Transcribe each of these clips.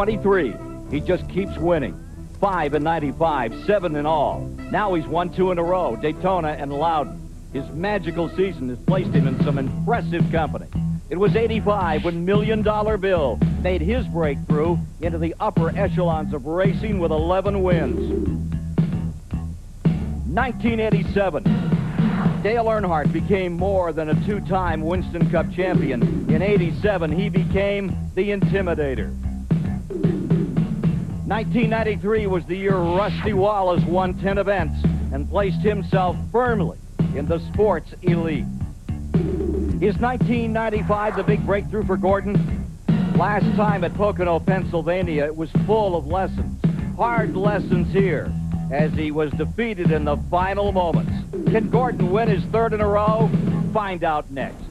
23. He just keeps winning. 5 in 95, 7 in all. Now he's won 2 in a row, Daytona and Loudon. His magical season has placed him in some impressive company. It was 85 when $1 Million Bill made his breakthrough into the upper echelons of racing with 11 wins. 1987. Dale Earnhardt became more than a two-time Winston Cup champion. In 87, he became the Intimidator. 1993 was the year Rusty Wallace won 10 events and placed himself firmly in the sports elite. Is 1995 the big breakthrough for Gordon? Last time at Pocono, Pennsylvania, it was full of lessons, hard lessons here, as he was defeated in the final moments. Can Gordon win his third in a row? Find out next.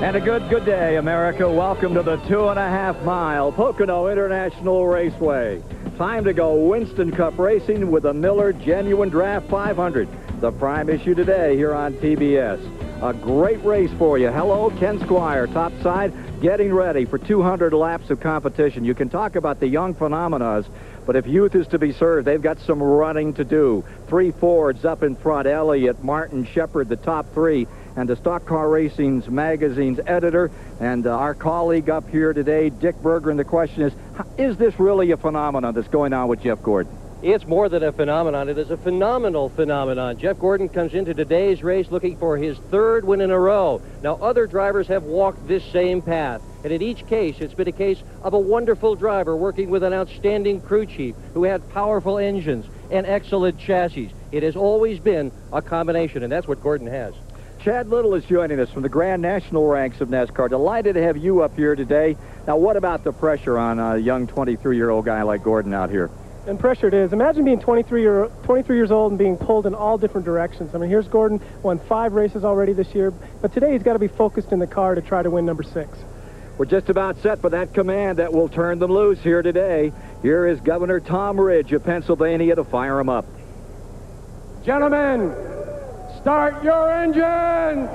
And a good day, America. Welcome to the 2.5 mile Pocono International Raceway. Time to go Winston Cup racing with the Miller Genuine Draft 500. The prime issue today here on TBS. A great race for you. Hello, Ken Squire, topside, getting ready for 200 laps of competition. You can talk about the young phenomena, but if youth is to be served, they've got some running to do. 3 Fords up in front, Elliott, Martin, Shepard, the top 3. And the Stock Car Racing's magazine's editor and our colleague up here today, Dick Berger. And the question is this really a phenomenon that's going on with Jeff Gordon? It's more than a phenomenon. It is a phenomenal phenomenon. Jeff Gordon comes into today's race looking for his third win in a row. Now, other drivers have walked this same path. And in each case, it's been a case of a wonderful driver working with an outstanding crew chief who had powerful engines and excellent chassis. It has always been a combination, and that's what Gordon has. Chad Little is joining us from the Grand National ranks of NASCAR. Delighted to have you up here today. Now, what about the pressure on a young 23-year-old guy like Gordon out here? And pressure it is. Imagine being 23 years old and being pulled in all different directions. I mean, here's Gordon, won 5 races already this year, but today he's got to be focused in the car to try to win number 6. We're just about set for that command that will turn them loose here today. Here is Governor Tom Ridge of Pennsylvania to fire them up. Gentlemen, start your engines!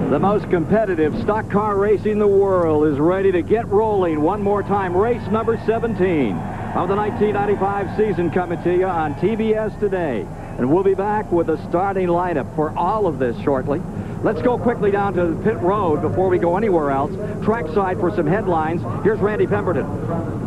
The most competitive stock car racing in the world is ready to get rolling one more time. Race number 17 of the 1995 season coming to you on TBS today. And we'll be back with a starting lineup for all of this shortly. Let's go quickly down to the pit road before we go anywhere else. Trackside for some headlines. Here's Randy Pemberton.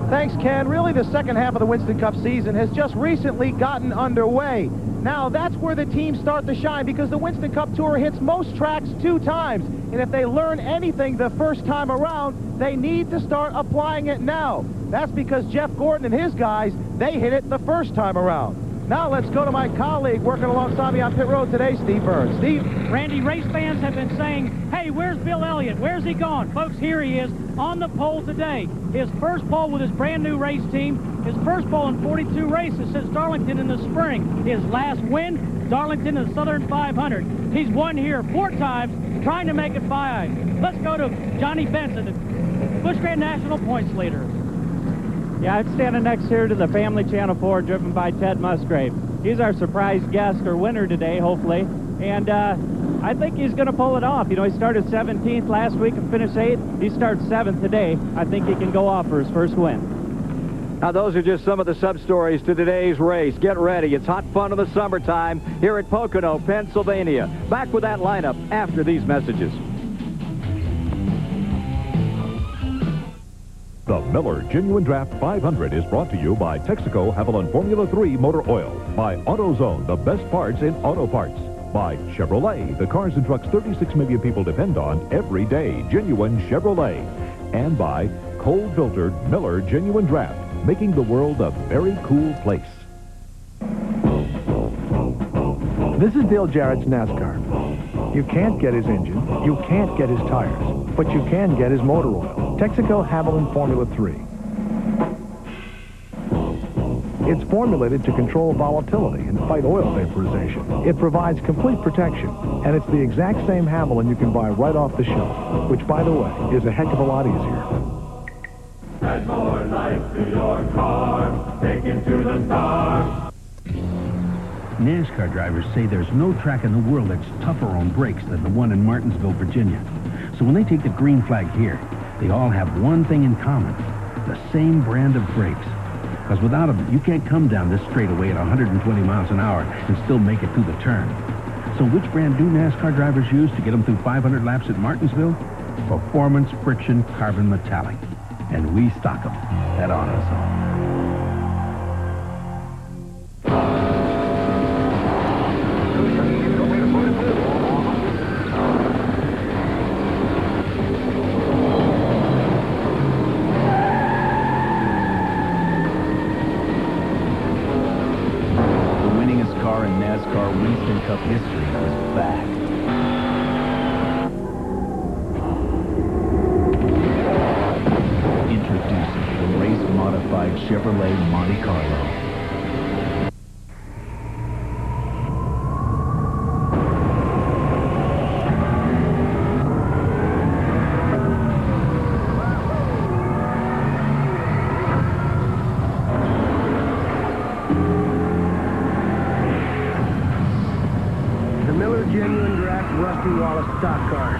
Thanks, Ken. Really, the second half of the Winston Cup season has just recently gotten underway. Now, that's where the teams start to shine because the Winston Cup Tour hits most tracks 2 times. And if they learn anything the first time around, they need to start applying it now. That's because Jeff Gordon and his guys, they hit it the first time around. Now let's go to my colleague working alongside me on pit road today, Steve Burns. Steve? Randy, race fans have been saying, hey, where's Bill Elliott? Where's he gone? Folks, here he is on the pole today. His first pole with his brand new race team. His first pole in 42 races since Darlington in the spring. His last win, Darlington in the Southern 500. He's won here 4 times, trying to make it 5. Let's go to Johnny Benson, the Busch Grand National points leader. Yeah, I'm standing next here to the Family Channel 4 driven by Ted Musgrave. He's our surprise guest or winner today, hopefully. And I think he's going to pull it off. You know, he started 17th last week and finished 8th. He starts 7th today. I think he can go off for his first win. Now, those are just some of the sub-stories to today's race. Get ready. It's hot fun in the summertime here at Pocono, Pennsylvania. Back with that lineup after these messages. The Miller Genuine Draft 500 is brought to you by Texaco Haviland Formula 3 Motor Oil, by AutoZone, the best parts in auto parts, by Chevrolet, the cars and trucks 36 million people depend on every day, genuine Chevrolet, and by cold-filtered Miller Genuine Draft, making the world a very cool place. This is Dale Jarrett's NASCAR. You can't get his engine, you can't get his tires, but you can get his motor oil. Texaco Haviland Formula 3. It's formulated to control volatility and fight oil vaporization. It provides complete protection, and it's the exact same Haviland you can buy right off the shelf, which, by the way, is a heck of a lot easier. Add more life to your car. Take it to the stars. NASCAR drivers say there's no track in the world that's tougher on brakes than the one in Martinsville, Virginia. So when they take the green flag here, they all have one thing in common, the same brand of brakes. Because without them, you can't come down this straightaway at 120 miles an hour and still make it through the turn. So which brand do NASCAR drivers use to get them through 500 laps at Martinsville? Performance Friction Carbon Metallic. And we stock them at AutoZone. NASCAR Winston Cup history is back. Introducing the race-modified Chevrolet Monte Carlo. Genuine Draft Rusty Wallace stock car.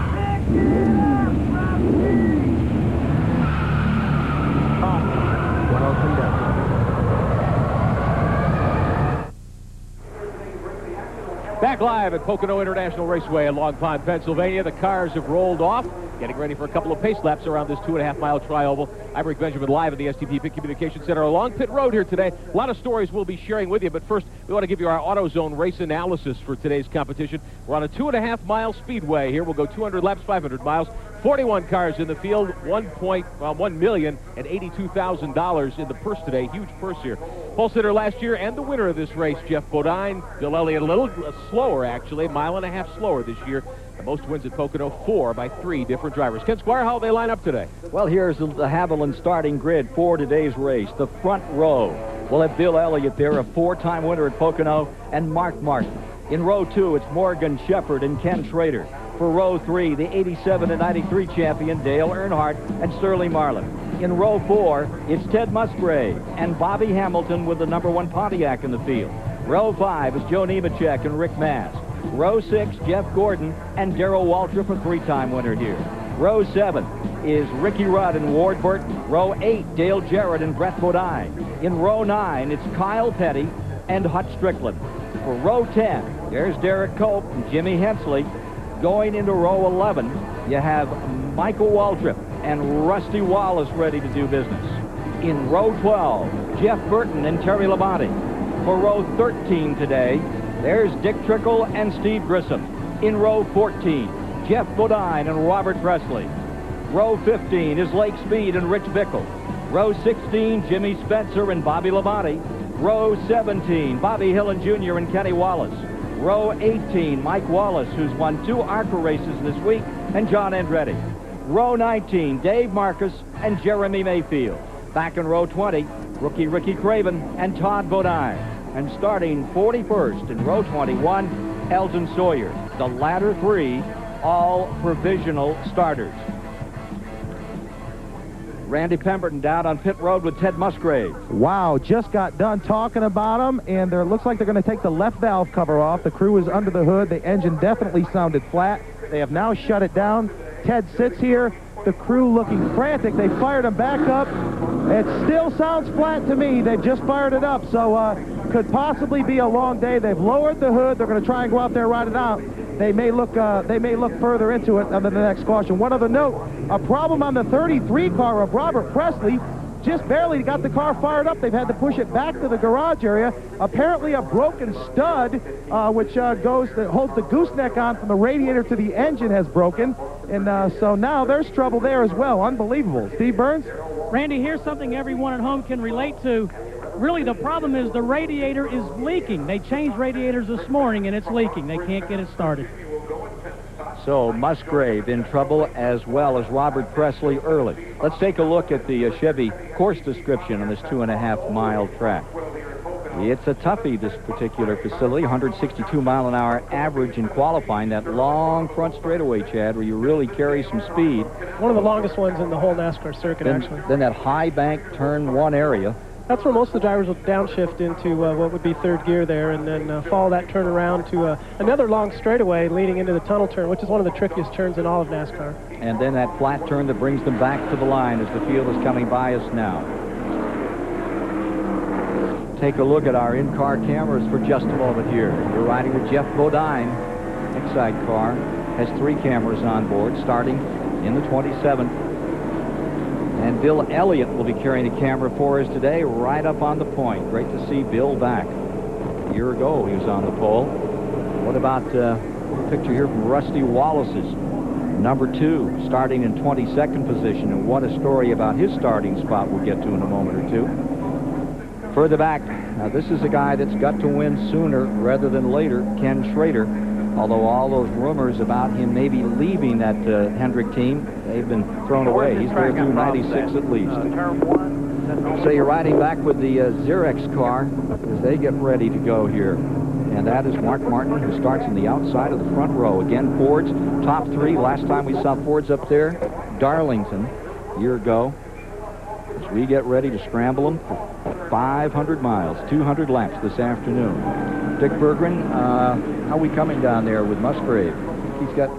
Off. One opened up. Back live at Pocono International Raceway in Long Pond, Pennsylvania. The cars have rolled off, getting ready for a couple of pace laps around this 2.5-mile tri-oval. I'm Rick Benjamin, live at the STP Pit Communications Center along Pit Road here today. A lot of stories we'll be sharing with you, but first, we want to give you our AutoZone race analysis for today's competition. We're on a 2.5-mile speedway here. We'll go 200 laps, 500 miles. 41 cars in the field, $1,082,000 in the purse today. Huge purse here. Pole sitter last year and the winner of this race, Jeff Bodine. Bill Elliott a little slower, actually, a mile and a half slower this year. The most wins at Pocono, 4 by 3 different drivers. Ken Squire, how they line up today? Well, here's the Haviland starting grid for today's race. The front row, we'll have Bill Elliott there, a 4-time winner at Pocono, and Mark Martin. In row 2, it's Morgan Shepherd and Ken Schrader. For row 3, the 87 and 93 champion Dale Earnhardt and Sterling Marlin. In row 4, it's Ted Musgrave and Bobby Hamilton with the #1 Pontiac in the field. Row 5 is Joe Nemechek and Rick Mast. Row 6, Jeff Gordon and Darrell Waltrip, a 3-time winner here. Row 7 is Ricky Rudd and Ward Burton. Row 8, Dale Jarrett and Brett Bodine. In row 9, it's Kyle Petty and Hut Strickland. For row 10, there's Derek Cope and Jimmy Hensley. Going into row 11, you have Michael Waltrip and Rusty Wallace ready to do business. In row 12, Jeff Burton and Terry Labonte. For row 13 today, there's Dick Trickle and Steve Grissom. In row 14, Jeff Bodine and Robert Presley. Row 15 is Lake Speed and Rich Bickle. Row 16, Jimmy Spencer and Bobby Labonte. Row 17, Bobby Hillen Jr. and Kenny Wallace. Row 18, Mike Wallace, who's won 2 ARCA races this week, and John Andretti. Row 19, Dave Marcus and Jeremy Mayfield. Back in row 20, rookie Ricky Craven and Todd Bodine. And starting 41st in row 21, Elton Sawyer. The latter 3, all provisional starters. Randy Pemberton down on pit road with Ted Musgrave. Wow, just got done talking about them, and it looks like they're going to take the left valve cover off. The crew is under the hood. The engine definitely sounded flat. They have now shut it down. Ted sits here. The crew looking frantic. They fired him back up. It still sounds flat to me. They've just fired it up, so could possibly be a long day. They've lowered the hood. They're going to try and go out there and ride it out. They may look further into it under the next caution. One other note, a problem on the 33 car of Robert Presley. Just barely got the car fired up. They've had to push it back to the garage area. Apparently a broken stud, which holds the gooseneck on from the radiator to the engine, has broken. And so now there's trouble there as well. Unbelievable. Steve Burns? Randy, here's something everyone at home can relate to. Really, the problem is the radiator is leaking. They changed radiators this morning, and it's leaking. They can't get it started. So Musgrave in trouble, as well as Robert Presley early. Let's take a look at the Chevy course description on this 2.5-mile track. It's a toughie, this particular facility. 162-mile-an-hour average in qualifying. That long front straightaway, Chad, where you really carry some speed. One of the longest ones in the whole NASCAR circuit, actually. Then that high bank turn 1 area. That's where most of the drivers will downshift into what would be third gear there, and then follow that turn around to another long straightaway leading into the tunnel turn, which is one of the trickiest turns in all of NASCAR. And then that flat turn that brings them back to the line as the field is coming by us now. Take a look at our in-car cameras for just a moment here. We're riding with Jeff Bodine. Exide car has 3 cameras on board, starting in the 27th. And Bill Elliott will be carrying a camera for us today, right up on the point. Great to see Bill back. A year ago, he was on the pole. What about a picture here from Rusty Wallace's number 2, starting in 22nd position, and what a story about his starting spot we'll get to in a moment or two. Further back, now this is a guy that's got to win sooner rather than later, Ken Schrader. Although all those rumors about him maybe leaving that Hendrick team, they've been thrown away. He's there through 96 at least. So you're riding back with the Xerox car as they get ready to go here. And that is Mark Martin, who starts in the outside of the front row. Again, Ford's top 3. Last time we saw Ford's up there, Darlington, a year ago. As we get ready to scramble them for 500 miles, 200 laps this afternoon. Dick Berggren, how are we coming down there with Musgrave? He's got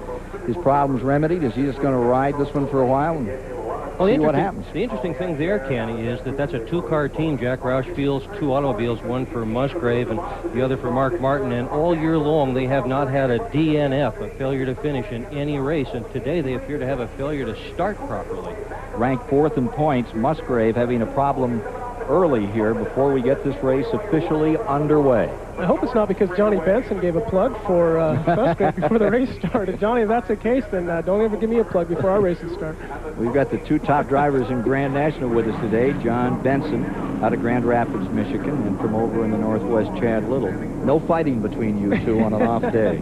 his problems remedied. Is he just going to ride this one for a while and see what happens? The interesting thing there, Kenny, is that that's a 2-car team. Jack Roush fields 2 automobiles, one for Musgrave and the other for Mark Martin. And all year long, they have not had a DNF, a failure to finish in any race. And today, they appear to have a failure to start properly. Ranked 4th in points, Musgrave having a problem early here before we get this race officially underway. I hope it's not because Johnny Benson gave a plug for Musgrave before the race started. Johnny, if that's the case, then don't ever give me a plug before our races start. We've got the 2 top drivers in Grand National with us today. John Benson out of Grand Rapids, Michigan, and from over in the Northwest, Chad Little. No fighting between you two on an off day.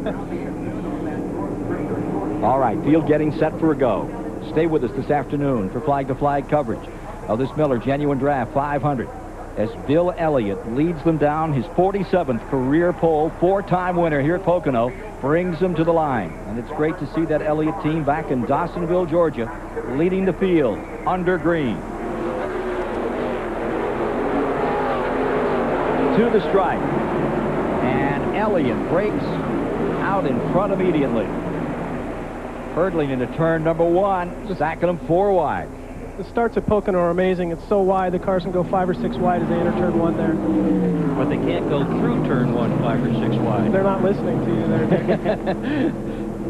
All right, field getting set for a go. Stay with us this afternoon for flag-to-flag coverage of this Miller Genuine Draft 500 as Bill Elliott leads them down his 47th career pole. 4-time winner here at Pocono brings them to the line. And it's great to see that Elliott team back in Dawsonville, Georgia, leading the field under green. To the stripe. And Elliott breaks out in front immediately. Hurdling into turn number 1, stacking them 4 wide. The starts at Pocono are amazing. It's so wide, the cars can go 5 or 6 wide as they enter turn 1 there. But they can't go through turn 1 5 or 6 wide. They're not listening to you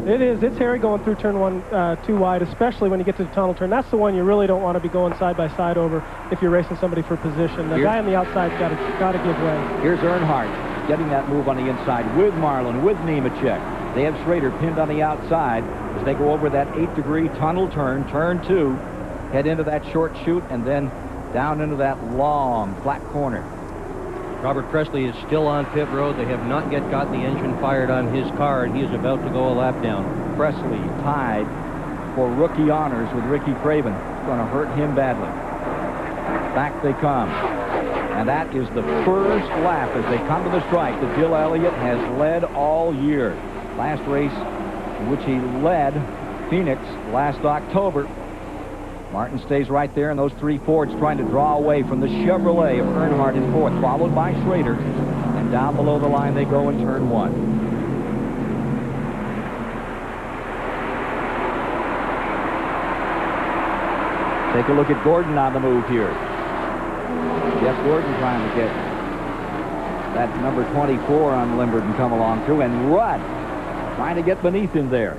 there. It's hairy going through turn 1 too wide, especially when you get to the tunnel turn. That's the one you really don't want to be going side by side over if you're racing somebody for position. The guy on the outside's got to give way. Here's Earnhardt getting that move on the inside with Marlin, with Nemechek. They have Schrader pinned on the outside as they go over that 8-degree tunnel turn, turn 2, head into that short chute, and then down into that long flat corner. Robert Presley is still on pit road. They have not yet got the engine fired on his car, and he is about to go a lap down. Presley tied for rookie honors with Ricky Craven. Going to hurt him badly. Back they come. And that is the first lap as they come to the stripe that Bill Elliott has led all year. Last race in which he led Phoenix last October. Martin stays right there, and those 3 Fords trying to draw away from the Chevrolet of Earnhardt in 4th, followed by Schrader. And down below the line they go in turn 1. Take a look at Gordon on the move here. Jeff Gordon trying to get that number 24 on Limbert and come along through, and Rudd trying to get beneath him there.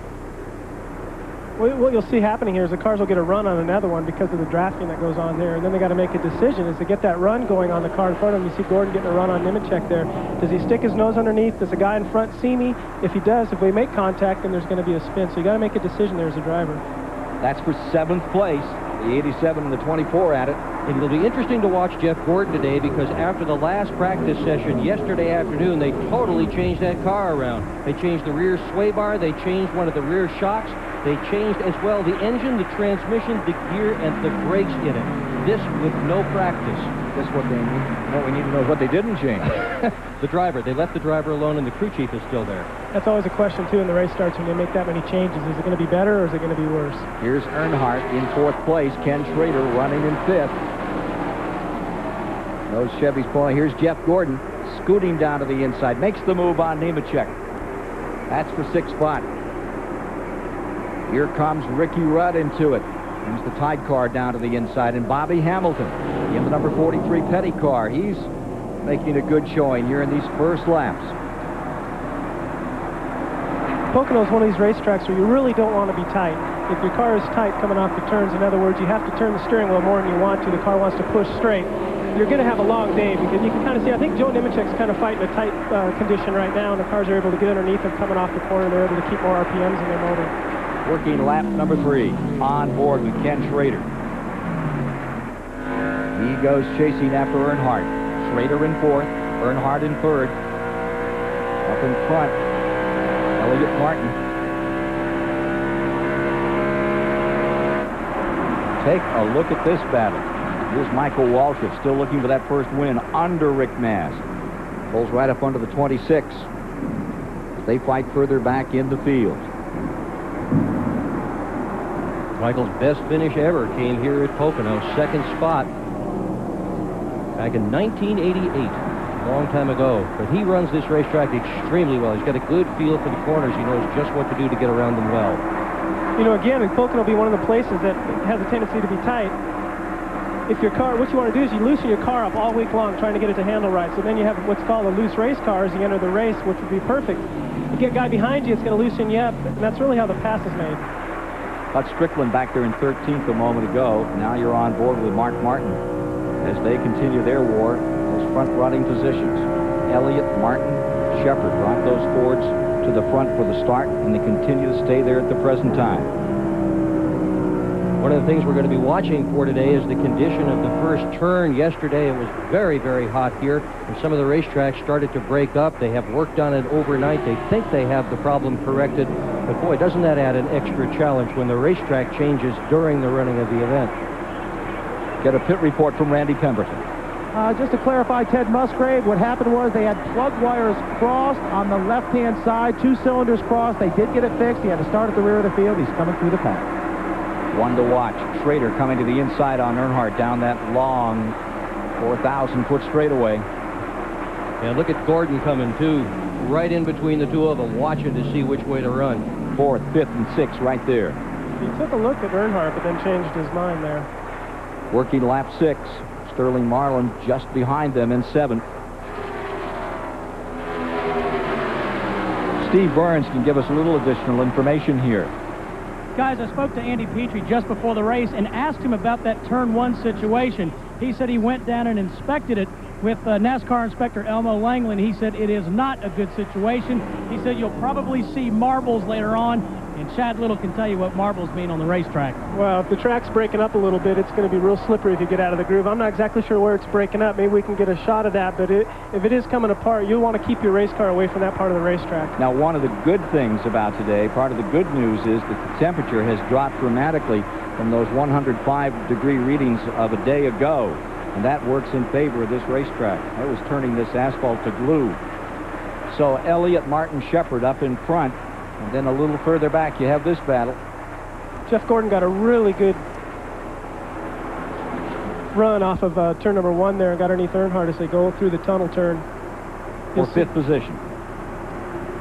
What you'll see happening here is the cars will get a run on another one because of the drafting that goes on there, and then they got to make a decision is to get that run going on the car in front of him. You see Gordon getting a run on Nemechek there. Does he stick his nose underneath? Does the guy in front see me? If he does, if we make contact, then there's going to be a spin. So you got to make a decision there as a driver. That's for 7th place. The 87 and the 24 at it. It'll be interesting to watch Jeff Gordon today because after the last practice session yesterday afternoon, they totally changed that car around. They changed the rear sway bar. They changed one of the rear shocks. They changed as well the engine, the transmission, the gear, and the brakes in it. This with no practice. That's what they need. What we need to know is what they didn't change. The driver. They left the driver alone, and the crew chief is still there. That's always a question, too, when the race starts when they make that many changes. Is it going to be better or is it going to be worse? Here's Earnhardt in 4th place. Ken Schrader running in 5th. Those Chevys pulling. Here's Jeff Gordon scooting down to the inside. Makes the move on Nemechek. That's the 6th spot. Here comes Ricky Rudd into it. He's the tied car down to the inside. And Bobby Hamilton in the number 43 Petty car. He's making a good showing here in these first laps. Pocono is one of these racetracks where you really don't want to be tight. If your car is tight coming off the turns, in other words, you have to turn the steering wheel more than you want to. The car wants to push straight. You're going to have a long day because you can kind of see, I think Joe Nemechek's kind of fighting a tight condition right now, and the cars are able to get underneath him coming off the corner. They're able to keep more RPMs in their motor. Working lap number 3 on board with Ken Schrader. He goes chasing after Earnhardt. Schrader in 4th, Earnhardt in 3rd. Up in front, Elliott Martin. Take a look at this battle. Here's Michael Waltrip still looking for that first win under Rick Mast. Pulls right up under the 26. They fight further back in the field. Michael's best finish ever came here at Pocono, 2nd spot back in 1988, a long time ago. But he runs this racetrack extremely well. He's got a good feel for the corners. He knows just what to do to get around them well. You know, again, Pocono will be one of the places that has a tendency to be tight. If your car, what you want to do is you loosen your car up all week long trying to get it to handle right. So then you have what's called a loose race car as you enter the race, which would be perfect. You get a guy behind you, it's going to loosen you up, and that's really how the pass is made. Bud Strickland back there in 13th a moment ago. Now you're on board with Mark Martin as they continue their war, those front-running positions. Elliott, Martin, Shepard brought those Fords to the front for the start, and they continue to stay there at the present time. One of the things we're going to be watching for today is the condition of the first turn. Yesterday it was very, very hot here, and some of the racetracks started to break up. They have worked on it overnight. They think they have the problem corrected, but boy, doesn't that add an extra challenge when the racetrack changes during the running of the event. Get a pit report from Randy Pemberton. Just to clarify, Ted Musgrave, what happened was they had plug wires crossed on the left-hand side, 2 cylinders crossed. They did get it fixed. He had to start at the rear of the field. He's coming through the pack. One to watch. Schrader coming to the inside on Earnhardt down that long 4,000-foot straightaway. And look at Gordon coming, too, right in between the two of them, watching to see which way to run. 4th, 5th, and 6th right there. He took a look at Earnhardt, but then changed his mind there. Working lap 6. Sterling Marlin just behind them in 7th. Steve Burns can give us a little additional information here. Guys, I spoke to Andy Petrie just before the race and asked him about that turn 1 situation. He said he went down and inspected it with NASCAR inspector Elmo Langley. He said it is not a good situation. He said you'll probably see marbles later on, and Chad Little can tell you what marbles mean on the racetrack. Well, if the track's breaking up a little bit, it's going to be real slippery if you get out of the groove. I'm not exactly sure where it's breaking up. Maybe we can get a shot of that, but if it is coming apart, you'll want to keep your race car away from that part of the racetrack. Now, one of the good things about today, part of the good news is that the temperature has dropped dramatically from those 105-degree readings of a day ago, and that works in favor of this racetrack. That was turning this asphalt to glue. So Elliott, Martin, Shepard up in front, and then a little further back you have this battle. Jeff Gordon got a really good run off of turn number 1 there and got underneath Earnhardt as they go through the tunnel turn. For 5th position.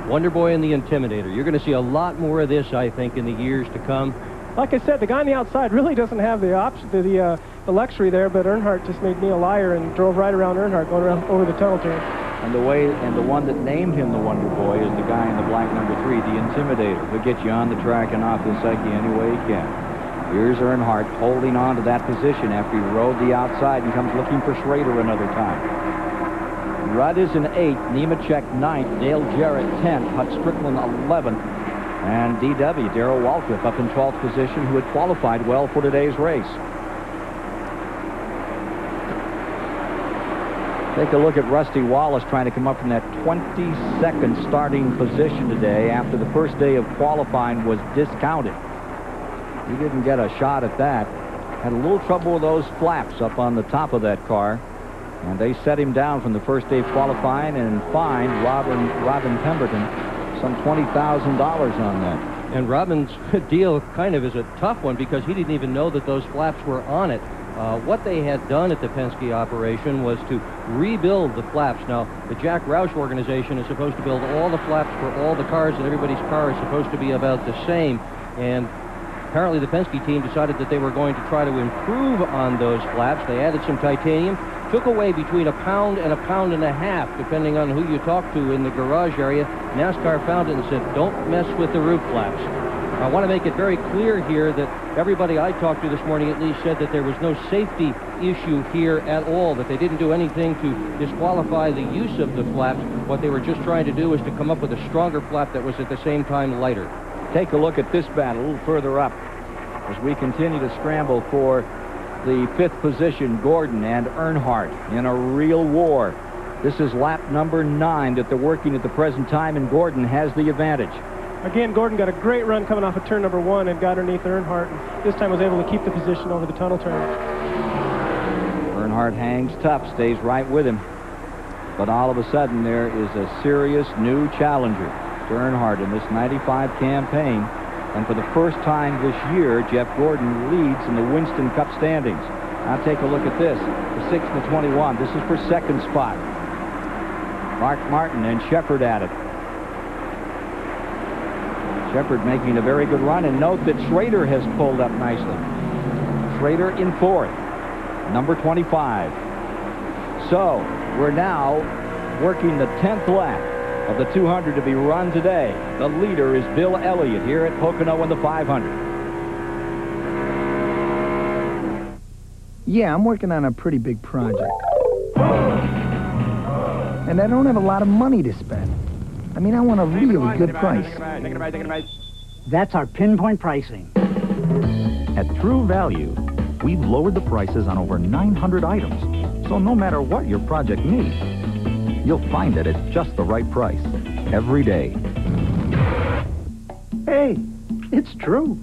Wonder Boy and the Intimidator. You're going to see a lot more of this, I think, in the years to come. Like I said, the guy on the outside really doesn't have the option, the luxury there, but Earnhardt just made me a liar and drove right around Earnhardt going around over the tunnel turn. And the one that named him the Wonder Boy is the guy in the black number 3, the Intimidator. He'll get you on the track and off the psyche any way he can. Here's Earnhardt holding on to that position after he rode the outside and comes looking for Schrader another time. Rudd is in 8th, Nemechek 9th, Dale Jarrett 10th, Hut Strickland 11th, and D.W. Darrell Waltrip up in 12th position, who had qualified well for today's race. Take a look at Rusty Wallace trying to come up from that 22nd starting position today after the first day of qualifying was discounted. He didn't get a shot at that. Had a little trouble with those flaps up on the top of that car, and they set him down from the first day of qualifying and fined Robin Pemberton some $20,000 on that. And Robin's deal kind of is a tough one because he didn't even know that those flaps were on it. What they had done at the Penske operation was to rebuild the flaps. Now, the Jack Roush organization is supposed to build all the flaps for all the cars, and everybody's car is supposed to be about the same. And apparently the Penske team decided that they were going to try to improve on those flaps. They added some titanium, took away between a pound and a pound and a half, depending on who you talk to in the garage area. NASCAR found it and said, don't mess with the roof flaps. I want to make it very clear here that everybody I talked to this morning at least said that there was no safety issue here at all, that they didn't do anything to disqualify the use of the flaps. What they were just trying to do was to come up with a stronger flap that was at the same time lighter. Take a look at this battle a little further up as we continue to scramble for the 5th position. Gordon and Earnhardt in a real war. This is lap number 9 that they're working at the present time, and Gordon has the advantage. Again, Gordon got a great run coming off of turn number 1 and got underneath Earnhardt. And this time was able to keep the position over the tunnel turn. Earnhardt hangs tough, stays right with him. But all of a sudden, there is a serious new challenger to Earnhardt in this 95 campaign. And for the first time this year, Jeff Gordon leads in the Winston Cup standings. Now take a look at this. The 6th and 21. This is for second spot. Mark Martin and Shepard at it. Shepard making a very good run, and note that Schrader has pulled up nicely. Schrader in 4th, number 25. So we're now working the 10th lap of the 200 to be run today. The leader is Bill Elliott here at Pocono in the 500. Yeah, I'm working on a pretty big project. And I don't have a lot of money to spend. I mean, I want a really good price. That's our pinpoint pricing. At True Value, we've lowered the prices on over 900 items. So no matter what your project needs, you'll find it at just the right price every day. Hey, it's true.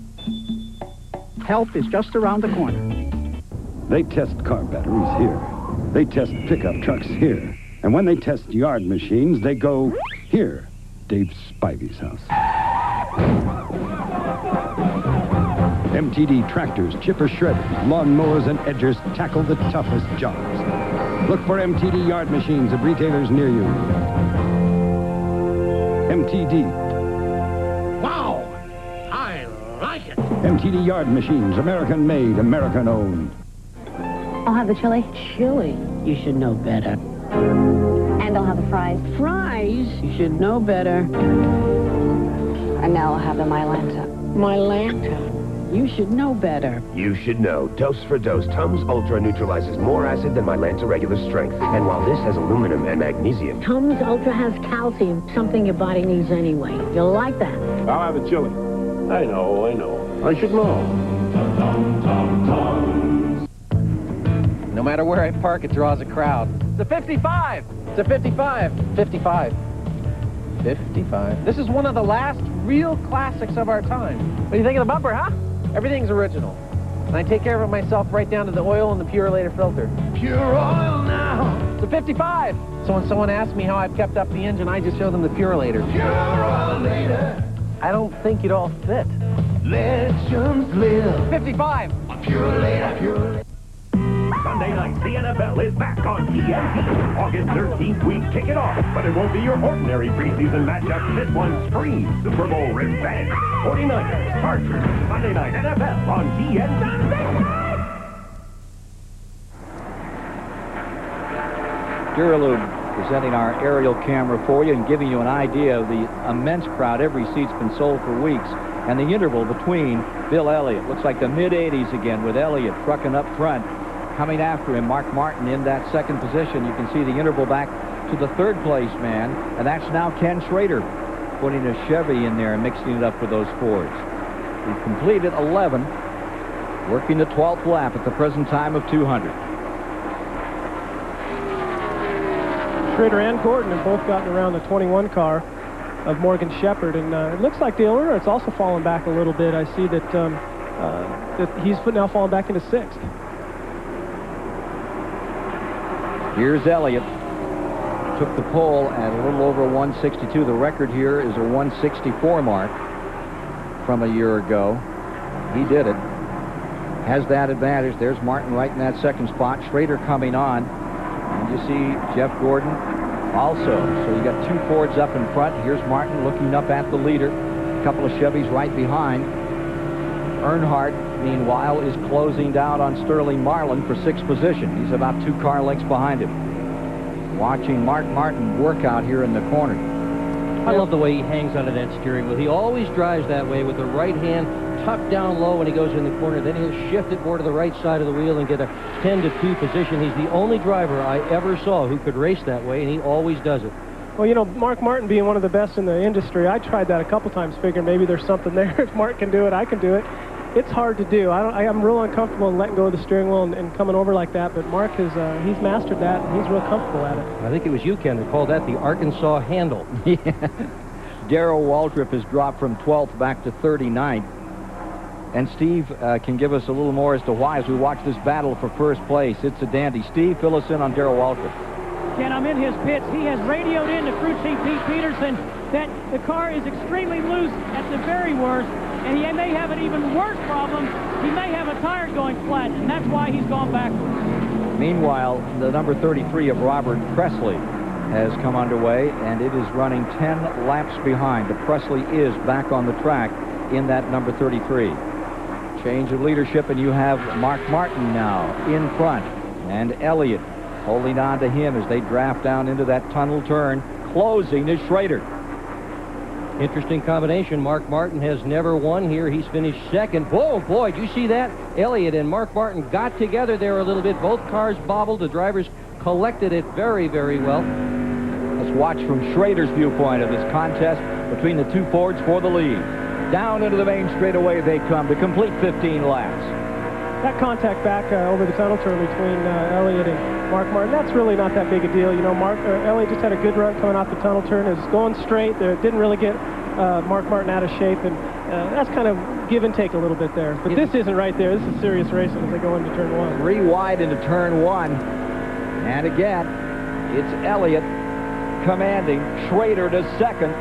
Help is just around the corner. They test car batteries here. They test pickup trucks here. And when they test yard machines, they go here, Dave Spivey's house. MTD tractors, chipper shredders, lawnmowers, and edgers tackle the toughest jobs. Look for MTD yard machines at retailers near you. MTD. Wow! I like it! MTD yard machines, American made, American owned. I'll have the chili. Chili? You should know better. And I'll have the fries. Fries? You should know better. And now I'll have the Mylanta. Mylanta? You should know better. You should know. Dose for dose. Tums Ultra neutralizes more acid than Mylanta regular strength. And while this has aluminum and magnesium... Tums Ultra has calcium, something your body needs anyway. You'll like that. I'll have a chili. I know. I should know. No matter where I park, it draws a crowd. It's a 55! It's a 55! 55. 55. This is one of the last real classics of our time. What do you think of the bumper, huh? Everything's original. And I take care of it myself right down to the oil and the Purolator filter. Pure oil now! It's a 55! So when someone asks me how I've kept up the engine, I just show them the Purolator. Purolator! I don't think you'd all fit. Legends live! 55! Purolator! Sunday night, the NFL is back on TNT. August 13th, we kick it off, but it won't be your ordinary preseason matchup. This one's free Super Bowl revenge. 49ers, Chargers, Sunday night NFL on TNT. Duralube presenting our aerial camera for you and giving you an idea of the immense crowd. Every seat's been sold for weeks. And the interval between Bill Elliott looks like the mid-80s again, with Elliott trucking up front. Coming after him, Mark Martin in that second position. You can see the interval back to the third place man, and that's now Ken Schrader putting a Chevy in there and mixing it up with those Fords. We've completed 11, working the 12th lap at the present time of 200. Schrader and Gordon have both gotten around the 21 car of Morgan Shepherd, and it looks like Dale Earnhardt's also fallen back a little bit. I see that that he's now fallen back into 6th. Here's Elliott. Took the pole at a little over 162. The record here is a 164 mark from a year ago. He did it. has that advantage. There's Martin right in that second spot. Schrader coming on. And you see Jeff Gordon also. So you got two Fords up in front. Here's Martin looking up at the leader. A couple of Chevys right behind. Earnhardt, meanwhile, is closing down on Sterling Marlin for 6th position. He's about 2 car lengths behind him. Watching Mark Martin work out here in the corner. I love the way he hangs onto that steering wheel. He always drives that way with the right hand tucked down low when he goes in the corner. Then he'll shift it more to the right side of the wheel and get a 10-2 position. He's the only driver I ever saw who could race that way, and he always does it. Well, you know, Mark Martin being one of the best in the industry, I tried that a couple times, figuring maybe there's something there. If Mark can do it, I can do it. It's hard to do. I'm real uncomfortable in letting go of the steering wheel and coming over like that, but Mark has he's mastered that, and he's real comfortable at it. I think it was you, Ken, that called that the Arkansas handle. Yeah. Darrell Waltrip has dropped from 12th back to 39th. And Steve can give us a little more as to why as we watch this battle for first place. It's a dandy. Steve, fill us in on Darrell Waltrip. Ken, I'm in his pits. He has radioed in to crew chief Pete Peterson that the car is extremely loose at the very worst, and he may have an even worse problem. He may have a tire going flat, and that's why he's gone backwards. Meanwhile, the number 33 of Robert Presley has come underway, and it is running 10 laps behind. The Presley is back on the track in that number 33. Change of leadership, and you have Mark Martin now in front, and Elliott holding on to him as they draft down into that tunnel turn. Closing is Schrader. Interesting combination. Mark Martin has never won here. He's finished second. Whoa, boy, did you see that? Elliott and Mark Martin got together there a little bit. Both cars bobbled. The drivers collected it very, very well. Let's watch from Schrader's viewpoint of this contest between the two Fords for the lead. Down into the main straightaway they come to complete 15 laps. That contact back over the tunnel turn between Elliott and Mark Martin, that's really not that big a deal. You know, Elliott just had a good run coming off the tunnel turn. It was going straight. It didn't really get Mark Martin out of shape, and that's kind of give and take a little bit there. But this isn't right there. This is serious racing as they go into turn 1. 3 wide into turn 1. And again, it's Elliott commanding. Schrader to second.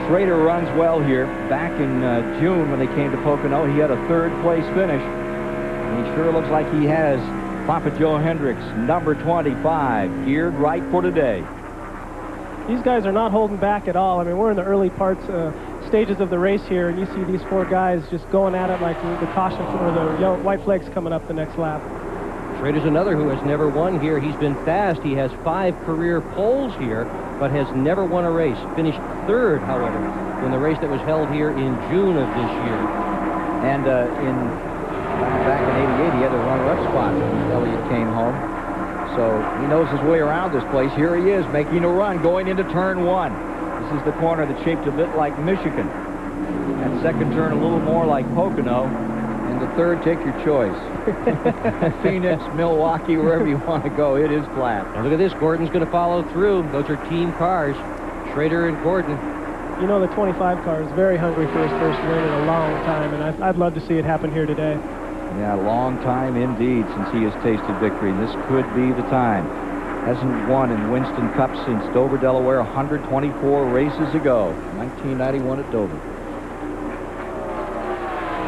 Schrader runs well here. Back in June when they came to Pocono, he had a 3rd place finish. And he sure looks like he has Papa Joe Hendricks, number 25, geared right for today. These guys are not holding back at all. I mean, we're in the early stages of the race here, and you see these 4 guys just going at it like the caution or the white flags coming up the next lap. Schrader's another who has never won here. He's been fast. He has 5 career poles here, but has never won a race. Finished 3rd, however, in the race that was held here in June of this year. And back in '88, he had a runner-up spot when Elliott came home. So he knows his way around this place. Here he is making a run going into turn 1. This is the corner that's shaped a bit like Michigan. That second turn a little more like Pocono. And the 3rd, take your choice. Phoenix, Milwaukee, wherever you want to go, it is flat. Now look at this. Gordon's going to follow through. Those are team cars, Schrader and Gordon. You know, the 25 car is very hungry for his first win in a long time, and I'd love to see it happen here today. Yeah, a long time indeed since he has tasted victory, and this could be the time. Hasn't won in Winston Cup since Dover, Delaware, 124 races ago, 1991 at Dover.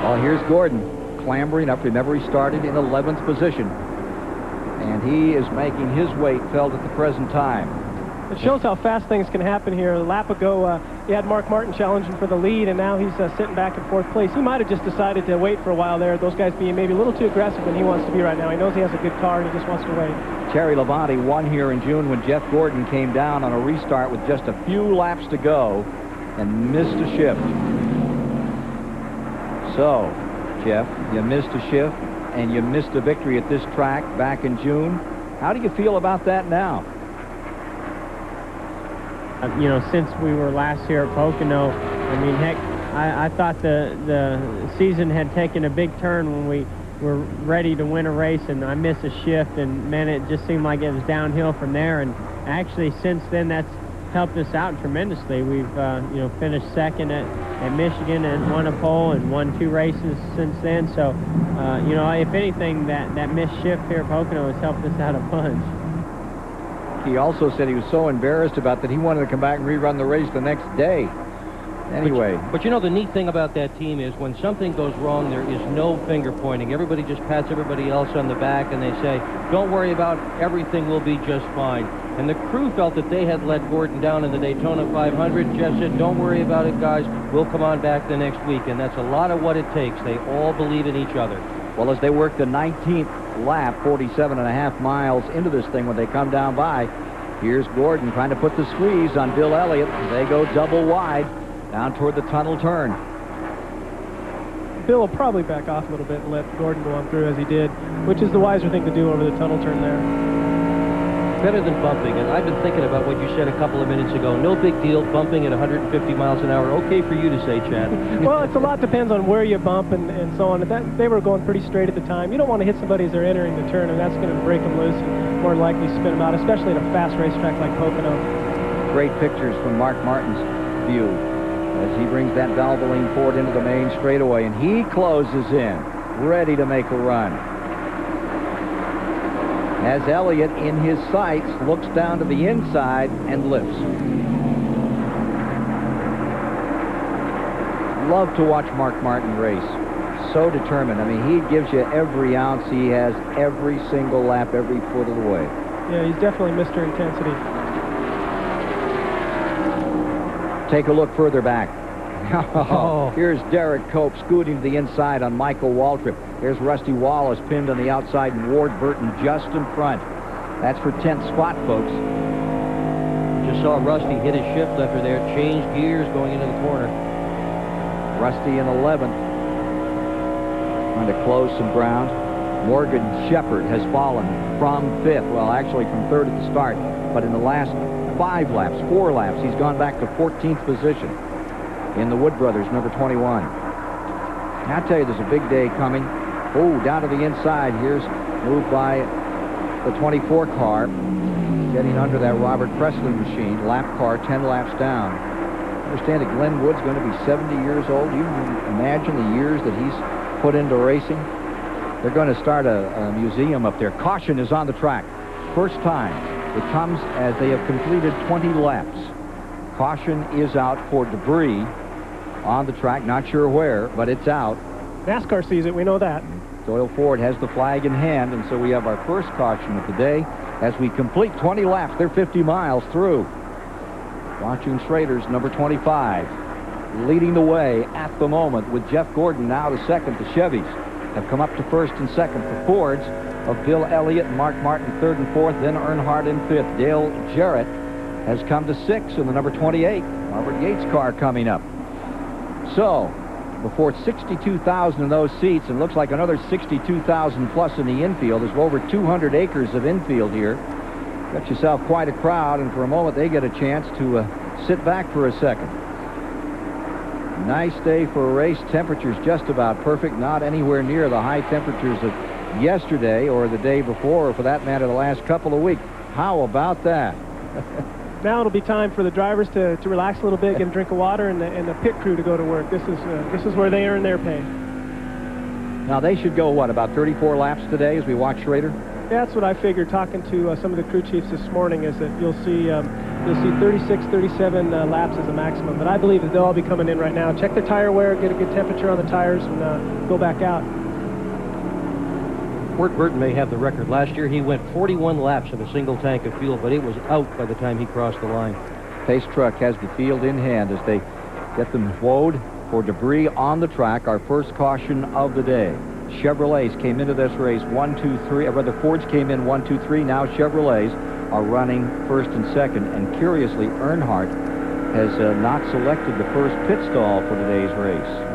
Well, here's Gordon clambering up. Remember, he started in 11th position, and he is making his weight felt at the present time. It shows how fast things can happen here. A lap ago, you had Mark Martin challenging for the lead, and now he's sitting back in 4th place. He might have just decided to wait for a while there. Those guys being maybe a little too aggressive than he wants to be right now. He knows he has a good car, and he just wants to wait. Terry Labonte won here in June when Jeff Gordon came down on a restart with just a few laps to go and missed a shift. So, Jeff, you missed a shift, and you missed a victory at this track back in June. How do you feel about that now? You know, since we were last here at Pocono, I mean, heck, I thought the season had taken a big turn when we were ready to win a race, and I missed a shift, and man, it just seemed like it was downhill from there. And actually, since then, that's helped us out tremendously. We've you know, finished 2nd at Michigan and won a pole and won 2 races since then. So you know, if anything, that missed shift here at Pocono has helped us out a bunch. He also said he was so embarrassed about that he wanted to come back and rerun the race the next day. Anyway. But you know, the neat thing about that team is when something goes wrong, there is no finger pointing. Everybody just pats everybody else on the back, and they say, don't worry about it, everything will be just fine. And the crew felt that they had let Gordon down in the Daytona 500. Jeff said, don't worry about it, guys. We'll come on back the next week. And that's a lot of what it takes. They all believe in each other. Well, as they work the 19th lap, 47.5 miles into this thing when they come down by, here's Gordon trying to put the squeeze on Bill Elliott. They go double wide down toward the tunnel turn. Bill will probably back off a little bit and let Gordon go on through as he did, which is the wiser thing to do over the tunnel turn there. Better than bumping, and I've been thinking about what you said a couple of minutes ago. No big deal, bumping at 150 miles an hour. Okay for you to say, Chad. Well, it's a lot depends on where you bump and so on. They were going pretty straight at the time. You don't want to hit somebody as they're entering the turn, and that's going to break them loose and more likely spin them out, especially at a fast racetrack like Pocono. Great pictures from Mark Martin's view as he brings that Valvoline Ford into the main straightaway, and he closes in, ready to make a run. As Elliott, in his sights, looks down to the inside and lifts. Love to watch Mark Martin race. So determined. I mean, he gives you every ounce. He has every single lap, every foot of the way. Yeah, he's definitely Mr. Intensity. Take a look further back. Here's Derek Cope scooting to the inside on Michael Waltrip. Here's Rusty Wallace pinned on the outside and Ward Burton just in front. That's for 10th spot, folks. Just saw Rusty hit his shift lifter there, changed gears going into the corner. Rusty in 11th. Trying to close some ground. Morgan Shepherd has fallen from 5th. Well, actually from 3rd at the start. But in the last 4 laps, he's gone back to 14th position in the Wood Brothers, number 21. Now, I tell you, there's a big day coming. Oh, down to the inside. Here's moved by the 24 car, getting under that Robert Presley machine. Lap car, 10 laps down. I understand that Glenn Wood's going to be 70 years old. You can imagine the years that he's put into racing. They're going to start a museum up there. Caution is on the track. First time. It comes as they have completed 20 laps. Caution is out for debris on the track. Not sure where, but it's out. NASCAR sees it. We know that. Doyle Ford has the flag in hand, and so we have our first caution of the day as we complete 20 laps. They're 50 miles through. Watching Schrader's number 25 leading the way at the moment with Jeff Gordon now to second. The Chevys have come up to first and second. The Fords of Bill Elliott and Mark Martin third and fourth, then Earnhardt in fifth. Dale Jarrett has come to sixth in the number 28. Robert Yates car coming up. So, before 62,000 in those seats, and looks like another 62,000 plus in the infield. There's over 200 acres of infield here. Got yourself quite a crowd, and for a moment they get a chance to sit back for a second. Nice day for a race. Temperatures just about perfect, not anywhere near the high temperatures of yesterday or the day before, or for that matter, the last couple of weeks. How about that? Now it'll be time for the drivers to relax a little bit, get a drink of water, and the pit crew to go to work. This is where they earn their pay. Now they should go, what, about 34 laps today as we watch Schrader? Yeah, that's what I figured. Talking to some of the crew chiefs this morning, is that you'll see 36, 37 laps as a maximum. But I believe that they'll all be coming in right now. Check their tire wear, get a good temperature on the tires, and go back out. Ward Burton may have the record. Last year he went 41 laps in a single tank of fuel, but it was out by the time he crossed the line. Pace truck has the field in hand as they get them woed for debris on the track. Our first caution of the day. Chevrolets came into this race 1, 2, 3. Rather, Fords came in 1, 2, 3. Now Chevrolets are running first and second. And curiously, Earnhardt has not selected the first pit stall for today's race.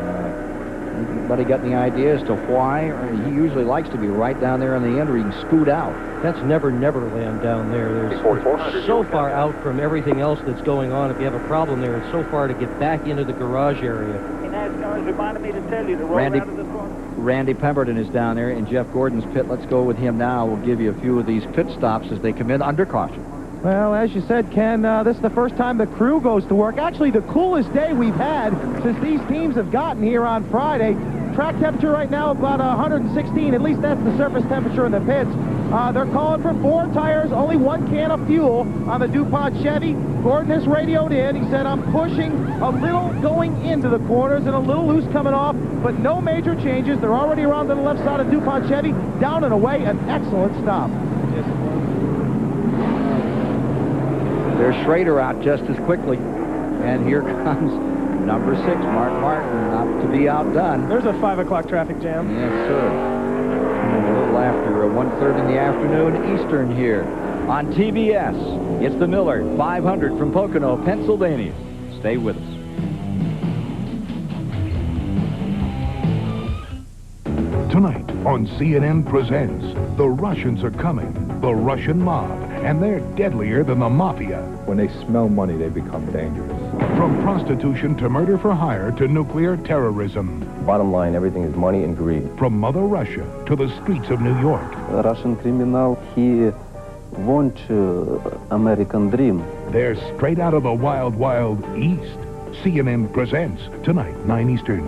Anybody got any idea as to why? He usually likes to be right down there on the end where he can scoot out. That's Neverland down there. There's so far out from everything else that's going on. If you have a problem there, it's so far to get back into the garage area. NASCAR reminded me to tell you to roll out of this corner. Randy Pemberton is down there in Jeff Gordon's pit. Let's go with him now. We'll give you a few of these pit stops as they come in under caution. Well, as you said, Ken, this is the first time the crew goes to work. Actually, the coolest day we've had since these teams have gotten here on Friday. Track temperature right now about 116. At least that's the surface temperature in the pits. They're calling for 4 tires, only 1 can of fuel on the DuPont Chevy. Gordon has radioed in. He said, I'm pushing a little going into the corners and a little loose coming off, but no major changes. They're already around to the left side of DuPont Chevy. Down and away, an excellent stop. There's Schrader out just as quickly. And here comes number 6, Mark Martin, not to be outdone. There's a 5 o'clock traffic jam. Yes, sir. A little after 1:30 in the afternoon Eastern here on TBS. It's the Miller 500 from Pocono, Pennsylvania. Stay with us. Tonight on CNN Presents, the Russians are coming, the Russian mob, and they're deadlier than the mafia. When they smell money, they become dangerous. From prostitution to murder for hire to nuclear terrorism. Bottom line, everything is money and greed. From Mother Russia to the streets of New York. A Russian criminal, he wants American dream. They're straight out of the wild, wild East. CNN Presents, tonight, 9 Eastern.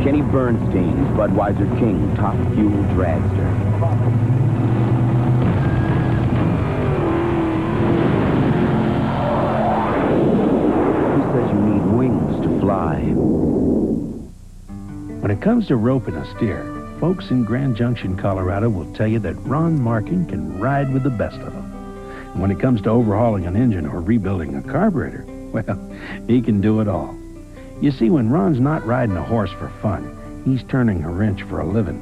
Kenny Bernstein's Budweiser King Top Fuel Dragster. Who says you need wings to fly? When it comes to roping a steer, folks in Grand Junction, Colorado will tell you that Ron Markin can ride with the best of them. And when it comes to overhauling an engine or rebuilding a carburetor, well, he can do it all. You see, when Ron's not riding a horse for fun, he's turning a wrench for a living.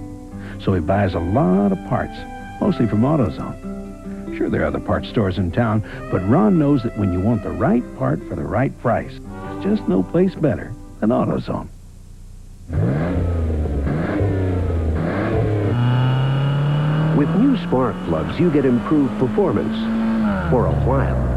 So he buys a lot of parts, mostly from AutoZone. Sure, there are other parts stores in town, but Ron knows that when you want the right part for the right price, there's just no place better than AutoZone. With new spark plugs, you get improved performance for a while.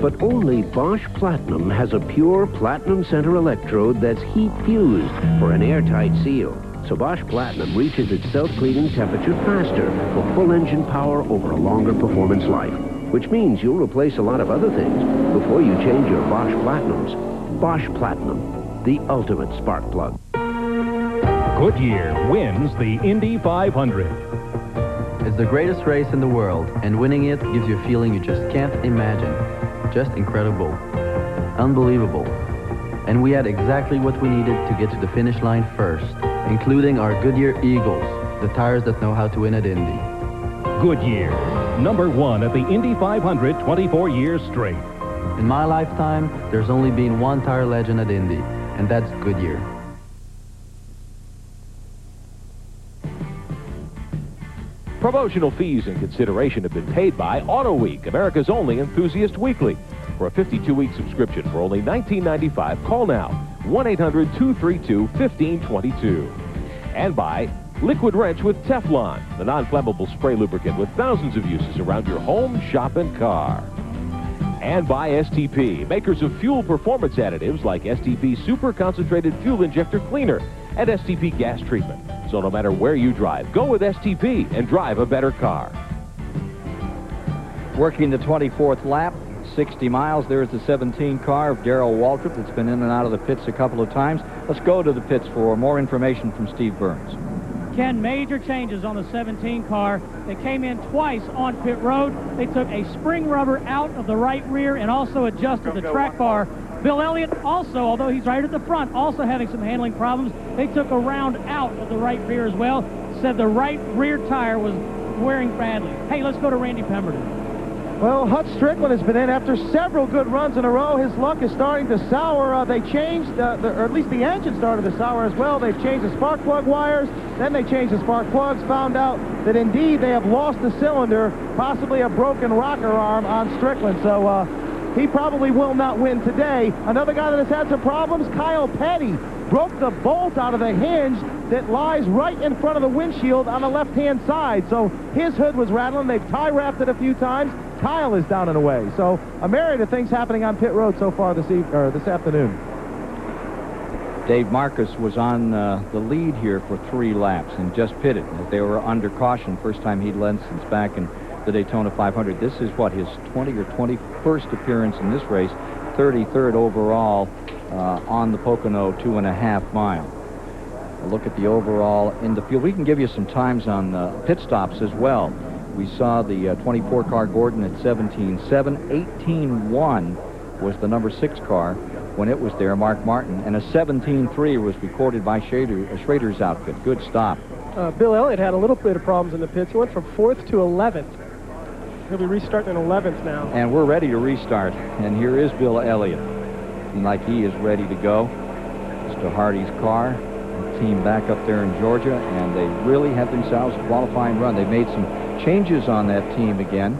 But only Bosch Platinum has a pure platinum center electrode that's heat fused for an airtight seal. So Bosch Platinum reaches its self-cleaning temperature faster for full engine power over a longer performance life, which means you'll replace a lot of other things before you change your Bosch Platinums. Bosch Platinum, the ultimate spark plug. Goodyear wins the Indy 500. It's the greatest race in the world, and winning it gives you a feeling you just can't imagine. Just incredible. Unbelievable. And we had exactly what we needed to get to the finish line first, including our Goodyear Eagles, the tires that know how to win at Indy. Goodyear, #1 at the Indy 500 24 years straight. In my lifetime, there's only been one tire legend at Indy, and that's Goodyear. Promotional fees and consideration have been paid by Auto Week, America's only enthusiast weekly. For a 52-week subscription for only $19.95, call now, 1-800-232-1522. And by Liquid Wrench with Teflon, the non-flammable spray lubricant with thousands of uses around your home, shop, and car. And by STP, makers of fuel performance additives like STP Super Concentrated Fuel Injector Cleaner and STP Gas Treatment. So no matter where you drive, go with STP and drive a better car. Working the 24th lap, 60 miles. There's the 17 car of Darrell Waltrip that's been in and out of the pits a couple of times. Let's go to the pits for more information from Steve Burns. Ken, major changes on the 17 car. They came in twice on pit road. They took a spring rubber out of the right rear and also adjusted the track bar. Bill Elliott also, although he's right at the front, also having some handling problems. They took a round out of the right rear as well. Said the right rear tire was wearing badly. Hey, let's go to Randy Pemberton. Well, Hut Strickland has been in after several good runs in a row. His luck is starting to sour. They changed, or at least the engine started to sour as well. They've changed the spark plug wires. Then they changed the spark plugs, found out that indeed they have lost the cylinder, possibly a broken rocker arm on Strickland. So he probably will not win today. Another guy that has had some problems, Kyle Petty, broke the bolt out of the hinge that lies right in front of the windshield on the left-hand side. So his hood was rattling. They've tie-wrapped it a few times. Kyle is down and away. So a myriad of things happening on pit road so far this afternoon. Dave Marcus was on the lead here for 3 laps and just pitted. They were under caution. First time he'd led since back in the Daytona 500. This is what, his 20 or 21st appearance in this race, 33rd overall on the Pocono 2.5 mile. A look at the overall in the field. We can give you some times on pit stops as well. We saw the 24 car Gordon at 17.7. 18.1 was the number 6 car when it was there, Mark Martin, and a 17.3 was recorded by Schrader's outfit. Good stop. Bill Elliott had a little bit of problems in the pits. He went from 4th to 11th. He'll be restarting in 11th now. And we're ready to restart. And here is Bill Elliott. Seems like he is ready to go. Mr. Hardy's car, the team back up there in Georgia, and they really have themselves a qualifying run. They made some changes on that team again.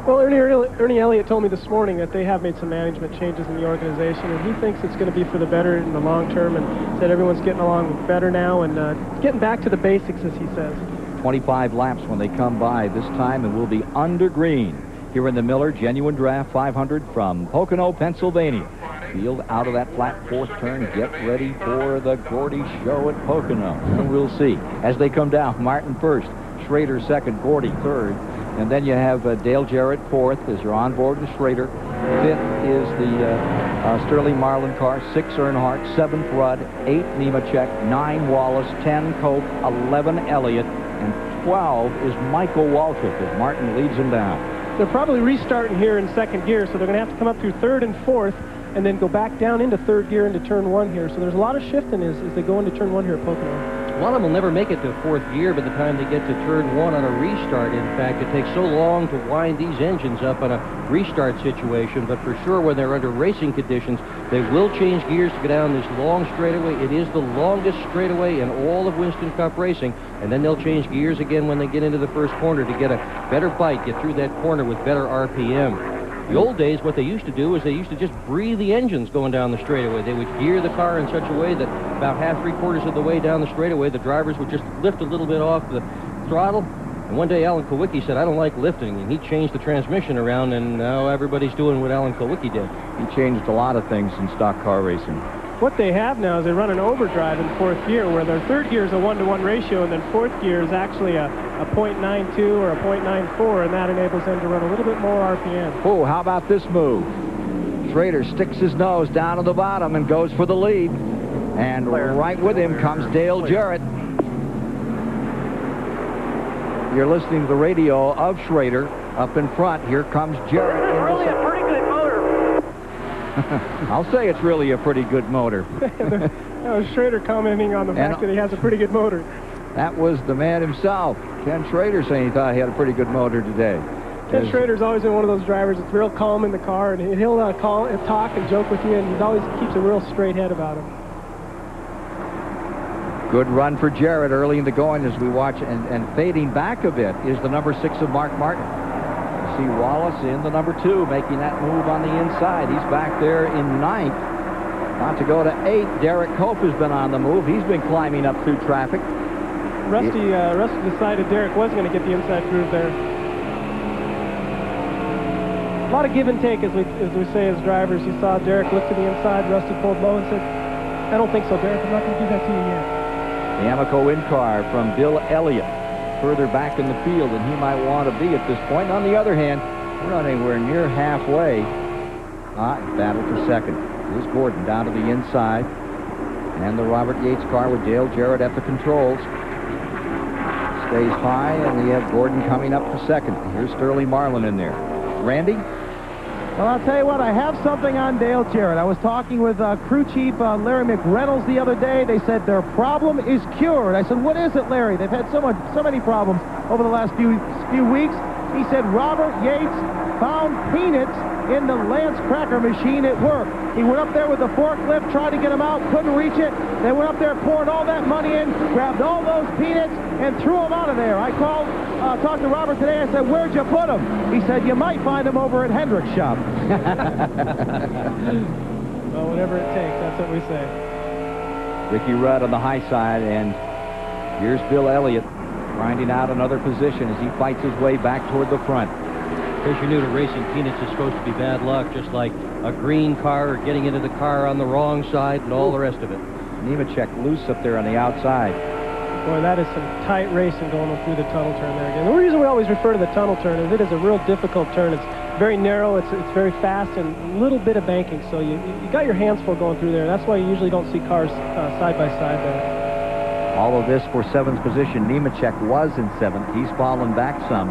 Well, Ernie Elliott told me this morning that they have made some management changes in the organization, and he thinks it's going to be for the better in the long term, and said everyone's getting along better now and getting back to the basics, as he says. 25 laps when they come by this time, and we'll be under green here in the Miller Genuine Draft 500 from Pocono, Pennsylvania. Field out of that flat 4th turn. Get ready for the Gordy show at Pocono. And we'll see. As they come down, Martin first, Schrader second, Gordy third. And then you have Dale Jarrett 4th as you're on board with Schrader. 5th is the Sterling Marlin car. 6 Earnhardt, 7th Rudd, 8 Nemechek, 9 Wallace, 10 Koch, 11 Elliott, and 12 is Michael Waltrip as Martin leads him down. They're probably restarting here in 2nd gear, so they're going to have to come up through 3rd and 4th and then go back down into 3rd gear into turn 1 here. So there's a lot of shifting as they go into turn 1 here at Pocono. A lot of them will never make it to 4th gear by the time they get to turn 1 on a restart. In fact, it takes so long to wind these engines up on a restart situation, but for sure when they're under racing conditions, they will change gears to go down this long straightaway. It is the longest straightaway in all of Winston Cup racing, and then they'll change gears again when they get into the first corner to get a better bite, get through that corner with better RPM. The old days, what they used to do is they used to just breathe the engines going down the straightaway. They would gear the car in such a way that about half, 3/4 of the way down the straightaway, the drivers would just lift a little bit off the throttle. And one day Alan Kowicki said, I don't like lifting, and he changed the transmission around, and now everybody's doing what Alan Kowicki did. He changed a lot of things in stock car racing. What they have now is they run an overdrive in 4th gear, where their 3rd gear is a 1-to-1 ratio, and then 4th gear is actually a .92 or a .94, and that enables them to run a little bit more RPM. Oh, how about this move? Schrader sticks his nose down to the bottom and goes for the lead. And right with him comes Dale Jarrett. You're listening to the radio of Schrader up in front. Here comes Jarrett. Really a pretty good motor. I'll say it's really a pretty good motor. That was Schrader commenting on the fact that he has a pretty good motor. That was the man himself, Ken Schrader, saying he thought he had a pretty good motor today. Ken Schrader's always been one of those drivers that's real calm in the car, and he'll talk and joke with you, and he always keeps a real straight head about him. Good run for Jarrett early in the going as we watch, and fading back a bit is the number 6 of Mark Martin. You see Wallace in the number 2, making that move on the inside. He's back there in 9th. Not to go to 8. Derek Cope has been on the move. He's been climbing up through traffic. Rusty decided Derek was going to get the inside groove there. A lot of give and take, as we say as drivers. You saw Derek look to the inside. Rusty pulled low and said, I don't think so, Derek. I'm not going to do that to you yet. The Amoco in-car from Bill Elliott, further back in the field than he might want to be at this point. On the other hand, we're not anywhere near halfway. Battle for second. Here's Gordon down to the inside. And the Robert Yates car with Dale Jarrett at the controls. Stays high, and we have Gordon coming up for second. Here's Sterling Marlin in there. Randy? Well, I'll tell you what, I have something on Dale Jarrett. I was talking with crew chief Larry McReynolds the other day. They said their problem is cured. I said, what is it, Larry? They've had so many problems over the last few weeks. He said Robert Yates found peanuts in the Lance Cracker machine at work. He went up there with the forklift, tried to get them out, couldn't reach it. They went up there, poured all that money in, grabbed all those peanuts, and threw them out of there. I talked to Robert today. I said, where'd you put them? He said, you might find them over at Hendrick's shop. Well, whatever it takes, that's what we say. Ricky Rudd on the high side, and here's Bill Elliott grinding out another position as he fights his way back toward the front. Because you knew that racing peanuts is supposed to be bad luck, just like a green car or getting into the car on the wrong side and all the rest of it. Nemechek loose up there on the outside. Boy, that is some tight racing going through the tunnel turn there again. The reason we always refer to the tunnel turn is it is a real difficult turn. It's very narrow, it's very fast, and a little bit of banking, so you got your hands full going through there. That's why you usually don't see cars side by side there. All of this for 7th position. Nemechek was in 7th. He's fallen back some.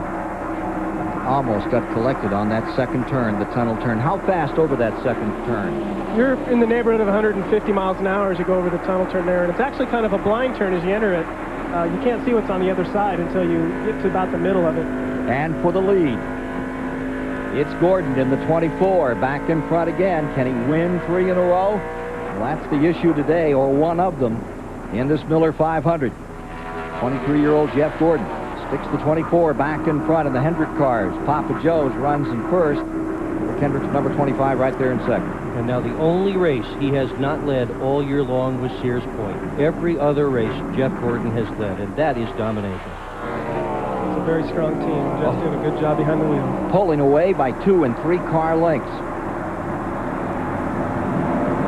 Almost got collected on that second turn, the tunnel turn. How fast over that second turn? You're in the neighborhood of 150 miles an hour as you go over the tunnel turn there, and it's actually kind of a blind turn as you enter it. You can't see what's on the other side until you get to about the middle of it. And for the lead, it's Gordon in the 24, back in front again. Can he win 3 in a row? Well, that's the issue today, or one of them, in this Miller 500. 23-year-old Jeff Gordon sticks the 24 back in front of the Hendrick cars. Papa Joe's runs in first. Kendrick's number 25 right there in second. And now the only race he has not led all year long was Sears Point. Every other race Jeff Gordon has led, and that is domination. It's a very strong team. Jeff's doing a good job behind the wheel. Pulling away by 2 and 3 car lengths.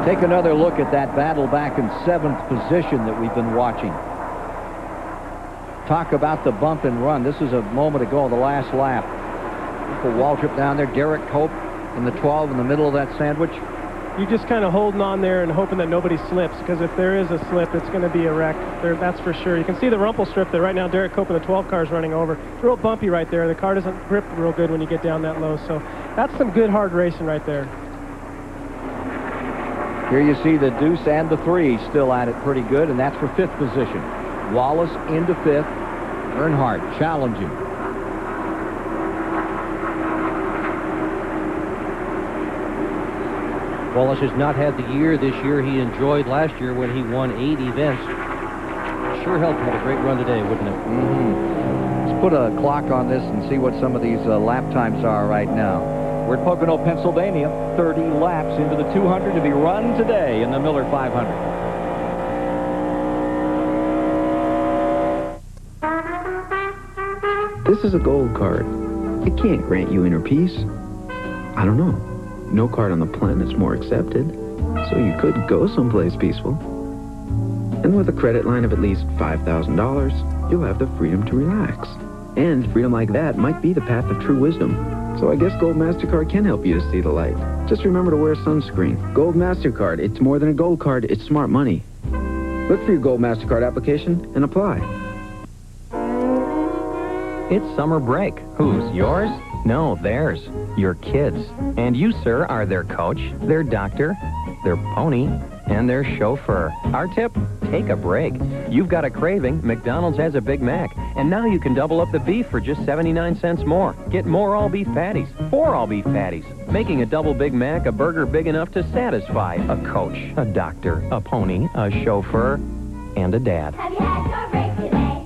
Take another look at that battle back in 7th position that we've been watching. Talk about the bump and run. This is a moment ago, the last lap. For Waltrip down there, Derek Cope in the 12 in the middle of that sandwich. You're just kind of holding on there and hoping that nobody slips, because if there is a slip, it's going to be a wreck. That's for sure. You can see the rumple strip there. Right now, Derek Cope in the 12 car is running over. It's real bumpy right there. The car doesn't grip real good when you get down that low, so that's some good, hard racing right there. Here you see the deuce and the 3 still at it pretty good, and that's for 5th position. Wallace into 5th. Earnhardt challenging. Wallace has not had the year this year he enjoyed last year when he won 8 events. Sure helped have a great run today, wouldn't it? Let's put a clock on this and see what some of these lap times are right now. We're at Pocono, Pennsylvania. 30 laps into the 200 to be run today in the Miller 500. This is a gold card. It can't grant you inner peace. I don't know. No card on the planet's more accepted, so you could go someplace peaceful. And with a credit line of at least $5,000, you'll have the freedom to relax. And freedom like that might be the path of true wisdom. So I guess Gold MasterCard can help you to see the light. Just remember to wear sunscreen. Gold MasterCard, it's more than a gold card, it's smart money. Look for your Gold MasterCard application and apply. It's summer break. Whose? Yours? No, theirs. Your kids. And you, sir, are their coach, their doctor, their pony, and their chauffeur. Our tip? Take a break. You've got a craving, McDonald's has a Big Mac, and now you can double up the beef for just 79 cents more. Get more all-beef patties, 4 all-beef patties, making a double Big Mac a burger big enough to satisfy a coach, a doctor, a pony, a chauffeur, and a dad. Have you had your break today?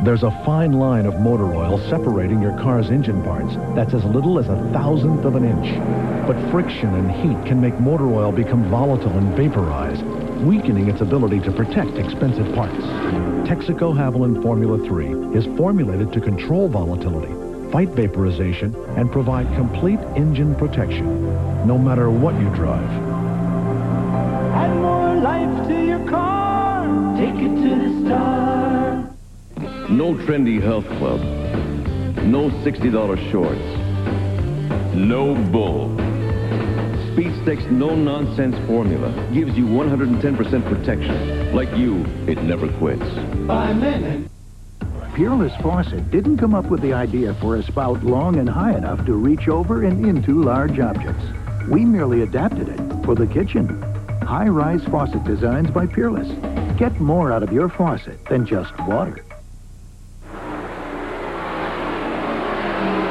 There's a fine line of motor oil separating your car's engine parts that's as little as 1/1000th of an inch. But friction and heat can make motor oil become volatile and vaporize, weakening its ability to protect expensive parts. Texaco Haviland Formula 3 is formulated to control volatility, fight vaporization, and provide complete engine protection, no matter what you drive. Add more life to your car. Take it to the star. No trendy health club. No $60 shorts. No bull. Speed Stick's no-nonsense formula gives you 110% protection. Like you, it never quits. By minute. Peerless Faucet didn't come up with the idea for a spout long and high enough to reach over and into large objects. We merely adapted it for the kitchen. High-rise faucet designs by Peerless. Get more out of your faucet than just water.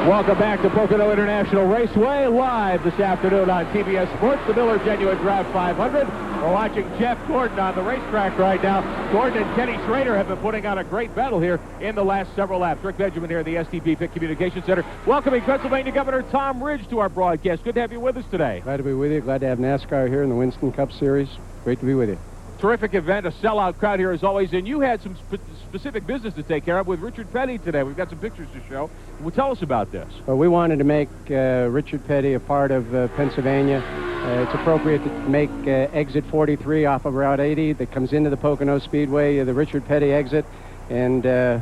Welcome back to Pocono International Raceway, live this afternoon on TBS Sports, the Miller Genuine Draft 500. We're watching Jeff Gordon on the racetrack right now. Gordon and Kenny Schrader have been putting on a great battle here in the last several laps. Rick Benjamin here at the STP Pitt Communications Center, welcoming Pennsylvania Governor Tom Ridge to our broadcast. Good to have you with us today. Glad to be with you. Glad to have NASCAR here in the Winston Cup Series. Great to be with you. Terrific event, a sellout crowd here as always, and you had some specific business to take care of with Richard Petty today. We've got some pictures to show. Well, tell us about this. Well, we wanted to make Richard Petty a part of Pennsylvania. It's appropriate to make exit 43 off of Route 80 that comes into the Pocono Speedway, the Richard Petty exit, and it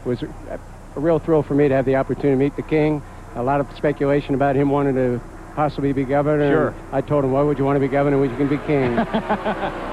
was a real thrill for me to have the opportunity to meet the king. A lot of speculation about him wanting to possibly be governor. Sure. I told him, why would you want to be governor when you can be king?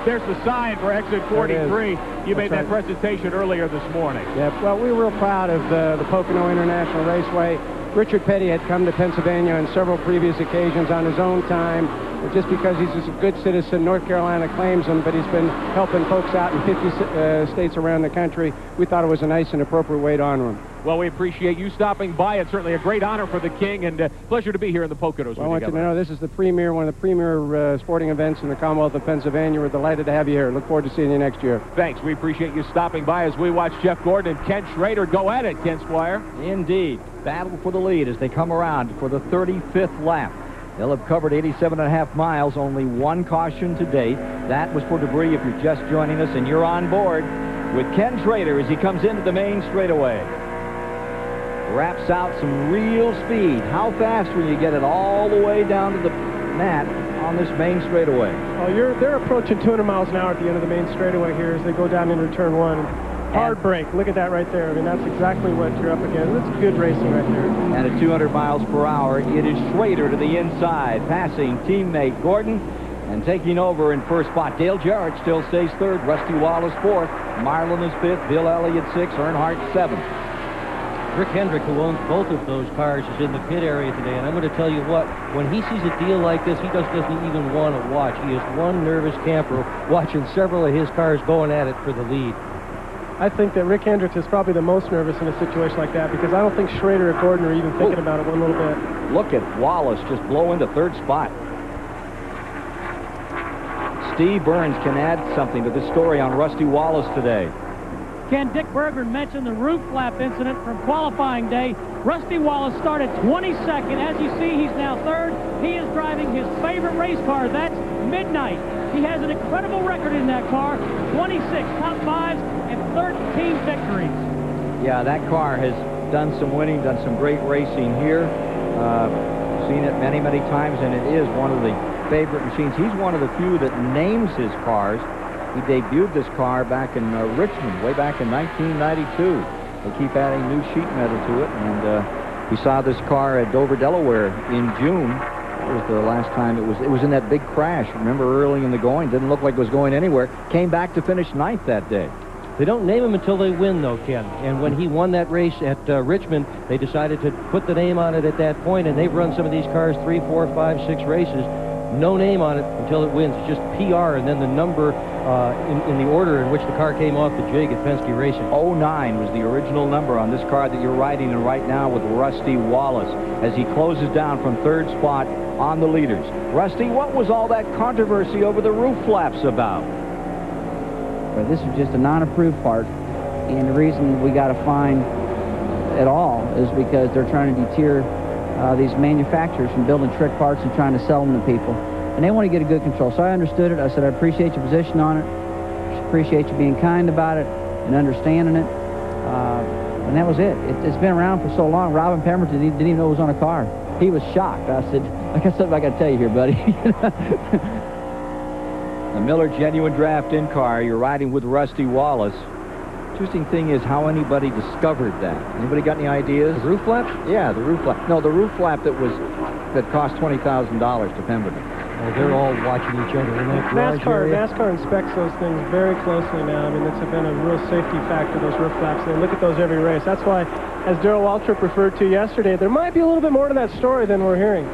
There's the sign for exit 43. You made that presentation earlier this morning. Yeah, well, we were real proud of the Pocono International Raceway. Richard Petty had come to Pennsylvania on several previous occasions on his own time, just because he's just a good citizen. North Carolina claims him, but he's been helping folks out in 50 states around the country. We thought it was a nice and appropriate way to honor him. Well, we appreciate you stopping by. It's certainly a great honor for the king, and pleasure to be here in the Poconos. Well, I want you to know this is the premier, one of the premier sporting events in the Commonwealth of Pennsylvania. We're delighted to have you here. Look forward to seeing you next year. Thanks. We appreciate you stopping by as we watch Jeff Gordon and Ken Schrader go at it, Ken Squire. Indeed. Battle for the lead as they come around for the 35th lap. They'll have covered 87.5 miles, only one caution to date. That was for debris if you're just joining us, and you're on board with Ken Schrader as he comes into the main straightaway. Wraps out some real speed. How fast will you get it all the way down to the mat on this main straightaway? Oh, they're approaching 200 miles an hour at the end of the main straightaway here as they go down into turn one. Hard break. Look at that right there. I mean, that's exactly what you're up against. That's good racing right there. And at 200 miles per hour, it is Schrader to the inside, passing teammate Gordon and taking over in first spot. Dale Jarrett still stays third. Rusty Wallace fourth. Marlin is fifth. Bill Elliott sixth. Earnhardt seventh. Rick Hendrick, who owns both of those cars, is in the pit area today, and I'm going to tell you what, when he sees a deal like this, he just doesn't even want to watch. He is one nervous camper watching several of his cars going at it for the lead. I think that Rick Hendricks is probably the most nervous in a situation like that because I don't think Schrader or Gordon are even thinking about it one little bit. Look at Wallace just blow into third spot. Steve Burns can add something to the story on Rusty Wallace today. Ken, Dick Berggren mentioned the roof flap incident from qualifying day. Rusty Wallace started 22nd. As you see, he's now third. He is driving his favorite race car. That's Midnight. He has an incredible record in that car. 26 top fives and 13 victories. Yeah, that car has done some winning, done some great racing here. Seen it many, many times, and it is one of the favorite machines. He's one of the few that names his cars. He debuted this car back in Richmond, way back in 1992. They keep adding new sheet metal to it, and we saw this car at Dover, Delaware in June. That was the last time it was in that big crash. Remember, early in the going, didn't look like it was going anywhere. Came back to finish ninth that day. They don't name him until they win, though, Ken. And when he won that race at Richmond, they decided to put the name on it at that point, and they've run some of these cars 3, 4, 5, 6 races. No name on it until it wins. It's just PR and then the number in the order in which the car came off the jig at Penske Racing. 09 was the original number on this car that you're riding in right now with Rusty Wallace as he closes down from third spot on the leaders. Rusty, what was all that controversy over the roof flaps about? But this is just a non-approved part, and the reason we got a fine at all is because they're trying to deter these manufacturers from building trick parts and trying to sell them to people. And they want to get a good control. So I understood it. I said, I appreciate your position on it. Appreciate you being kind about it and understanding it. And that was it. It's been around for so long. Robin Pemberton didn't even know it was on a car. He was shocked. I said, I got something I got to tell you here, buddy. The Miller Genuine Draft In car, you're riding with Rusty Wallace. Interesting thing is how anybody discovered that. Anybody got any ideas? The roof flap? Yeah, the roof flap. No, the roof flap that cost $20,000 to Pemberton. Oh, they're all watching each other in that garage area. NASCAR inspects those things very closely now. I mean, it's been a real safety factor, those roof flaps. They look at those every race. That's why, as Darrell Waltrip referred to yesterday, there might be a little bit more to that story than we're hearing.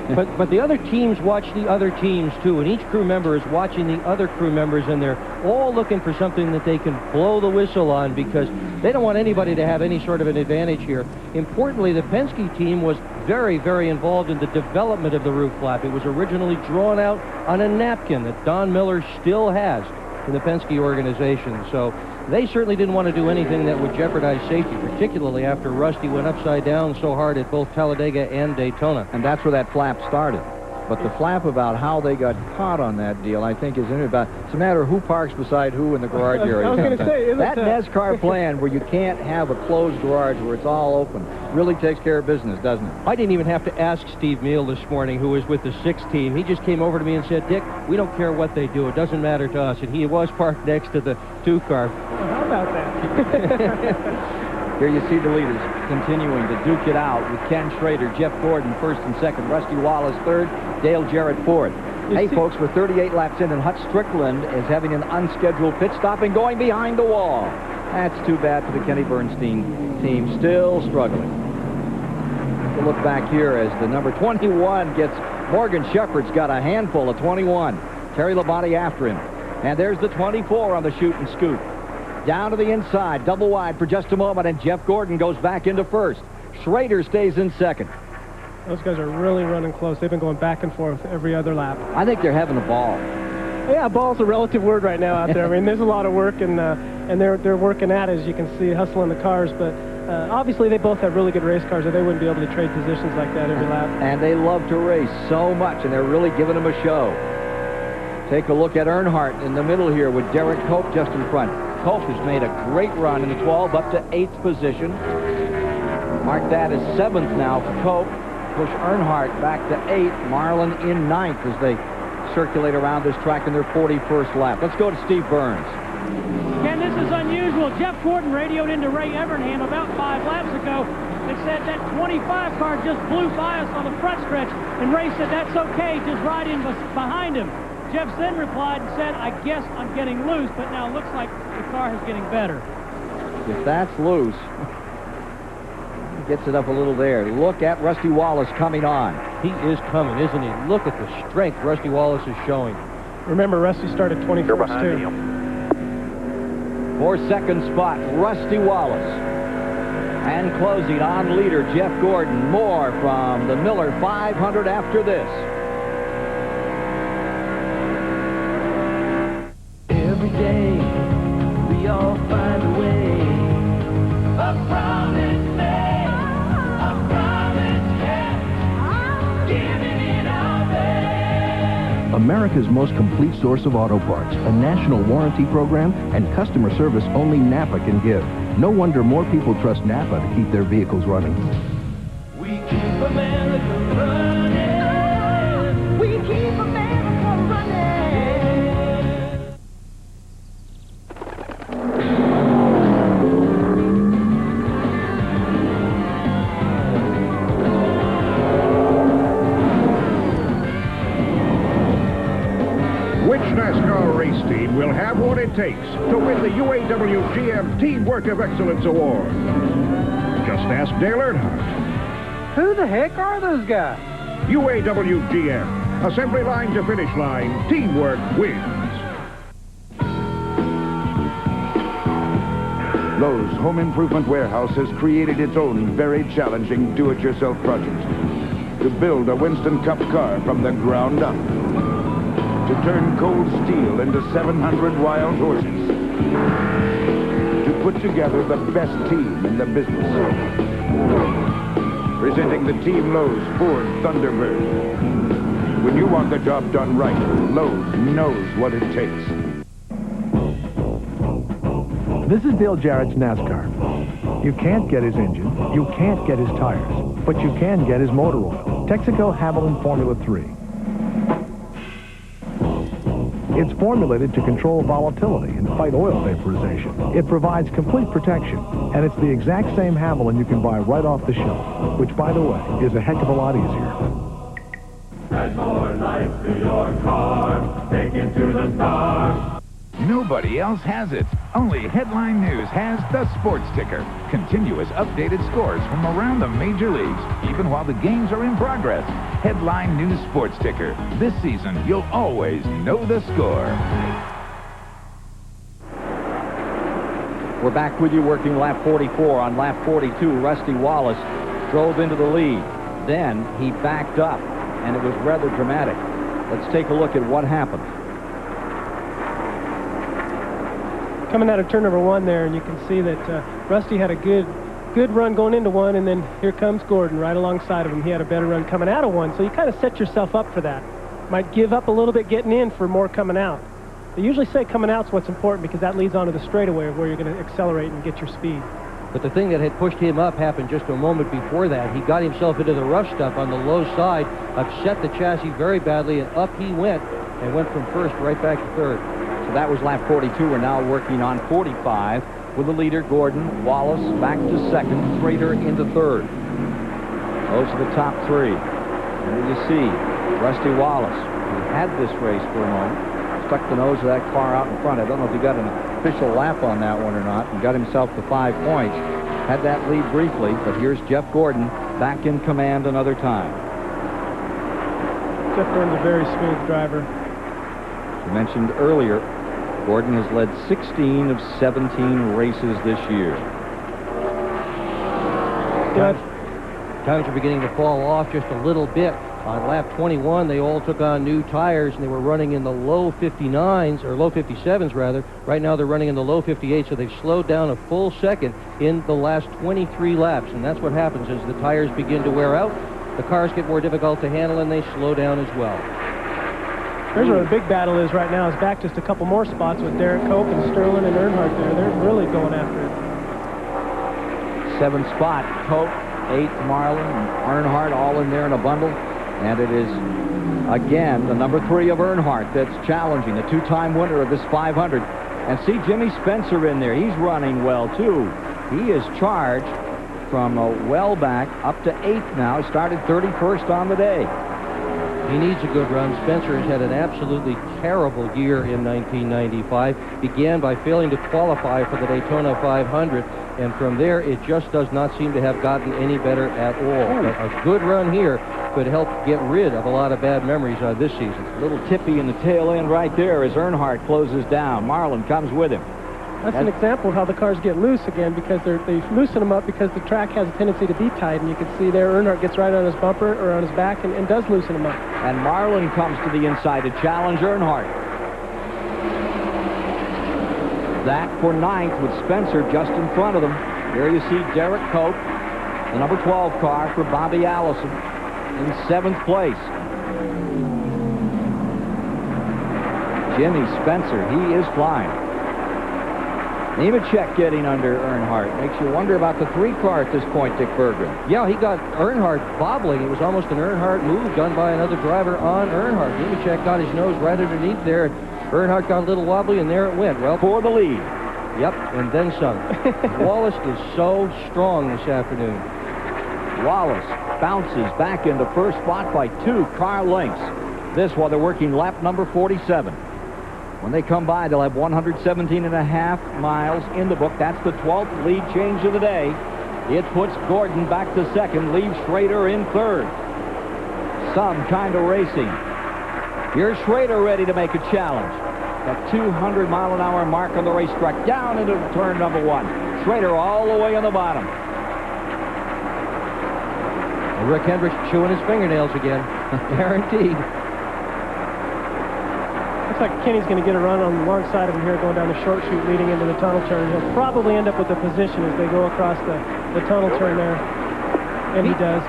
But the other teams watch the other teams, too, and each crew member is watching the other crew members, and they're all looking for something that they can blow the whistle on because they don't want anybody to have any sort of an advantage here. Importantly, the Penske team was very, very involved in the development of the roof flap. It was originally drawn out on a napkin that Don Miller still has in the Penske organization. So they certainly didn't want to do anything that would jeopardize safety, particularly after Rusty went upside down so hard at both Talladega and Daytona. And that's where that flap started. But the flap about how they got caught on that deal, I think, is about. It's a matter of who parks beside who in the garage area. I was going to say, that NASCAR plan where you can't have a closed garage where it's all open really takes care of business, doesn't it? I didn't even have to ask Steve Meal this morning, who was with the 6 team. He just came over to me and said, Dick, we don't care what they do. It doesn't matter to us. And he was parked next to the 2 car. Well, how about that? Here you see the leaders continuing to duke it out with Ken Schrader, Jeff Gordon first and second, Rusty Wallace third, Dale Jarrett fourth. Hey, folks, we're 38 laps in, and Hut Strickland is having an unscheduled pit stop and going behind the wall. That's too bad for the Kenny Bernstein team, still struggling. We'll look back here as the number 21 gets Morgan Shepherd's got a handful of 21. Terry Labonte after him. And there's the 24 on the shoot and scoot. Down to the inside, double wide for just a moment, and Jeff Gordon goes back into first. Schrader stays in second. Those guys are really running close. They've been going back and forth every other lap. I think they're having the ball. Yeah, ball's a relative word right now out there. I mean, there's a lot of work, and they're working at it, as you can see, hustling the cars. But obviously, they both have really good race cars, or they wouldn't be able to trade positions like that every lap. And they love to race so much, and they're really giving them a show. Take a look at Earnhardt in the middle here with Derek Cope just in front. Cope has made a great run in the 12 up to 8th position. Mark that as 7th now for Cope. Push Earnhardt back to 8th. Marlin in 9th as they circulate around this track in their 41st lap. Let's go to Steve Burns. Ken, this is unusual. Jeff Gordon radioed into Ray Evernham about 5 laps ago and said that 25 car just blew by us on the front stretch, and Ray said that's okay, just ride in behind him. Jeff then replied and said, I guess I'm getting loose, but now it looks like the car is getting better. If that's loose, gets it up a little there. Look at Rusty Wallace coming on. He is coming, isn't he? Look at the strength Rusty Wallace is showing. Remember, Rusty started 21st, too. 4-second spot, Rusty Wallace. And closing on leader, Jeff Gordon. More from the Miller 500 after this. Every day, we all find a way. A promise made, a promise kept, giving it our best. America's most complete source of auto parts, a national warranty program, and customer service only Napa can give. No wonder more people trust Napa to keep their vehicles running. We keep America running. We keep America running. Which NASCAR race team will have what it takes to win the UAW GM Teamwork of Excellence Award? Just ask Dale Earnhardt. Who the heck are those guys? UAW GM, assembly line to finish line, teamwork wins. Lowe's Home Improvement Warehouse has created its own very challenging do-it-yourself project. To build a Winston Cup car from the ground up. To turn cold steel into 700 wild horses. To put together the best team in the business. Presenting the Team Lowe's Ford Thunderbird. When you want the job done right, Lowe's knows what it takes. This is Dale Jarrett's NASCAR. You can't get his engine, you can't get his tires, but you can get his motor oil. Texaco Havoline Formula 3. It's formulated to control volatility and fight oil vaporization. It provides complete protection, and it's the exact same Havoline you can buy right off the shelf, which, by the way, is a heck of a lot easier. Add more life to your car. Take it to the stars. Nobody else has it. Only Headline News has the Sports Ticker. Continuous updated scores from around the major leagues, even while the games are in progress. Headline News Sports Ticker. This season, you'll always know the score. We're back with you working lap 44. On lap 42, Rusty Wallace drove into the lead. Then he backed up, and it was rather dramatic. Let's take a look at what happened. Coming out of turn number 1 there, and you can see that Rusty had a good good run going into one, and then here comes Gordon right alongside of him. He had a better run coming out of one, so you kind of set yourself up for that. Might give up a little bit getting in for more coming out. They usually say coming out's what's important because that leads onto the straightaway of where you're going to accelerate and get your speed. But the thing that had pushed him up happened just a moment before that. He got himself into the rough stuff on the low side, upset the chassis very badly, and up he went, and went from first right back to third. So that was lap 42. We're now working on 45 with the leader, Gordon. Wallace back to second, Schrader into third. Those are the top three. And you see Rusty Wallace, who had this race for a moment, stuck the nose of that car out in front. I don't know if he got an official lap on that one or not, and got himself to 5 points. Had that lead briefly, but here's Jeff Gordon back in command another time. Jeff Gordon's a very smooth driver. As I mentioned earlier, Gordon has led 16 of 17 races this year. Times are beginning to fall off just a little bit. On lap 21, they all took on new tires, and they were running in the low 59s, or low 57s, rather. Right now, they're running in the low 58s, so they've slowed down a full second in the last 23 laps. And that's what happens as the tires begin to wear out. The cars get more difficult to handle, and they slow down as well. Here's where the big battle is right now. Is back just a couple more spots with Derek Cope and Sterling and Earnhardt there. They're really going after it. 7th spot, Cope, 8th, Marlin, and Earnhardt all in there in a bundle. And it is, again, the number 3 of Earnhardt that's challenging, the 2-time winner of this 500. And see Jimmy Spencer in there. He's running well, too. He is charged from well back up to 8th now. He started 31st on the day. He needs a good run. Spencer has had an absolutely terrible year in 1995. Began by failing to qualify for the Daytona 500, and from there it just does not seem to have gotten any better at all. But a good run here could help get rid of a lot of bad memories this season. A little tippy in the tail end right there as Earnhardt closes down. Marlin comes with him. That's an example of how the cars get loose again, because they loosen them up because the track has a tendency to be tight, and you can see there Earnhardt gets right on his bumper or on his back and does loosen them up. And Marlin comes to the inside to challenge Earnhardt. That for 9th with Spencer just in front of them. Here you see Derek Cope, the number 12 car for Bobby Allison, in 7th place. Jimmy Spencer, he is flying. Nemechek getting under Earnhardt. Makes you wonder about the 3 car at this point, Dick Berggren. Yeah, he got Earnhardt bobbling. It was almost an Earnhardt move done by another driver on Earnhardt. Nemechek got his nose right underneath there, and Earnhardt got a little wobbly, and there it went. Well, for the lead. Yep, and then some. Wallace is so strong this afternoon. Wallace bounces back into first spot by 2 car lengths. This while they're working lap number 47. When they come by, they'll have 117.5 miles in the book. That's the 12th lead change of the day. It puts Gordon back to second, leaves Schrader in third. Some kind of racing. Here's Schrader ready to make a challenge. That 200-mile-an-hour mark on the racetrack, down into turn number 1. Schrader all the way on the bottom. And Rick Hendricks chewing his fingernails again. Guaranteed. Looks like Kenny's going to get a run on the long side of him here going down the short chute leading into the tunnel turn. He'll probably end up with the position as they go across the tunnel turn there. And he does.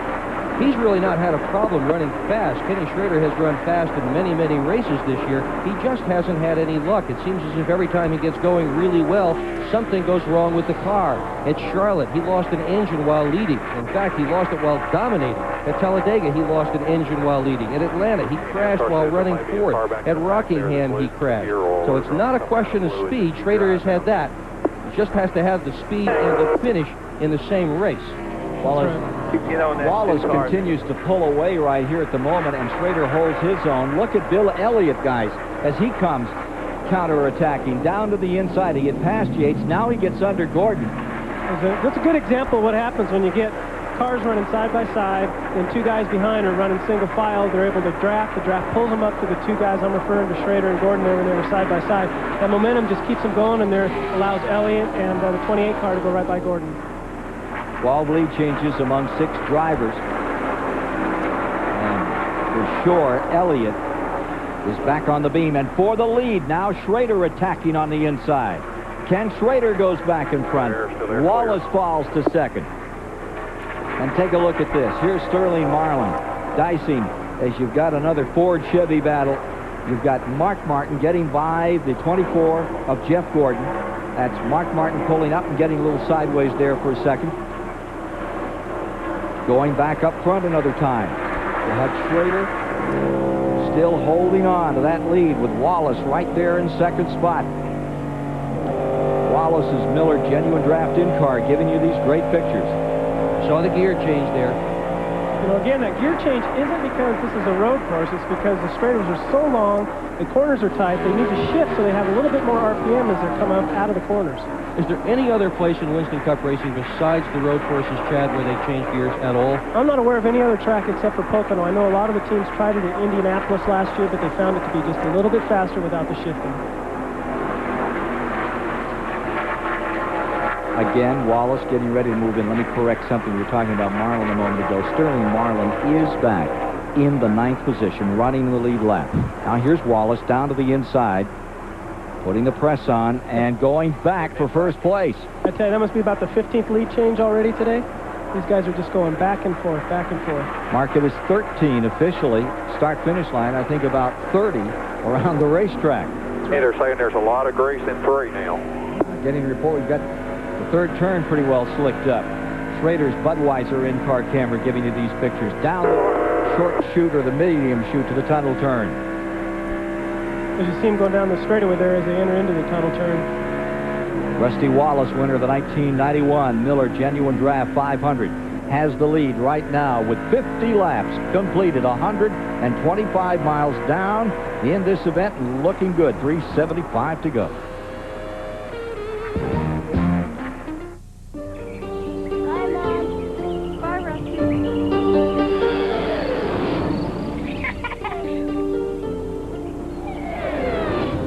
He's really not had a problem running fast. Kenny Schrader has run fast in many, many races this year. He just hasn't had any luck. It seems as if every time he gets going really well, something goes wrong with the car. At Charlotte, he lost an engine while leading. In fact, he lost it while dominating. At Talladega, he lost an engine while leading. At Atlanta, he crashed while running fourth. At Rockingham, he crashed. So it's not a question of speed. Schrader has had that. He just has to have the speed and the finish in the same race. Wallace continues to pull away right here at the moment, and Schrader holds his own. Look at Bill Elliott, guys, as he comes counterattacking down to the inside. He had passed Yates. Now he gets under Gordon. That's a good example of what happens when you get cars running side by side and 2 guys behind are running single file. They're able to draft. The draft pulls them up to the 2 guys. I'm referring to Schrader and Gordon there when they were side by side. That momentum just keeps them going, and there allows Elliott and the 28 car to go right by Gordon. 12 lead changes among 6 drivers. And for sure, Elliott is back on the beam. And for the lead, now Schrader attacking on the inside. Ken Schrader goes back in front. Wallace falls to second. And take a look at this. Here's Sterling Marlin dicing as you've got another Ford Chevy battle. You've got Mark Martin getting by the 24 of Jeff Gordon. That's Mark Martin pulling up and getting a little sideways there for a second. Going back up front another time. You have Schrader still holding on to that lead with Wallace right there in second spot. Wallace's Miller Genuine Draft In car giving you these great pictures. Saw the gear change there. You know, again, that gear change isn't because this is a road course. It's because the straighters are so long, the corners are tight, they need to shift so they have a little bit more RPM as they're coming up out of the corners. Is there any other place in Winston Cup racing besides the road courses, Chad, where they change gears at all? I'm not aware of any other track except for Pocono. I know a lot of the teams tried it at Indianapolis last year, but they found it to be just a little bit faster without the shifting. Again, Wallace getting ready to move in. Let me correct something. We were talking about Marlin a moment ago. Sterling Marlin is back in the 9th position, running the lead lap. Now here's Wallace down to the inside, putting the press on and going back for first place. I tell you, that must be about the 15th lead change already today. These guys are just going back and forth, back and forth. Market is 13 officially. Start-finish line, I think about 30 around the racetrack. Hey, they're saying there's a lot of grease in 3 now. Getting a report, we've got the third turn pretty well slicked up. Schrader's Budweiser in-car camera giving you these pictures. Down the short chute or the medium chute to the tunnel turn. As you see him going down the straightaway there as they enter into the tunnel turn. Rusty Wallace, winner of the 1991 Miller Genuine Draft 500, has the lead right now with 50 laps completed, 125 miles down in this event, and looking good. 3:75 to go.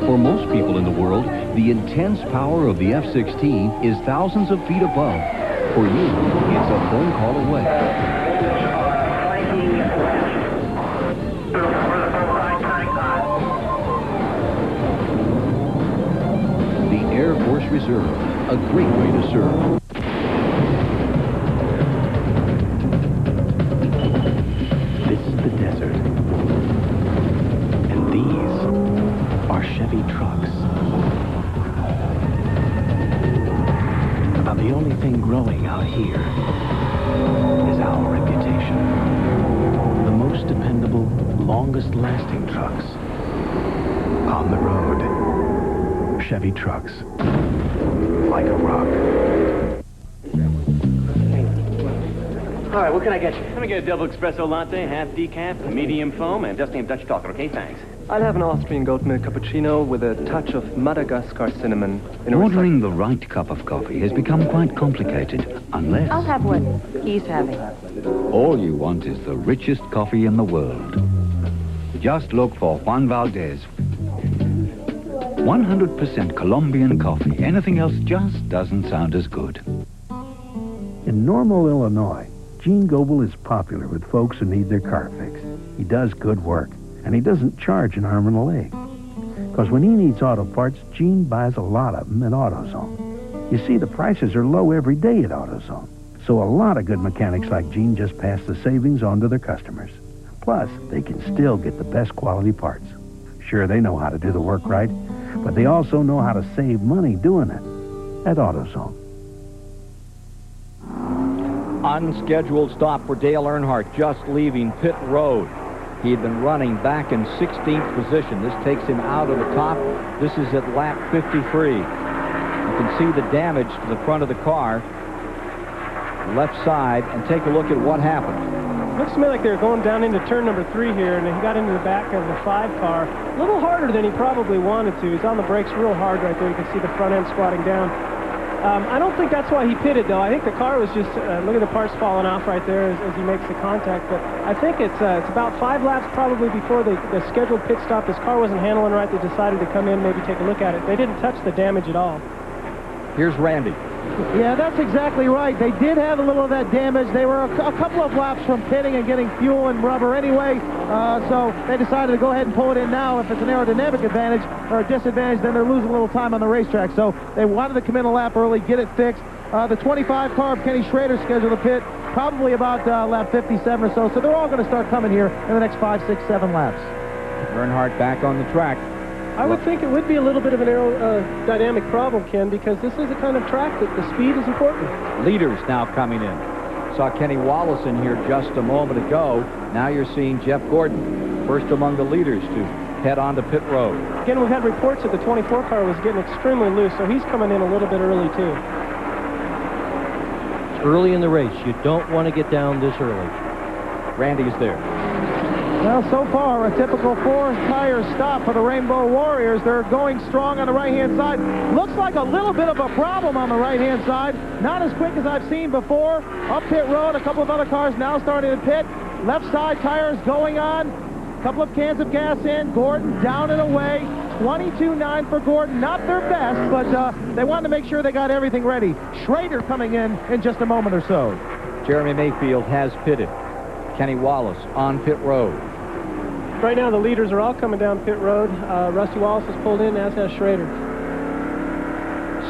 For most people in the world, the intense power of the F-16 is thousands of feet above. For you, it's a phone call away. The Air Force Reserve, a great way to serve. This is the desert. And these are Chevy trucks. About the only thing growing out here is our reputation. The most dependable, longest-lasting trucks on the road. Chevy trucks. Like a rock. All right, what can I get you? Let me get a double espresso latte, half decaf, medium foam, and just named Dutch chocolate, okay? Thanks. I'll have an Austrian goat milk cappuccino with a touch of Madagascar cinnamon. Ordering the right cup of coffee has become quite complicated, unless I'll have what he's having. all you want is the richest coffee in the world. Just look for Juan Valdez. 100% Colombian coffee. Anything else just doesn't sound as good. In Normal, Illinois, Gene Goebel is popular with folks who need their car fixed. He does good work, and he doesn't charge an arm and a leg. Because when he needs auto parts, Gene buys a lot of them at AutoZone. You see, the prices are low every day at AutoZone. So a lot of good mechanics like Gene just pass the savings on to their customers. Plus, they can still get the best quality parts. Sure, they know how to do the work right, but they also know how to save money doing it at AutoZone. Unscheduled stop for Dale Earnhardt just leaving pit road. He had been running back in 16th position. This takes him out of the top. This is at lap 53. You can see the damage to the front of the car, left side, and take a look at what happened. Looks to me like they're going down into turn number 3 here, and he got into the back of the 5 car. A little harder than he probably wanted to. He's on the brakes real hard right there. You can see the front end squatting down. I don't think that's why he pitted, though. I think the car was just, look at the parts falling off right there as he makes the contact. But I think it's about 5 laps probably before the scheduled pit stop. This car wasn't handling right. They decided to come in, maybe take a look at it. They didn't touch the damage at all. Here's Randy. Yeah, that's exactly right. They did have a little of that damage. They were a couple of laps from pitting and getting fuel and rubber anyway, so they decided to go ahead and pull it in now. If it's an aerodynamic advantage or a disadvantage, then they're losing a little time on the racetrack. So they wanted to come in a lap early, get it fixed. The 25 car of Kenny Schrader scheduled to pit probably about lap 57 or so, so they're all going to start coming here in the next 5, 6, 7 laps. Earnhardt back on the track. I would think it would be a little bit of an aerodynamic problem, Ken, because this is a kind of track that the speed is important. Leaders now coming in. Saw Kenny Wallace in here just a moment ago. Now you're seeing Jeff Gordon, first among the leaders to head on to pit road. Again, we've had reports that the 24 car was getting extremely loose, so he's coming in a little bit early, too. It's early in the race. You don't want to get down this early. Randy's there. Well, so far, a typical 4-tire stop for the Rainbow Warriors. They're going strong on the right-hand side. Looks like a little bit of a problem on the right-hand side. Not as quick as I've seen before. Up pit road, a couple of other cars now starting to pit. Left side tires going on. A couple of cans of gas in. Gordon down and away. 22.9 for Gordon. Not their best, but they wanted to make sure they got everything ready. Schrader coming in just a moment or so. Jeremy Mayfield has pitted. Kenny Wallace on pit road. Right now, the leaders are all coming down pit road. Rusty Wallace has pulled in, as has Schrader.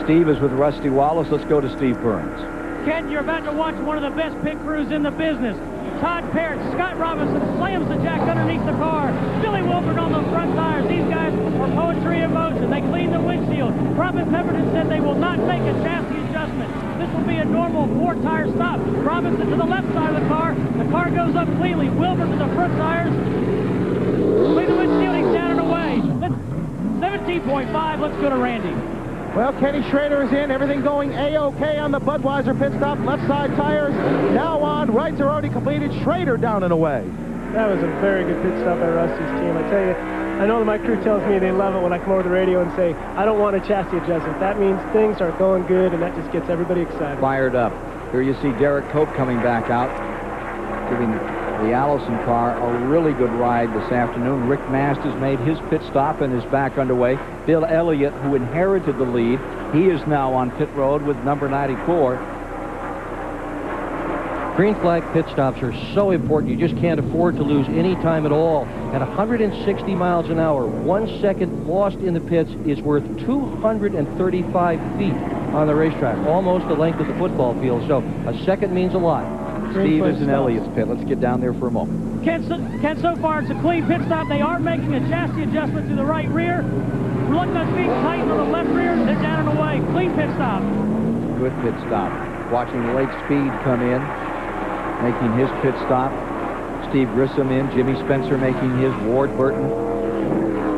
Steve is with Rusty Wallace. Let's go to Steve Burns. Ken, you're about to watch one of the best pit crews in the business. Todd Parrott, Scott Robinson slams the jack underneath the car. Billy Wilford on the front tires. These guys are poetry in motion. They clean the windshield. Robin Pemberton said they will not make a chassis adjustment. This will be a normal 4-tire stop. Robinson to the left side of the car. The car goes up cleanly. Wilford to the front tires. Clean the windshield. He's down and away. 17.5. Let's go to Randy. Well, Kenny Schrader is in. Everything going A-OK on the Budweiser pit stop. Left side tires now on. Rights are already completed. Schrader down and away. That was a very good pit stop by Rusty's team. I tell you, I know that my crew tells me they love it when I come over the radio and say, I don't want a chassis adjustment. That means things are going good, and that just gets everybody excited. Fired up. Here you see Derek Cope coming back out, giving the Allison car a really good ride this afternoon. Rick Masters made his pit stop and is back underway. Bill Elliott, who inherited the lead, he is now on pit road with number 94. Green flag pit stops are so important. You just can't afford to lose any time at all. At 160 miles an hour, 1 second lost in the pits is worth 235 feet on the racetrack, almost the length of the football field. So a second means a lot. Steve is in Elliott's pit. Let's get down there for a moment. Ken, so far it's a clean pit stop. They are making a chassis adjustment to the right rear. Lug being tightened on the left rear. They're down and away. Clean pit stop. Good pit stop. Watching Lake Speed come in, making his pit stop. Steve Grissom in. Jimmy Spencer making his. Ward Burton.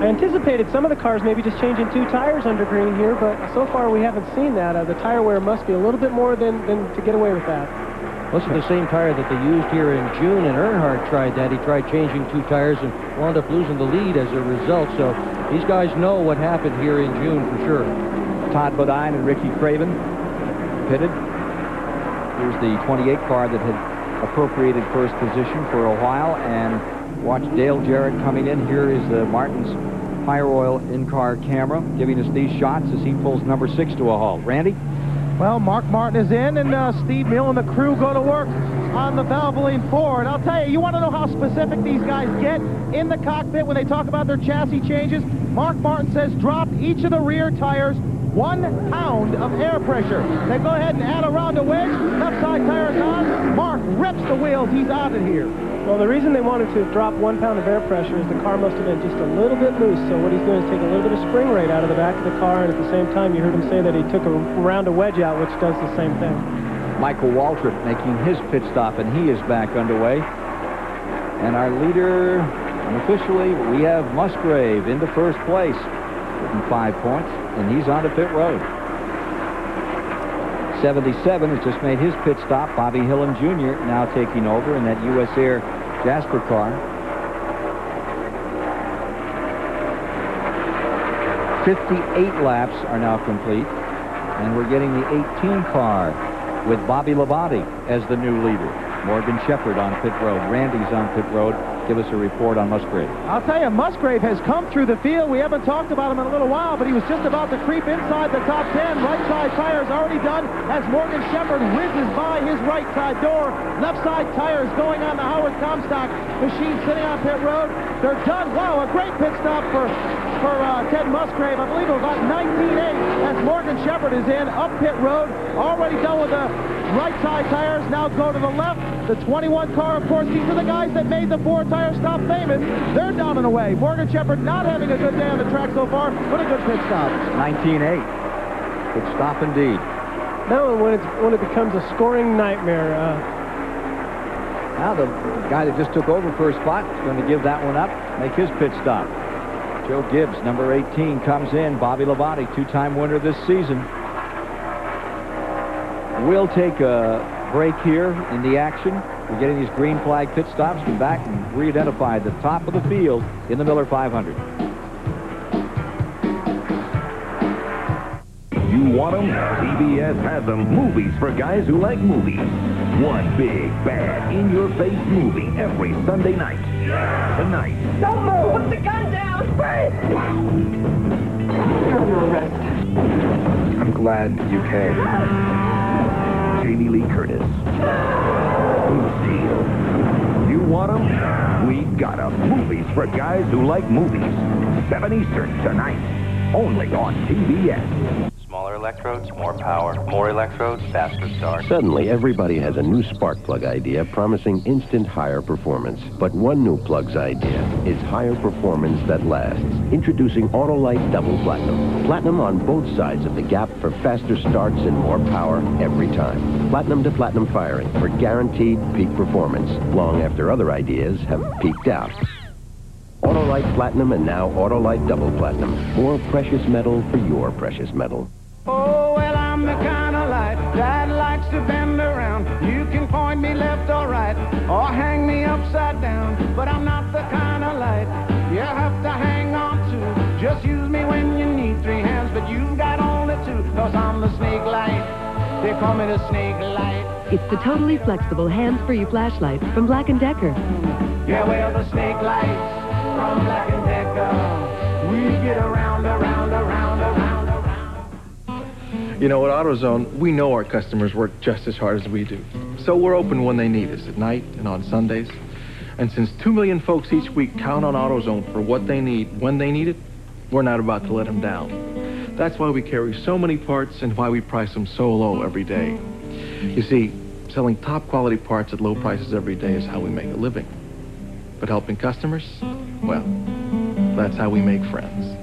I anticipated some of the cars maybe just changing 2 tires under green here, but so far we haven't seen that. The tire wear must be a little bit more than to get away with that. This is the same tire that they used here in June, and Earnhardt tried that. He tried changing 2 tires and wound up losing the lead as a result. So these guys know what happened here in June for sure. Todd Bodine and Ricky Craven pitted. Here's the 28 car that had appropriated first position for a while, and watch Dale Jarrett coming in. Here is the Martin's Fire Oil in-car camera giving us these shots as he pulls number 6 to a halt. Randy? Well, Mark Martin is in, and Steve Mill and the crew go to work on the Valvoline Ford. I'll tell you want to know how specific these guys get in the cockpit when they talk about their chassis changes? Mark Martin says drop each of the rear tires 1 pound of air pressure. They go ahead and add a round of wedge. Left side tire is on. Mark rips the wheels. He's out of here. Well, the reason they wanted to drop 1 pound of air pressure is the car must have been just a little bit loose. So what he's doing is taking a little bit of spring rate out of the back of the car, and at the same time, you heard him say that he took a round of wedge out, which does the same thing. Michael Waltrip making his pit stop, and he is back underway. And our leader, unofficially, we have Musgrave into first place, getting 5 points, and he's on to pit road. 77 has just made his pit stop. Bobby Hillen Jr. now taking over in that U.S. Air Jasper car. 58 laps are now complete, and we're getting the 18 car with Bobby Labonte as the new leader. Morgan Shepherd on pit road. Randy's on pit road. give us a report on Musgrave. I'll tell you, Musgrave has come through the field. We haven't talked about him in a little while, but he was just about to creep inside the top 10. Right side tires already done as Morgan Shepherd whizzes by his right side door. Left side tires going on the Howard Comstock machine sitting on pit road. They're done. Wow, a great pit stop for Ted Musgrave. I believe it was about 19.8 as Morgan Shepherd is in up pit road. Already done with the right side tires. Now go to the left. The 21 car, of course, these are the guys that made the 4-tire stop famous. They're down and away. Morgan Shepherd not having a good day on the track so far, but a good pit stop. 19.8. Good stop indeed. Now when it becomes a scoring nightmare. Now the guy that just took over first spot is going to give that one up, make his pit stop. Joe Gibbs, number 18, comes in. Bobby Labonte, 2-time winner this season. We'll take a break here in the action. We're getting these green flag pit stops. Come back and re-identify the top of the field in the Miller 500. You want them? CBS has them. Movies for guys who like movies. One big, bad, in-your-face movie every Sunday night. Tonight. Don't move! Put the gun down! Wait! You're under arrest. I'm glad you came. Jamie Lee Curtis. Blue Steel. You want them? We got them. Movies for guys who like movies. 7 Eastern tonight. Only on TBS. Smaller electrodes, more power. More electrodes, faster start. Suddenly, everybody has a new spark plug idea promising instant higher performance. But one new plug's idea is higher performance that lasts. Introducing Autolite Double Platinum. Platinum on both sides of the gap for faster starts and more power every time. Platinum to platinum firing for guaranteed peak performance, long after other ideas have peaked out. Autolite Platinum and now Autolite Double Platinum. More precious metal for your precious metal. Oh, well, I'm the kind of light that likes to bend around. You can point me left or right, or hang me upside down. But I'm not the kind of light you have to hang on to. Just use me when you need 3 hands, but you've got only 2. Cause I'm the snake light. They call me the snake light. It's the totally flexible hands-free flashlight from Black & Decker. Yeah, well, the snake lights from Black & Decker. We get around, around, around, around, around. You know, at AutoZone, we know our customers work just as hard as we do. So we're open when they need us, at night and on Sundays. And since 2 million folks each week count on AutoZone for what they need, when they need it, we're not about to let them down. That's why we carry so many parts and why we price them so low every day. You see, selling top quality parts at low prices every day is how we make a living. But helping customers, well, that's how we make friends.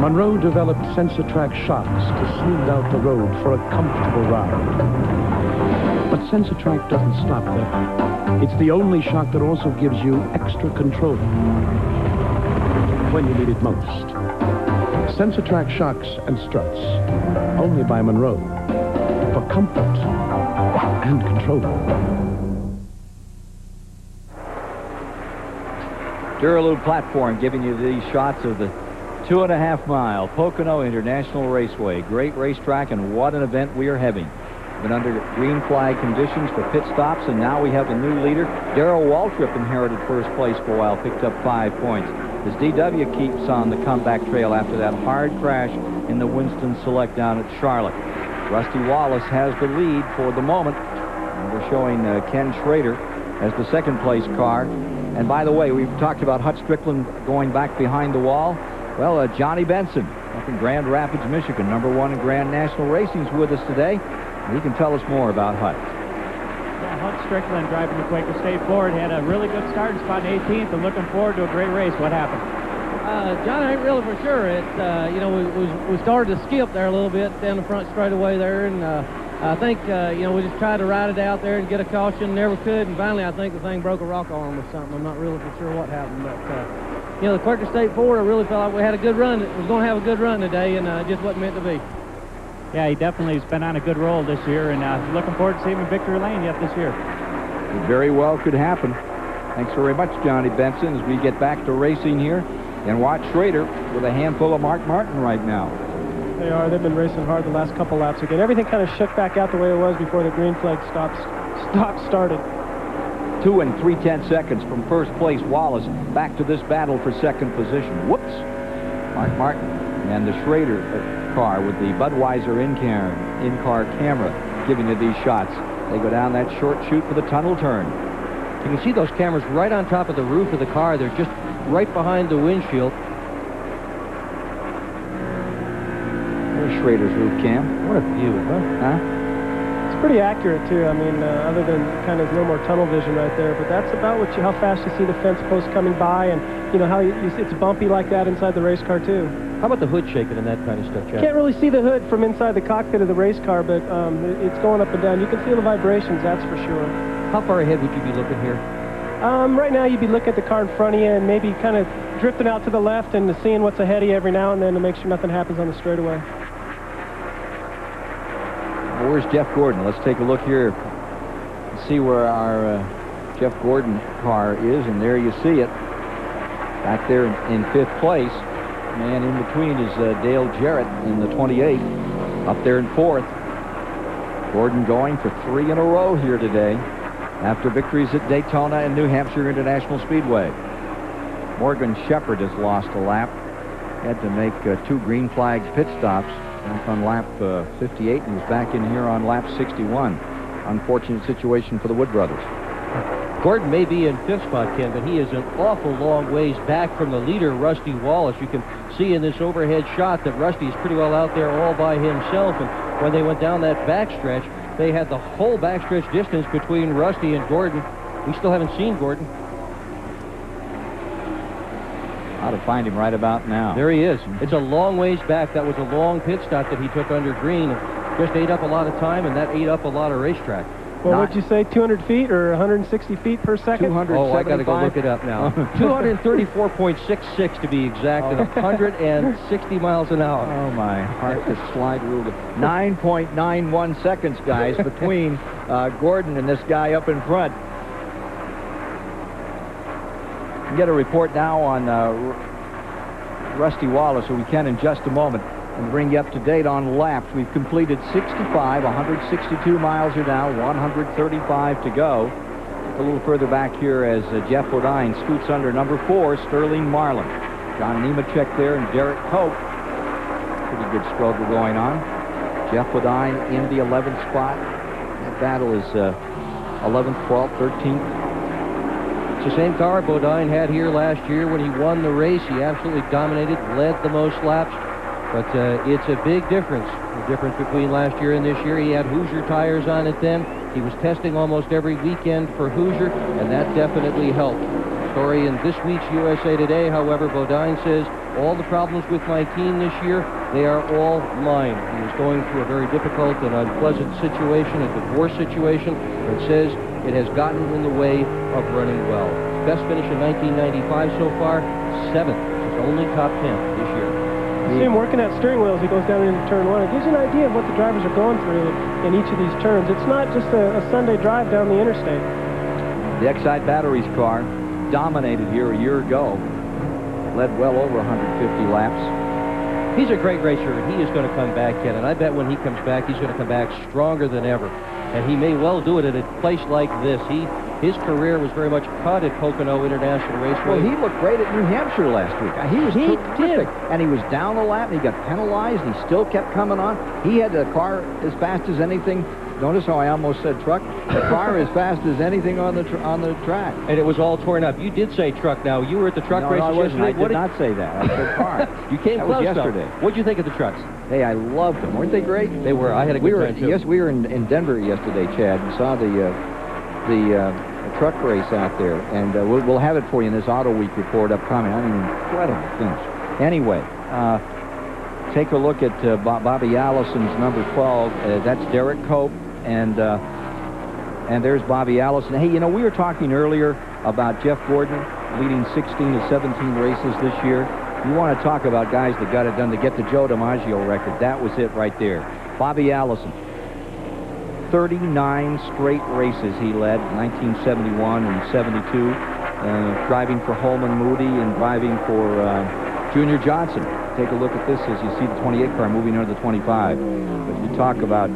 Monroe developed Sensatrack shocks to smooth out the road for a comfortable ride. But Sensatrack doesn't stop there. It's the only shock that also gives you extra control when you need it most. Sensatrack shocks and struts, only by Monroe, for comfort and control. Duralube platform giving you these shots of the 2.5-mile Pocono International Raceway. Great racetrack, and what an event we are having. Been under green flag conditions for pit stops, and now we have a new leader. Darrell Waltrip inherited first place for a while, picked up 5 points. As DW keeps on the comeback trail after that hard crash in the Winston Select down at Charlotte. Rusty Wallace has the lead for the moment. And we're showing Ken Schrader as the second place car. And by the way, we've talked about Hut Strickland going back behind the wall. Well, Johnny Benson up in Grand Rapids, Michigan, number 1 in Grand National Racing, is with us today. And he can tell us more about Hut. Yeah, Hut Strickland driving the Quaker State Ford had a really good start in spot 18th and looking forward to a great race. What happened? John, I ain't really for sure. It, you know, we started to skip there a little bit down the front straightaway there, and I think, you know, we just tried to ride it out there and get a caution, never could, and finally I think the thing broke a rock arm or something. I'm not really for sure what happened, but, you know, the Quaker State Ford, I really felt like we had a good run. It was going to have a good run today, and it just wasn't meant to be. Yeah, he definitely has been on a good roll this year, and looking forward to seeing him in victory lane yet this year. It very well could happen. Thanks very much, Johnny Benson, as we get back to racing here. And watch Schrader with a handful of Mark Martin right now. They are. They've been racing hard the last couple laps again. Everything kind of shook back out the way it was before the green flag started. 2 3/10 seconds from first place. Wallace back to this battle for second position. Whoops. Mark Martin and the Schrader car with the Budweiser in-car camera giving you these shots. They go down that short chute for the tunnel turn. You can see those cameras right on top of the roof of the car. They're just right behind the windshield. There's Schrader's roof cam. What a view, huh? It's pretty accurate, too. I mean, other than kind of no more tunnel vision right there. But that's about how fast you see the fence post coming by, and, you know, how it's bumpy like that inside the race car, too. How about the hood shaking and that kind of stuff, Jack? Can't really see the hood from inside the cockpit of the race car, but it's going up and down. You can feel the vibrations, that's for sure. How far ahead would you be looking here? Right now, you'd be looking at the car in front of you and maybe kind of drifting out to the left and seeing what's ahead of you every now and then to make sure nothing happens on the straightaway. Well, where's Jeff Gordon? Let's take a look here. See where our Jeff Gordon car is, and there you see it. Back there in 5th place. Man in between is Dale Jarrett in the 28. Up there in 4th. Gordon going for 3 in a row here today after victories at Daytona and New Hampshire International Speedway. Morgan Shepherd has lost a lap. Had to make 2 green flag pit stops back on lap 58 and was back in here on lap 61. Unfortunate situation for the Wood brothers. Gordon may be in 5th spot, Ken, but he is an awful long ways back from the leader, Rusty Wallace. You can see in this overhead shot that Rusty is pretty well out there all by himself. And when they went down that backstretch, they had the whole backstretch distance between Rusty and Gordon. We still haven't seen Gordon. How to find him right about now. There he is. It's a long ways back. That was a long pit stop that he took under green. Just ate up a lot of time, and that ate up a lot of racetrack. Well, what'd you say, 200 feet or 160 feet per second? 275. Oh, I got to go look it up now. 234.66 to be exact, at 160 miles an hour. Oh, my heart to slide ruled it. 9.91 seconds, guys, between Gordon and this guy up in front. We get a report now on Rusty Wallace, who we can in just a moment, and bring you up to date on laps. We've completed 65, 162 miles are down, 135 to go. A little further back here as Jeff Bodine scoots under number 4, Sterling Marlin. John Nemechek there and Derek Cope. Pretty good struggle going on. Jeff Bodine in the 11th spot. That battle is 11th, 12th, 13th. It's the same car Bodine had here last year when he won the race. He absolutely dominated, led the most laps. But it's a big difference. The difference between last year and this year. He had Hoosier tires on it then. He was testing almost every weekend for Hoosier, and that definitely helped. Story in this week's USA Today, however, Bodine says, all the problems with my team this year, they are all mine. He was going through a very difficult and unpleasant situation, a divorce situation, and says it has gotten in the way of running well. Best finish in 1995 so far, 7th. His only top 10 this year. You see him working that steering wheel as he goes down into turn 1. It gives you an idea of what the drivers are going through in each of these turns. It's not just a Sunday drive down the interstate. The Exide Batteries car dominated here a year ago. Led well over 150 laps. He's a great racer, and he is going to come back, Ken. And I bet when he comes back, he's going to come back stronger than ever. And he may well do it at a place like this. His career was very much cut at Pocono International Raceway. Well, he looked great at New Hampshire last week. He was terrific. And he was down the lap, and he got penalized, and he still kept coming on. He had the car as fast as anything. Notice how I almost said truck. The car as fast as anything on the track. And it was all torn up. You did say truck now. You were at the truck race yesterday. I did not say that. I said car. You came close yesterday. What'd you think of the trucks? Hey, I loved them. Weren't they great? They were. I had a good time, too. Yes, we were in Denver yesterday, Chad, and saw the truck race out there. And we'll have it for you in this Auto Week report upcoming. I mean, incredible finish. Anyway, take a look at Bobby Allison's number 12. That's Derek Cope. And there's Bobby Allison. Hey, you know, we were talking earlier about Jeff Gordon leading 16 to 17 races this year. You want to talk about guys that got it done to get the Joe DiMaggio record. That was it right there. Bobby Allison. 39 straight races he led, 1971 and 72, driving for Holman Moody and driving for Junior Johnson. take a look at this as you see the 28 car moving into the 25. But you talk about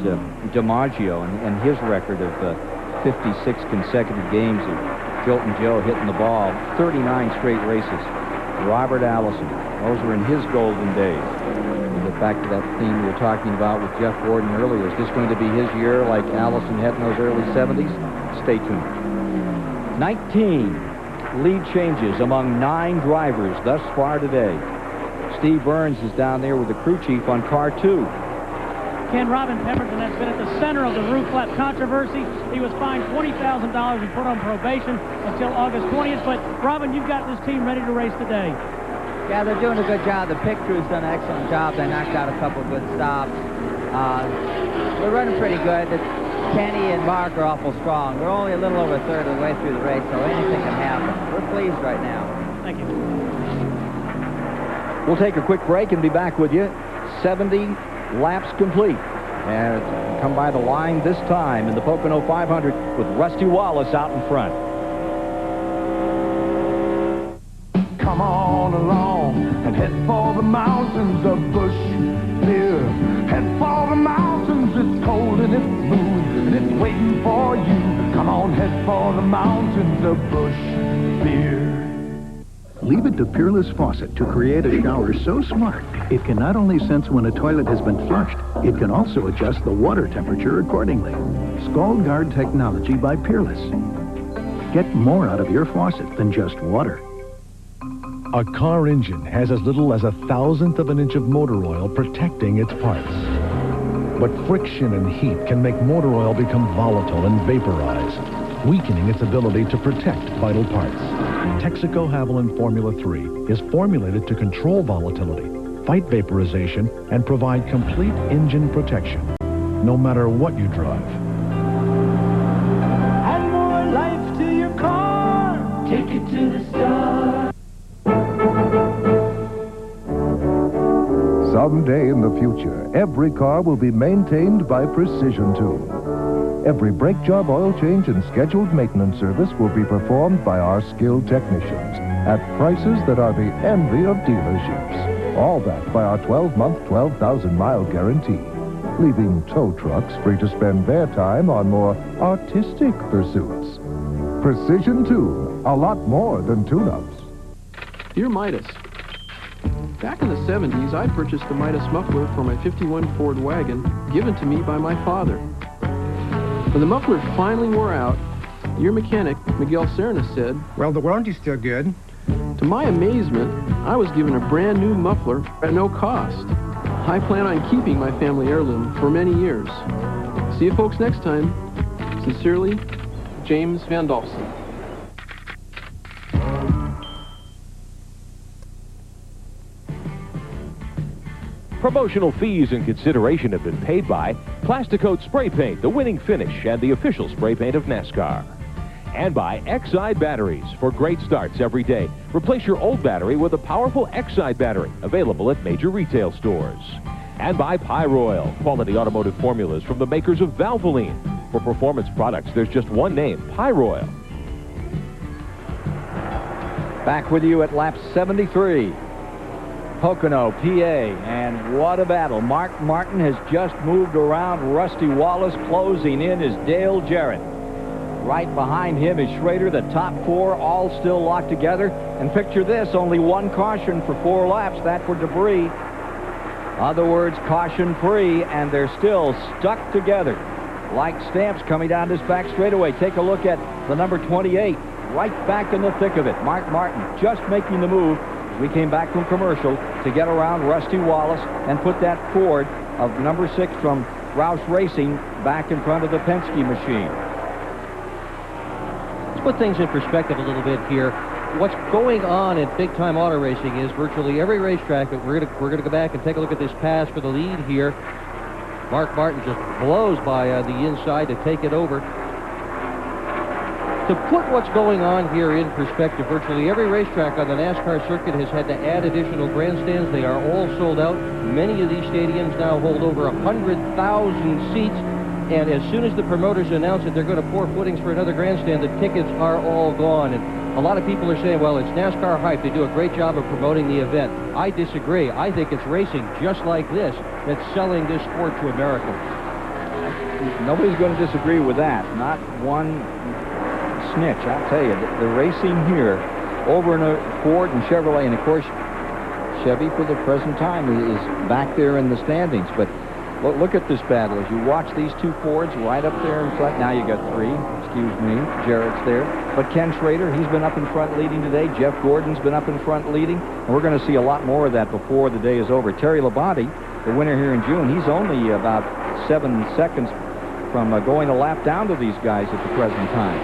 DiMaggio and his record of 56 consecutive games of Joltin' Joe hitting the ball, 39 straight races. Robert Allison, those were in his golden days. We get back to that theme we were talking about with Jeff Gordon earlier. Is this going to be his year like Allison had in those early 70s? Stay tuned. 19 lead changes among 9 drivers thus far today. Steve Burns is down there with the crew chief on car 2. Ken, Robin Pemberton has been at the center of the roof flap controversy. He was fined $20,000 and put on probation until August 20th. But, Robin, you've got this team ready to race today. Yeah, they're doing a good job. The pit crew's done an excellent job. They knocked out a couple of good stops. We're running pretty good. Kenny and Mark are awful strong. We're only a little over a third of the way through the race, so anything can happen. We're pleased right now. Thank you. We'll take a quick break and be back with you. 70 laps complete. And come by the line this time in the Pocono 500 with Rusty Wallace out in front. Come on along and head for the mountains of Bush Beer. Head for the mountains, it's cold and it's smooth and it's waiting for you. Come on, head for the mountains of Bush Beer. Leave it to Peerless Faucet to create a shower so smart, it can not only sense when a toilet has been flushed, it can also adjust the water temperature accordingly. Scald Guard technology by Peerless. Get more out of your faucet than just water. A car engine has as little as 1/1000th of an inch of motor oil protecting its parts. But friction and heat can make motor oil become volatile and vaporize, weakening its ability to protect vital parts. Texaco Haviland Formula 3 is formulated to control volatility, fight vaporization, and provide complete engine protection, no matter what you drive. Add more life to your car. Take it to the star. Someday in the future, every car will be maintained by Precision Tune. Every brake job, oil change, and scheduled maintenance service will be performed by our skilled technicians at prices that are the envy of dealerships. All backed by our 12-month, 12,000-mile guarantee, leaving tow trucks free to spend their time on more artistic pursuits. Precision Tune, a lot more than tune-ups. Dear Midas, back in the 70s, I purchased the Midas muffler for my 51 Ford wagon, given to me by my father. When the muffler finally wore out, your mechanic, Miguel Serna, said, "Well, the warranty's still good." To my amazement, I was given a brand new muffler at no cost. I plan on keeping my family heirloom for many years. See you folks next time. Sincerely, James Van Dolphin. Promotional fees and consideration have been paid by Plasticoat Spray Paint, the winning finish and the official spray paint of NASCAR. And by Exide Batteries for great starts every day. Replace your old battery with a powerful Exide battery, available at major retail stores. And by Pyroil, quality automotive formulas from the makers of Valvoline. For performance products, there's just one name, Pyroil. Back with you at lap 73. Pocono, PA, and what a battle. Mark Martin has just moved around Rusty Wallace. Closing in is Dale Jarrett. Right behind him is Schrader. The top 4 all still locked together. And picture this, only one caution for 4 laps. That for debris. Other words, caution free, and they're still stuck together like stamps coming down this back straightaway. Take a look at the number 28, right back in the thick of it. Mark Martin just making the move. We came back from commercial to get around Rusty Wallace and put that Ford of number 6 from Roush Racing back in front of the Penske machine. Let's put things in perspective a little bit here. What's going on in big-time auto racing is virtually every racetrack that we're gonna go back and take a look at this pass for the lead here. Mark Martin just blows by the inside to take it over. To put what's going on here in perspective, virtually every racetrack on the NASCAR circuit has had to add additional grandstands. They are all sold out. Many of these stadiums now hold over 100,000 seats. And as soon as the promoters announce that they're going to pour footings for another grandstand, the tickets are all gone. And a lot of people are saying, well, it's NASCAR hype. They do a great job of promoting the event. I disagree. I think it's racing just like this that's selling this sport to Americans. Nobody's going to disagree with that. Not one snitch. I'll tell you, the racing here over in a Ford and Chevrolet, and of course, Chevy for the present time is back there in the standings. But look at this battle. As you watch these two Fords right up there in front. Now you got three. Excuse me. Jarrett's there. But Ken Schrader, he's been up in front leading today. Jeff Gordon's been up in front leading. And we're going to see a lot more of that before the day is over. Terry Labonte, the winner here in June, he's only about 7 seconds from going a lap down to these guys at the present time.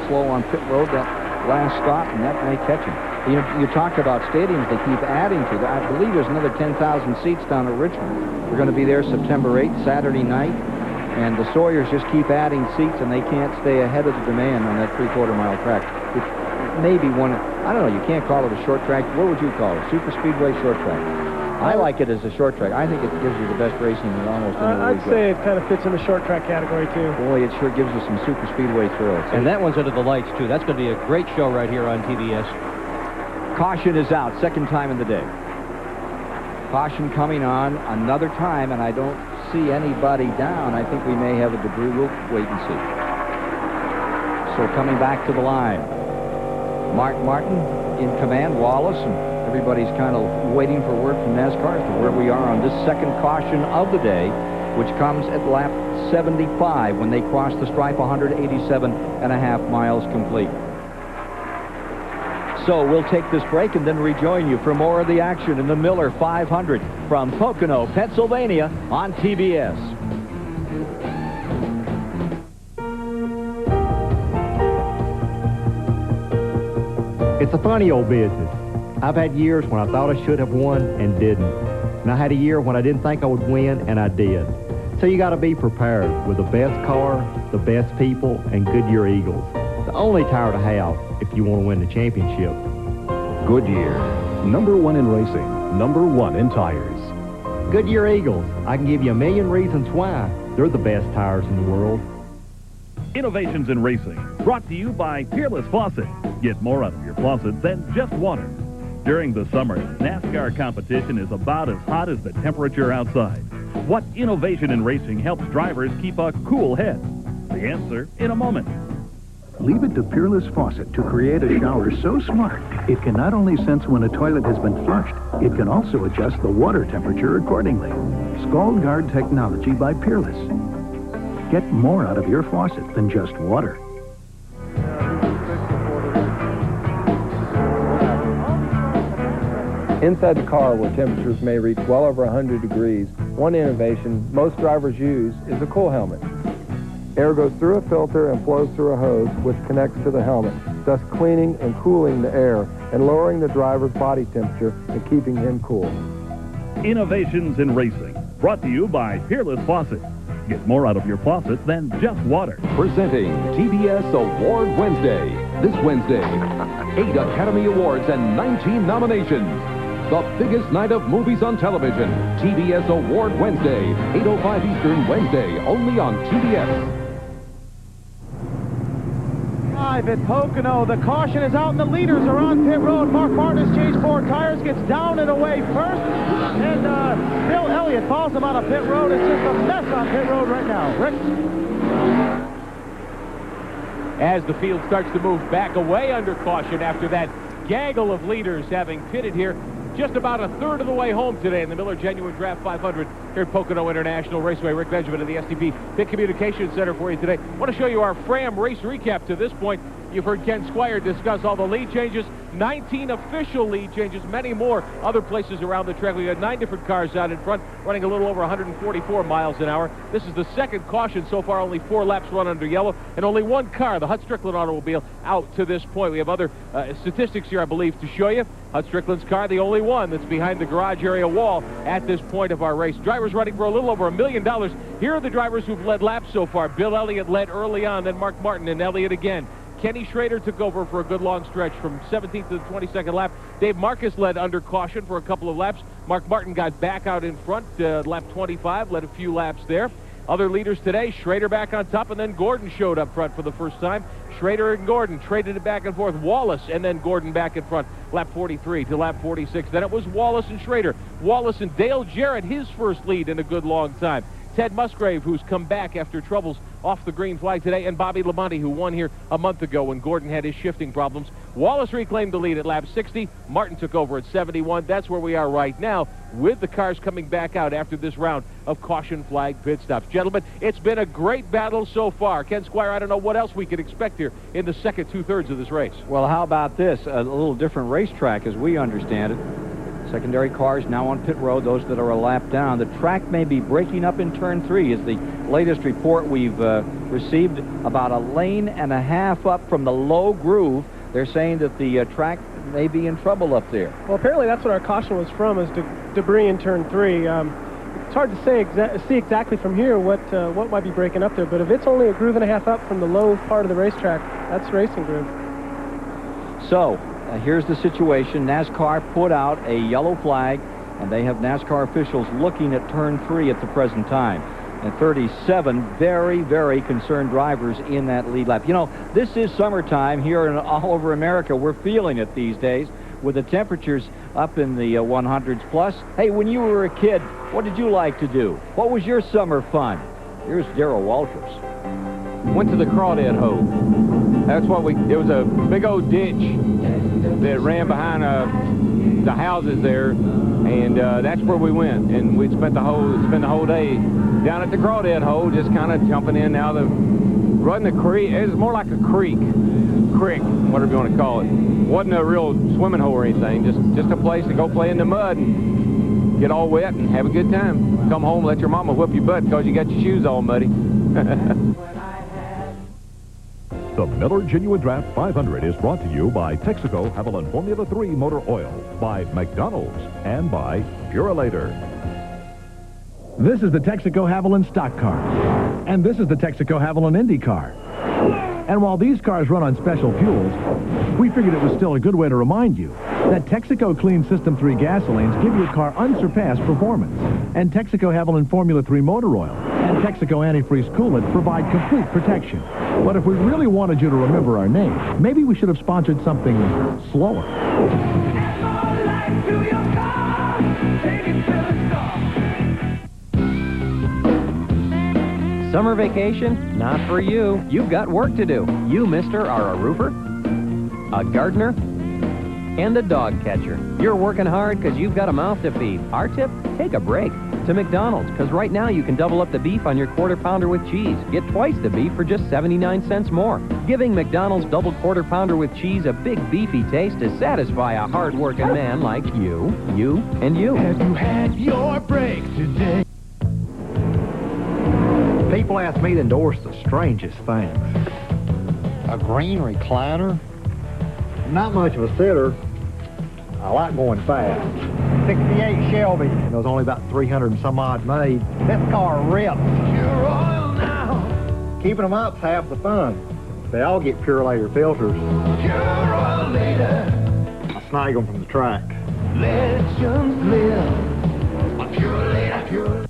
Slow on pit road, that last stop, and that may catch him. You talk about stadiums they keep adding to. I believe there's another 10,000 seats down at Richmond. We're going to be there September 8th, Saturday night. And the Sawyers just keep adding seats, and they can't stay ahead of the demand on that 3/4 mile track. It may be one, I don't know, you can't call it a short track. What would you call it? Super speedway, short track? I like it as a short track. I think it gives you the best racing in almost any league. I'd say it kind of fits in the short track category, too. Boy, it sure gives you some super speedway thrills. And that one's under the lights, too. That's going to be a great show right here on TBS. Caution is out, second time in the day. Caution coming on another time, and I don't see anybody down. I think we may have a debris. We'll wait and see. So coming back to the line. Mark Martin in command, Wallace, and everybody's kind of waiting for word from NASCAR as to where we are on this second caution of the day, which comes at lap 75 when they cross the stripe, 187.5 miles complete. So we'll take this break and then rejoin you for more of the action in the Miller 500 from Pocono, Pennsylvania on TBS. It's a funny old business. I've had years when I thought I should have won and didn't. And I had a year when I didn't think I would win and I did. So you got to be prepared with the best car, the best people, and Goodyear Eagles. The only tire to have if you want to win the championship. Goodyear, #1 in racing, #1 in tires. Goodyear Eagles, I can give you a million reasons why. They're the best tires in the world. Innovations in Racing, brought to you by Peerless Faucet. Get more out of your faucet than just water. During the summer, NASCAR competition is about as hot as the temperature outside. What innovation in racing helps drivers keep a cool head? The answer in a moment. Leave it to Peerless Faucet to create a shower so smart, it can not only sense when a toilet has been flushed, it can also adjust the water temperature accordingly. Scald Guard technology by Peerless. Get more out of your faucet than just water. Inside the car, where temperatures may reach well over 100 degrees, one innovation most drivers use is a cool helmet. Air goes through a filter and flows through a hose, which connects to the helmet, thus cleaning and cooling the air and lowering the driver's body temperature and keeping him cool. Innovations in Racing, brought to you by Peerless Faucet. Get more out of your faucet than just water. Presenting TBS Award Wednesday. This Wednesday, 8 Academy Awards and 19 nominations. The biggest night of movies on television. TBS Award Wednesday, 8:05 Eastern, Wednesday, only on TBS. Live at Pocono, the caution is out and the leaders are on pit road. Mark Martin has changed 4 tires, gets down and away first, and Bill Elliott follows him out of pit road. It's just a mess on pit road right now. Rick? As the field starts to move back away under caution after that gaggle of leaders having pitted here, just about a third of the way home today in the Miller Genuine Draft 500 here at Pocono International Raceway. Rick Benjamin of the STP Pit Communications Center for you today. I want to show you our Fram race recap to this point. You've heard Ken Squire discuss all the lead changes, 19 official lead changes, many more other places around the track. We got 9 different cars out in front, running a little over 144 miles an hour. This is the second caution so far, only 4 laps run under yellow, and only 1 car, the Hut Strickland automobile, out to this point. We have other statistics here, I believe, to show you. Hut Strickland's car, the only one that's behind the garage area wall at this point of our race. Drivers running for a little over $1 million. Here are the drivers who've led laps so far. Bill Elliott led early on, then Mark Martin and Elliott again. Kenny Schrader took over for a good long stretch from 17th to the 22nd lap. Dave Marcus led under caution for a couple of laps. Mark Martin got back out in front, lap 25, led a few laps there. Other leaders today, Schrader back on top, and then Gordon showed up front for the first time. Schrader and Gordon traded it back and forth. Wallace and then Gordon back in front, lap 43 to lap 46. Then it was Wallace and Schrader. Wallace and Dale Jarrett, his first lead in a good long time. Ted Musgrave, who's come back after troubles off the green flag today, and Bobby Labonte, who won here a month ago when Gordon had his shifting problems. Wallace reclaimed the lead at lap 60. Martin took over at 71. That's where we are right now with the cars coming back out after this round of caution flag pit stops. Gentlemen, it's been a great battle so far. Ken Squire, I don't know what else we could expect here in the second two-thirds of this race. Well, how about this? A little different racetrack as we understand it. Secondary cars now on pit road, those that are a lap down. The track may be breaking up in turn 3 is the latest report we've received. About a lane and a half up from the low groove. They're saying that the track may be in trouble up there. Well, apparently that's what our caution was from, is debris in turn 3. It's hard to say see exactly from here what might be breaking up there, but if it's only a groove and a half up from the low part of the racetrack, that's racing groove. So, here's the situation. NASCAR put out a yellow flag, and they have NASCAR officials looking at turn 3 at the present time. And 37 very, very concerned drivers in that lead lap. You know, this is summertime here all over America. We're feeling it these days with the temperatures up in the 100s plus. Hey, when you were a kid, what did you like to do? What was your summer fun? Here's Darrell Walters. Went to the crawdad hole. That's what it was a big old ditch that ran behind the houses there, and that's where we went. And we'd spend the whole day down at the crawdad hole, just kind of jumping in now. Running the creek. It was more like a creek, whatever you want to call it. Wasn't a real swimming hole or anything. Just a place to go play in the mud and get all wet and have a good time. Come home, let your mama whip your butt because you got your shoes all muddy. The Miller Genuine Draft 500 is brought to you by Texaco Havoline Formula 3 Motor Oil, by McDonald's, and by Purolator. This is the Texaco Havoline stock car. And this is the Texaco Havoline Indy car. And while these cars run on special fuels, we figured it was still a good way to remind you that Texaco Clean System 3 gasolines give your car unsurpassed performance. And Texaco Havoline Formula 3 Motor Oil and Texaco Antifreeze Coolant provide complete protection. But if we really wanted you to remember our name, maybe we should have sponsored something slower. Summer vacation? Not for you. You've got work to do. You, mister, are a roofer, a gardener, and a dog catcher. You're working hard because you've got a mouth to feed. Our tip? Take a break to McDonald's, because right now you can double up the beef on your quarter pounder with cheese. Get twice the beef for just 79 cents more. Giving McDonald's double quarter pounder with cheese a big beefy taste to satisfy a hard-working man like you, and you. Have you had your break today? People ask me to endorse the strangest things. A green recliner? Not much of a sitter. I like going fast. 68 Shelby. It was only about 300 and some odd made. This car rips. Pure oil now. Keeping them up's half the fun. They all get Purolator filters. Pure oil later. I snag them from the track. Legends live. A Purolator, pure.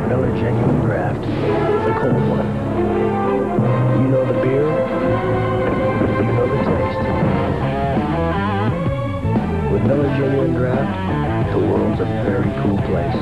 Miller Genuine Draft. The cold one. You know the beer, you know the taste. With Miller Genuine Draft, the world's a very cool place.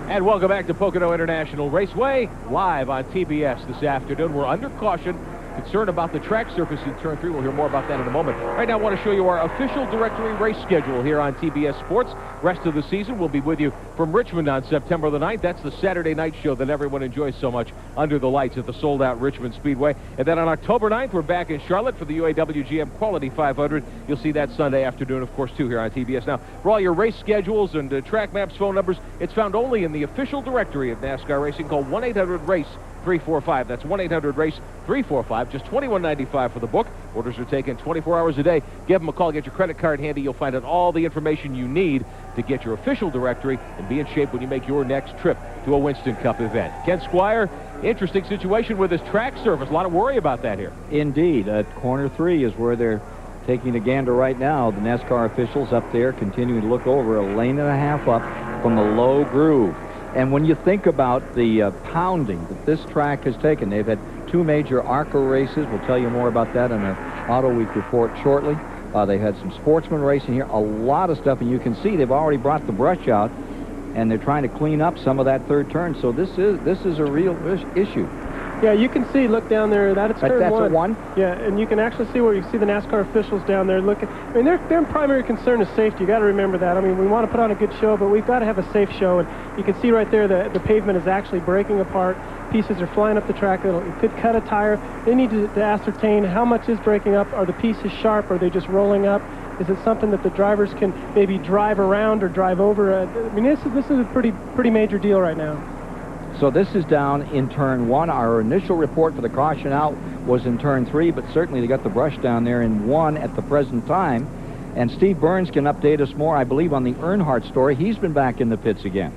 And welcome back to Pocono International Raceway, live on TBS this afternoon. We're under caution. Concerned about the track surface in turn 3. We'll hear more about that in a moment. Right now, I want to show you our official directory race schedule here on TBS Sports. Rest of the season, we'll be with you from Richmond on September the 9th. That's the Saturday night show that everyone enjoys so much under the lights at the sold-out Richmond Speedway. And then on October 9th, we're back in Charlotte for the UAW GM Quality 500. You'll see that Sunday afternoon, of course, too, here on TBS. Now, for all your race schedules and track maps, phone numbers, it's found only in the official directory of NASCAR Racing called 1-800-RACE-345. That's 1-800-RACE-345. Just $21.95 for the book. Orders are taken 24 hours a day. Give them a call. Get your credit card handy. You'll find out all the information you need to get your official directory and be in shape when you make your next trip to a Winston Cup event. Ken Squire, interesting situation with this track surface. A lot of worry about that here. Indeed. Corner 3 is where they're taking a gander right now. The NASCAR officials up there continuing to look over a lane and a half up from the low groove. And when you think about the pounding that this track has taken, they've had 2 major ARCA races. We'll tell you more about that in our Auto Week report shortly. They had some sportsman racing here, a lot of stuff, and you can see they've already brought the brush out, and they're trying to clean up some of that third turn. So this is a real issue. Yeah, you can see, look down there, that's turn that's 1. a 1? Yeah, and you can actually see where you see the NASCAR officials down there looking. I mean, their primary concern is safety. You got to remember that. I mean, we want to put on a good show, but we've got to have a safe show. And you can see right there the pavement is actually breaking apart. Pieces are flying up the track. It could cut a tire. They need to ascertain how much is breaking up. Are the pieces sharp? Are they just rolling up? Is it something that the drivers can maybe drive around or drive over? I mean, this is a pretty major deal right now. So this is down in turn 1. Our initial report for the caution out was in turn 3, but certainly they got the brush down there in 1 at the present time. And Steve Burns can update us more, I believe, on the Earnhardt story. He's been back in the pits again.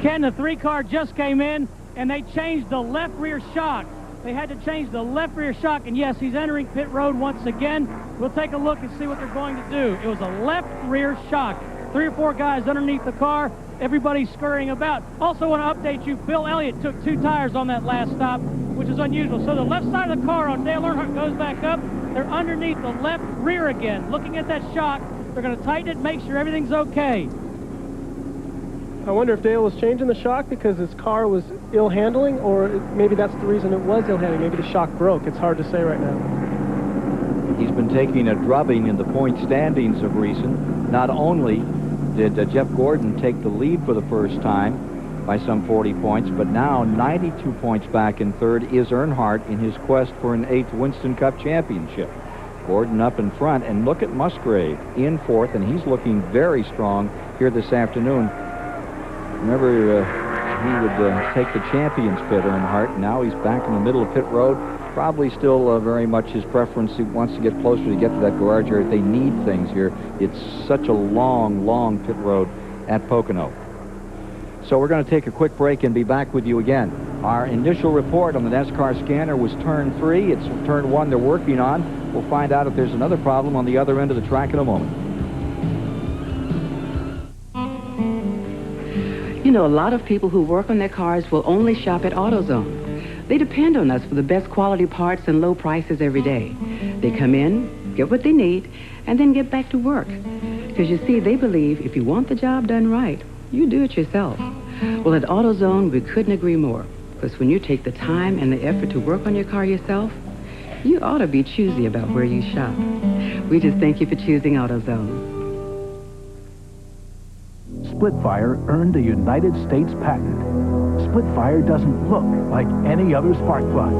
Ken, the 3 car just came in, and they changed the left rear shock. They had to change the left rear shock, and yes, he's entering pit road once again. We'll take a look and see what they're going to do. It was a left rear shock. 3 or 4 guys underneath the car. Everybody's scurrying about. Also want to update you, Bill Elliott took 2 tires on that last stop, which is unusual. So the left side of the car on Dale Earnhardt goes back up. They're underneath the left rear again. Looking at that shock, they're going to tighten it, make sure everything's okay. I wonder if Dale was changing the shock because his car was ill handling, or maybe that's the reason it was ill handling. Maybe the shock broke. It's hard to say right now. He's been taking a drubbing in the point standings of recent. Not only did Jeff Gordon take the lead for the first time by some 40 points, but now 92 points back in third is Earnhardt in his quest for an 8th Winston Cup championship. Gordon up in front, and look at Musgrave in 4th, and he's looking very strong here this afternoon. Remember, he would take the champions pit, Earnhardt. Now he's back in the middle of pit road. Probably still very much his preference. He wants to get closer to get to that garage area. They need things here. It's such a long, long pit road at Pocono. So we're going to take a quick break and be back with you again. Our initial report on the NASCAR scanner was turn 3. It's turn 1 they're working on. We'll find out if there's another problem on the other end of the track in a moment. You know, a lot of people who work on their cars will only shop at AutoZone. They depend on us for the best quality parts and low prices every day. They come in, get what they need, and then get back to work. Because you see, they believe if you want the job done right, you do it yourself. Well, at AutoZone, we couldn't agree more. Because when you take the time and the effort to work on your car yourself, you ought to be choosy about where you shop. We just thank you for choosing AutoZone. Splitfire earned a United States patent. Splitfire doesn't look like any other spark plug.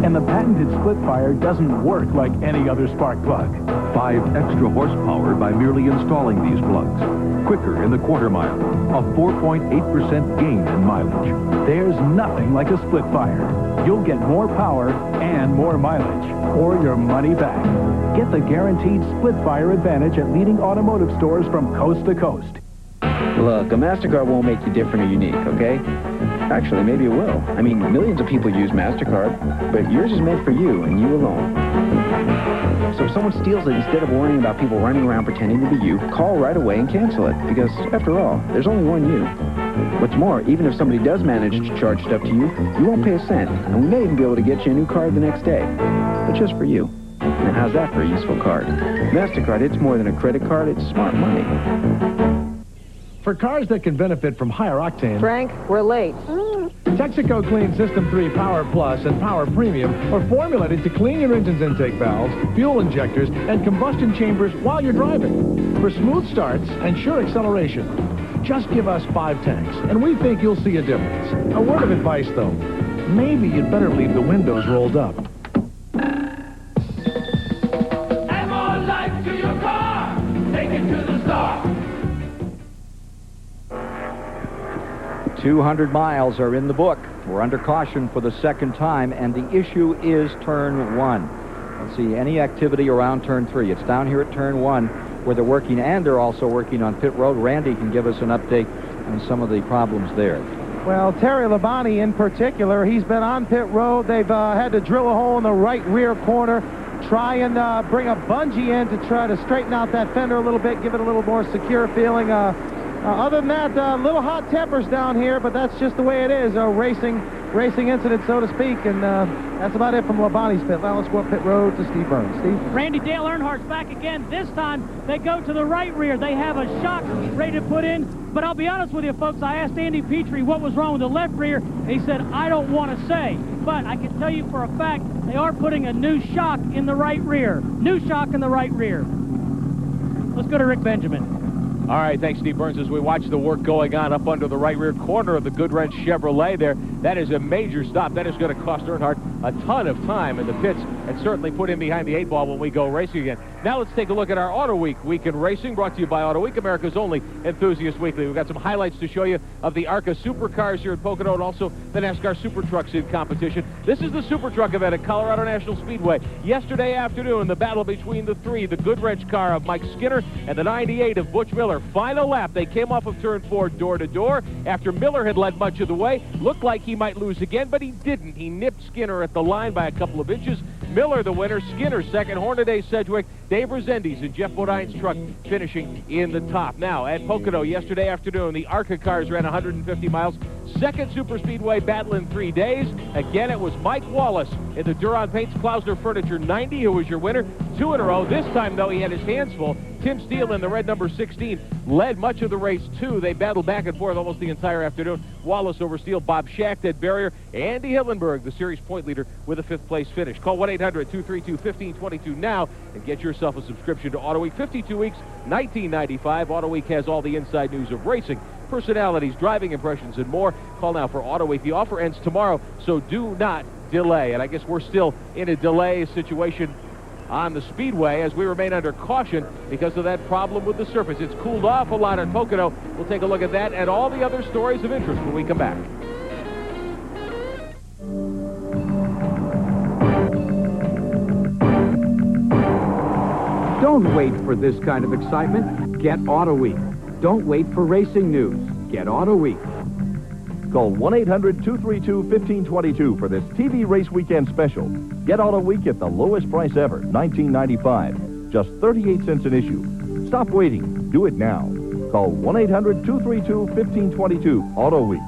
And the patented Splitfire doesn't work like any other spark plug. 5 extra horsepower by merely installing these plugs. Quicker in the quarter mile. A 4.8% gain in mileage. There's nothing like a Splitfire. You'll get more power and more mileage, or your money back. Get the guaranteed Splitfire advantage at leading automotive stores from coast to coast. Look, a MasterCard won't make you different or unique, okay? Actually, maybe it will. I mean, millions of people use MasterCard, but yours is meant for you and you alone. So if someone steals it, instead of worrying about people running around pretending to be you, call right away and cancel it, because after all, there's only one you. What's more, even if somebody does manage to charge stuff to you, you won't pay a cent, and we may even be able to get you a new card the next day. But just for you. Now, how's that for a useful card? MasterCard, it's more than a credit card, it's smart money. For cars that can benefit from higher octane... Frank, we're late. Texaco Clean System 3 Power Plus and Power Premium are formulated to clean your engine's intake valves, fuel injectors, and combustion chambers while you're driving. For smooth starts and sure acceleration. Just give us 5 tanks, and we think you'll see a difference. A word of advice, though. Maybe you'd better leave the windows rolled up. Add more life to your car. Take it to the star. 200 miles are in the book. We're under caution for the second time, and the issue is turn 1. Let's see, any activity around turn 3. It's down here at turn 1. where they're working, and they're also working on pit road. Randy can give us an update on some of the problems there. Well, Terry Labonte in particular, he's been on pit road. They've had to drill a hole in the right rear corner, try and bring a bungee in to try to straighten out that fender a little bit, give it a little more secure feeling. Other than that, little hot tempers down here, but that's just the way it is, a racing incident, so to speak, and that's about it from Labonte's pit. Now let's go up pit road to Steve Burns. Steve? Randy, Dale Earnhardt's back again. This time, they go to the right rear. They have a shock ready to put in, but I'll be honest with you, folks, I asked Andy Petrie what was wrong with the left rear, and he said, I don't want to say, but I can tell you for a fact, they are putting a new shock in the right rear. New shock in the right rear. Let's go to Rick Benjamin. All right, thanks, Steve Burns. As we watch the work going on up under the right rear corner of the Goodwrench Chevrolet there, that is a major stop. That is going to cost Earnhardt a ton of time in the pits and certainly put him behind the 8 ball when we go racing again. Now let's take a look at our Auto Week weekend racing, brought to you by Auto Week, America's only enthusiast weekly. We've got some highlights to show you of the ARCA Supercars here at Pocono and also the NASCAR Super Trucks in competition. This is the Super Truck event at Colorado National Speedway. Yesterday afternoon, the battle between the 3, the Goodwrench car of Mike Skinner and the 98 of Butch Miller. Final lap, they came off of turn 4 door to door after Miller had led much of the way. Looked like he might lose again, but he didn't. He nipped Skinner at the line by a couple of inches. Miller the winner, Skinner second, Hornaday, Sedgwick, Dave Rezendes, and Jeff Bodine's truck finishing in the top. Now, at Pocono yesterday afternoon, the ARCA cars ran 150 miles. Second super speedway battle in 3 days. Again, it was Mike Wallace in the Duron Paints Klausner Furniture 90 who was your winner. 2 in a row. This time, though, he had his hands full. Tim Steele in the red number 16 led much of the race, too. They battled back and forth almost the entire afternoon. Wallace over Steele, Bob Schacht at barrier. Andy Hillenberg, the series point leader, with a 5th place finish. Call 1-800-232-1522 now and get yourself a subscription to Auto Week. 52 weeks, $19.95. Auto Week has all the inside news of racing, personalities, driving impressions, and more. Call now for Auto Week. The offer ends tomorrow, so do not delay. And I guess we're still in a delay situation on the speedway as we remain under caution because of that problem with the surface. It's cooled off a lot at Pocono. We'll take a look at that and all the other stories of interest when we come back. Don't wait for this kind of excitement. Get Auto Week. Don't wait for racing news. Get Auto Week. Call 1-800-232-1522 for this TV Race Weekend special. Get Auto Week at the lowest price ever, $19.95. Just 38 cents an issue. Stop waiting. Do it now. Call 1-800-232-1522. Auto Week.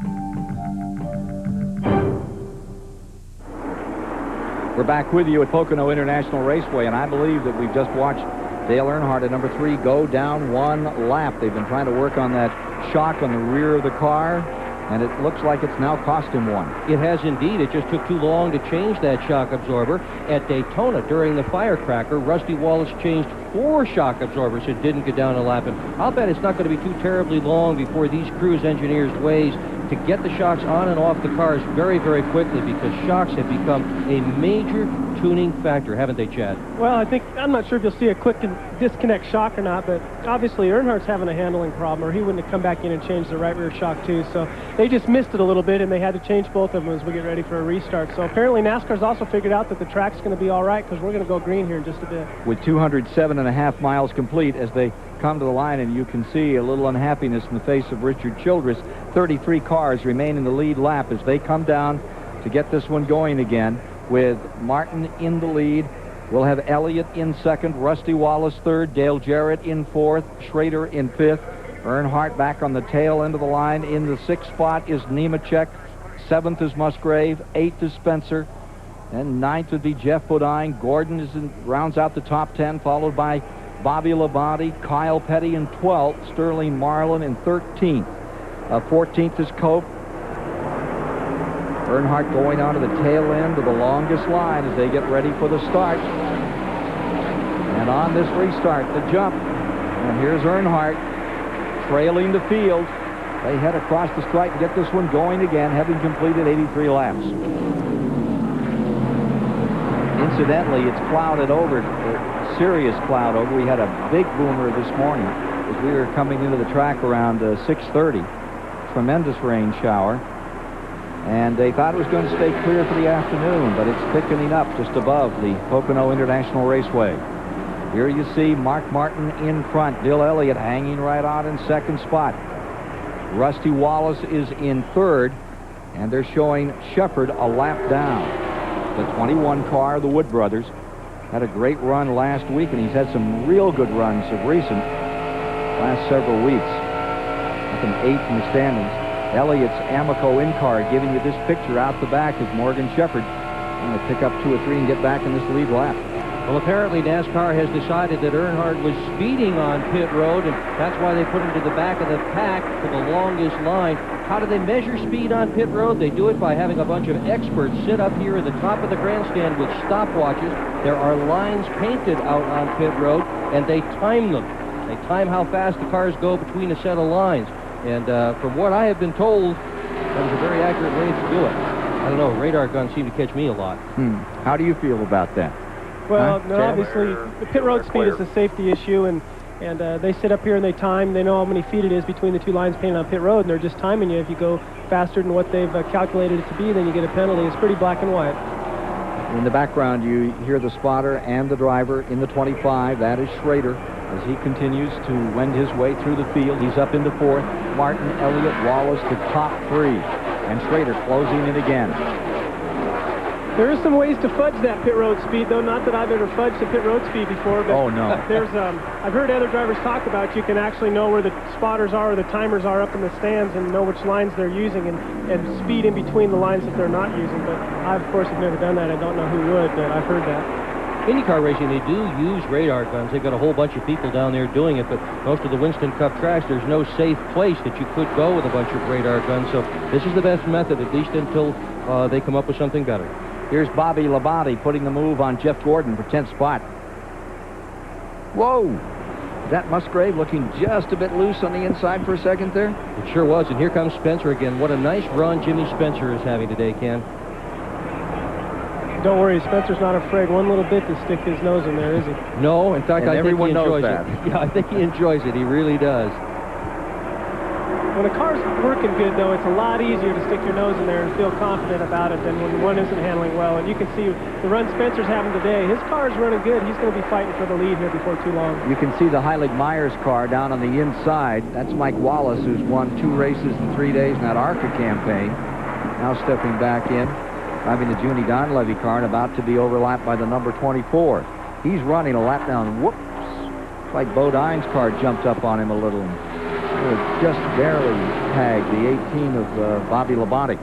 We're back with you at Pocono International Raceway, and I believe that we've just watched Dale Earnhardt at number 3 go down 1 lap. They've been trying to work on that shock on the rear of the car, and it looks like it's now cost him 1. It has indeed. It just took too long to change that shock absorber. At Daytona, during the firecracker, Rusty Wallace changed 4 shock absorbers. It didn't get down a lap, and I'll bet it's not going to be too terribly long before these crews' engineers' ways to get the shocks on and off the cars very, very quickly, because shocks have become a major tuning factor, haven't they, Chad? Well, I'm not sure if you'll see a quick disconnect shock or not, but obviously Earnhardt's having a handling problem, or he wouldn't have come back in and changed the right rear shock too. So they just missed it a little bit, and they had to change both of them as we get ready for a restart. So apparently NASCAR's also figured out that the track's going to be all right, because we're going to go green here in just a bit. With 207.5 miles complete as they come to the line, and you can see a little unhappiness in the face of Richard Childress. 33 cars remain in the lead lap as they come down to get this one going again, with Martin in the lead. We'll have Elliott in second, Rusty Wallace third, Dale Jarrett in fourth, Schrader in fifth, Earnhardt back on the tail end of the line. In the 6th spot is Nemechek, 7th is Musgrave, 8th is Spencer, and 9th would be Jeff Bodine. Gordon rounds out the top 10, followed by Bobby Labonte, Kyle Petty in 12th, Sterling Marlin in 13th. 14th is Cope. Earnhardt going on to the tail end of the longest line as they get ready for the start. And on this restart, the jump. And here's Earnhardt trailing the field. They head across the stripe and get this one going again, having completed 83 laps. Incidentally, it's clouded over, serious cloud over. We had a big boomer this morning as we were coming into the track around 6:30. Tremendous rain shower. And they thought it was going to stay clear for the afternoon, but it's thickening up just above the Pocono International Raceway. Here you see Mark Martin in front. Bill Elliott hanging right on in second spot. Rusty Wallace is in third, and they're showing Shepard a lap down. The 21 car, the Wood brothers, had a great run last week, and he's had some real good runs of recent last several weeks. Up in 8th in the standings. Elliott's Amoco in-car giving you this picture out the back as Morgan Shepard going to pick up 2 or 3 and get back in this lead lap. Well, apparently NASCAR has decided that Earnhardt was speeding on pit road, and that's why they put him to the back of the pack for the longest line. How do they measure speed on pit road? They do it by having a bunch of experts sit up here at the top of the grandstand with stopwatches. There are lines painted out on pit road, and they time them. They time how fast the cars go between a set of lines. And from what I have been told, that was a very accurate way to do it. I don't know, radar guns seem to catch me a lot. How do you feel about that? Well, no, obviously, the pit road speed is a safety issue, and they sit up here and they time. They know how many feet it is between the 2 lines painted on pit road, and they're just timing you. If you go faster than what they've calculated it to be, then you get a penalty. It's pretty black and white. In the background, you hear the spotter and the driver in the 25. That is Schrader as he continues to wend his way through the field. He's up into 4th. Martin, Elliott, Wallace, the top 3. And Schrader closing in again. There is some ways to fudge that pit road speed, though. Not that I've ever fudged the pit road speed before. But oh, no. There's, I've heard other drivers talk about you can actually know where the spotters are or the timers are up in the stands and know which lines they're using and speed in between the lines that they're not using. But I, of course, have never done that. I don't know who would, but I've heard that. IndyCar racing, they do use radar guns. They've got a whole bunch of people down there doing it, but most of the Winston Cup tracks, there's no safe place that you could go with a bunch of radar guns. So this is the best method, at least until they come up with something better. Here's Bobby Labonte putting the move on Jeff Gordon for 10th spot. Whoa! That Musgrave looking just a bit loose on the inside for a second there. It sure was, and here comes Spencer again. What a nice run Jimmy Spencer is having today, Ken. Don't worry, Spencer's not afraid one little bit to stick his nose in there, is he? No, in fact, I think he enjoys that. it. Yeah, I think he enjoys it. He really does. When a car's working good, though, it's a lot easier to stick your nose in there and feel confident about it than when one isn't handling well. And you can see the run Spencer's having today. His car's running good. He's going to be fighting for the lead here before too long. You can see the Heilig-Myers car down on the inside. That's Mike Wallace, who's won 2 races in 3 days in that ARCA campaign. Now stepping back in, driving the Junie Donlevy car and about to be overlapped by the number 24. He's running a lap down. Whoops. It's like Bodine's car jumped up on him a little. Just barely tagged the 18 of Bobby Labonte.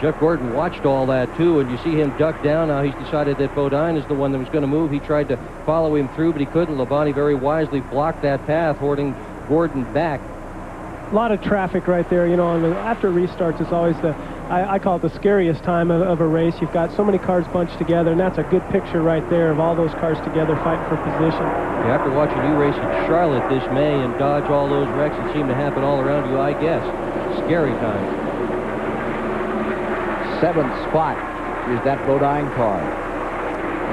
Jeff Gordon watched all that, too, and you see him duck down. Now he's decided that Bodine is the one that was going to move. He tried to follow him through, but he couldn't. Labonte very wisely blocked that path, holding Gordon back. A lot of traffic right there, you know, after restarts, it's always I call it the scariest time of a race. You've got so many cars bunched together, and that's a good picture right there of all those cars together fighting for position. You have to watch a new race at Charlotte this May and dodge all those wrecks that seem to happen all around you, I guess. Scary time. 7th spot is that Bodine car.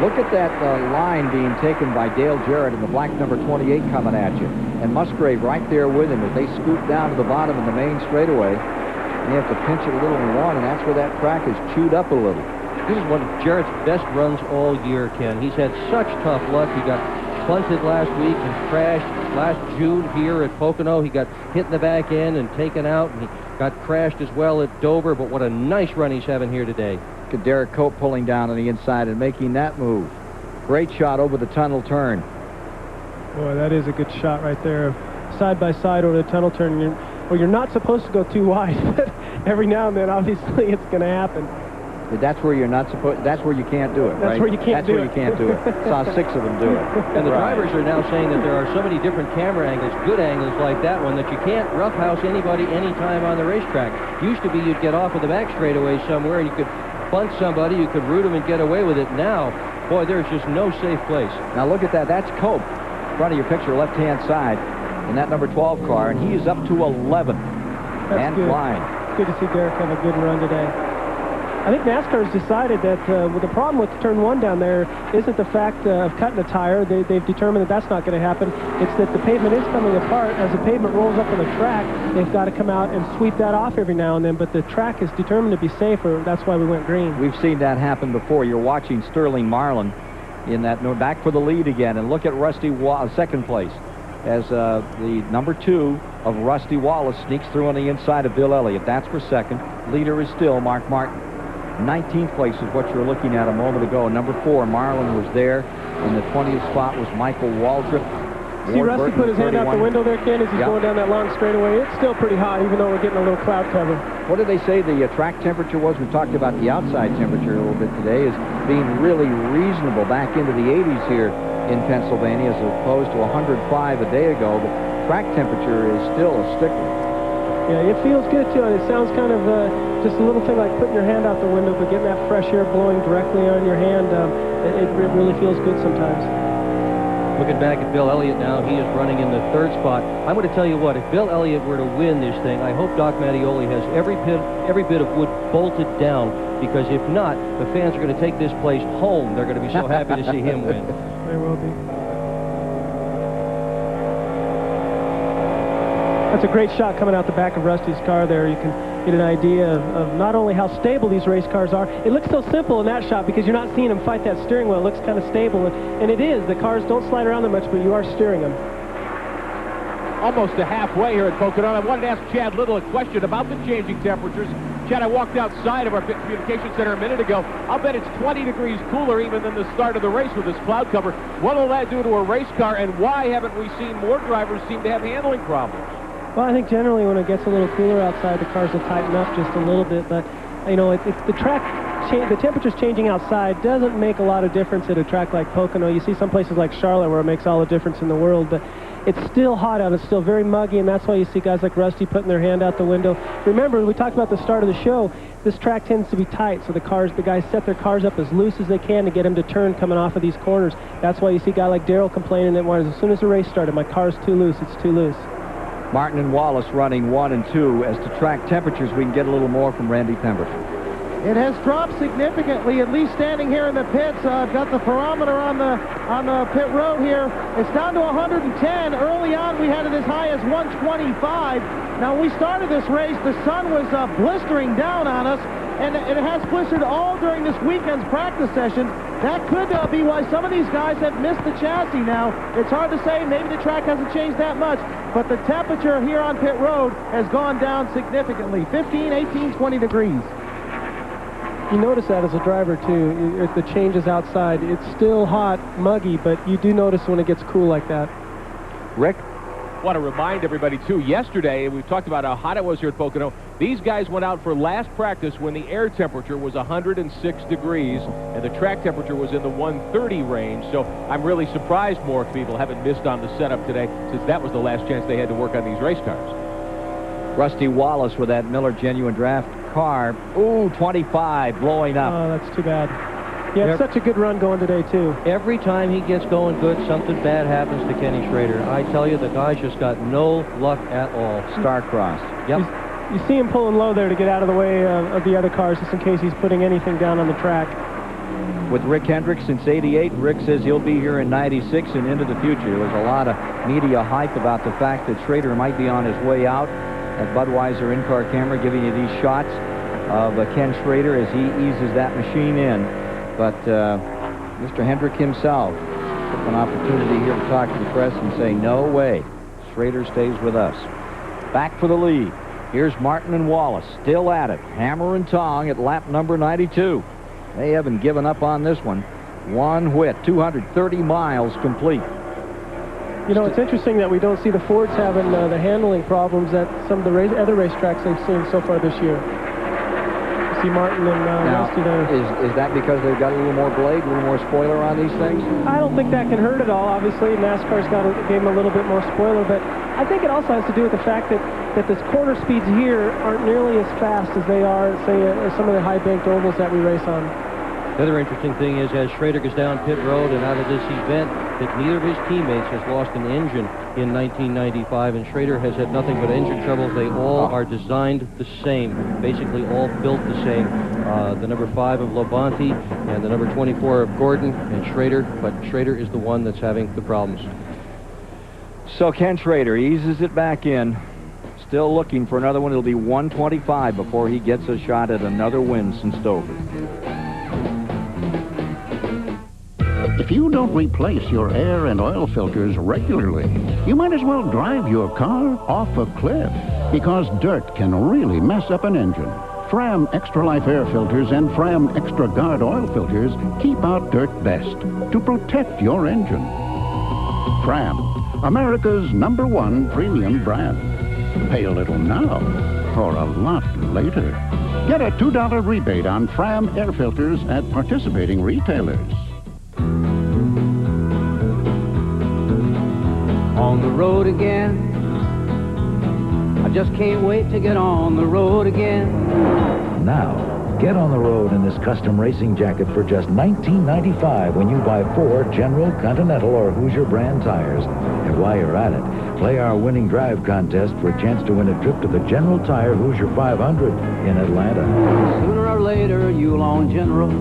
Look at that line being taken by Dale Jarrett in the black number 28 coming at you. And Musgrave right there with him as they scoot down to the bottom of the main straightaway. And you have to pinch it a little in one, and that's where that track is chewed up a little. This is one of Jarrett's best runs all year, Ken. He's had such tough luck. He got punted last week and crashed last June here at Pocono. He got hit in the back end and taken out, and he got crashed as well at Dover. But what a nice run he's having here today. Look at Derek Cope pulling down on the inside and making that move. Great shot over the tunnel turn. Boy, that is a good shot right there. Side by side over the tunnel turn. You're not supposed to go too wide, but every now and then, obviously, it's going to happen. That's where you're not supposed. That's where you can't do it. That's right? where you can't do it. That's where you can't do it. Saw 6 of them do it. And the drivers are now saying that there are so many different camera angles, good angles like that one, that you can't roughhouse anybody anytime on the racetrack. Used to be you'd get off of the back straightaway somewhere and you could bunt somebody, you could root them and get away with it. Now, boy, there's just no safe place. Now look at that. That's Cope. Front of your picture, left-hand side, in that number 12 car, and he is up to 11. That's and good. flying. Good to see Derek have a good run today. I think NASCAR has decided that with the problem with turn 1 down there isn't the fact of cutting a tire. They've determined that that's not going to happen. It's that the pavement is coming apart. As the pavement rolls up on the track, they've got to come out and sweep that off every now and then. But the track is determined to be safer. That's why we went green. We've seen that happen before. You're watching Sterling Marlin in that. Back for the lead again. And look at Rusty Wallace, second place, as the number 2 of Rusty Wallace sneaks through on the inside of Bill Elliott. That's for second. Leader is still Mark Martin. 19th place is what you were looking at a moment ago. Number 4, Marlin was there. In the 20th spot was Michael Waldrop. See Rusty put his hand out the window there, Ken, as he's going down that long straightaway. It's still pretty hot, even though we're getting a little cloud cover. What did they say the track temperature was? We talked about the outside temperature a little bit today as being really reasonable back into the 80s here in Pennsylvania as opposed to 105 a day ago. But track temperature is still a stickler. Yeah, it feels good, too. And it sounds kind of just a little thing like putting your hand out the window, but getting that fresh air blowing directly on your hand, it really feels good sometimes. Looking back at Bill Elliott now, he is running in the 3rd spot. I'm going to tell you what, if Bill Elliott were to win this thing, I hope Doc Mattioli has every bit of wood bolted down, because if not, the fans are going to take this place home. They're going to be so happy to see him win. They will be. That's a great shot coming out the back of Rusty's car there. You can get an idea of not only how stable these race cars are. It looks so simple in that shot because you're not seeing him fight that steering wheel. It looks kind of stable, and it is. The cars don't slide around that much, but you are steering them. Almost to halfway here at Pocono. I wanted to ask Chad Little a question about the changing temperatures. Chad, I walked outside of our pit communication center a minute ago. I'll bet it's 20 degrees cooler even than the start of the race with this cloud cover. What will that do to a race car, and why haven't we seen more drivers seem to have handling problems? Well, I think generally when it gets a little cooler outside, the cars will tighten up just a little bit. But, you know, the temperature's changing outside doesn't make a lot of difference at a track like Pocono. You see some places like Charlotte where it makes all the difference in the world. But it's still hot out. It's still very muggy, and that's why you see guys like Rusty putting their hand out the window. Remember, we talked about the start of the show, this track tends to be tight, so the guys set their cars up as loose as they can to get them to turn coming off of these corners. That's why you see a guy like Darrell complaining that as soon as the race started, my car's too loose, it's too loose. Martin and Wallace running 1 and 2. As to track temperatures, we can get a little more from Randy Pemberton. It has dropped significantly, at least standing here in the pits. I've got the barometer on the pit road here. It's down to 110. Early on, we had it as high as 125. Now, when we started this race, the sun was blistering down on us, and it has blistered all during this weekend's practice session. That could be why some of these guys have missed the chassis now. It's hard to say. Maybe the track hasn't changed that much, but the temperature here on pit road has gone down significantly. 15, 18, 20 degrees. You notice that as a driver, too. The changes outside. It's still hot, muggy, but you do notice when it gets cool like that. Rick? Want to remind everybody, too, yesterday, we've talked about how hot it was here at Pocono. These guys went out for last practice when the air temperature was 106 degrees, and the track temperature was in the 130 range. So I'm really surprised more people haven't missed on the setup today, since that was the last chance they had to work on these race cars. Rusty Wallace with that Miller Genuine Draft car. Ooh, 25, blowing up. Oh, that's too bad. He had such a good run going today, too. Every time he gets going good, something bad happens to Kenny Schrader. I tell you, the guy's just got no luck at all. Star-crossed. Yep. You see him pulling low there to get out of the way of the other cars, just in case he's putting anything down on the track. With Rick Hendricks since '88, Rick says he'll be here in '96 and into the future. There was a lot of media hype about the fact that Schrader might be on his way out. That Budweiser in-car camera giving you these shots of Ken Schrader as he eases that machine in. But Mr. Hendrick himself took an opportunity here to talk to the press and say, no way, Schrader stays with us. Back for the lead. Here's Martin and Wallace, still at it. Hammer and tong at lap number 92. They haven't given up on this one. One whit, 230 miles complete. You know, it's interesting that we don't see the Fords having the handling problems that some of the other racetracks they've seen so far this year. You see Martin and Rusty there. Is that because they've got a little more blade, a little more spoiler on these things? I don't think that can hurt at all. Obviously, NASCAR's gave them a little bit more spoiler, but I think it also has to do with the fact that the corner speeds here aren't nearly as fast as they are, say, some of the high-banked ovals that we race on. The other interesting thing is, as Schrader goes down pit road and out of this event, that neither of his teammates has lost an engine in 1995, and Schrader has had nothing but engine troubles. They all are designed the same, basically all built the same. The number 5 of Labonte and the number 24 of Gordon and Schrader, but Schrader is the one that's having the problems. So Ken Schrader eases it back in, still looking for another one. It'll be 125 before he gets a shot at another win since Dover. If you don't replace your air and oil filters regularly, you might as well drive your car off a cliff, because dirt can really mess up an engine. Fram Extra Life air filters and Fram Extra Guard oil filters keep out dirt best to protect your engine. Fram, America's #1 premium brand. Pay a little now or a lot later. Get a $2 rebate on Fram air filters at participating retailers. On the road again. I just can't wait to get on the road again. Now, get on the road in this custom racing jacket for just $19.95 when you buy 4 General, Continental, or Hoosier brand tires. And while you're at it, play our winning drive contest for a chance to win a trip to the General Tire Hoosier 500 in Atlanta. Sooner or later, you'll own Generals.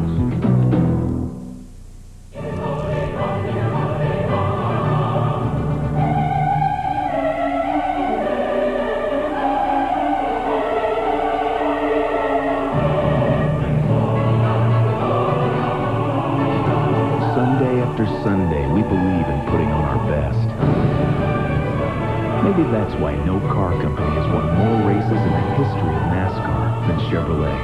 Sunday, we believe in putting on our best. Maybe that's why no car company has won more races in the history of NASCAR than Chevrolet.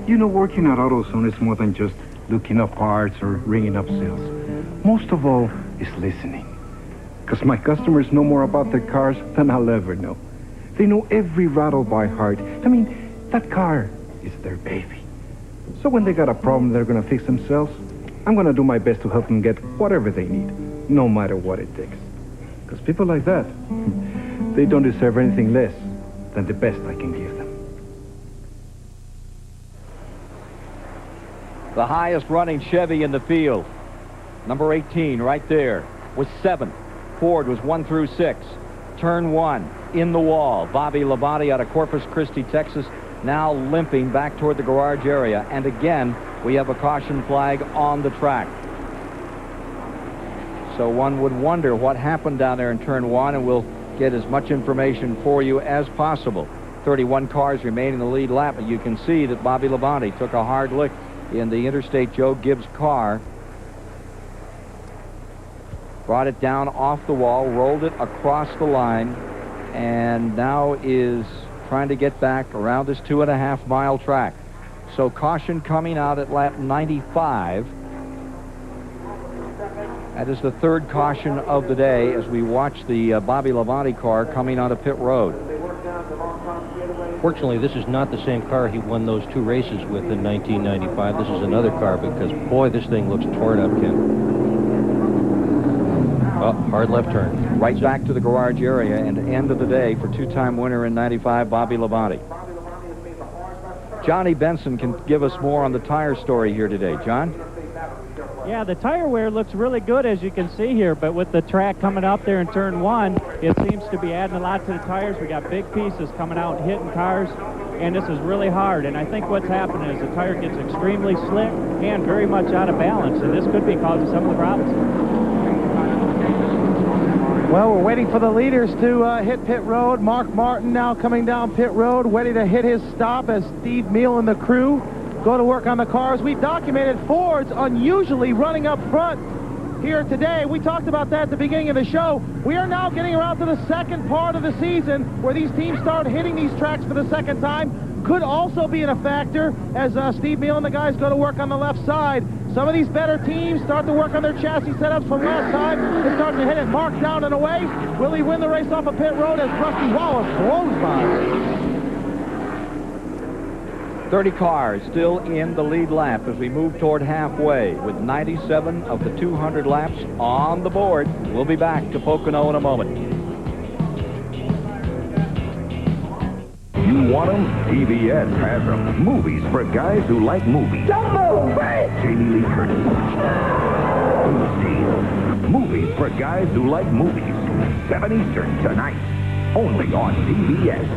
You know, working at AutoZone is more than just looking up parts or ringing up sales. Most of all is listening. Because my customers know more about their cars than I'll ever know. They know every rattle by heart. I mean, that car is their baby. So when they got a problem they're going to fix themselves, I'm going to do my best to help them get whatever they need, no matter what it takes. Because people like that, they don't deserve anything less than the best I can give them. The highest running Chevy in the field, number 18 right there, was 7th. Ford was 1 through 6. Turn 1, in the wall. Bobby Labonte out of Corpus Christi, Texas, now limping back toward the garage area. And again, we have a caution flag on the track. So one would wonder what happened down there in turn 1, and we'll get as much information for you as possible. 31 cars remain in the lead lap, but you can see that Bobby Labonte took a hard lick in the Interstate Joe Gibbs car. Brought it down off the wall, rolled it across the line, and now is trying to get back around this 2.5-mile track. So caution coming out at lap 95. That is the 3rd caution of the day as we watch the Bobby Labonte car coming onto pit road. Fortunately, this is not the same car he won those 2 races with in 1995. This is another car because, boy, this thing looks torn up, Ken. Oh, hard left turn. Right back to the garage area, and end of the day for 2-time winner in 95, Bobby Labonte. Johnny Benson can give us more on the tire story here today. John? Yeah, the tire wear looks really good, as you can see here, but with the track coming up there in turn 1, it seems to be adding a lot to the tires. We got big pieces coming out and hitting cars, and this is really hard. And I think what's happening is the tire gets extremely slick and very much out of balance, and this could be causing some of the problems. Well, we're waiting for the leaders to hit pit road. Mark Martin now coming down pit road, ready to hit his stop as Steve Meal and the crew go to work on the cars. We documented Ford's unusually running up front here today. We talked about that at the beginning of the show. We are now getting around to the second part of the season where these teams start hitting these tracks for the second time. Could also be a factor as Steve Meal and the guys go to work on the left side. Some of these better teams start to work on their chassis setups from last time. They're starting to hit it. Mark down and away. Will he win the race off of pit road as Rusty Wallace blows by? 30 cars still in the lead lap as we move toward halfway with 97 of the 200 laps on the board. We'll be back to Pocono in a moment. You want them? TBS has them. Movies for guys who like movies. Don't move, hey! Jamie Lee Curtis. Tuesday. Movies for guys who like movies. 7 Eastern tonight. Only on TBS.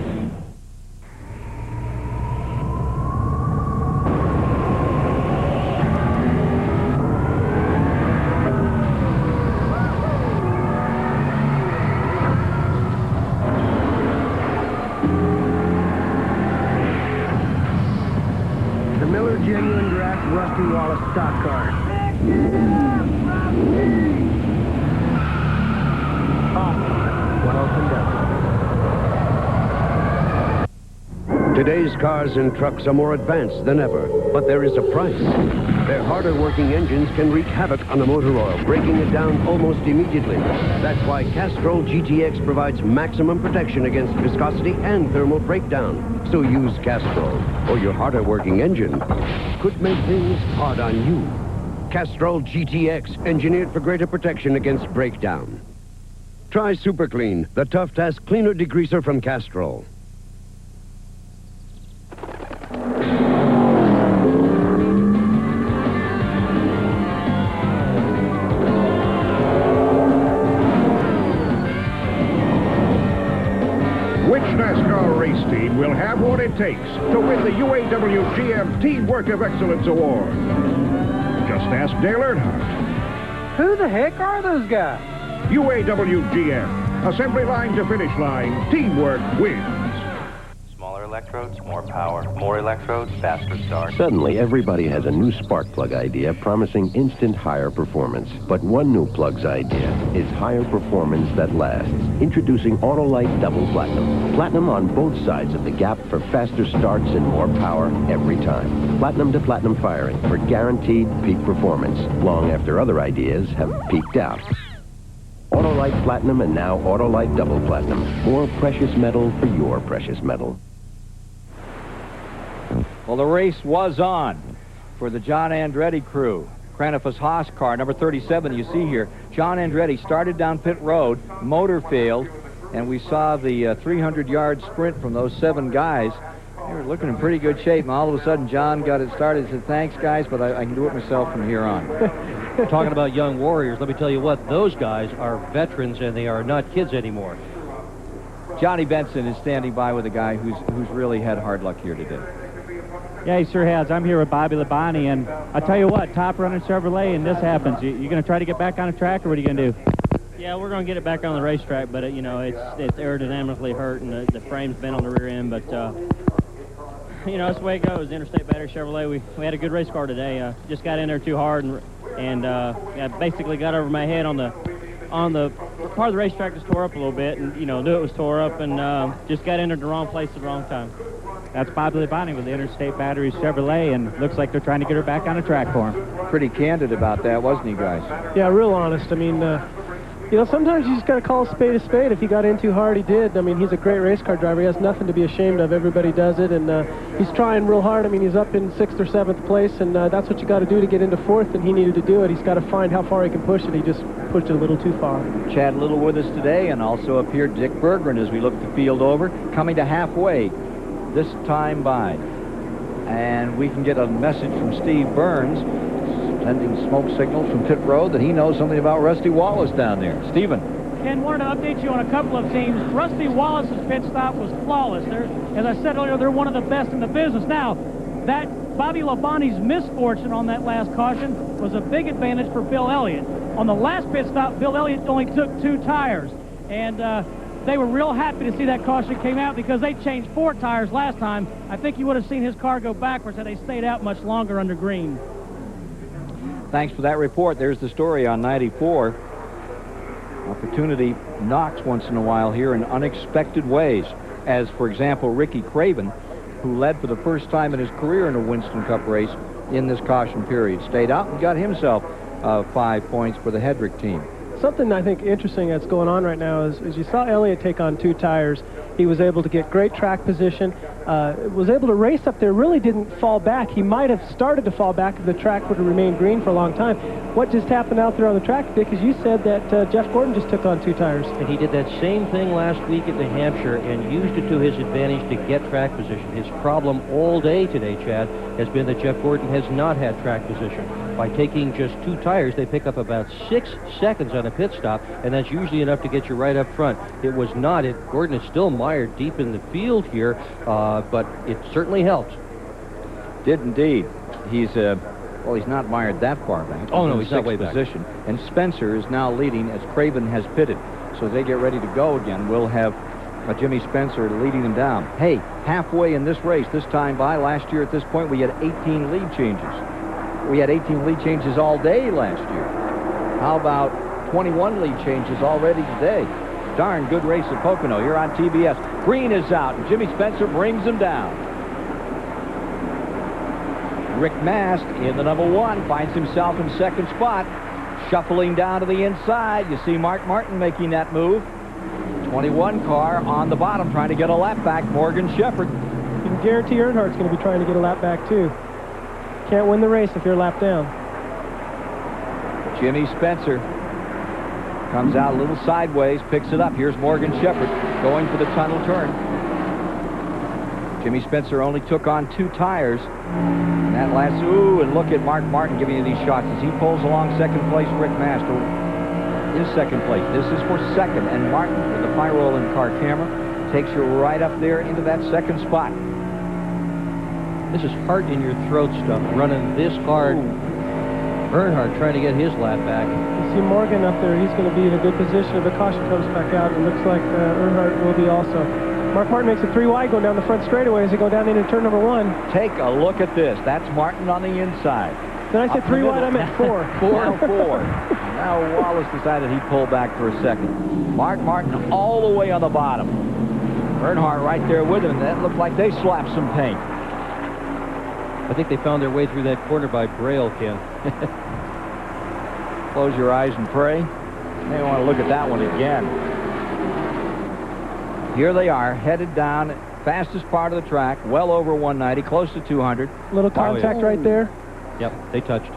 Miller Genuine Draft Rusty Wallace stock car. Well conducted. Today's cars and trucks are more advanced than ever, but there is a price. Their harder working engines can wreak havoc on the motor oil, breaking it down almost immediately. That's why Castrol GTX provides maximum protection against viscosity and thermal breakdown. So use Castrol, or your harder working engine could make things hard on you. Castrol GTX, engineered for greater protection against breakdown. Try Super Clean, the Tough Task Cleaner Degreaser from Castrol. Which NASCAR race team will have what it takes to win the UAW GM Teamwork of Excellence Award? Just ask Dale Earnhardt. Who the heck are those guys? UAW GM. Assembly line to finish line. Teamwork wins. Smaller electrodes, more power. More electrodes, faster start. Suddenly, everybody has a new spark plug idea promising instant higher performance. But one new plug's idea is higher performance that lasts. Introducing Autolite Double Platinum. Platinum on both sides of the gap for faster starts and more power every time. Platinum to platinum firing for guaranteed peak performance, long after other ideas have peaked out. Autolite Platinum and now Autolite Double Platinum. More precious metal for your precious metal. Well, the race was on for the John Andretti crew. Cranifus Haas car, number 37, you see here. John Andretti started down pit road, motor failed, and we saw the 300-yard sprint from those 7 guys. They were looking in pretty good shape, and all of a sudden John got it started and said, thanks, guys, but I can do it myself from here on. Talking about young warriors, let me tell you what, those guys are veterans, and they are not kids anymore. Johnny Benson is standing by with a guy who's really had hard luck here today. Yeah, he sure has. I'm here with Bobby Labonte, and I tell you what, top running Chevrolet, and this happens. You going to try to get back on the track, or what are you going to do? Yeah, we're going to get it back on the racetrack, but you know, it's aerodynamically hurt, and the frame's bent on the rear end. But you know, that's the way it goes. Interstate Battery Chevrolet. We had a good race car today. Just got in there too hard, and yeah, basically got over my head on the part of the racetrack just tore up a little bit, and you know, knew it was tore up, and just got in at the wrong place at the wrong time. That's Bobby Labonte with the Interstate Battery Chevrolet, and looks like they're trying to get her back on the track for him. Pretty candid about that, wasn't he, guys? Yeah, real honest. I mean, you know, sometimes you just got to call a spade a spade. If he got in too hard, he did. I mean, he's a great race car driver. He has nothing to be ashamed of. Everybody does it, and he's trying real hard. I mean, he's up in 6th or 7th place, and that's what you got to do to get into 4th, and he needed to do it. He's got to find how far he can push it. He just pushed it a little too far. Chad Little with us today, and also up here Dick Berggren as we look the field over, coming to halfway this time by. And we can get a message from Steve Burns, sending smoke signals from pit road that he knows something about Rusty Wallace down there. Stephen. Ken, wanted to update you on a couple of teams. Rusty Wallace's pit stop was flawless. As I said earlier, they're one of the best in the business. Now, that Bobby Labonte's misfortune on that last caution was a big advantage for Bill Elliott. On the last pit stop, Bill Elliott only took 2 tires, and they were real happy to see that caution came out because they changed 4 tires last time. I think you would have seen his car go backwards had they stayed out much longer under green. Thanks for that report. There's the story on 94. Opportunity knocks once in a while here in unexpected ways, as, for example, Ricky Craven, who led for the first time in his career in a Winston Cup race in this caution period, stayed out and got himself 5 points for the Hedrick team. Something I think interesting that's going on right now is you saw Elliott take on 2 tires. He was able to get great track position, was able to race up there, really didn't fall back. He might have started to fall back if the track would have remained green for a long time. What just happened out there on the track, Dick, is you said that Jeff Gordon just took on 2 tires. And he did that same thing last week at New Hampshire and used it to his advantage to get track position. His problem all day today, Chad, has been that Jeff Gordon has not had track position. By taking just 2 tires, they pick up about 6 seconds on a pit stop, and that's usually enough to get you right up front. It was not. Gordon is still mired deep in the field here, but it certainly helped. Did indeed. He's not mired that far back. Oh, no, he's not way back. Position. And Spencer is now leading as Craven has pitted. So as they get ready to go again, we'll have Jimmy Spencer leading them down. Hey, halfway in this race, this time by last year at this point, we had 18 lead changes. We had 18 lead changes all day last year. How about 21 lead changes already today? Darn good race at Pocono. You're on TBS. Green is out, and Jimmy Spencer brings him down. Rick Mast in the number 1 finds himself in second spot. Shuffling down to the inside. You see Mark Martin making that move. 21 car on the bottom trying to get a lap back. Morgan Shepherd. You can guarantee Earnhardt's going to be trying to get a lap back too. Can't win the race if you're a lap down. Jimmy Spencer comes out a little sideways, picks it up. Here's Morgan Shepherd going for the tunnel turn. Jimmy Spencer only took on 2 tires. And that last, and look at Mark Martin giving you these shots as he pulls along second place. Rick Master is second place. This is for second, and Martin with the pyro in-car camera takes you right up there into that second spot. This is heart in your throat stuff, running this hard. Earnhardt trying to get his lap back. You see Morgan up there. He's going to be in a good position if the caution comes back out. It looks like Earnhardt will be also. Mark Martin makes a 3 wide going down the front straightaway as they go down into turn number 1. Take a look at this. That's Martin on the inside. Did I say 3 wide? I meant 4. 4. Now Wallace decided he'd pull back for a second. Mark Martin all the way on the bottom. Earnhardt right there with him. That looked like they slapped some paint. I think they found their way through that corner by Braille, Ken. Close your eyes and pray. You may want to look at that one again. Here they are, headed down, fastest part of the track, well over 190, close to 200. Little contact right there. Yep, they touched.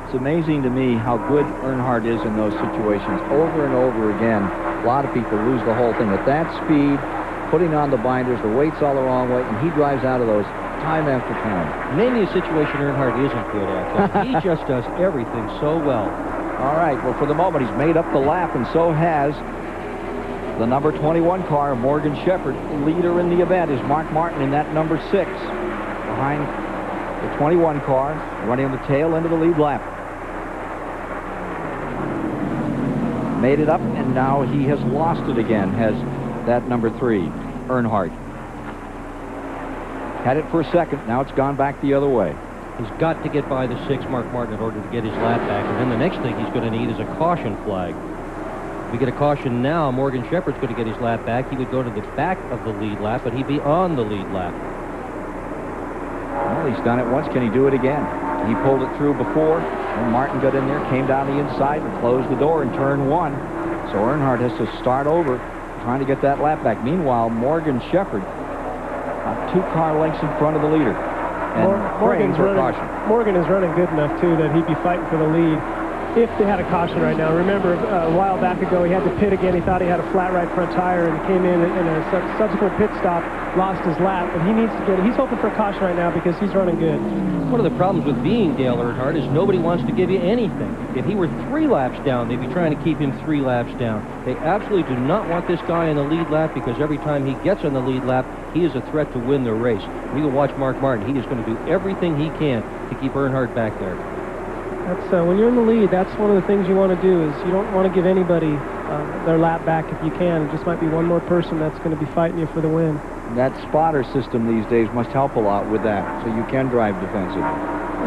It's amazing to me how good Earnhardt is in those situations. Over and over again, a lot of people lose the whole thing. At that speed, putting on the binders, the weight's all the wrong way, and he drives out of those time after time. Name me a situation Earnhardt isn't good at. He just does everything so well. All right, well, for the moment, he's made up the lap, and so has the number 21 car, Morgan Shepherd. Leader in the event is Mark Martin in that number 6. Behind the 21 car, running on the tail end of the lead lap. Made it up, and now he has lost it again, has that number 3, Earnhardt. Had it for a second, now it's gone back the other way. He's got to get by the 6, Mark Martin, in order to get his lap back, and then the next thing he's going to need is a caution flag. If we get a caution now, Morgan Shepherd's going to get his lap back. He would go to the back of the lead lap, but he'd be on the lead lap. Well, he's done it once. Can he do it again? He pulled it through before, and Martin got in there, came down the inside, and closed the door in turn 1. So Earnhardt has to start over, trying to get that lap back. Meanwhile, Morgan Shepherd, 2 car lengths in front of the leader. And Morgan is running good enough, too, that he'd be fighting for the lead if they had a caution right now. Remember, a while back ago, he had to pit again. He thought he had a flat right front tire, and he came in a subsequent pit stop, lost his lap. But he needs to get it. He's hoping for a caution right now because he's running good. One of the problems with being Dale Earnhardt is nobody wants to give you anything. If he were 3 laps down, they'd be trying to keep him 3 laps down. They absolutely do not want this guy in the lead lap because every time he gets on the lead lap, he is a threat to win the race. You can watch Mark Martin. He is going to do everything he can to keep Earnhardt back there. That's when you're in the lead, that's one of the things you want to do is you don't want to give anybody their lap back if you can. It just might be one more person that's going to be fighting you for the win. That spotter system these days must help a lot with that, so you can drive defensive.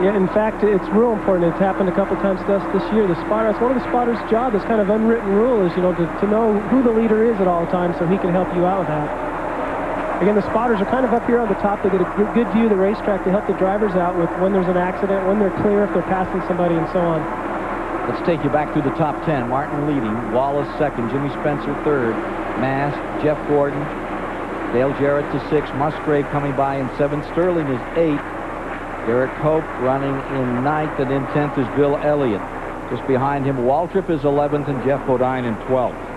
Yeah, in fact, it's real important. It's happened a couple times to us this year. The spotter, that's one of the spotter's job, this kind of unwritten rule is, to know who the leader is at all times so he can help you out with that. Again, the spotters are kind of up here on the top. They get a good view of the racetrack to help the drivers out with when there's an accident, when they're clear, if they're passing somebody, and so on. Let's take you back through the top 10. Martin leading, Wallace second, Jimmy Spencer third, Mast, Jeff Gordon, Dale Jarrett to 6, Musgrave coming by in 7th, Sterling is 8th, Derek Hope running in 9th, and in 10th is Bill Elliott. Just behind him, Waltrip is 11th, and Jeff Bodine in 12th.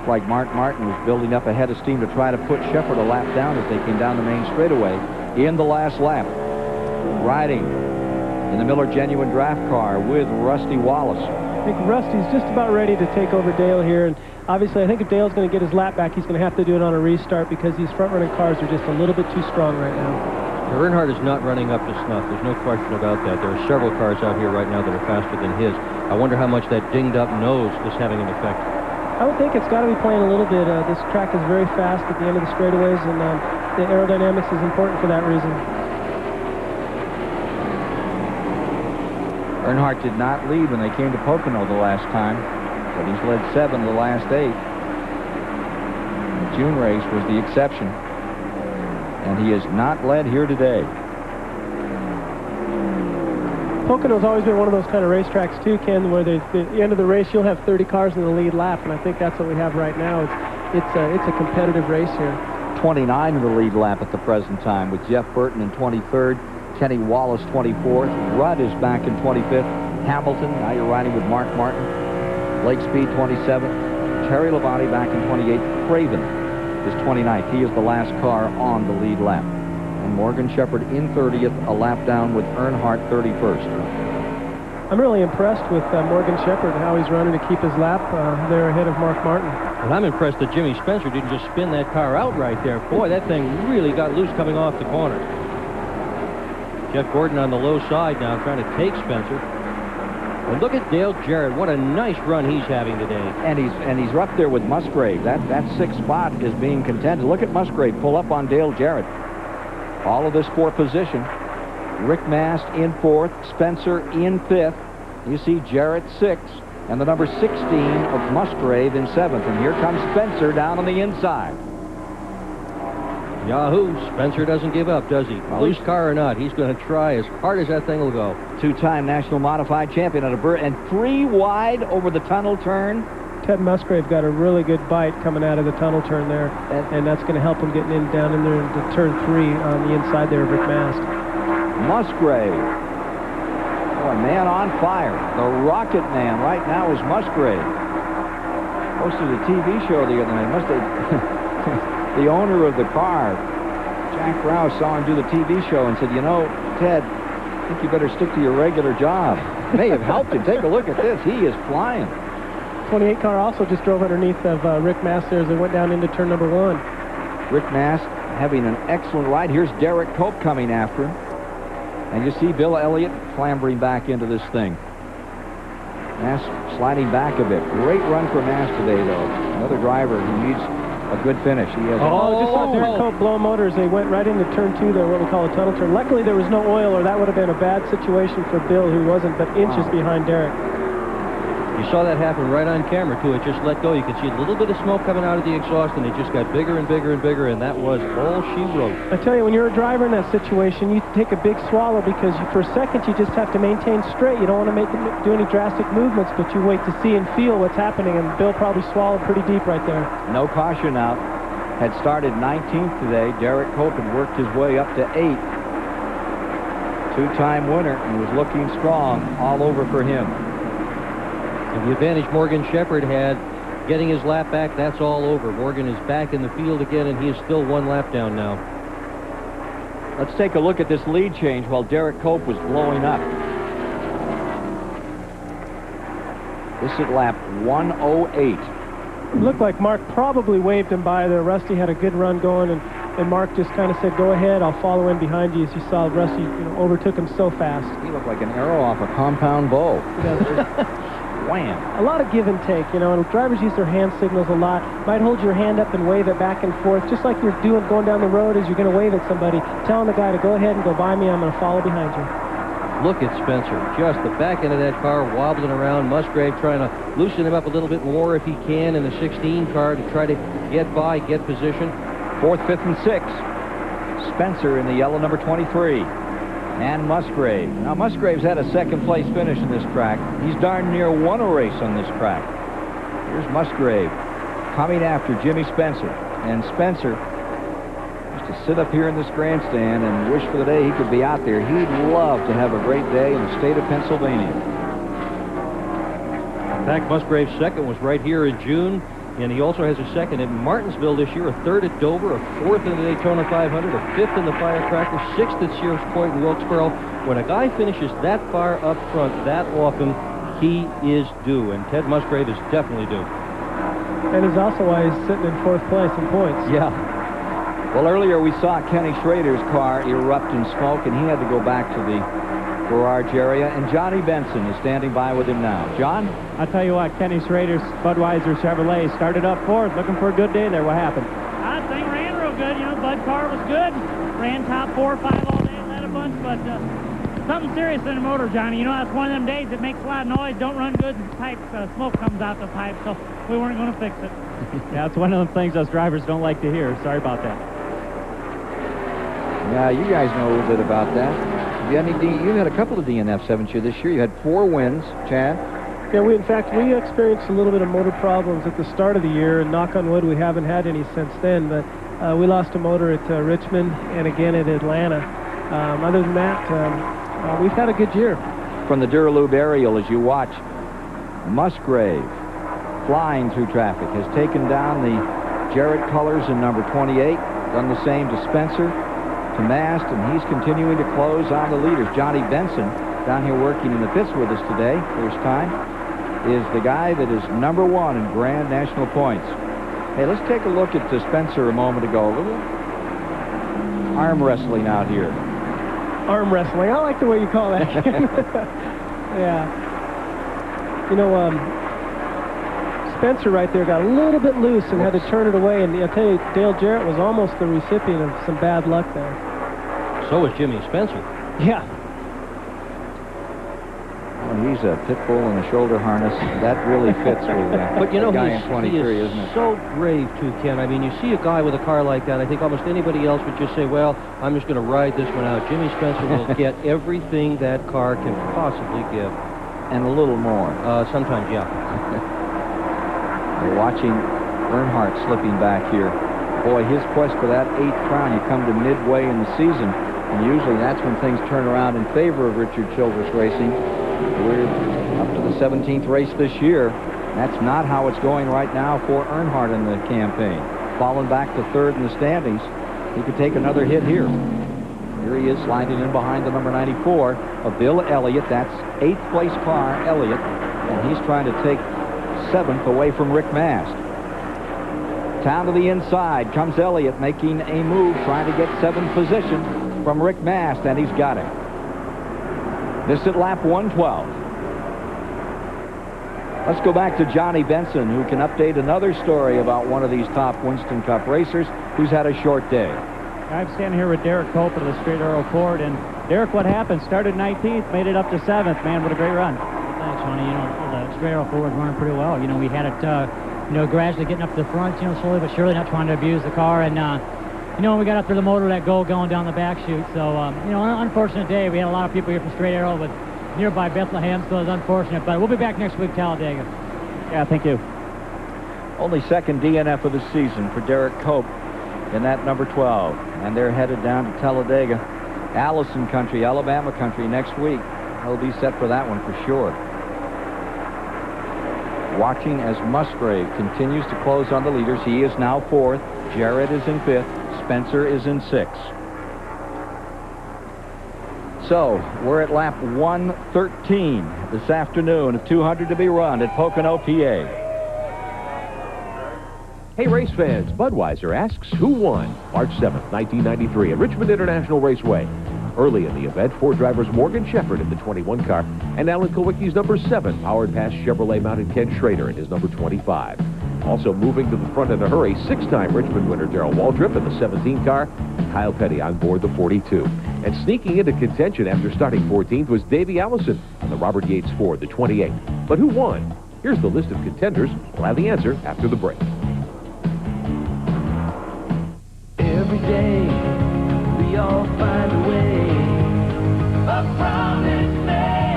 Like Mark Martin was building up a head of steam to try to put Shepherd a lap down as they came down the main straightaway in the last lap. Riding in the Miller Genuine Draft car with Rusty Wallace. I think Rusty's just about ready to take over Dale here, and obviously I think if Dale's going to get his lap back, he's going to have to do it on a restart because these front-running cars are just a little bit too strong right now. Earnhardt is not running up to snuff. There's no question about that. There are several cars out here right now that are faster than his. I wonder how much that dinged-up nose is having an effect. I would think it's got to be playing a little bit. This track is very fast at the end of the straightaways, and the aerodynamics is important for that reason. Earnhardt did not lead when they came to Pocono the last time, but he's led 7 of the last 8. The June race was the exception, and he has not led here today. Pocono's always been one of those kind of racetracks too, Ken, where at the end of the race you'll have 30 cars in the lead lap, and I think that's what we have right now. It's a competitive race here. 29 in the lead lap at the present time, with Jeff Burton in 23rd, Kenny Wallace 24th, Rudd is back in 25th, Hamilton, now you're riding with Mark Martin, Lake Speed 27th, Terry Labonte back in 28th, Craven is 29th. He is the last car on the lead lap. And Morgan Shepherd in 30th, a lap down with Earnhardt 31st. I'm really impressed with Morgan Shepherd and how he's running to keep his lap there ahead of Mark Martin. And I'm impressed that Jimmy Spencer didn't just spin that car out right there. Boy, that thing really got loose coming off the corner. Jeff Gordon on the low side now trying to take Spencer. And look at Dale Jarrett. What a nice run he's having today. And he's up there with Musgrave. That 6th spot is being contended. Look at Musgrave pull up on Dale Jarrett. All of this 4th position. Rick Mast in 4th, Spencer in 5th. You see Jarrett 6th, and the number 16 of Musgrave in 7th. And here comes Spencer down on the inside. Yahoo! Spencer doesn't give up, does he? Loose car or not, he's going to try as hard as that thing will go. 2-time national modified champion out of Burr, and 3 wide over the tunnel turn. Ted Musgrave got a really good bite coming out of the tunnel turn there, and that's going to help him getting down in there into turn 3 on the inside there of Rick Mast. Musgrave. Oh, a man on fire. The rocket man right now is Musgrave. Hosted a TV show the other night. Must have the owner of the car, Jack Rouse, saw him do the TV show and said, you know, Ted, I think you better stick to your regular job. May have helped him. Take a look at this. He is flying. 28 car also just drove underneath of Rick Mast there as they went down into turn number 1. Rick Mast having an excellent ride. Here's Derek Cope coming after him. And you see Bill Elliott clambering back into this thing. Mast sliding back a bit. Great run for Mast today, though. Another driver who needs a good finish. He has just saw Derek Cope blow motors. They went right into turn 2 there, what we call a tunnel turn. Luckily, there was no oil, or that would have been a bad situation for Bill, who wasn't but inches behind Derek. You saw that happen right on camera, too. It just let go. You could see a little bit of smoke coming out of the exhaust, and it just got bigger and bigger and bigger, and that was all she wrote. I tell you, when you're a driver in that situation, you take a big swallow because for a second you just have to maintain straight. You don't want to do any drastic movements, but you wait to see and feel what's happening, and Bill probably swallowed pretty deep right there. No caution out. Had started 19th today. Derek Cope had worked his way up to 8th. 2-time winner, and was looking strong all over for him. And the advantage Morgan Shepherd had getting his lap back, that's all over. Morgan is back in the field again, and he is still 1 lap down now. Let's take a look at this lead change while Derek Cope was blowing up. This is lap 108. It looked like Mark probably waved him by there. Rusty had a good run going, and Mark just kind of said, go ahead, I'll follow in behind you. As you saw, Rusty overtook him so fast. He looked like an arrow off a compound bow. Wham. A lot of give and take, and drivers use their hand signals a lot. Might hold your hand up and wave it back and forth, just like you're doing going down the road as you're going to wave at somebody, telling the guy to go ahead and go by me, I'm going to follow behind you. Look at Spencer, just the back end of that car wobbling around. Musgrave trying to loosen him up a little bit more if he can in the 16 car to try to get by, get position. 4th, 5th, and 6th. Spencer in the yellow number 23. And Musgrave. Now, Musgrave's had a 2nd place finish in this track. He's darn near won a race on this track. Here's Musgrave coming after Jimmy Spencer. And Spencer used to sit up here in this grandstand and wish for the day he could be out there. He'd love to have a great day in the state of Pennsylvania. In fact, Musgrave's 2nd was right here in June. And he also has a 2nd at Martinsville this year, a 3rd at Dover, a 4th in the Daytona 500, a 5th in the Firecracker, 6th at Sears Point in Wilkesboro. When a guy finishes that far up front that often, he is due, and Ted Musgrave is definitely due. And he's also why he's sitting in 4th place in points. Yeah. Well, earlier we saw Kenny Schrader's car erupt in smoke, and he had to go back to the Gerard Geria, and Johnny Benson is standing by with him now. John? I'll tell you what, Kenny Schrader's Budweiser Chevrolet started up fourth, looking for a good day there. What happened? I think ran real good. You know, Bud car was good. Ran top 4 or 5 all day, led a bunch, but something serious in the motor, Johnny. You know, that's one of them days that makes a lot of noise, don't run good, and pipes, smoke comes out the pipe, so we weren't going to fix it. Yeah, it's one of them things us drivers don't like to hear. Sorry about that. Yeah, you guys know a little bit about that. You had a couple of DNFs, haven't you, this year? You had 4 wins, Chad. Yeah, we experienced a little bit of motor problems at the start of the year, and knock on wood, we haven't had any since then, but we lost a motor at Richmond and again at Atlanta. Other than that, we've had a good year. From the Duralube aerial, as you watch, Musgrave flying through traffic has taken down the Jarrett colors in number 28, done the same to Spencer, to Mast, and he's continuing to close on the leaders. Johnny Benson, down here working in the pits with us today, first time, is the guy that is number 1 in Grand National points. Hey, let's take a look at Spencer a moment ago. A little arm wrestling out here. Arm wrestling. I like the way you call that. Yeah. You know, Spencer right there got a little bit loose and had to turn it away, and I'll tell you, Dale Jarrett was almost the recipient of some bad luck there. So was Jimmy Spencer. Yeah. Well, he's a pit bull in a shoulder harness. That really fits with but you know, guy in 23, he is isn't it? so brave, too, Ken. I mean, you see a guy with a car like that, I think almost anybody else would just say, well, I'm just going to ride this one out. Jimmy Spencer will get everything that car can possibly give. And a little more. Sometimes, yeah. We're watching Earnhardt slipping back here. Boy, his quest for that 8th crown, you come to midway in the season, and usually that's when things turn around in favor of Richard Childress Racing. We're up to the 17th race this year. That's not how it's going right now for Earnhardt in the campaign. Falling back to 3rd in the standings, he could take another hit here. Here he is sliding in behind the number 94 of Bill Elliott. That's 8th place car, Elliott, and he's trying to take 7th away from Rick Mast. Down to the inside comes Elliott, making a move, trying to get 7th position from Rick Mast, and he's got it. This at lap 112. Let's go back to Johnny Benson, who can update another story about one of these top Winston Cup racers who's had a short day. I'm standing here with Derek Cope of the Straight Arrow Ford, and Derek, what happened? Started 19th, made it up to 7th. Man, what a great run. Thanks, Tony. You know, the Straight Arrow Ford was running pretty well. You know, we had it, you know, gradually getting up to the front, you know, slowly but surely, not trying to abuse the car. And, you know, when we got up to the motor, let go going down the back chute. So, you know, an unfortunate day. We had a lot of people here from Straight Arrow, but nearby Bethlehem, so it was unfortunate. But we'll be back next week, Talladega. Yeah, thank you. Only 2nd DNF of the season for Derek Cope in that number 12. And they're headed down to Talladega. Allison country, Alabama country next week. They'll be set for that one for sure. Watching as Musgrave continues to close on the leaders. He is now 4th. Jarrett is in 5th. Spencer is in 6th. So, we're at lap 113 this afternoon of 200 to be run at Pocono, PA. Hey, race fans, Budweiser asks who won March 7th, 1993 at Richmond International Raceway. Early in the event, Ford drivers Morgan Shepherd in the 21 car and Alan Kulwicki's number 7 powered past Chevrolet-mounted Ken Schrader in his number 25. Also moving to the front in a hurry, 6-time Richmond winner Darrell Waldrop in the 17 car, Kyle Petty on board the 42. And sneaking into contention after starting 14th was Davey Allison on the Robert Yates Ford, the 28. But who won? Here's the list of contenders. We'll have the answer after the break. Every day, we all find a way. A promise made,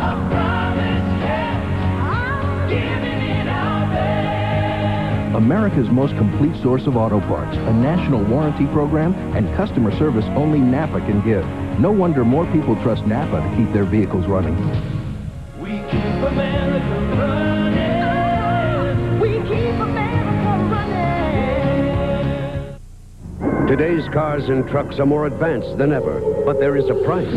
a promise kept, giving it our best. America's most complete source of auto parts, a national warranty program, and customer service only Napa can give. No wonder more people trust Napa to keep their vehicles running. We keep America running. We keep America running. Today's cars and trucks are more advanced than ever, but there is a price.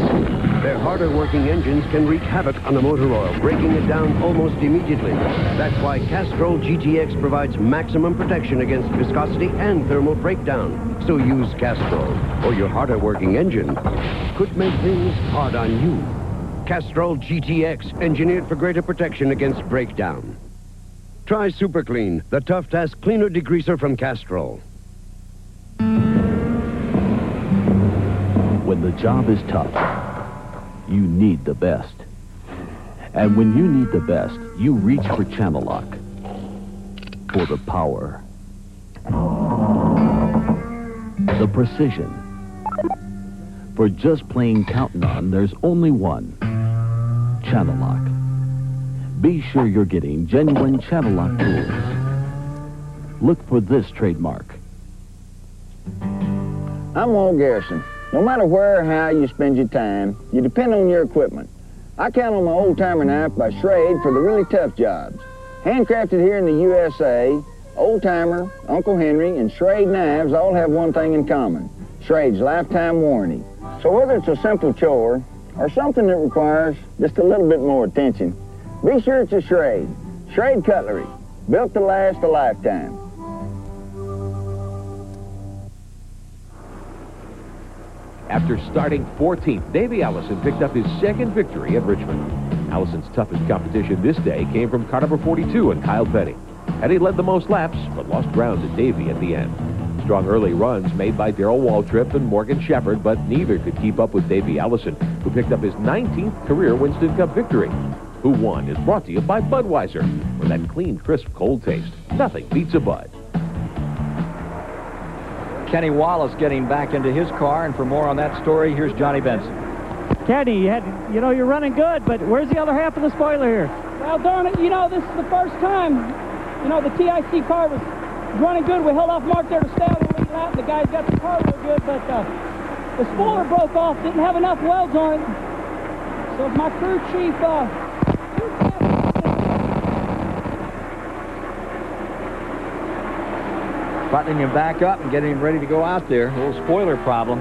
Their harder working engines can wreak havoc on the motor oil, breaking it down almost immediately. That's why Castrol GTX provides maximum protection against viscosity and thermal breakdown. So use Castrol, or your harder working engine could make things hard on you. Castrol GTX, engineered for greater protection against breakdown. Try Super Clean, the Tough Task Cleaner Degreaser from Castrol. When the job is tough, you need the best. And when you need the best, you reach for Channel Lock. For the power. The precision. For just plain counting on, there's only one. Channel Lock. Be sure you're getting genuine Channel Lock tools. Look for this trademark. I'm Walt Garrison. No matter where or how you spend your time, you depend on your equipment. I count on my old-timer knife by Schrade for the really tough jobs. Handcrafted here in the USA, Old-Timer, Uncle Henry, and Schrade knives all have one thing in common: Schrade's lifetime warranty. So whether it's a simple chore or something that requires just a little bit more attention, be sure it's a Schrade. Schrade cutlery, built to last a lifetime. After starting 14th, Davey Allison picked up his second victory at Richmond. Allison's toughest competition this day came from car number 42 and Kyle Petty. Petty led the most laps, but lost ground to Davey at the end. Strong early runs made by Darrell Waltrip and Morgan Shepherd, but neither could keep up with Davey Allison, who picked up his 19th career Winston Cup victory. Who Won is brought to you by Budweiser, for that clean, crisp, cold taste. Nothing beats a Bud. Kenny Wallace getting back into his car, and for more on that story, here's Johnny Benson. Kenny, you're running good, but where's the other half of the spoiler here? Well, darn it, this is the first time, the TIC car was running good. We held off Mark there to stay on the lead lap. The guys got the car real good, but the spoiler broke off, didn't have enough welds on it. So my crew chief, buttoning him back up and getting him ready to go out there. A little spoiler problem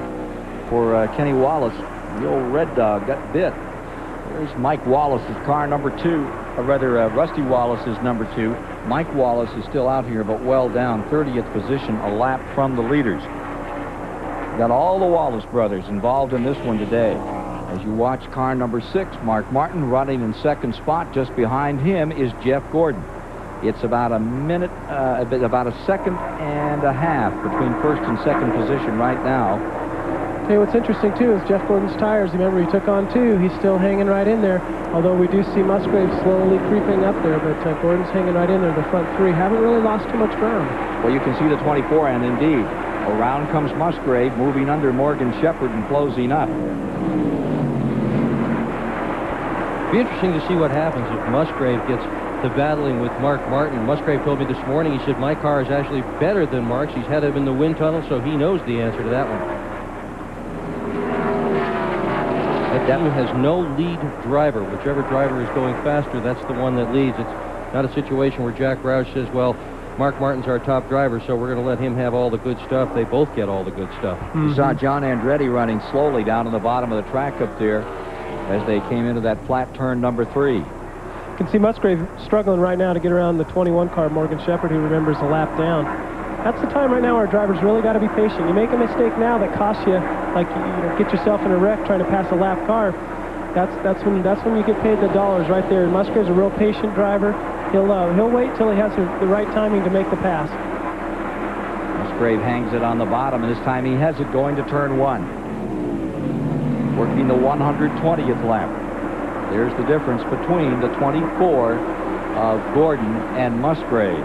for Kenny Wallace. The old Red Dog got bit. There's Mike Wallace's car, number 2. Or rather, Rusty Wallace's number 2. Mike Wallace is still out here, but well down. 30th position, a lap from the leaders. Got all the Wallace brothers involved in this one today. As you watch car number 6, Mark Martin running in second spot. Just behind him is Jeff Gordon. It's about a minute, about a second and a half between first and second position right now. Okay, what's interesting, too, is Jeff Gordon's tires. Remember, he took on 2. He's still hanging right in there, although we do see Musgrave slowly creeping up there, but Gordon's hanging right in there. The front 3 haven't really lost too much ground. Well, you can see the 24, and indeed, around comes Musgrave, moving under Morgan Shepherd and closing up. It'd be interesting to see what happens if Musgrave gets to battling with Mark Martin. Musgrave told me this morning, he said, my car is actually better than Mark's. He's had him in the wind tunnel, so he knows the answer to that one. That team has no lead driver. Whichever driver is going faster, that's the one that leads. It's not a situation where Jack Roush says, well, Mark Martin's our top driver, so we're going to let him have all the good stuff. They both get all the good stuff. You saw John Andretti running slowly down on the bottom of the track up there as they came into that flat turn number 3. You can see Musgrave struggling right now to get around the 21 car, Morgan Shepherd, who remembers a lap down. That's the time right now where drivers really got to be patient. You make a mistake now that costs you, like get yourself in a wreck trying to pass a lap car. That's when you get paid the dollars right there. Musgrave's a real patient driver. He'll wait till he has the right timing to make the pass. Musgrave hangs it on the bottom, and this time he has it going to turn 1. Working the 120th lap. There's the difference between the 24 of Gordon and Musgrave.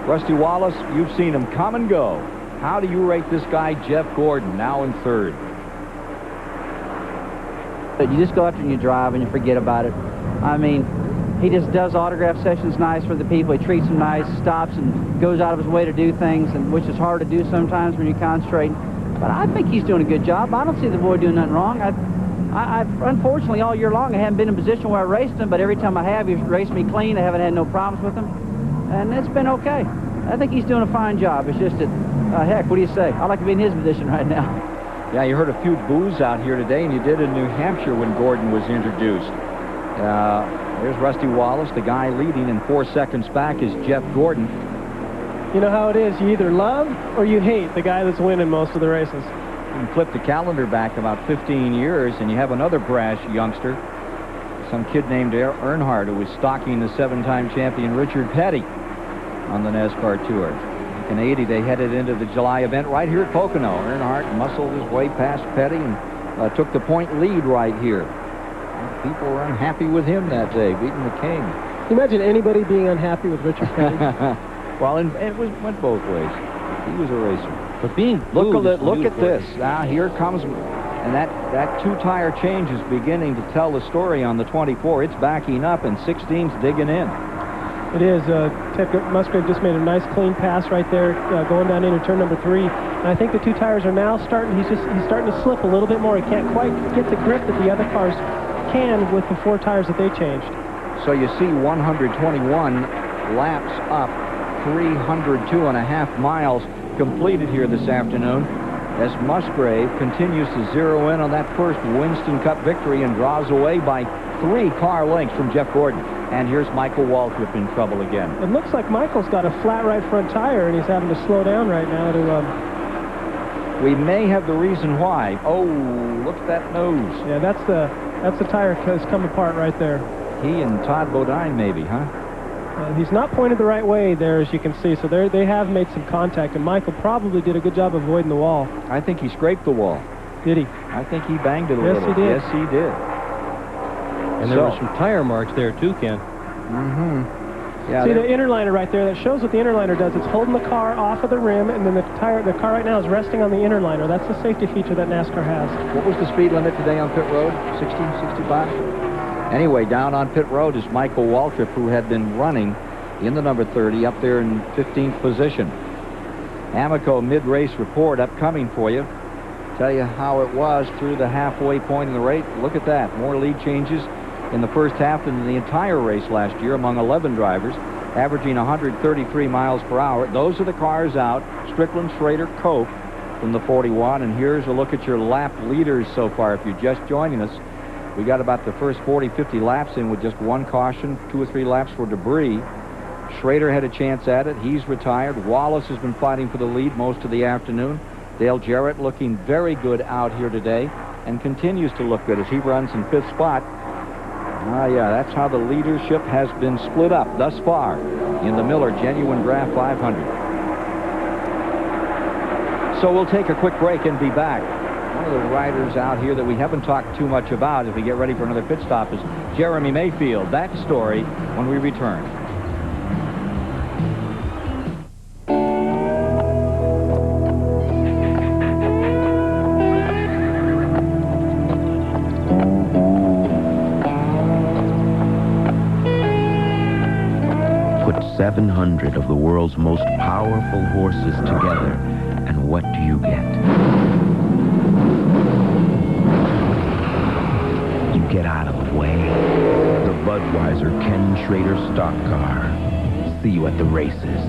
Rusty Wallace, you've seen him come and go. How do you rate this guy, Jeff Gordon, now in 3rd? You just go out there and you drive and you forget about it. I mean, he just does autograph sessions nice for the people. He treats them nice, stops and goes out of his way to do things, and which is hard to do sometimes when you're concentrating. But I think he's doing a good job. I don't see the boy doing nothing wrong. I've unfortunately, all year long, I haven't been in a position where I raced him, but every time I have, he's raced me clean. I haven't had no problems with him, and it's been okay. I think he's doing a fine job. It's just that, heck, what do you say? I'd like to be in his position right now. Yeah, you heard a few boos out here today, and you did in New Hampshire when Gordon was introduced. There's Rusty Wallace. The guy leading in 4 seconds back is Jeff Gordon. You know how it is. You either love or you hate the guy that's winning most of the races. You can flip the calendar back about 15 years, and you have another brash youngster some kid named Earnhardt, who was stalking the 7-time champion Richard Petty on the NASCAR Tour. In 80, they headed into the July event right here at Pocono. Earnhardt muscled his way past Petty and took the point lead right here. People were unhappy with him that day, beating the king. Can you imagine anybody being unhappy with Richard Petty? Well, it went both ways. He was a racer. But being look at this. Now here comes, and that two-tire change is beginning to tell the story on the 24. It's backing up, and 16's digging in. It is. Ted Musgrave just made a nice clean pass right there, going down into turn number 3. And I think the two tires are now starting. He's starting to slip a little bit more. He can't quite get the grip that the other cars can with the 4 tires that they changed. So you see 121 laps up, 302.5 miles completed here this afternoon as Musgrave continues to zero in on that first Winston Cup victory and draws away by 3 car lengths from Jeff Gordon. And here's Michael Waltrip in trouble again. It looks like Michael's got a flat right front tire, and he's having to slow down right now to... We may have the reason why. Oh, look at that nose. Yeah, that's the tire that's come apart right there. He and Todd Bodine maybe, huh? He's not pointed the right way there, as you can see, so they have made some contact, and Michael probably did a good job avoiding the wall. I think he scraped the wall. Did he? I think he banged it a little. Yes, he did. Yes, he did. And there were some tire marks there, too, Ken. Mm-hmm. Yeah, see the inner liner right there? That shows what the inner liner does. It's holding the car off of the rim, and then the car right now is resting on the inner liner. That's the safety feature that NASCAR has. What was the speed limit today on pit road? 60, 65? Anyway, down on pit road is Michael Waltrip, who had been running in the number 30 up there in 15th position. Amoco mid-race report upcoming for you. Tell you how it was through the halfway point in the race. Look at that. More lead changes in the first half than the entire race last year among 11 drivers, averaging 133 miles per hour. Those are the cars out. Strickland, Schrader, Cope from the 41. And here's a look at your lap leaders so far. If you're just joining us, we got about the first 40, 50 laps in with just 1 caution, 2 or 3 laps for debris. Schrader had a chance at it. He's retired. Wallace has been fighting for the lead most of the afternoon. Dale Jarrett looking very good out here today and continues to look good as he runs in 5th spot. Yeah, that's how the leadership has been split up thus far in the Miller Genuine Draft 500. So we'll take a quick break and be back. One of the riders out here that we haven't talked too much about as we get ready for another pit stop is Jeremy Mayfield. That story when we return. Put 700 of the world's most powerful horses together, and what do you get? You get out of the way. The Budweiser Ken Schrader stock car. See you at the races.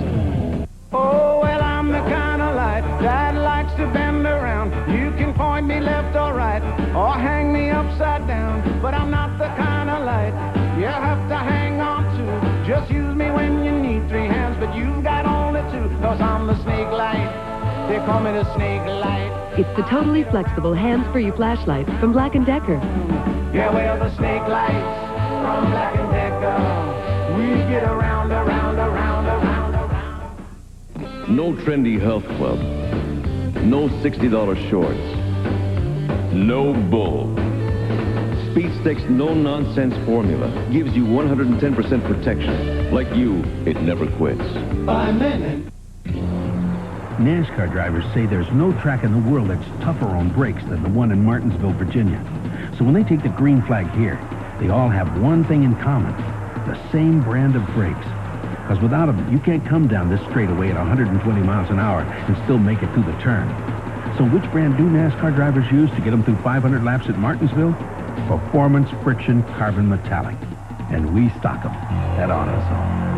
Oh, well, I'm the kind of light that likes to bend around. You can point me left or right, or hang me upside down. But I'm not the kind of light you have to hang on to. Just use me when you need 3 hands, but you've got only 2. Cause I'm the snake light. They call me the snake light. It's the totally flexible hands-free flashlight from Black & Decker. Yeah, well, the snake lights from Black & Decker. We get around, around, around, around, around. No trendy health club. No $60 shorts. No bull. Speed Stick's no-nonsense formula gives you 110% protection. Like you, it never quits. By minute. NASCAR drivers say there's no track in the world that's tougher on brakes than the one in Martinsville, Virginia. So when they take the green flag here, they all have one thing in common, the same brand of brakes. Because without them, you can't come down this straightaway at 120 miles an hour and still make it through the turn. So which brand do NASCAR drivers use to get them through 500 laps at Martinsville? Performance Friction Carbon Metallic. And we stock them at AutoZone.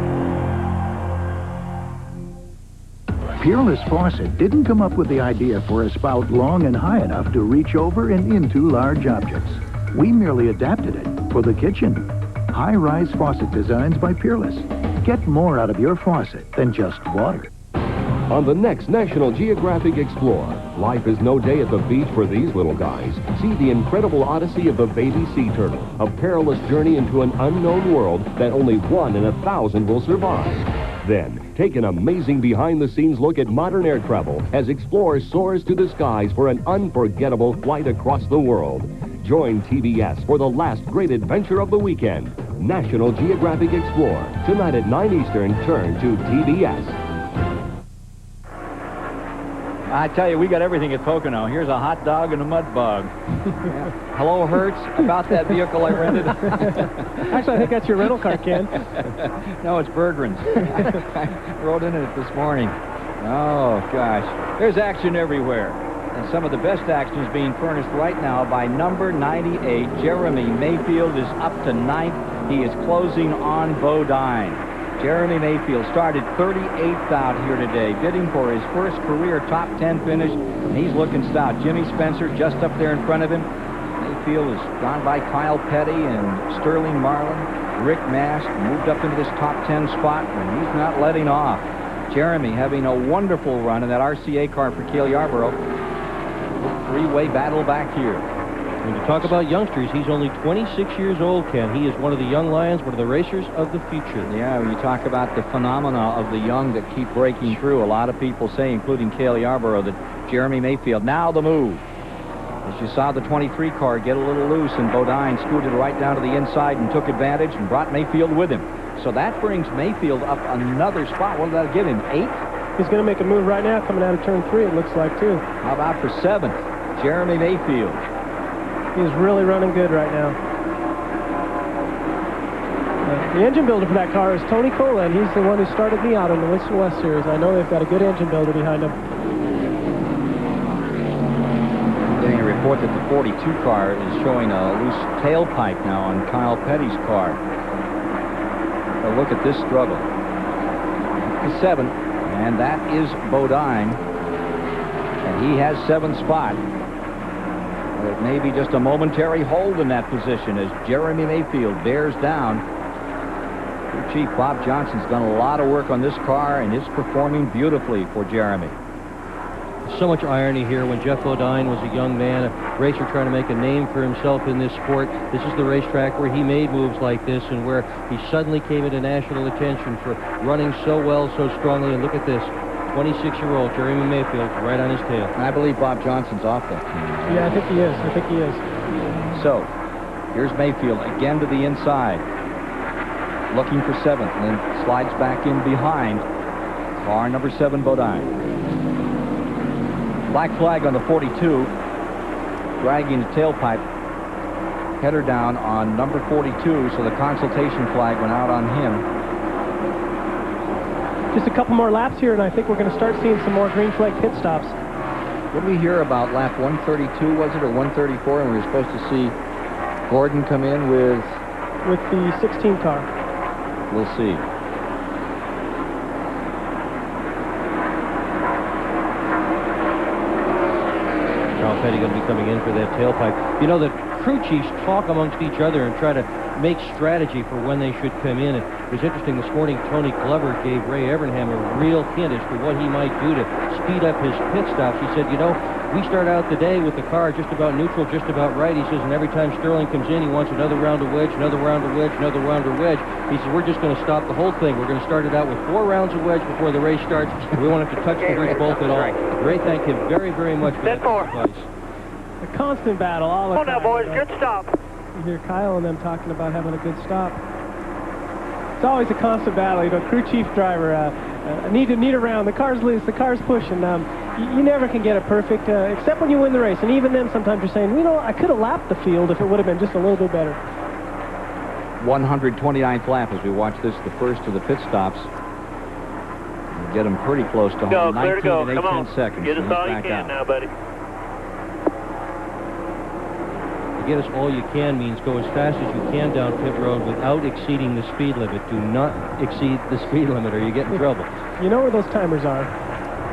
Peerless Faucet didn't come up with the idea for a spout long and high enough to reach over and into large objects. We merely adapted it for the kitchen. High-rise faucet designs by Peerless. Get more out of your faucet than just water. On the next National Geographic Explorer, Life is no day at the beach for these little guys. See the incredible odyssey of the baby sea turtle, a perilous journey into an unknown world that only 1 in 1,000 will survive. Then, take an amazing behind-the-scenes look at modern air travel as Explorer soars to the skies for an unforgettable flight across the world. Join TBS for the last great adventure of the weekend, National Geographic Explorer. Tonight at 9 Eastern, turn to TBS. I tell you, we got everything at Pocono. Here's a hot dog and a mud bug. Hello, Hertz, about that vehicle I rented. Actually, I think that's your rental car, Ken. No, it's Bergren's. I rode in it this morning. Oh, gosh. There's action everywhere. And some of the best action is being furnished right now by number 98. Jeremy Mayfield is up to 9th. He is closing on Bodine. Jeremy Mayfield started 38th out here today, bidding for his first career top 10 finish, and he's looking stout. Jimmy Spencer just up there in front of him. Mayfield has gone by Kyle Petty and Sterling Marlin. Rick Mast moved up into this top 10 spot, and he's not letting off. Jeremy having a wonderful run in that RCA car for Cale Yarborough. Three-way battle back here. When you talk about youngsters, he's only 26 years old, Ken. He is one of the young lions, one of the racers of the future. Yeah, when you talk about the phenomena of the young that keep breaking through, a lot of people say, including Cale Yarborough, that Jeremy Mayfield, now the move. As you saw the 23 car get a little loose, and Bodine scooted right down to the inside and took advantage and brought Mayfield with him. So that brings Mayfield up another spot. What did that give him, 8th? He's going to make a move right now coming out of turn 3, it looks like, too. How about for 7th? Jeremy Mayfield. He's really running good right now. The engine builder for that car is Tony Cola, and he's the one who started me out in the Winston West Series. I know they've got a good engine builder behind them. Getting a report that the 42 car is showing a loose tailpipe now on Kyle Petty's car. But look at this struggle. 7th, and that is Bodine. And he has 7th spot. It may be just a momentary hold in that position as Jeremy Mayfield bears down. Chief Bob Johnson's done a lot of work on this car, and it's performing beautifully for Jeremy. So much irony here. When Jeff Bodine was a young man, a racer trying to make a name for himself in this sport, this is the racetrack where he made moves like this and where he suddenly came into national attention for running so well, so strongly. And look at this. 26-year-old Jeremy Mayfield right on his tail. I believe Bob Johnson's off that team. Yeah, I think he is. I think he is. So, here's Mayfield again to the inside. Looking for 7th, and then slides back in behind car number 7, Bodine. Black flag on the 42. Dragging the tailpipe. Header down on number 42, so the consultation flag went out on him. Just a couple more laps here, and I think we're going to start seeing some more green flag pit stops. What did we hear about lap 132, was it, or 134, and we were supposed to see Gordon come in with the 16 car. We'll see. Kyle Petty going to be coming in for that tailpipe. You know, the crew chiefs talk amongst each other and try to make strategy for when they should come in. It was interesting this morning, Tony Glover gave Ray Evernham a real hint as to what he might do to speed up his pit stops. He said, you know, we start out the day with the car just about neutral, just about right. He says, and every time Sterling comes in, he wants another round of wedge, another round of wedge, another round of wedge. He says, we're just going to stop the whole thing. We're going to start it out with 4 rounds of wedge before the race starts. We won't have to touch the bridge bolt at all. Ray thanked him very, very much for that advice. A constant battle all the time. Oh, now, boys, good stop. You hear Kyle and them talking about having a good stop. It's always a constant battle. You know, crew chief driver, need a round. The car's loose. The car's pushing. You never can get it perfect, except when you win the race. And even then, sometimes you're saying, you know, I could have lapped the field if it would have been just a little bit better. 129th lap as we watch this, the first of the pit stops. We'll get him pretty close to home. 19 and 18 seconds. Get us all you can now, buddy. Get us all you can means go as fast as you can down pit road without exceeding the speed limit. Do not exceed the speed limit or you get in trouble. You know where those timers are.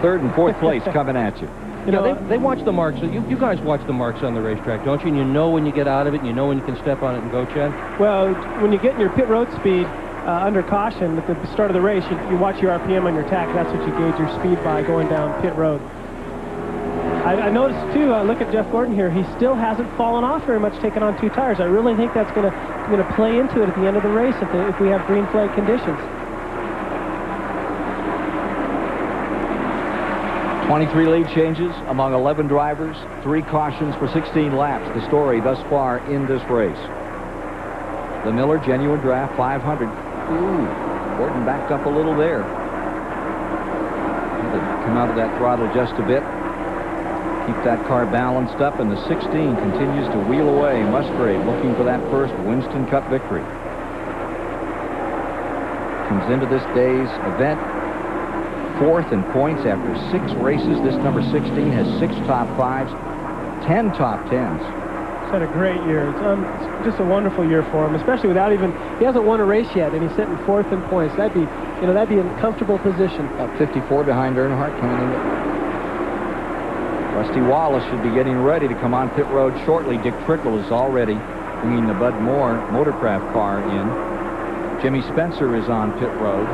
3rd and 4th place coming at you. You know, they watch the marks. You guys watch the marks on the racetrack, don't you? And you know when you get out of it, and you know when you can step on it and go, Chad? Well, when you get in your pit road speed under caution at the start of the race, you watch your RPM on your tach. That's what you gauge your speed by going down pit road. I noticed, too, look at Jeff Gordon here. He still hasn't fallen off very much, taking on 2 tires. I really think that's going to play into it at the end of the race if we have green flag conditions. 23 lead changes among 11 drivers, 3 cautions for 16 laps. The story thus far in this race. The Miller Genuine Draft 500. Ooh, Gordon backed up a little there. Had to come out of that throttle just a bit. Keep that car balanced up, and the 16 continues to wheel away. Musgrave looking for that first Winston Cup victory. Comes into this day's event 4th in points after 6 races. This number 16 has 6 top 5s, 10 top 10s. He's had a great year. It's just a wonderful year for him, especially without he hasn't won a race yet, and he's sitting 4th in points. That'd be a comfortable position. About 54 behind Earnhardt coming in. Rusty Wallace should be getting ready to come on pit road shortly. Dick Trickle is already bringing the Bud Moore Motorcraft car in. Jimmy Spencer is on pit road.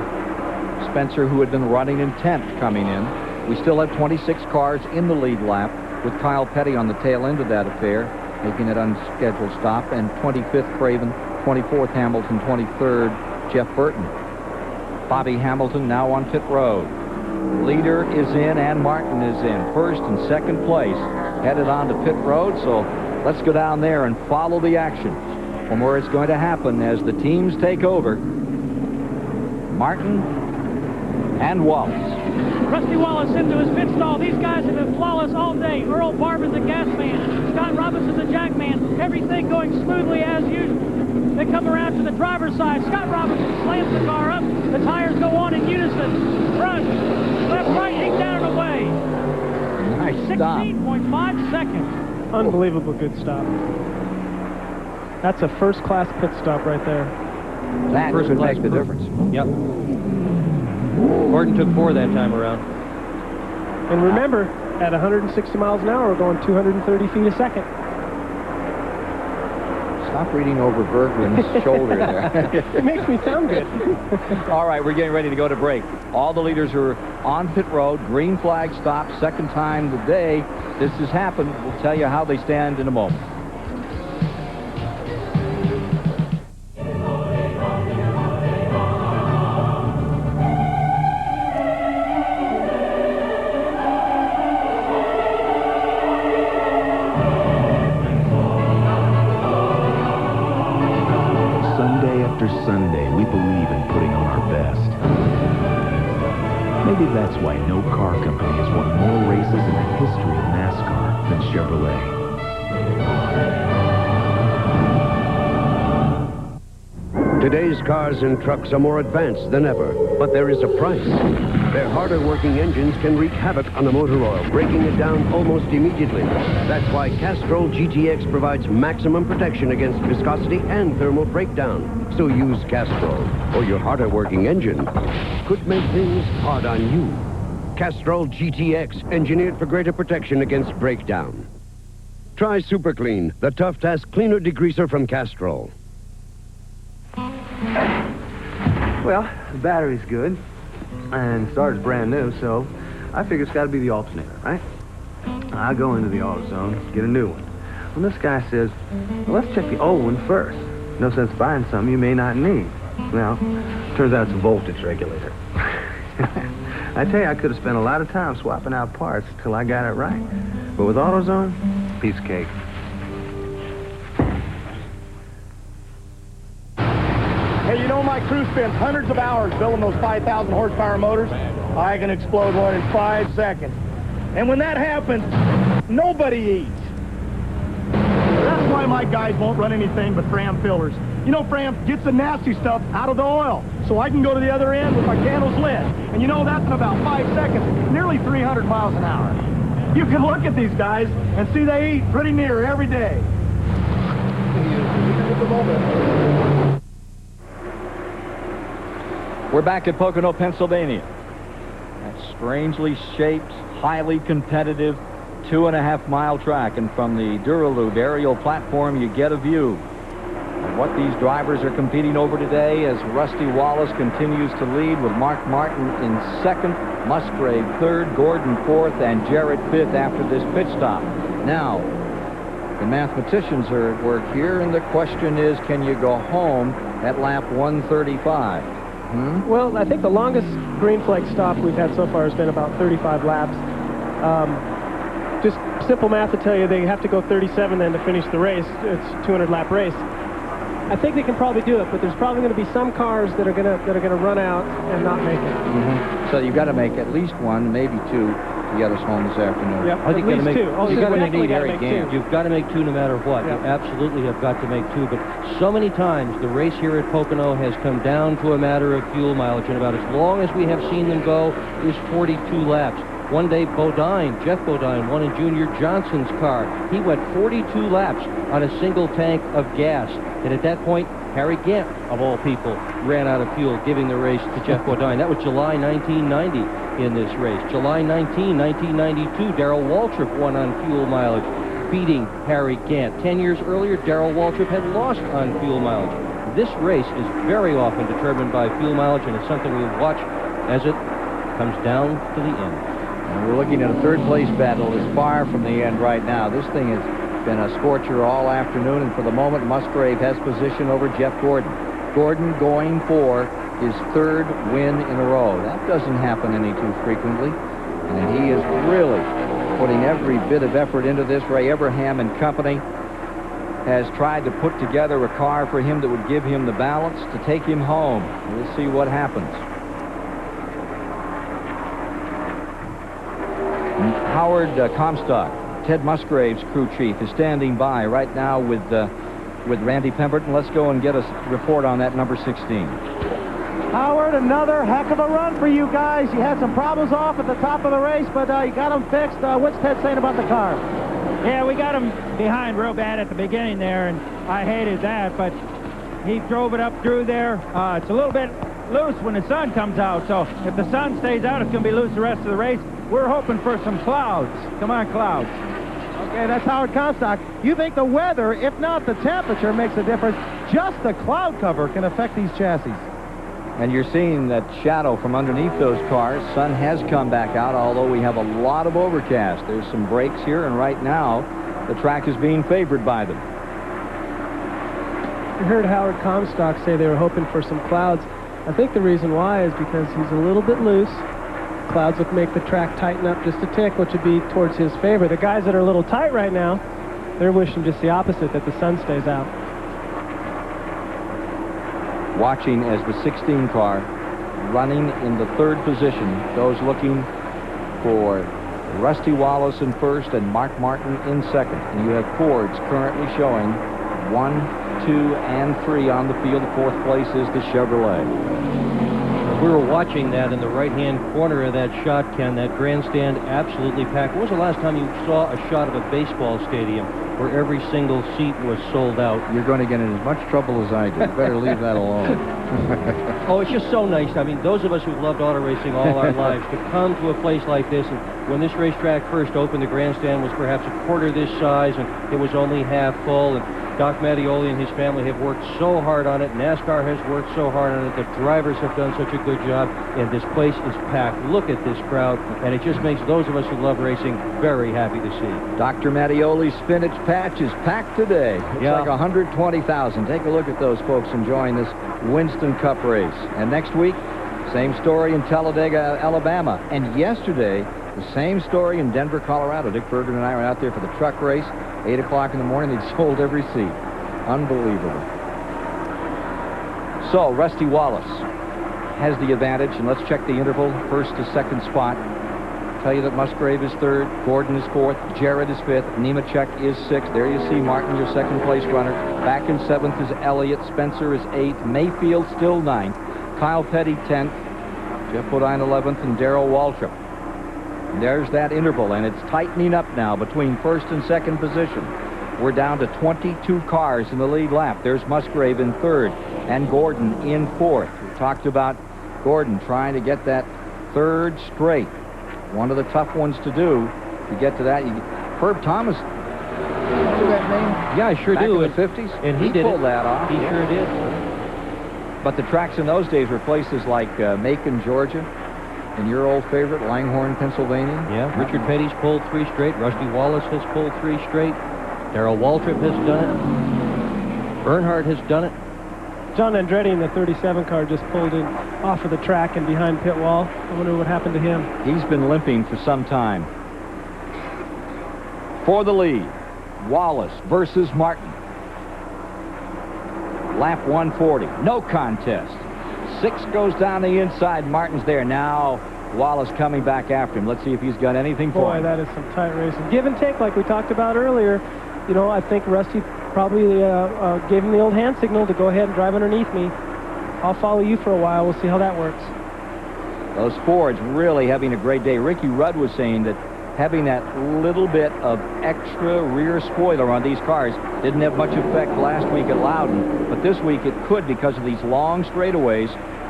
Spencer, who had been running in 10th, coming in. We still have 26 cars in the lead lap, with Kyle Petty on the tail end of that affair, making it unscheduled stop, and 25th Craven, 24th Hamilton, 23rd Jeff Burton. Bobby Hamilton now on pit road. Leader is in and Martin is in. First and second place headed on to pit road, so let's go down there and follow the action from where it's going to happen as the teams take over. Martin and Wallace. Rusty Wallace into his pit stall. These guys have been flawless all day. Earl Barber's a gas man. Scott Robinson's a jack man. Everything going smoothly as usual. They come around to the driver's side. Scott Robinson slams the car up. The tires go on in unison. Front, left, right, he's down and away. Nice stop. 16.5 seconds. Unbelievable good stop. That's a first-class pit stop right there. That could make the difference. Yep. Gordon took 4 that time around. And remember, at 160 miles an hour, we're going 230 feet a second. Stop reading over Bergman's shoulder there. It makes me sound good. All right, we're getting ready to go to break. All the leaders are on pit road. Green flag stop, second time today this has happened. We'll tell you how they stand in a moment. Sunday, we believe in putting on our best. Maybe that's why no car company has won more races in the history of NASCAR than Chevrolet. Today's cars and trucks are more advanced than ever, but there is a price. Their harder-working engines can wreak havoc on the motor oil, breaking it down almost immediately. That's why Castrol GTX provides maximum protection against viscosity and thermal breakdown. So use Castrol, or your harder-working engine could make things hard on you. Castrol GTX, engineered for greater protection against breakdown. Try Super Clean, the Tough Task Cleaner Degreaser from Castrol. Well, the battery's good, and the starter's brand new, so I figure it's got to be the alternator, right? I go into the AutoZone, get a new one. Well, this guy says, well, let's check the old one first. No sense buying something you may not need. Well, turns out it's a voltage regulator. I tell you, I could have spent a lot of time swapping out parts till I got it right. But with AutoZone, piece of cake. Hey, you know my crew spends hundreds of hours building those 5,000 horsepower motors. I can explode one in 5 seconds. And when that happens, nobody eats. That's why my guys won't run anything but Fram fillers. You know, Fram gets the nasty stuff out of the oil, so I can go to the other end with my candles lit. And you know, that's in about 5 seconds, nearly 300 miles an hour. You can look at these guys and see they eat pretty near every day. We're back at Pocono, Pennsylvania. That strangely shaped, highly competitive 2.5-mile track, and from the Duralube aerial platform you get a view of what these drivers are competing over today as Rusty Wallace continues to lead with Mark Martin in second, Musgrave third, Gordon fourth, and Jarrett fifth after this pit stop. Now, the mathematicians are at work here, and the question is, can you go home at lap 135? Well, I think the longest green flag stop we've had so far has been about 35 laps. Just simple math to tell you they have to go 37 then to finish the race. It's a 200-lap race. I think they can probably do it, but there's probably going to be some cars that are going to run out and not make it. So you've got to make at least one, maybe two, to get us home this afternoon. Yep, at least two. Oh, you've got to make two. two. You've got to make two no matter what. Yep. You absolutely have got to make two. But so many times the race here at Pocono has come down to a matter of fuel mileage, and about as long as we have seen them go is 42 laps. One day, Jeff Bodine, won in Junior Johnson's car. He went 42 laps on a single tank of gas. And at that point, Harry Gant, of all people, ran out of fuel, giving the race to Jeff Bodine. That was July 1990 in this race. July 19, 1992, Darrell Waltrip won on fuel mileage, beating Harry Gant. 10 years earlier, Darrell Waltrip had lost on fuel mileage. This race is very often determined by fuel mileage, and it's something we'll watch as it comes down to the end. And we're looking at a third-place battle that's far from the end right now. This thing has been a scorcher all afternoon, and for the moment, Musgrave has position over Jeff Gordon. Gordon going for his third win in a row. That doesn't happen any too frequently, and he is really putting every bit of effort into this. Ray Abraham and company has tried to put together a car for him that would give him the balance to take him home. We'll see what happens. Howard Comstock, Ted Musgrave's crew chief, is standing by right now with Randy Pemberton. Let's go and get a report on that number 16. Howard, another heck of a run for you guys. You had some problems off at the top of the race, but you got them fixed. What's Ted saying about the car? Yeah, we got him behind real bad at the beginning there, and I hated that, but he drove it up through there. It's a little bit loose when the sun comes out, so if the sun stays out, it's going to be loose the rest of the race. We're hoping for some clouds. Come on, clouds. Okay, that's Howard Comstock. You think the weather, if not the temperature, makes a difference? Just the cloud cover can affect these chassis. And you're seeing that shadow from underneath those cars. Sun has come back out, although we have a lot of overcast. There's some breaks here, and right now, the track is being favored by them. You heard Howard Comstock say they were hoping for some clouds. I think the reason why is because he's a little bit loose. Clouds would make the track tighten up just a tick, which would be towards his favor. The guys that are a little tight right now, they're wishing just the opposite, that the sun stays out. Watching as the 16 car running in the third position, those looking for Rusty Wallace in first and Mark Martin in second. And you have Fords currently showing 1, 2, and 3 on the field. The fourth place is the Chevrolet. We were watching that in the right-hand corner of that shot, Ken, that grandstand absolutely packed. When was the last time you saw a shot of a baseball stadium where every single seat was sold out? You're going to get in as much trouble as I do. You better leave that alone. Oh, it's just so nice. I mean, those of us who've loved auto racing all our lives to come to a place like this, and when this racetrack first opened, the grandstand was perhaps a quarter this size, and it was only half full, and Doc Mattioli and his family have worked so hard on it. NASCAR has worked so hard on it. The drivers have done such a good job, and this place is packed. Look at this crowd, and it just makes those of us who love racing very happy to see. Dr. Mattioli's spinach patch is packed today. It's like 120,000. Take a look at those folks enjoying this Winston Cup race. And next week, same story in Talladega, Alabama. And yesterday, the same story in Denver, Colorado. Dick Bergen and I were out there for the truck race. 8 o'clock in the morning, they'd sold every seat. Unbelievable. So, Rusty Wallace has the advantage, and let's check the interval, first to second spot. Tell you that Musgrave is third, Gordon is fourth, Jarrett is fifth, Nemechek is sixth. There you see Martin, your second place runner. Back in seventh is Elliott, Spencer is eighth, Mayfield still ninth, Kyle Petty 10th, Jeff Bodine 11th, and Darrell Waltrip. There's that interval, and it's tightening up now between first and second position. We're down to 22 cars in the lead lap. There's Musgrave in third and Gordon in fourth. We talked about Gordon trying to get that third straight. One of the tough ones to do. To get to that, Herb Thomas remember that name? Yeah, I sure Back do. in the 50s? And he did pulled it. that off. He sure did. But the tracks in those days were places like Macon, Georgia, and your old favorite, Langhorne, Pennsylvania. Yeah, Richard Petty's pulled 3 straight. Rusty Wallace has pulled 3 straight. Darrell Waltrip has done it. Earnhardt has done it. John Andretti in the 37 car just pulled in off of the track and behind pit wall. I wonder what happened to him. He's been limping for some time. For the lead, Wallace versus Martin. Lap 140, no contest. 6 goes down the inside. Martin's there. Now Wallace coming back after him. Let's see if he's got anything for Boy, him. that is some tight racing. Give and take like we talked about earlier. You know, I think Rusty probably gave him the old hand signal to go ahead and drive underneath me. I'll follow you for a while. We'll see how that works. Those Fords really having a great day. Ricky Rudd was saying that having that little bit of extra rear spoiler on these cars didn't have much effect last week at Loudon, but this week it could because of these long straightaways,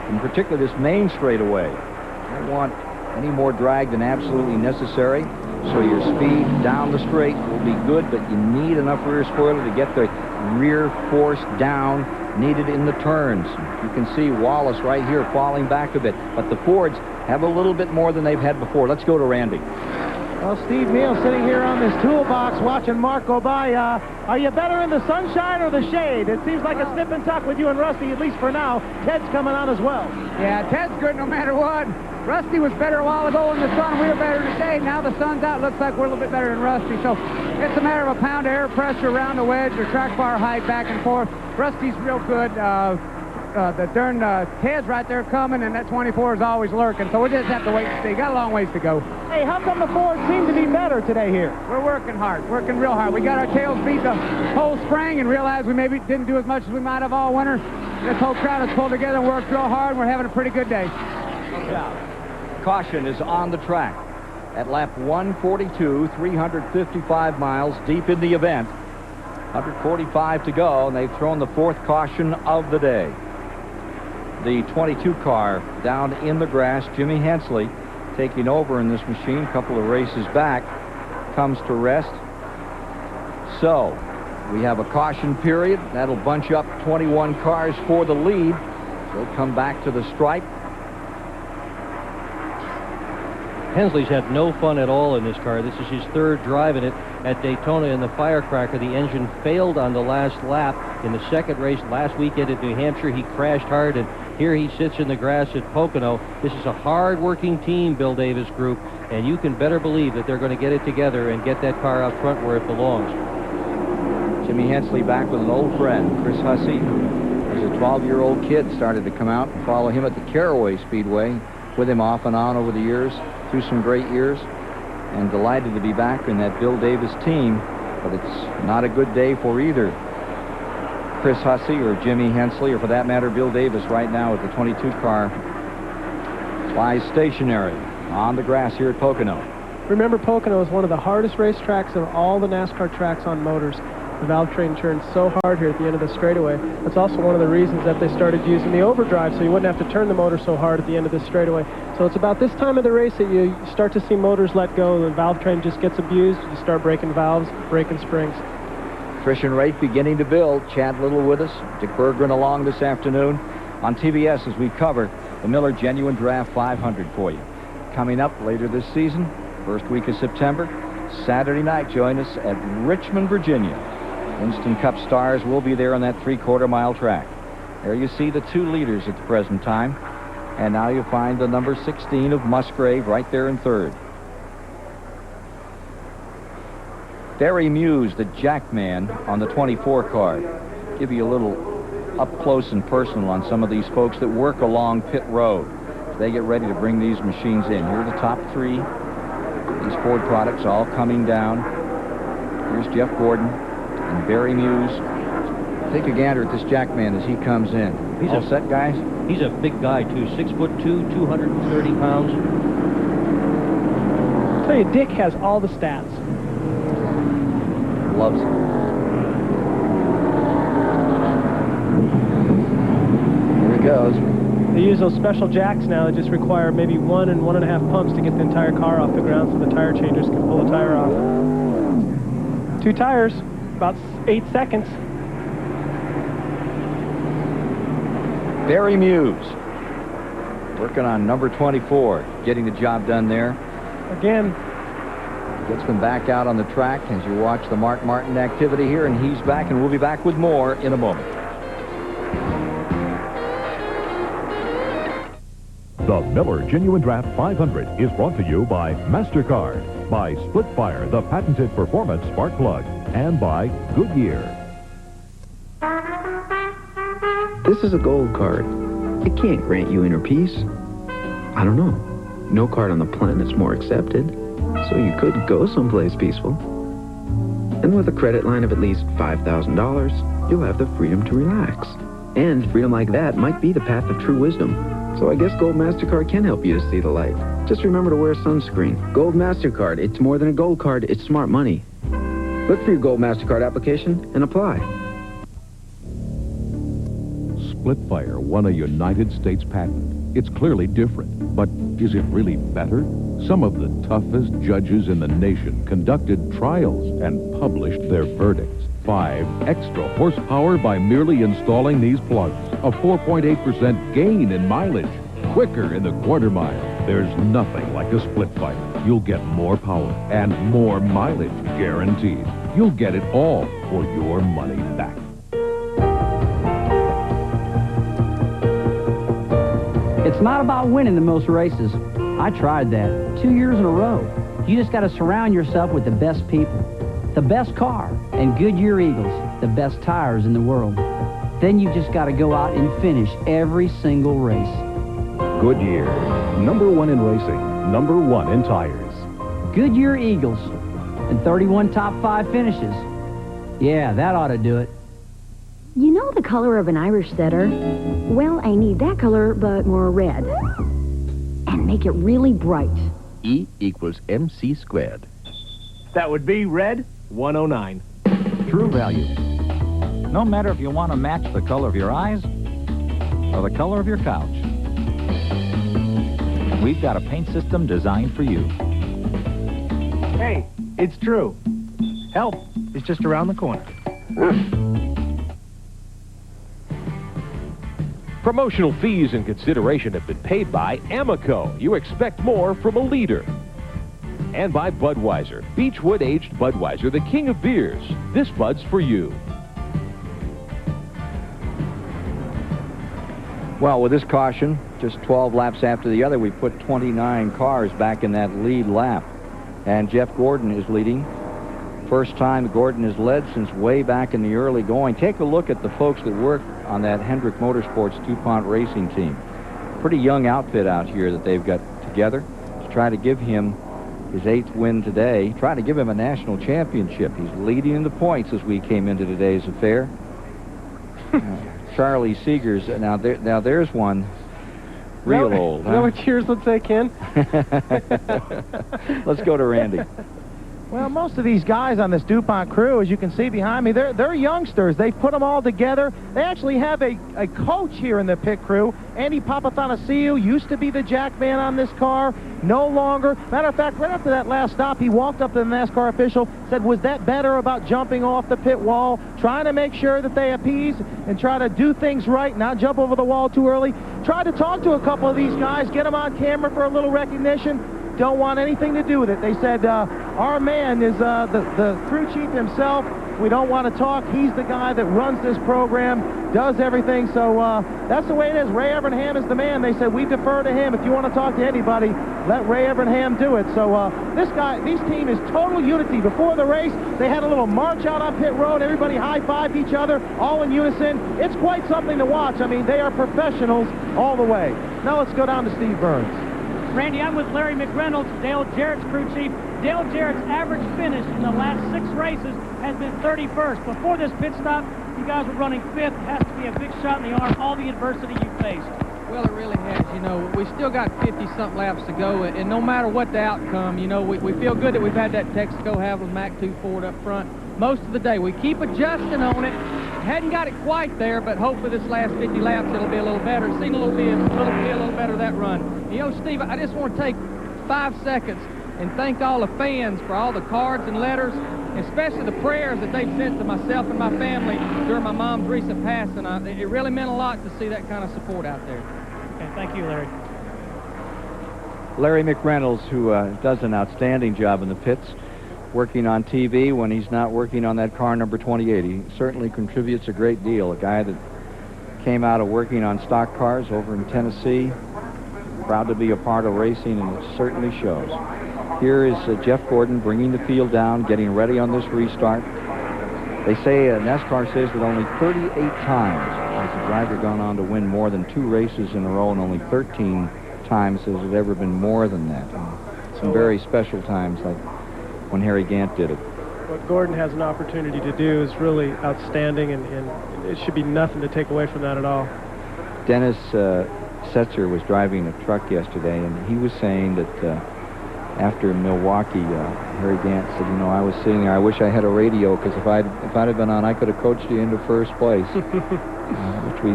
in particular this main straightaway. You don't want any more drag than absolutely necessary, so your speed down the straight will be good, but you need enough rear spoiler to get the rear force down needed in the turns. You can see Wallace right here falling back a bit, but the Fords have a little bit more than they've had before. Let's go to Randy. Well, Steve Neal sitting here on this toolbox watching Mark go by. Are you better in the sunshine or the shade? It seems like a snip and tuck with you and Rusty, at least for now. Ted's coming on as well. Yeah, Ted's good no matter what. Rusty was better a while ago in the sun. We were better in the shade. Now the sun's out. Looks like we're a little bit better than Rusty. So it's a matter of a pound of air pressure around the wedge or track bar height back and forth. Rusty's real good. The darn Ted's right there coming, and that 24 is always lurking. So we just have to wait and see. Got a long ways to go. Hey, how come the Fords seem to be better today here? We're working hard, working real hard. We got our tails beat the whole spring and realized we maybe didn't do as much as we might have all winter. This whole crowd has pulled together and worked real hard, and we're having a pretty good day. Yeah. Caution is on the track at lap 142, 355 miles deep in the event. 145 to go, and they've thrown the 4th caution of the day. The 22 car down in the grass, Jimmy Hensley taking over in this machine, a couple of races back, comes to rest. So we have a caution period. That'll bunch up 21 cars for the lead. They'll come back to the stripe. Hensley's had no fun at all in this car. This is his 3rd drive in it at Daytona in the firecracker. The engine failed on the last lap in the 2nd race last weekend at New Hampshire. He crashed hard, and here he sits in the grass at Pocono. This is a hard-working team, Bill Davis Group, and you can better believe that they're going to get it together and get that car out front where it belongs. Jimmy Hensley back with an old friend, Chris Hussey. As a 12-year-old kid, started to come out and follow him at the Caraway Speedway, with him off and on over the years, through some great years, and delighted to be back in that Bill Davis team, but it's not a good day for either Chris Hussey or Jimmy Hensley, or for that matter, Bill Davis right now with the 22 car lies stationary on the grass here at Pocono. Remember, Pocono is one of the hardest racetracks of all the NASCAR tracks on motors. The valve train turns so hard here at the end of the straightaway. That's also one of the reasons that they started using the overdrive, so you wouldn't have to turn the motor so hard at the end of the straightaway. So it's about this time of the race that you start to see motors let go. The valve train just gets abused. You start breaking valves, breaking springs. Attrition rate beginning to build. Chad Little with us. Dick Berggren along this afternoon on TBS as we cover the Miller Genuine Draft 500 for you. Coming up later this season, first week of September, Saturday night, join us at Richmond, Virginia. Winston Cup stars will be there on that 3/4 mile track. There you see the 2 leaders at the present time. And now you find the number 16 of Musgrave right there in 3rd. Barry Muse, the jackman on the 24 car. Give you a little up close and personal on some of these folks that work along pit road. They get ready to bring these machines in. Here are the top 3. These Ford products all coming down. Here's Jeff Gordon and Barry Muse. Take a gander at this jackman as he comes in. He's all set, guys? He's a big guy, too. 6'2", 230 pounds. I'll tell you, Dick has all the stats. Loves it. Here he goes. They use those special jacks now that just require maybe 1 and 1.5 pumps to get the entire car off the ground so the tire changers can pull the tire off. 2 tires. about 8 seconds. Barry Muse working on number 24, getting the job done there. Again, gets them back out on the track as you watch the Mark Martin activity here, and he's back, and we'll be back with more in a moment. The Miller Genuine Draft 500 is brought to you by MasterCard, by Splitfire, the patented performance spark plug, and by Goodyear. This is a gold card. It can't grant you inner peace. I don't know. No card on the planet's more accepted, so you could go someplace peaceful. And with a credit line of at least $5,000, you'll have the freedom to relax. And freedom like that might be the path of true wisdom. So I guess Gold MasterCard can help you to see the light. Just remember to wear sunscreen. Gold MasterCard, it's more than a gold card, it's smart money. Look for your Gold MasterCard application and apply. Splitfire won a United States patent. It's clearly different, but is it really better? Some of the toughest judges in the nation conducted trials and published their verdicts. 5 extra horsepower by merely installing these plugs. A 4.8% gain in mileage. Quicker in the quarter mile. There's nothing like a Splitfire. You'll get more power and more mileage guaranteed. You'll get it all for your money back. It's not about winning the most races. I tried that 2 years in a row. You just got to surround yourself with the best people, the best car, and Goodyear Eagles, the best tires in the world. Then you just got to go out and finish every single race. Goodyear, #1 in racing, #1 in tires. Goodyear Eagles and 31 top 5 finishes. Yeah, that ought to do it. You know the color of an Irish setter? Well, I need that color, but more red. And make it really bright. E equals MC squared. That would be red 109. True value. No matter if you want to match the color of your eyes or the color of your couch. We've got a paint system designed for you. Hey, it's true. Help is just around the corner. Promotional fees and consideration have been paid by Amoco. You expect more from a leader. And by Budweiser, Beechwood Aged Budweiser, the king of beers. This Bud's for you. Well, with this caution, just 12 laps after the other, we put 29 cars back in that lead lap. And Jeff Gordon is leading. First time Gordon has led since way back in the early going. Take a look at the folks that work on that Hendrick Motorsports DuPont racing team. Pretty young outfit out here that they've got together to try to give him his 8th win today, try to give him a national championship. He's leading in the points as we came into today's affair. Charlie Seegers, now there's one real old. You know what cheers would say, Ken? Let's go to Randy. Well, most of these guys on this DuPont crew, as you can see behind me, they're youngsters. They've put them all together. They actually have a coach here in the pit crew. Andy Papathanassiou used to be the jack man on this car, no longer. Matter of fact, right after that last stop, he walked up to the NASCAR official, said, was that better about jumping off the pit wall, trying to make sure that they appease and try to do things right, not jump over the wall too early. Tried to talk to a couple of these guys, get them on camera for a little recognition. Don't want anything to do with it. They said, our man is the crew chief himself. We don't want to talk. He's the guy that runs this program, does everything. So that's the way it is. Ray Evernham is the man. They said, we defer to him. If you want to talk to anybody, let Ray Evernham do it. So this team is total unity. Before the race, they had a little march out on pit road. Everybody high-fived each other, all in unison. It's quite something to watch. I mean, they are professionals all the way. Now let's go down to Steve Burns. Randy, I'm with Larry McReynolds, Dale Jarrett's crew chief. Dale Jarrett's average finish in the last 6 races has been 31st. Before this pit stop, you guys were running 5th. It has to be a big shot in the arm, all the adversity you faced. Well, it really has. You know, we still got 50-something laps to go, and no matter what the outcome, you know, we feel good that we've had that Texaco Haviland Mac 2 Ford up front most of the day. We keep adjusting on it. Hadn't got it quite there, but hopefully this last 50 laps it'll be a little better. Seen a little better that run. You know, Steve, I just want to take 5 seconds and thank all the fans for all the cards and letters. especially the prayers that they've sent to myself and my family during my mom's recent passing. It really meant a lot to see that kind of support out there. Okay, thank you, Larry. Larry McReynolds, who does an outstanding job in the pits, working on TV when he's not working on that car number 28. He certainly contributes a great deal. A guy that came out of working on stock cars over in Tennessee, proud to be a part of racing, and it certainly shows. Here is Jeff Gordon bringing the field down, getting ready on this restart. They say, NASCAR says that only 38 times has a driver gone on to win more than 2 races in a row, and only 13 times has it ever been more than that. And some very special times, like when Harry Gant did it. What Gordon has an opportunity to do is really outstanding, and it should be nothing to take away from that at all. Dennis Setzer was driving a truck yesterday, and he was saying that after Milwaukee, Harry Gant said, you know, I was sitting there, I wish I had a radio, because if I'd have been on, I could have coached you into first place. Which we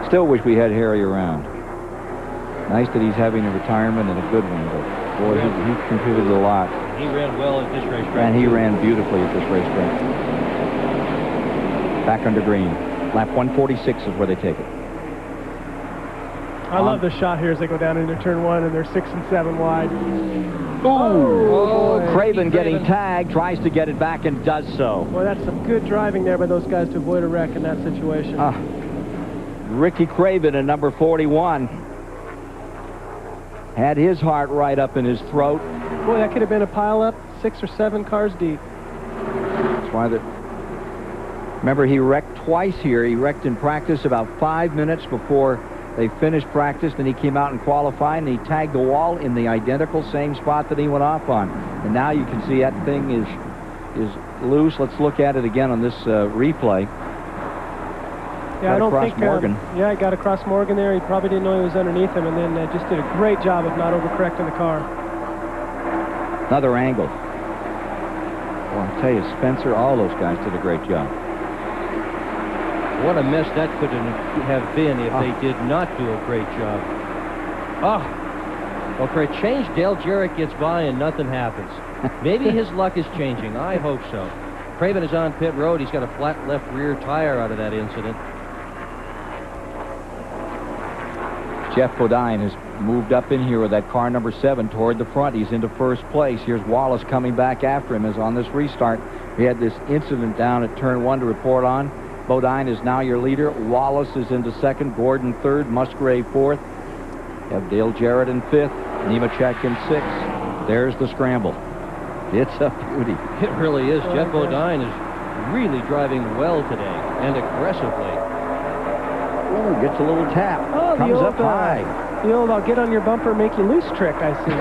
still wish we had Harry around. Nice that he's having a retirement, and a good one, but boy, he contributed a lot. He ran well at this racetrack. And he ran beautifully at this racetrack. Back under green. Lap 146 is where they take it. I love the shot here as they go down into turn 1, and they're 6 and 7 wide. Oh, Craven getting tagged, tries to get it back and does so. Well, that's some good driving there by those guys to avoid a wreck in that situation. Ricky Craven in number 41 had his heart right up in his throat. Boy, that could have been a pile-up, 6 or 7 cars deep. That's why remember, he wrecked twice here. He wrecked in practice about 5 minutes before they finished practice, then he came out and qualified, and he tagged the wall in the identical same spot that he went off on. And now you can see that thing is loose. Let's look at it again on this replay. Yeah, I don't think Morgan. Yeah, he got across Morgan there. He probably didn't know he was underneath him, and then just did a great job of not overcorrecting the car. Another angle. Well, I'll tell you, Spencer, all those guys did a great job. What a mess that could have been if they did not do a great job. Well, for a change, Dale Jarrett gets by and nothing happens. Maybe his luck is changing. I hope so. Craven is on pit road. He's got a flat left rear tire out of that incident. Jeff Bodine has moved up in here with that car number 7 toward the front. He's into first place. Here's Wallace coming back after him as on this restart. We had this incident down at turn 1 to report on. Bodine is now your leader. Wallace is into second. Gordon third. Musgrave fourth. You have Dale Jarrett in fifth. Nemechek in sixth. There's the scramble. It's a beauty. It really is. Jeff Bodine is really driving well today and aggressively. Oh, gets a little tap. Oh, comes old, up high. The old I'll get on your bumper, make you loose trick, I see.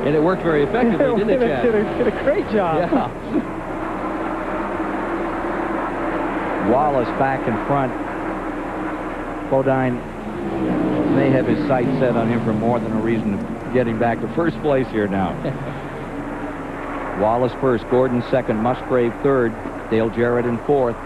And it worked very effectively, didn't it, Chad? Did a great job. Yeah. Wallace back in front. Bodine may have his sights set on him for more than a reason of getting back to first place here now. Wallace first, Gordon second, Musgrave third, Dale Jarrett in fourth.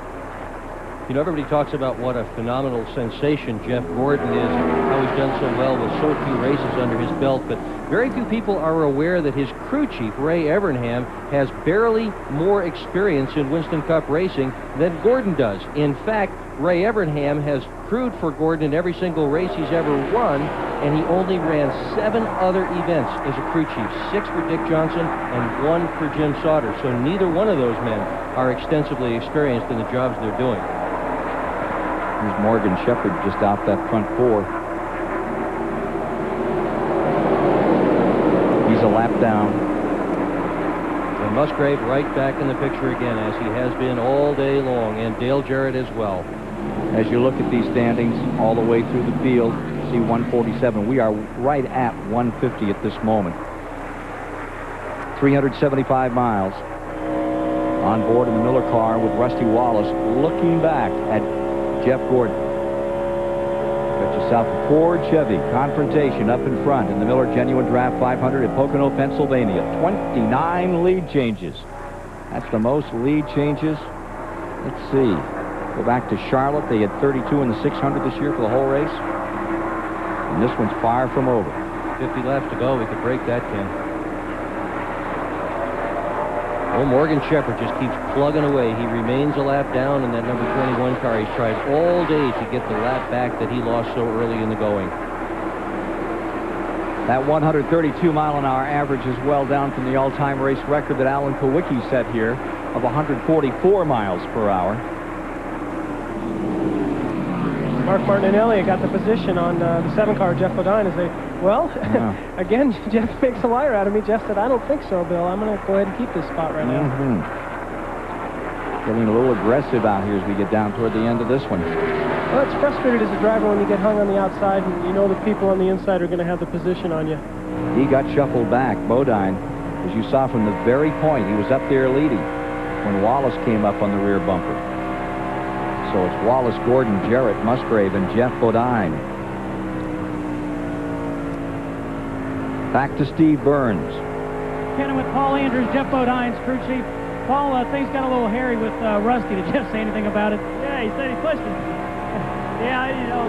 You know, everybody talks about what a phenomenal sensation Jeff Gordon is, how he's done so well with so few races under his belt, but very few people are aware that his crew chief, Ray Evernham, has barely more experience in Winston Cup racing than Gordon does. In fact, Ray Evernham has crewed for Gordon in every single race he's ever won, and he only ran 7 other events as a crew chief, 6 for Dick Johnson and 1 for Jim Sauter. So neither one of those men are extensively experienced in the jobs they're doing. Here's Morgan Shepherd just out that front 4. He's a lap down. And Musgrave right back in the picture again, as he has been all day long, and Dale Jarrett as well. As you look at these standings all the way through the field, see 147. We are right at 150 at this moment. 375 miles on board in the Miller car with Rusty Wallace looking back at Jeff Gordon. Got yourself a Ford Chevy Confrontation up in front in the Miller Genuine Draft 500 at Pocono, Pennsylvania. 29 lead changes. That's the most lead changes. Let's see. Go back to Charlotte. They had 32 in the 600 this year for the whole race. And this one's far from over. 50 laps to go. We could break that, Ken. Well, Morgan Shepherd just keeps plugging away. He remains a lap down in that number 21 car. He's tried all day to get the lap back that he lost so early in the going. That 132-mile-an-hour average is well down from the all-time race record that Alan Kowicki set here of 144 miles per hour. Mark Martin and Elliott got the position on the 7-car, Jeff Bodine, as they, well, again, Jeff makes a liar out of me. Jeff said, I don't think so, Bill. I'm going to go ahead and keep this spot right now. Getting a little aggressive out here as we get down toward the end of this one. Well, it's frustrated as a driver when you get hung on the outside and you know the people on the inside are going to have the position on you. He got shuffled back. Bodine, as you saw from the very point, he was up there leading when Wallace came up on the rear bumper. So it's Wallace, Gordon, Jarrett, Musgrave, and Jeff Bodine. Back to Steve Burns. Kenny with Paul Andrews, Jeff Bodine's crew chief. Paul, things got a little hairy with Rusty. Did Jeff say anything about it? Yeah, he said he pushed him. Yeah, you know,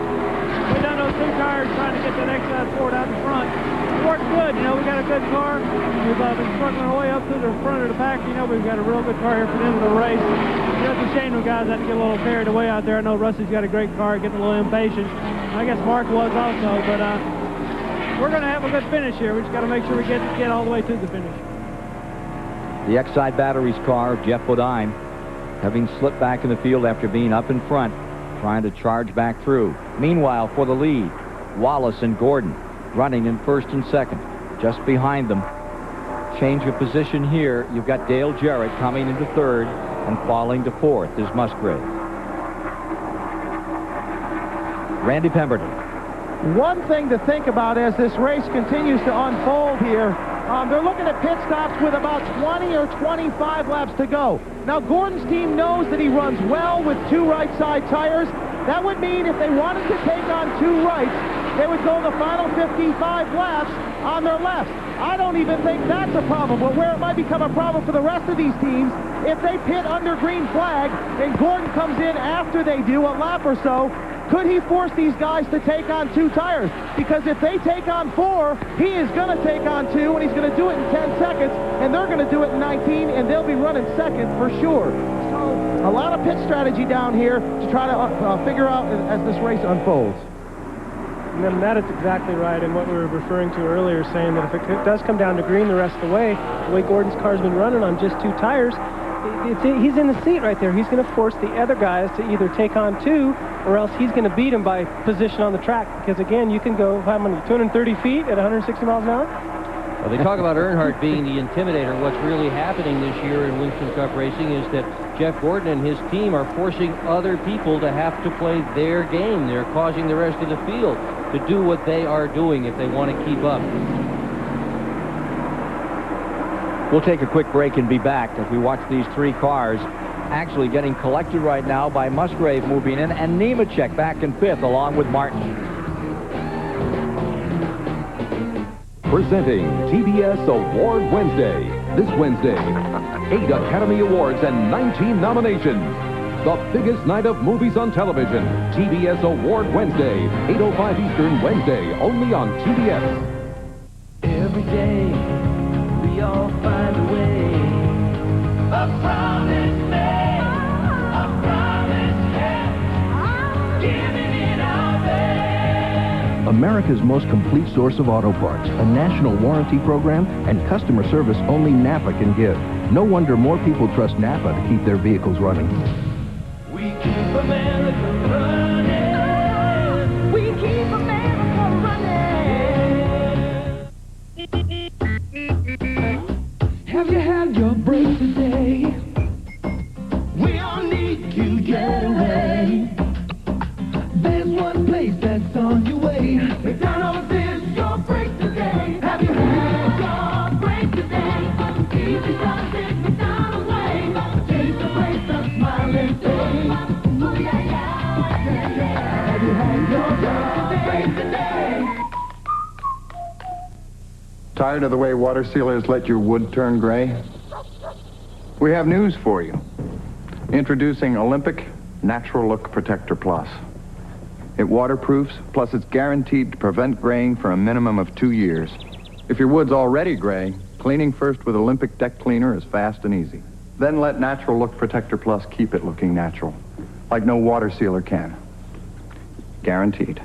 we done those 2 cars trying to get that Exide Ford out in front. It worked good, you know, we got a good car. We've been struggling our way up to the front of the pack. You know, we've got a real good car here for the end of the race. It's a shame the guys had to get a little carried away out there. I know Rusty's got a great car, getting a little impatient. I guess Mark was also, but we're going to have a good finish here. We just got to make sure we get all the way to the finish. The Exide Batteries car of Jeff Bodine, having slipped back in the field after being up in front, trying to charge back through. Meanwhile, for the lead, Wallace and Gordon running in first and second. Just behind them, change of position here. You've got Dale Jarrett coming into third and falling to fourth is Musgrave. Randy Pemberton. One thing to think about as this race continues to unfold here, they're looking at pit stops with about 20 or 25 laps to go. Now, Gordon's team knows that he runs well with 2 right side tires. That would mean if they wanted to take on 2 rights, they would go the final 55 laps on their left. I don't even think that's a problem, but where it might become a problem for the rest of these teams, if they pit under green flag and Gordon comes in after they do a lap or so, could he force these guys to take on 2 tires? Because if they take on 4, he is going to take on 2, and he's going to do it in 10 seconds, and they're going to do it in 19, and they'll be running second for sure. So a lot of pit strategy down here to try to figure out as this race unfolds. And then that is exactly right, and what we were referring to earlier, saying that if it does come down to green the rest of the way Gordon's car's been running on just 2 tires, he's in the seat right there. He's going to force the other guys to either take on 2, or else he's going to beat them by position on the track. Because again, you can go, how many, 230 feet at 160 miles an hour? Well, they talk about Earnhardt being the intimidator. What's really happening this year in Winston Cup racing is that Jeff Gordon and his team are forcing other people to have to play their game. They're causing the rest of the field to do what they are doing if they want to keep up. We'll take a quick break and be back as we watch these 3 cars actually getting collected right now by Musgrave moving in and Nemechek back in 5th along with Martin. Presenting TBS Award Wednesday. This Wednesday, 8 Academy Awards and 19 nominations. The biggest night of movies on television. TBS Award Wednesday, 8:05 Eastern, Wednesday, only on TBS. Every day, we all find a way. A promise made, a promise kept, giving it our best. America's most complete source of auto parts, a national warranty program, and customer service only Napa can give. No wonder more people trust Napa to keep their vehicles running. We keep America running. We keep America running. Have you had your break today? We all need to get away. There's one place that's on your way. McDonald's is your break today. Have you had your break today? Easy sausage, McDonald's way. Taste the place of smiling day. Ooh, yeah, yeah, yeah, yeah. Have you had your break today? Tired of the way water sealers let your wood turn gray? We have news for you. Introducing Olympic Natural Look Protector Plus. It waterproofs, plus it's guaranteed to prevent graying for a minimum of 2 years. If your wood's already gray, Cleaning first with Olympic Deck Cleaner is fast and easy. Then let Natural Look Protector Plus keep it looking natural, like no water sealer can. Guaranteed.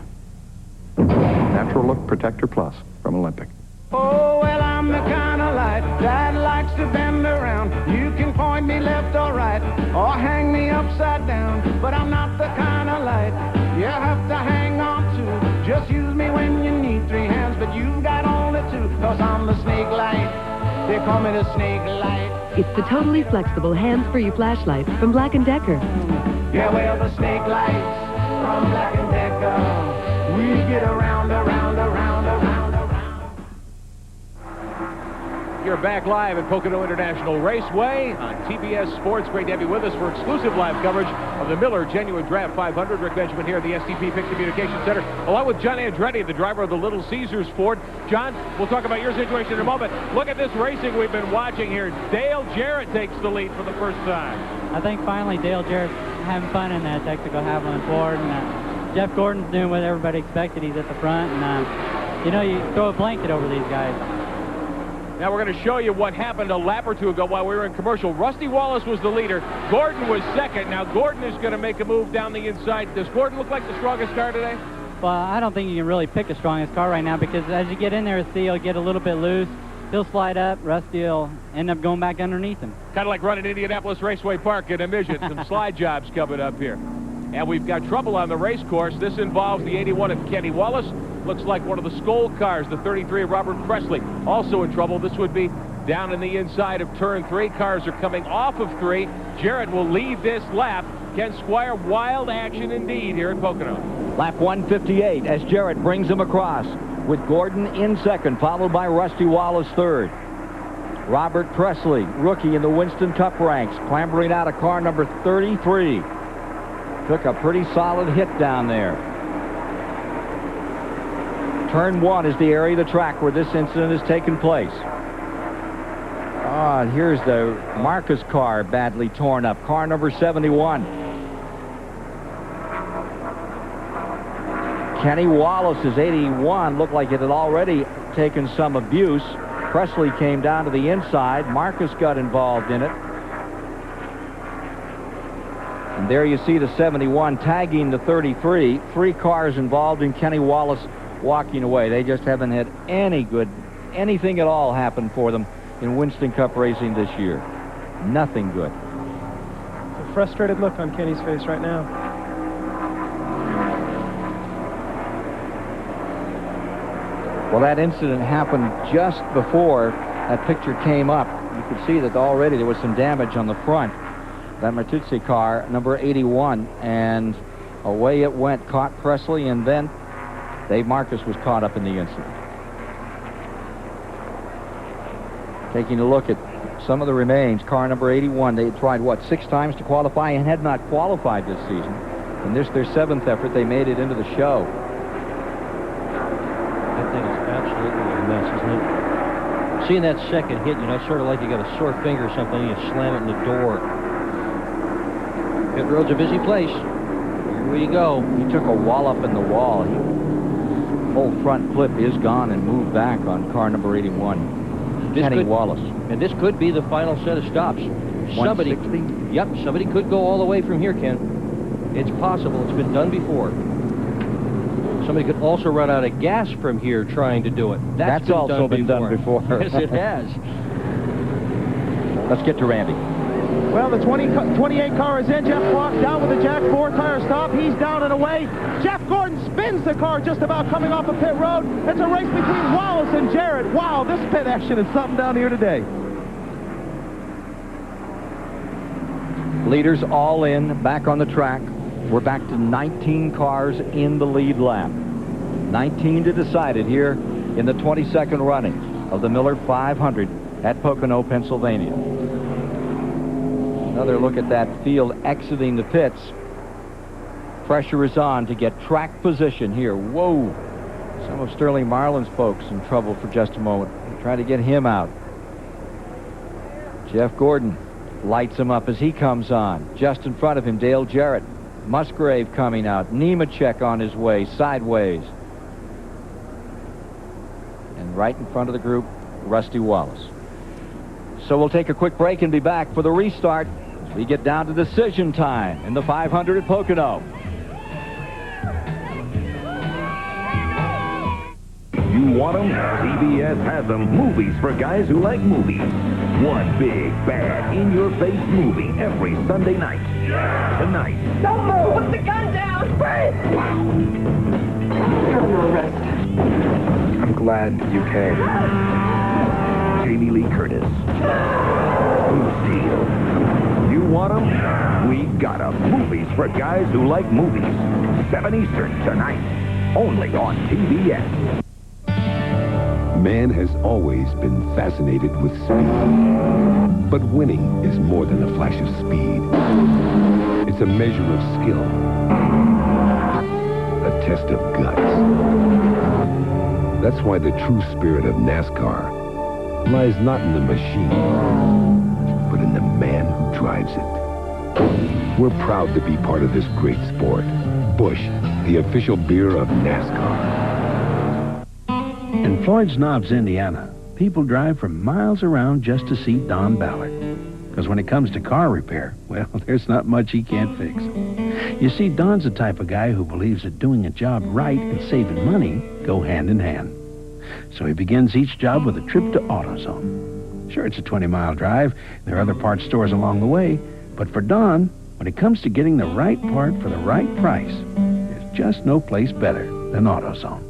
Natural Look Protector Plus from Olympic. Oh, well, I'm the kind of light that likes to bend around. You can point me left or right, or hang me upside down. But I'm not the kind of light you have to hang on to. Just use me when you need 3 hands, but you've got only 2. Cause I'm the snake light. They call me the snake light. It's the totally flexible hands-free flashlight from Black & Decker. Yeah, well, the snake lights from Black & Decker. We get around, around, around, around, around. You're back live at Pocono International Raceway on TBS Sports. Great to have you with us for exclusive live coverage of the Miller Genuine Draft 500. Rick Benjamin here at the STP Pick Communication Center, along with John Andretti, the driver of the Little Caesars Ford. John, we'll talk about your situation in a moment. Look at this racing we've been watching here. Dale Jarrett takes the lead for the first time. I think finally Dale Jarrett's having fun in that Texaco Havilland Ford, and Jeff Gordon's doing what everybody expected. He's at the front, and you know, you throw a blanket over these guys. Now we're going to show you what happened a lap or two ago while we were in commercial. Rusty Wallace was the leader. Gordon was second. Now Gordon is going to make a move down the inside. Does Gordon look like the strongest car today? Well, I don't think you can really pick the strongest car right now, because as you get in there, he'll get a little bit loose. He'll slide up. Rusty will end up going back underneath him. Kind of like running Indianapolis Raceway Park in a midget. Some slide jobs coming up here. And we've got trouble on the race course. This involves the 81 of Kenny Wallace. Looks like one of the Skoll cars, the 33 of Robert Presley. Also in trouble. This would be down in the inside of turn 3. Cars are coming off of 3. Jarrett will lead this lap. Ken Squire, wild action indeed here at Pocono. Lap 158 as Jarrett brings him across, with Gordon in second, followed by Rusty Wallace third. Robert Presley, rookie in the Winston Cup ranks, clambering out of car number 33. Took a pretty solid hit down there. Turn 1 is the area of the track where this incident has taken place. Here's the Marcus car badly torn up. Car number 71. Kenny Wallace's 81 looked like it had already taken some abuse. Presley came down to the inside. Marcus got involved in it. And there you see the 71 tagging the 33. 3 cars involved in Kenny Wallace walking away. They just haven't had anything at all happen for them in Winston Cup racing this year. Nothing good. It's a frustrated look on Kenny's face right now. Well, that incident happened just before that picture came up. You could see that already there was some damage on the front. That Matuzzi car, number 81, and away it went, caught Presley, and then Dave Marcus was caught up in the incident. Taking a look at some of the remains, car number 81, they tried, 6 times to qualify and had not qualified this season. And this their 7th effort, they made it into the show. That thing is absolutely a mess, isn't it? Seeing that second hit, it's sort of like you got a sore finger or something, you slam it in the door. Pit road's a busy place. Here we go. He took a wallop in the wall. Whole front flip is gone and moved back on car number 81. Kenny Wallace. And this could be the final set of stops. Somebody could go all the way from here, Ken. It's possible. It's been done before. Somebody could also run out of gas from here trying to do it. That's also been done before. Yes, it has. Let's get to Randy. Well, the 28 car is in. Jeff Clark down with the Jack 4-tire stop. He's down and away. Jeff Gordon spins the car just about coming off of pit road. It's a race between Wallace and Jarrett. Wow, this pit action is something down here today. Leaders all in, back on the track. We're back to 19 cars in the lead lap. 19 to decide it here in the 22nd running of the Miller 500 at Pocono, Pennsylvania. Another look at that field exiting the pits. Pressure is on to get track position here. Whoa. Some of Sterling Marlin's folks in trouble for just a moment. Try to get him out. Jeff Gordon lights him up as he comes on. Just in front of him, Dale Jarrett. Musgrave coming out. Nemechek on his way, sideways. And right in front of the group, Rusty Wallace. So we'll take a quick break and be back for the restart as we get down to decision time in the 500 at Pocono. You want them? CBS has them. Movies for guys who like movies. One big, bad, in-your-face movie every Sunday night. Tonight. Don't move! Put the gun down! Wait! Under arrest. I'm glad you came. Jamie Lee Curtis. Blue Steel. You want them? We got them. Movies for guys who like movies. 7 Eastern tonight. Only on TBS. Man has always been fascinated with speed. But winning is more than a flash of speed. It's a measure of skill. A test of guts. That's why the true spirit of NASCAR lies not in the machine, but in the man who drives it. We're proud to be part of this great sport. Busch, the official beer of NASCAR. In Floyd's Knobs, Indiana, people drive for miles around just to see Don Ballard. Because when it comes to car repair, well, there's not much he can't fix. You see, Don's the type of guy who believes that doing a job right and saving money go hand in hand. So he begins each job with a trip to AutoZone. Sure, it's a 20-mile drive. There are other parts stores along the way. But for Don, when it comes to getting the right part for the right price, there's just no place better than AutoZone.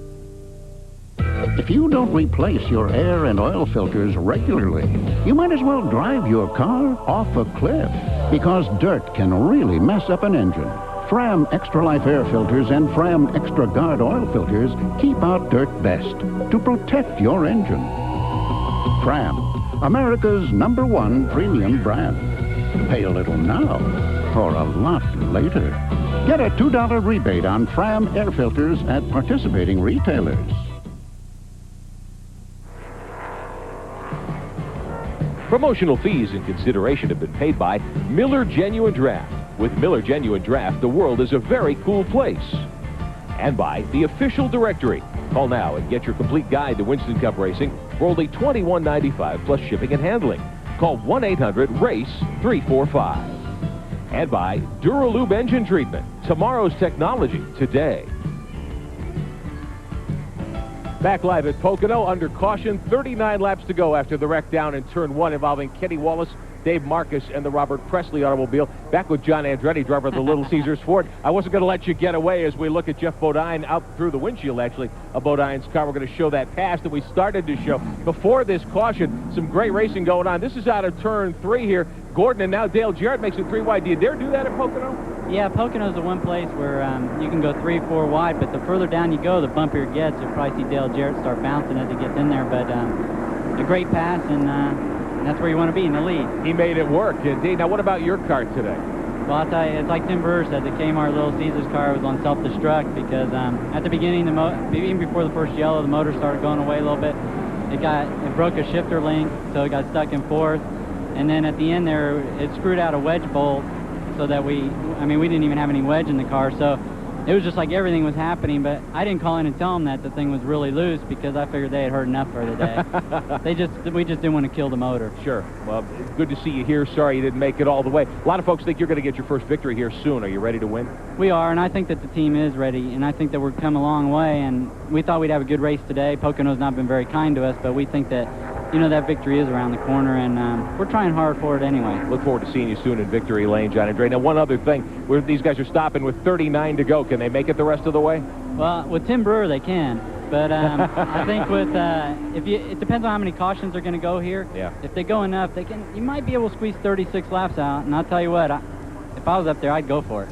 If you don't replace your air and oil filters regularly, you might as well drive your car off a cliff, because dirt can really mess up an engine. Fram Extra Life air filters and Fram Extra Guard oil filters keep out dirt best to protect your engine. Fram, America's #1 premium brand. Pay a little now for a lot later. Get a $2 rebate on Fram air filters at participating retailers. Promotional fees and consideration have been paid by Miller Genuine Draft. With Miller Genuine Draft, the world is a very cool place. And by the Official Directory. Call now and get your complete guide to Winston Cup racing for only $21.95 plus shipping and handling. Call 1-800-RACE-345. And by Duralube Engine Treatment. Tomorrow's technology today. Back live at Pocono, under caution, 39 laps to go after the wreck down in Turn 1 involving Kenny Wallace, Dave Marcus, and the Robert Presley automobile. Back with John Andretti, driver of the Little Caesars Ford. I wasn't going to let you get away as we look at Jeff Bodine out through the windshield, actually, of Bodine's car. We're going to show that pass that we started to show. Before this caution, some great racing going on. This is out of Turn 3 here. Gordon and now Dale Jarrett makes it 3 wide. Do you dare do that at Pocono? Yeah, Pocono's the one place where you can go 3, 4 wide, but the further down you go, the bumpier it gets. You'll probably see Dale Jarrett start bouncing as he gets in there, but a great pass, and that's where you want to be, in the lead. He made it work, indeed. Now, what about your car today? Well, I'll tell you, it's like Tim Brewer said, the Kmart Little Caesars car was on self-destruct because at the beginning, even before the first yellow, the motor started going away a little bit. It broke a shifter link, so it got stuck in fourth. And then at the end there, it screwed out a wedge bolt so that we didn't even have any wedge in the car. So it was just like everything was happening, but I didn't call in and tell them that the thing was really loose because I figured they had heard enough for the day. We just didn't want to kill the motor. Sure. Well, good to see you here. Sorry you didn't make it all the way. A lot of folks think you're going to get your first victory here soon. Are you ready to win? We are, and I think that the team is ready, and I think that we've come a long way, and we thought we'd have a good race today. Pocono's not been very kind to us, but we think that that victory is around the corner, and we're trying hard for it anyway. Look forward to seeing you soon in victory lane, John Andre. Now, one other thing, where these guys are stopping with 39 to go. Can they make it the rest of the way? Well, with Tim Brewer, they can. But I think with it depends on how many cautions are going to go here. Yeah. If they go enough, you might be able to squeeze 36 laps out. And I'll tell you what, if I was up there, I'd go for it.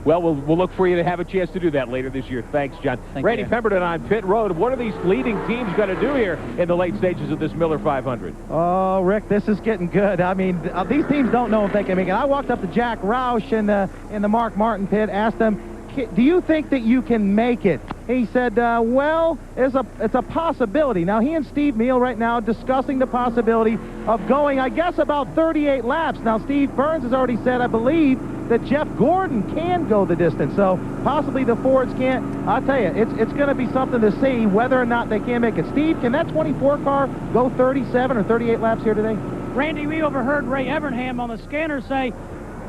Well, we'll look for you to have a chance to do that later this year. Thanks, John. Randy Pemberton on pit road. What are these leading teams going to do here in the late stages of this Miller 500? Oh, Rick, this is getting good. I mean, these teams don't know if they can make it. I walked up to Jack Roush in the Mark Martin pit, asked him, do you think that you can make it? He said, well, it's a possibility. Now, he and Steve Meal right now discussing the possibility of going, I guess, about 38 laps. Now, Steve Burns has already said, I believe, that Jeff Gordon can go the distance. So possibly the Fords can't. I'll tell you, it's going to be something to see whether or not they can make it. Steve, can that 24 car go 37 or 38 laps here today? Randy, we overheard Ray Evernham on the scanner say,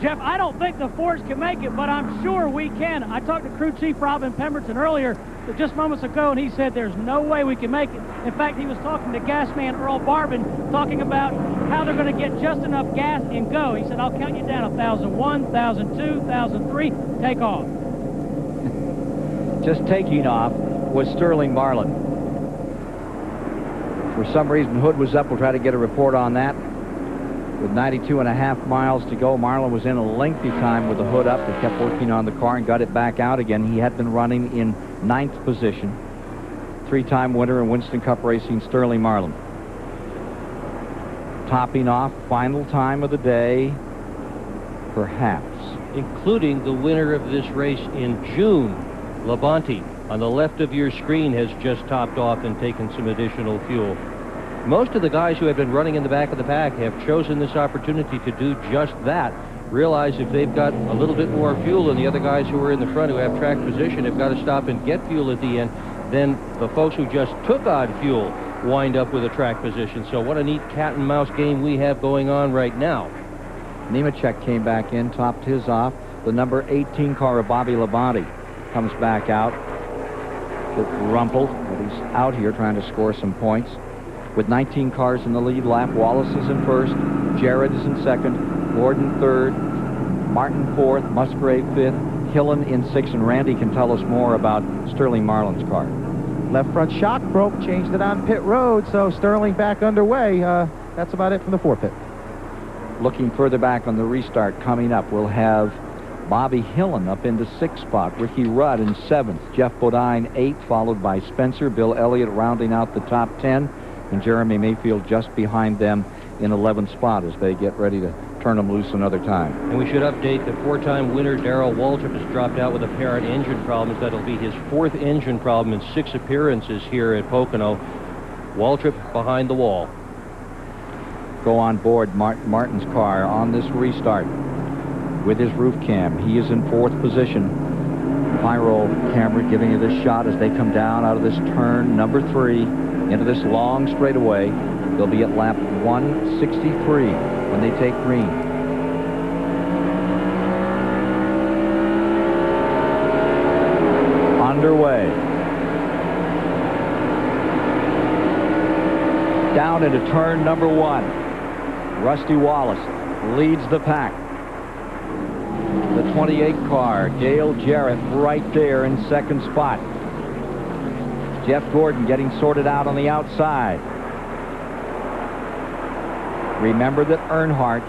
Jeff, I don't think the Fords can make it, but I'm sure we can. I talked to Crew Chief Robin Pemberton earlier, just moments ago, and he said there's no way we can make it. In fact, he was talking to Gasman Earl Barbin, talking about how they're going to get just enough gas and go. He said, I'll count you down, 1,001, 1,002, 1,003, take off. Just taking off was Sterling Marlin. For some reason, Hood was up. We'll try to get a report on that. With 92.5 miles to go, Marlin was in a lengthy time with the hood up. They kept working on the car and got it back out again. He had been running in 9th position. 3-time winner in Winston Cup Racing, Sterling Marlin. Topping off, final time of the day, perhaps. Including the winner of this race in June, Labonte, on the left of your screen, has just topped off and taken some additional fuel. Most of the guys who have been running in the back of the pack have chosen this opportunity to do just that. Realize if they've got a little bit more fuel than the other guys who are in the front who have track position have got to stop and get fuel at the end, then the folks who just took on fuel wind up with a track position. So what a neat cat and mouse game we have going on right now. Nemechek came back in, topped his off. The number 18 car of Bobby Labonte comes back out. Bit rumpled, but he's out here trying to score some points. With 19 cars in the lead lap, Wallace is in first, Jarrett is in second, Gordon third, Martin fourth, Musgrave fifth, Hillen in sixth, and Randy can tell us more about Sterling Marlin's car. Left front shock broke, changed it on pit road, so Sterling back underway. That's about it from the forepit. Looking further back on the restart coming up, we'll have Bobby Hillen up into 6th spot, Ricky Rudd in 7th, Jeff Bodine 8th, followed by Spencer, Bill Elliott rounding out the top 10, and Jeremy Mayfield just behind them in 11th spot as they get ready to turn them loose another time. And we should update the 4-time winner, Darrell Waltrip, has dropped out with apparent engine problems. That'll be his 4th engine problem in 6 appearances here at Pocono. Waltrip behind the wall. Go on board Martin's car on this restart with his roof cam. He is in 4th position. Pyro camera giving you this shot as they come down out of this turn number 3 into this long straightaway. They'll be at lap 163 when they take green. Underway. Down into turn number 1. Rusty Wallace leads the pack. The 28 car, Dale Jarrett, right there in 2nd spot. Jeff Gordon getting sorted out on the outside. Remember that Earnhardt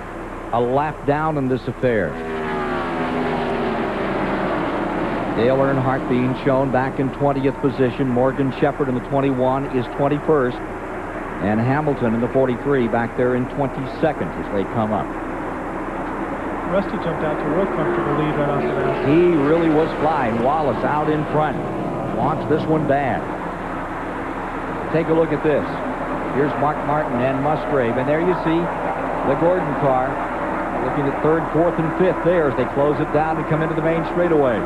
a lap down in this affair. Dale Earnhardt being shown back in 20th position. Morgan Shepherd in the 21 is 21st. And Hamilton in the 43 back there in 22nd as they come up. Rusty jumped out to a real comfortable lead right off the bat. He really was flying. Wallace out in front. Wants this one bad. Take a look at this. Here's Mark Martin and Musgrave. And there you see the Gordon car looking at 3rd, 4th, and 5th there as they close it down and come into the main straightaway.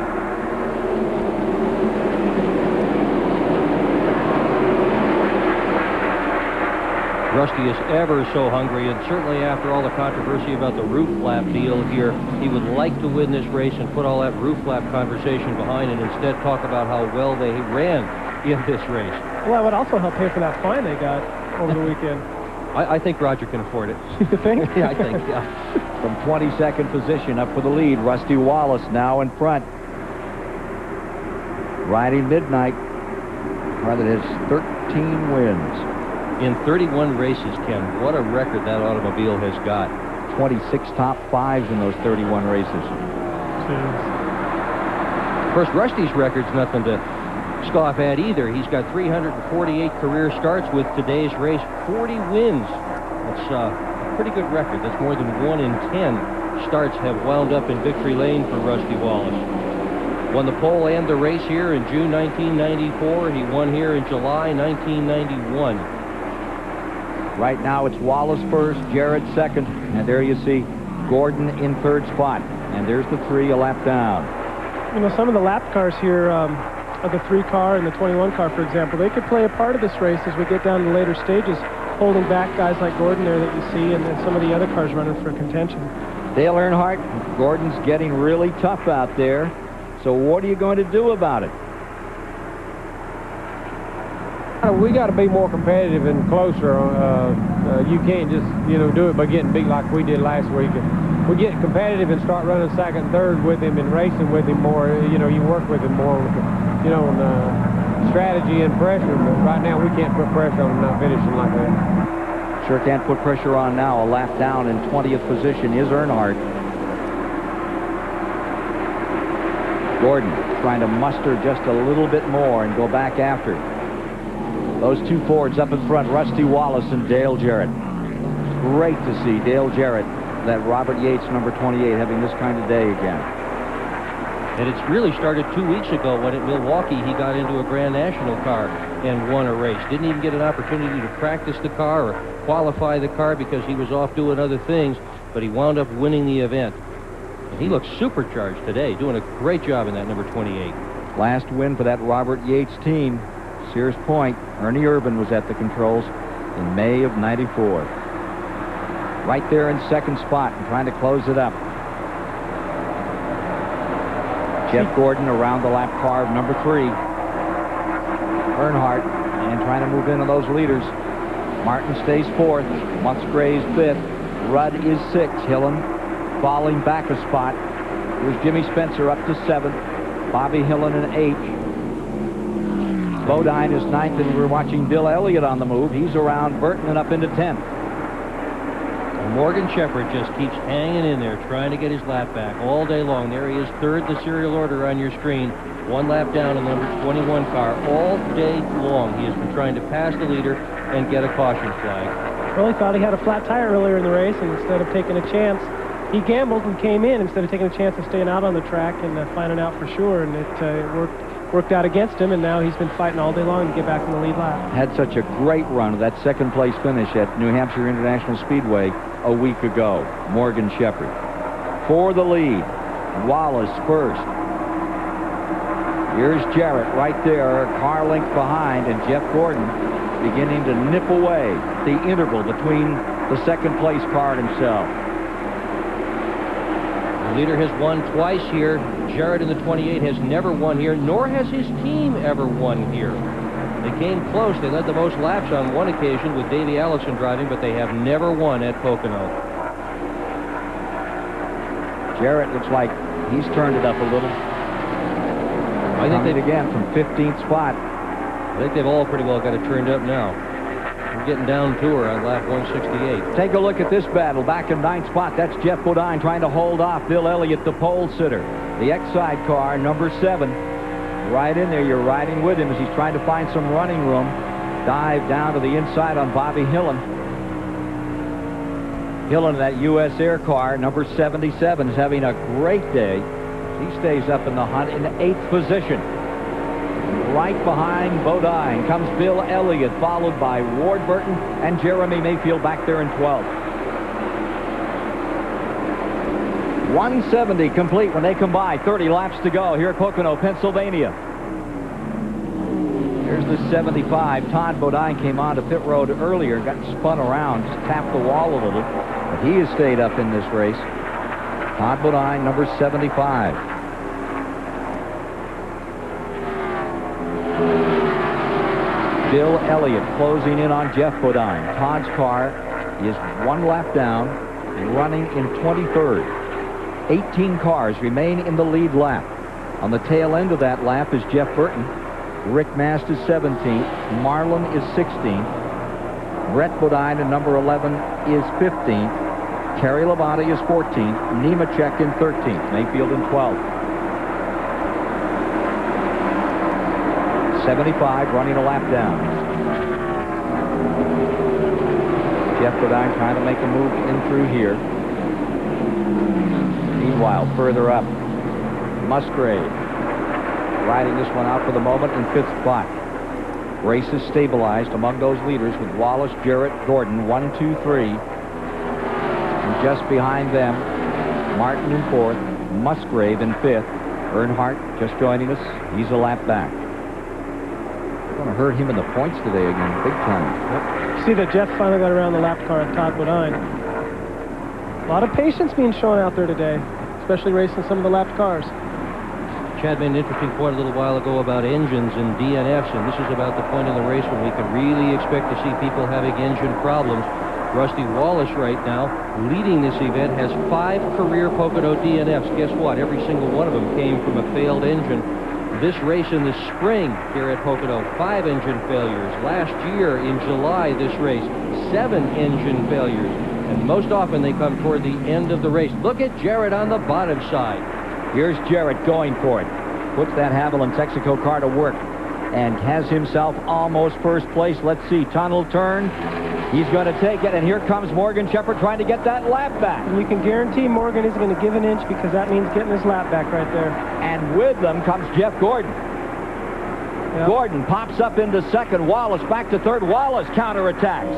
Rusty is ever so hungry, and certainly after all the controversy about the roof flap deal here, he would like to win this race and put all that roof flap conversation behind and instead talk about how well they ran in this race. Well, that would also help pay for that fine they got over the weekend. I think Roger can afford it. You think? Yeah, I think, yeah. From 22nd position up for the lead, Rusty Wallace now in front. Riding Midnight, car that has 13 wins. In 31 races, Ken, what a record that automobile has got. 26 top 5s in those 31 races. Of course, Rusty's record's nothing to scoff at either. He's got 348 career starts with today's race, 40 wins. That's a pretty good record. That's more than 1 in 10 starts have wound up in victory lane for Rusty Wallace. Won the pole and the race here in June 1994. He won here in July 1991. Right now it's Wallace first, Jarrett second, and there you see Gordon in 3rd spot. And there's the 3 a lap down. You know, some of the lap cars here, of the 3 car and the 21 car, for example, they could play a part of this race as we get down to later stages. holding back guys like Gordon there that you see, and then some of the other cars running for contention. Dale Earnhardt, Gordon's getting really tough out there. So what are you going to do about it? We got to be more competitive and closer. You can't just, do it by getting beat like we did last week. We get competitive and start running second and third with him and racing with him more. You work with him more, on strategy and pressure. But right now we can't put pressure on him not finishing like that. Sure can't put pressure on now. A lap down in 20th position is Earnhardt. Gordon trying to muster just a little bit more and go back after. Those two Fords up in front, Rusty Wallace and Dale Jarrett. Great to see Dale Jarrett, that Robert Yates number 28, having this kind of day again. And it's really started 2 weeks ago when at Milwaukee he got into a Grand National car and won a race. Didn't even get an opportunity to practice the car or qualify the car because he was off doing other things, but he wound up winning the event. And he looks supercharged today, doing a great job in that number 28. Last win for that Robert Yates team, Sears Point. Ernie Urban was at the controls in May of '94. Right there in second spot and trying to close it up. Jeff Gordon around the lap car of number 3. Earnhardt and trying to move into those leaders. Martin stays 4th. Musgrave's 5th. Rudd is 6th. Hillen falling back a spot. Here's Jimmy Spencer up to 7th. Bobby Hillen in 8th. Bodine is 9th, and we're watching Bill Elliott on the move. He's around Burton and up into 10th. Morgan Shepherd just keeps hanging in there, trying to get his lap back all day long. There he is, 3rd in the serial order on your screen. 1 lap down in the number 21 car all day long. He has been trying to pass the leader and get a caution flag. Well, he thought he had a flat tire earlier in the race, and instead of taking a chance, he gambled and came in instead of taking a chance of staying out on the track and finding out for sure, and it worked out against him, and now he's been fighting all day long to get back in the lead lap. Had such a great run of that second place finish at New Hampshire International Speedway a week ago. Morgan Shepherd for the lead. Wallace first. Here's Jarrett right there, car length behind, and Jeff Gordon beginning to nip away the interval between the second place car and himself. The leader has won twice here. Jarrett in the 28 has never won here, nor has his team ever won here. They came close. They led the most laps on one occasion with Davey Allison driving, but they have never won at Pocono. Jarrett looks like he's turned it up a little. I think they again from 15th spot. I think they've all pretty well got it turned up now. We're getting down to her on lap 168. Take a look at this battle. Back in 9th spot, that's Jeff Bodine trying to hold off Bill Elliott, the pole sitter. The X-side car, number 7. Right in there, you're riding with him as he's trying to find some running room. Dive down to the inside on Bobby Hillen. Hillen, that U.S. Air car, number 77, is having a great day. He stays up in the hunt in 8th position. Right behind Bodine comes Bill Elliott, followed by Ward Burton and Jeremy Mayfield back there in 12th. 170 complete when they come by. 30 laps to go here at Pocono, Pennsylvania. Here's the 75. Todd Bodine came onto pit road earlier, got spun around, just tapped the wall a little, but he has stayed up in this race. Todd Bodine, number 75. Bill Elliott closing in on Jeff Bodine. Todd's car is 1 lap down and running in 23rd. 18 cars remain in the lead lap. On the tail end of that lap is Jeff Burton. Rick Mast is 17th. Marlin is 16th. Brett Bodine in number 11 is 15th. Terry Labonte is 14th. Nemechek in 13th. Mayfield in 12th. 75 running a lap down. Jeff Bodine trying to make a move in through here. Meanwhile, further up, Musgrave riding this one out for the moment in 5th spot. Race is stabilized among those leaders with Wallace, Jarrett, Gordon, 1, 2, 3. And just behind them, Martin in 4th, Musgrave in 5th. Earnhardt just joining us. He's a lap back. going to hurt him in the points today again, big time. Yep. See that Jeff finally got around the lap car of Todd Bodine. A lot of patience being shown out there today, especially racing some of the lapped cars. Chad made an interesting point a little while ago about engines and DNFs, and this is about the point in the race when we can really expect to see people having engine problems. Rusty Wallace right now, leading this event, has 5 career Pocono DNFs. Guess what? Every single one of them came from a failed engine. This race in the spring here at Pocono, 5 engine failures. Last year in July, this race, 7 engine failures. And most often they come toward the end of the race. Look at Jarrett on the bottom side. Here's Jarrett going for it. Puts that Haviland Texaco car to work and has himself almost first place. Let's see, tunnel turn. He's going to take it, and here comes Morgan Shepherd trying to get that lap back. And you can guarantee Morgan is going to give an inch because that means getting his lap back right there. And with them comes Jeff Gordon. Yep. Gordon pops up into second. Wallace back to third. Wallace counterattacks.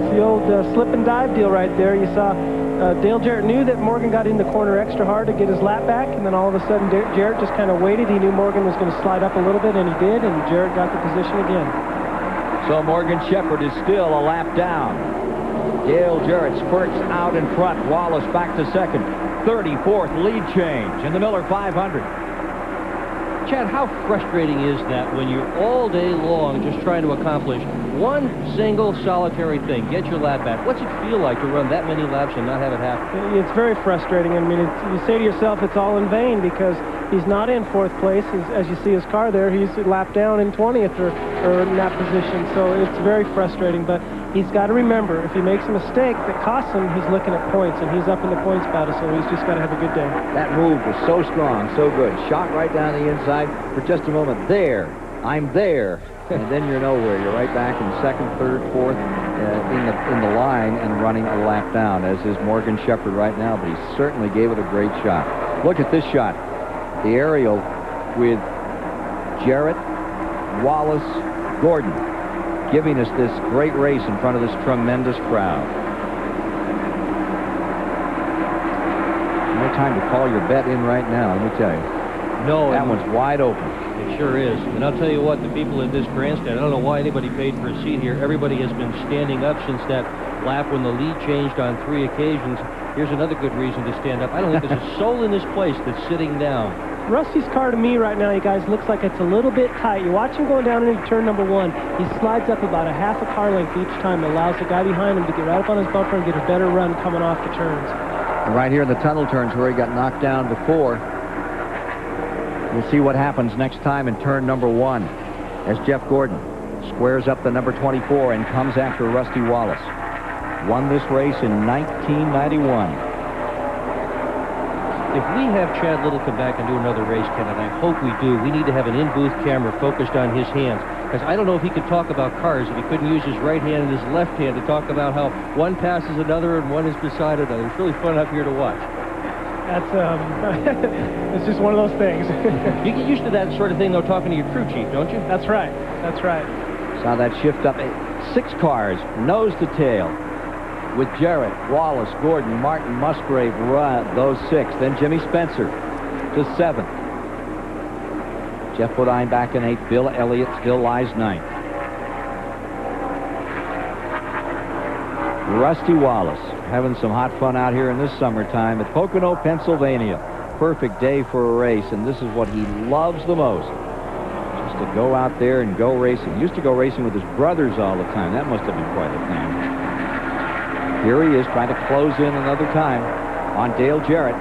It's the old slip and dive deal right there. You saw Dale Jarrett knew that Morgan got in the corner extra hard to get his lap back, and then all of a sudden Jarrett just kind of waited. He knew Morgan was going to slide up a little bit, and he did, and Jarrett got the position again. So Morgan Shepherd is still a lap down. Dale Jarrett spurts out in front. Wallace back to second. 34th lead change in the Miller 500. Chad, how frustrating is that when you're all day long just trying to accomplish one single solitary thing, get your lap back? What's it feel like to run that many laps and not have it happen? It's very frustrating. I mean, you say to yourself, it's all in vain because he's not in 4th place. As you see his car there, he's lapped down in 20th or in that position. So it's very frustrating. But he's got to remember, if he makes a mistake that costs him, he's looking at points, and he's up in the points battle, so he's just got to have a good day. That move was so strong, so good. Shot right down the inside for just a moment. There. I'm there. And then you're nowhere. You're right back in second, third, fourth in the line and running a lap down, as is Morgan Shepherd right now, but he certainly gave it a great shot. Look at this shot. The aerial with Jarrett, Wallace, Gordon, giving us this great race in front of this tremendous crowd. No time to call your bet in right now, let me tell you. No. That one's wide open. It sure is. And I'll tell you what, the people in this grandstand, I don't know why anybody paid for a seat here. Everybody has been standing up since that lap when the lead changed on 3 occasions. Here's another good reason to stand up. I don't think there's a soul in this place that's sitting down. Rusty's car to me right now, you guys, looks like it's a little bit tight. You watch him going down into turn number 1. He slides up about a half a car length each time. It allows the guy behind him to get right up on his bumper and get a better run coming off the turns. And right here in the tunnel turns where he got knocked down before. We'll see what happens next time in turn number 1 as Jeff Gordon squares up the number 24 and comes after Rusty Wallace. Won this race in 1991. If we have Chad Little come back and do another race, Ken, and I hope we do, we need to have an in-booth camera focused on his hands. Because I don't know if he could talk about cars if he couldn't use his right hand and his left hand to talk about how one passes another and one is beside another. It's really fun up here to watch. That's, it's just one of those things. You get used to that sort of thing, though, talking to your crew chief, don't you? That's right. That's right. Saw that shift up. 6 cars, nose to tail, with Jarrett, Wallace, Gordon, Martin, Musgrave, those 6. Then Jimmy Spencer to 7th. Jeff Bodine back in 8th. Bill Elliott still lies 9th. Rusty Wallace having some hot fun out here in this summertime at Pocono, Pennsylvania. Perfect day for a race, and this is what he loves the most. Just to go out there and go racing. He used to go racing with his brothers all the time. That must have been quite a thing. Here he is trying to close in another time on Dale Jarrett.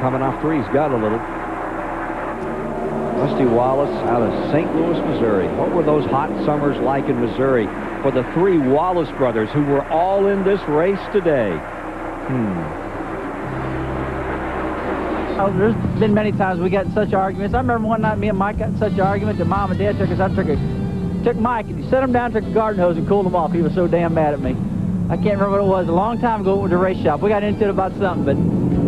Coming off 3, he's got a little. Rusty Wallace out of St. Louis, Missouri. What were those hot summers like in Missouri for the 3 Wallace brothers who were all in this race today? Oh, there's been many times we got in such arguments. I remember one night me and Mike got in such an argument that Mom and Dad took us out, took Mike and he set him down, took a garden hose and cooled him off. He was so damn mad at me. I can't remember what it was. A long time ago at the race shop. We got into it about something, but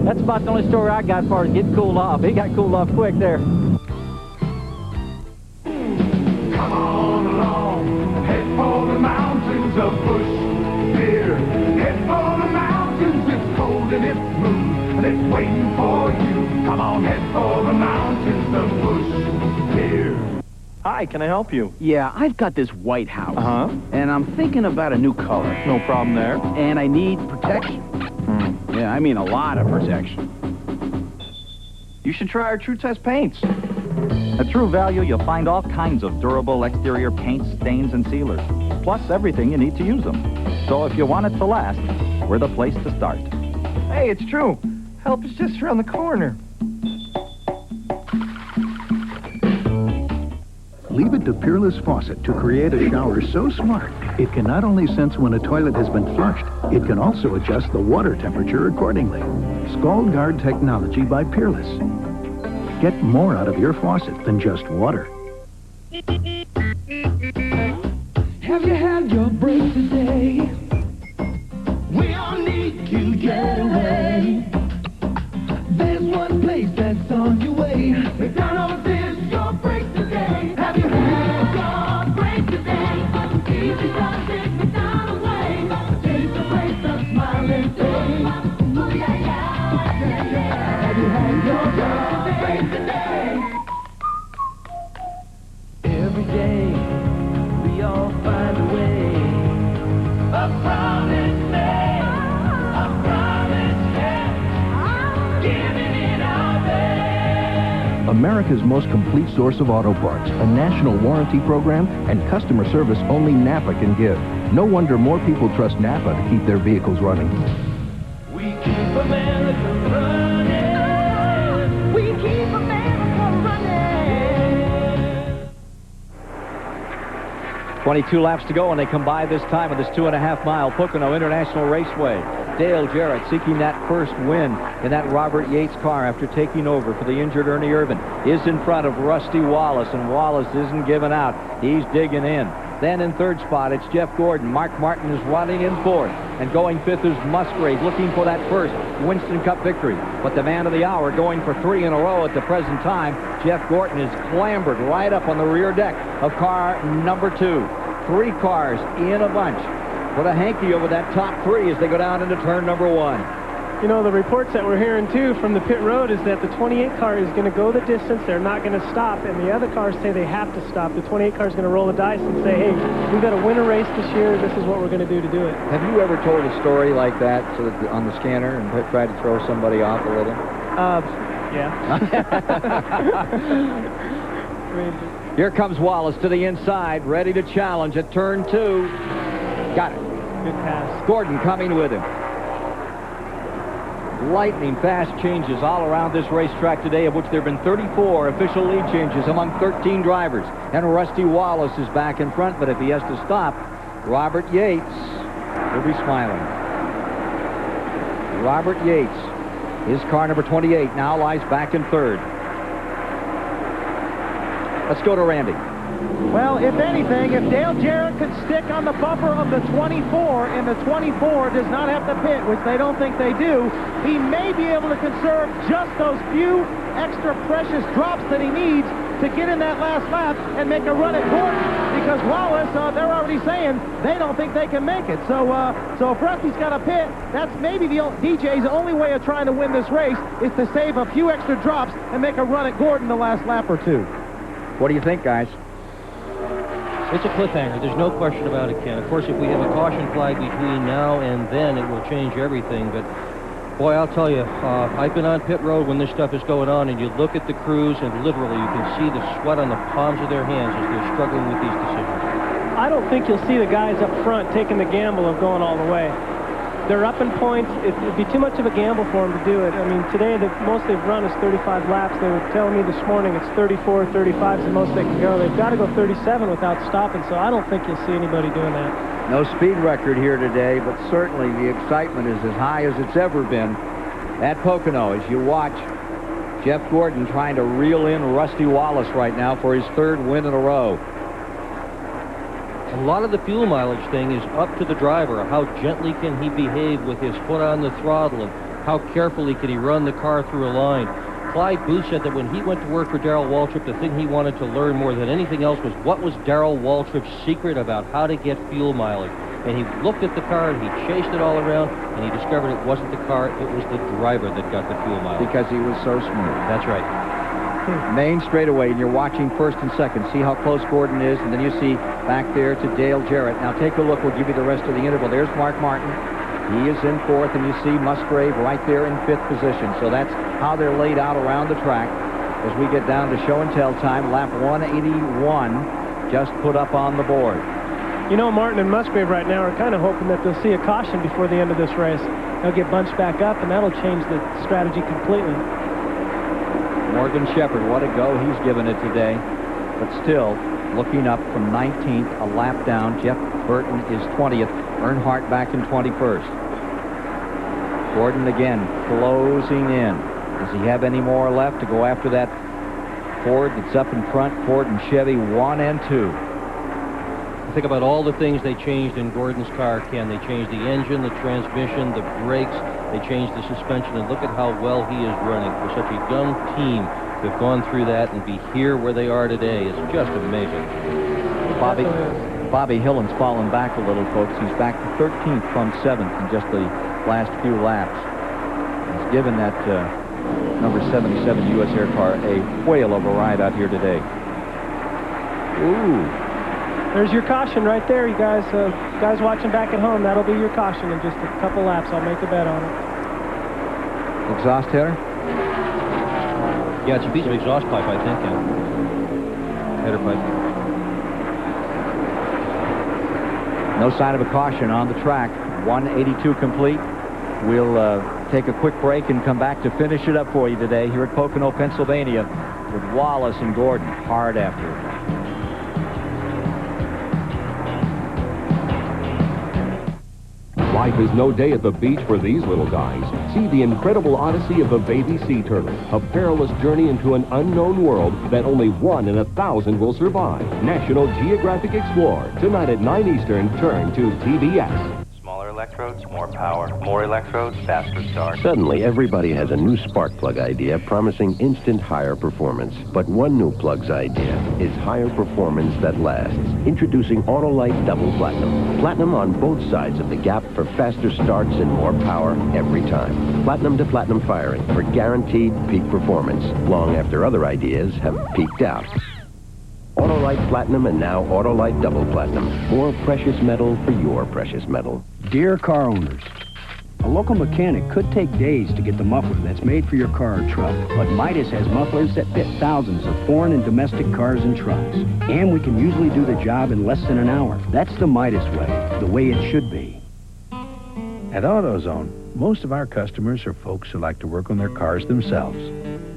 that's about the only story I got as far as getting cooled off. He got cooled off quick there. Come on along, head for the mountains of Bush Beer. Head for the mountains, it's cold and it's smooth, and it's waiting for you. Come on, head for the mountains of Bush Beer. Hi, can I help you? Yeah, I've got this white house. Uh-huh. And I'm thinking about a new color. No problem there. And I need protection. Yeah, I mean a lot of protection. You should try our True Test paints. At True Value, you'll find all kinds of durable exterior paints, stains, and sealers, plus everything you need to use them. So if you want it to last, we're the place to start. Hey, it's true. Help is just around the corner. Leave it to Peerless Faucet to create a shower so smart, it can not only sense when a toilet has been flushed, it can also adjust the water temperature accordingly. Scald Guard technology by Peerless. Get more out of your faucet than just water. Have you had your break today? We all need to get away. There's one place that's on your way. McDonald's is your break today. Have you had your break today? Easy classic McDonald's way. Taste the place of smiling day. Ooh, yeah, yeah, yeah, yeah. Have you had your break today? Every day, we all find a way. A promise made, a promise kept, giving it our best. America's most complete source of auto parts, a national warranty program, and customer service only Napa can give. No wonder more people trust Napa to keep their vehicles running. We keep America running. We keep America running. 22 laps to go, and they come by this time of this 2.5-mile Pocono International Raceway. Dale Jarrett seeking that first win in that Robert Yates car after taking over for the injured Ernie Irvin is in front of Rusty Wallace, and Wallace isn't giving out. He's digging in. Then in third spot, it's Jeff Gordon. Mark Martin is running in fourth. And going fifth is Musgrave, looking for that first Winston Cup victory. But the man of the hour, going for 3 in a row at the present time, Jeff Gordon is clambered right up on the rear deck of car number 2. 3 cars in a bunch. Put a hanky over that top 3 as they go down into turn number 1. You know, the reports that we're hearing, too, from the pit road is that the 28 car is going to go the distance. They're not going to stop, and the other cars say they have to stop. The 28 car is going to roll the dice and say, hey, we've got to win a race this year. This is what we're going to do it. Have you ever told a story like that so that on the scanner and tried to throw somebody off a little? Yeah. Here comes Wallace to the inside, ready to challenge at turn 2. Got it. Good pass. Gordon coming with him. Lightning fast changes all around this racetrack today, of which there have been 34 official lead changes among 13 drivers. And Rusty Wallace is back in front, but if he has to stop, Robert Yates will be smiling. Robert Yates, his car number 28, now lies back in third. Let's go to Randy. Well, if anything, if Dale Jarrett could stick on the bumper of the 24 and the 24 does not have to pit, which they don't think they do, he may be able to conserve just those few extra precious drops that he needs to get in that last lap and make a run at Gordon, because Wallace, they're already saying they don't think they can make it. So if Rusty's got a pit, that's maybe DJ's only way of trying to win this race is to save a few extra drops and make a run at Gordon the last lap or 2. What do you think, guys? It's a cliffhanger. There's no question about it, Ken. Of course, if we have a caution flag between now and then, it will change everything. But, boy, I'll tell you, I've been on pit road when this stuff is going on, and you look at the crews, and literally you can see the sweat on the palms of their hands as they're struggling with these decisions. I don't think you'll see the guys up front taking the gamble of going all the way. They're up in points. It'd be too much of a gamble for them to do it. I mean, today, the most they've run is 35 laps. They were telling me this morning it's 34, 35 is the most they can go. They've got to go 37 without stopping, so I don't think you'll see anybody doing that. No speed record here today, but certainly the excitement is as high as it's ever been at Pocono as you watch Jeff Gordon trying to reel in Rusty Wallace right now for his 3rd win in a row. A lot of the fuel mileage thing is up to the driver. How gently can he behave with his foot on the throttle, and how carefully can he run the car through a line. Clyde Booth said that when he went to work for Darrell Waltrip, the thing he wanted to learn more than anything else was what was Darrell Waltrip's secret about how to get fuel mileage. And he looked at the car, and he chased it all around, and he discovered it wasn't the car, it was the driver that got the fuel mileage. Because he was so smooth. That's right. Main straightaway, and you're watching first and second. See how close Gordon is, and then you see back there to Dale Jarrett. Now take a look. We'll give you the rest of the interval. There's Mark Martin. He is in fourth, and you see Musgrave right there in fifth position. So that's how they're laid out around the track. As we get down to show and tell time, lap 181 just put up on the board. You know, Martin and Musgrave right now are kind of hoping that they'll see a caution before the end of this race. They'll get bunched back up, and that'll change the strategy completely. Morgan Shepherd, what a go he's given it today. But still, looking up from 19th, a lap down. Jeff Burton is 20th. Earnhardt back in 21st. Gordon again closing in. Does he have any more left to go after that Ford that's up in front? Ford and Chevy 1 and 2. Think about all the things they changed in Gordon's car, Ken. They changed the engine, the transmission, the brakes. They changed the suspension, and look at how well he is running. For such a young team to have gone through that and be here where they are today is just amazing. Bobby Hillen's fallen back a little, folks. He's back to 13th from 7th in just the last few laps. He's given that number 77 U.S. Air car a whale of a ride out here today. Ooh. There's your caution right there, you guys. Guys watching back at home, that'll be your caution in just a couple laps. I'll make a bet on it. Exhaust header? Yeah, it's a piece of exhaust pipe, I think. Header pipe. No sign of a caution on the track. 182 complete. We'll take a quick break and come back to finish it up for you today here at Pocono, Pennsylvania, with Wallace and Gordon hard after it. Life is no day at the beach for these little guys. See the incredible odyssey of a baby sea turtle, a perilous journey into an unknown world that only 1 in 1,000 will survive. National Geographic Explorer, tonight at 9 Eastern, turn to TBS. Smaller electrodes, more power. More electrodes, faster start. Suddenly, everybody has a new spark plug idea promising instant higher performance. But one new plug's idea is higher performance that lasts. Introducing Autolite Double Platinum. Platinum on both sides of the gap for faster starts and more power every time. Platinum to platinum firing for guaranteed peak performance, long after other ideas have peaked out. Autolite Platinum and now Autolite Double Platinum. More precious metal for your precious metal. Dear car owners, a local mechanic could take days to get the muffler that's made for your car or truck, but Midas has mufflers that fit thousands of foreign and domestic cars and trucks. And we can usually do the job in less than an hour. That's the Midas way, the way it should be. At AutoZone, most of our customers are folks who like to work on their cars themselves.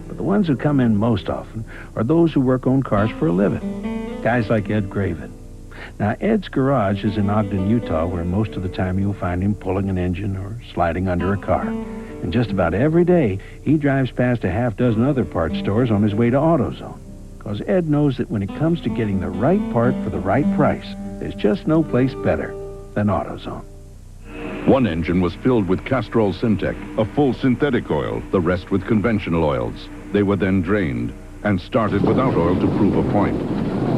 But the ones who come in most often are those who work on cars for a living. Guys like Ed Graven. Now, Ed's garage is in Ogden, Utah, where most of the time you'll find him pulling an engine or sliding under a car. And just about every day, he drives past a half-dozen other parts stores on his way to AutoZone. Because Ed knows that when it comes to getting the right part for the right price, there's just no place better than AutoZone. One engine was filled with Castrol Syntec, a full synthetic oil, the rest with conventional oils. They were then drained and started without oil to prove a point.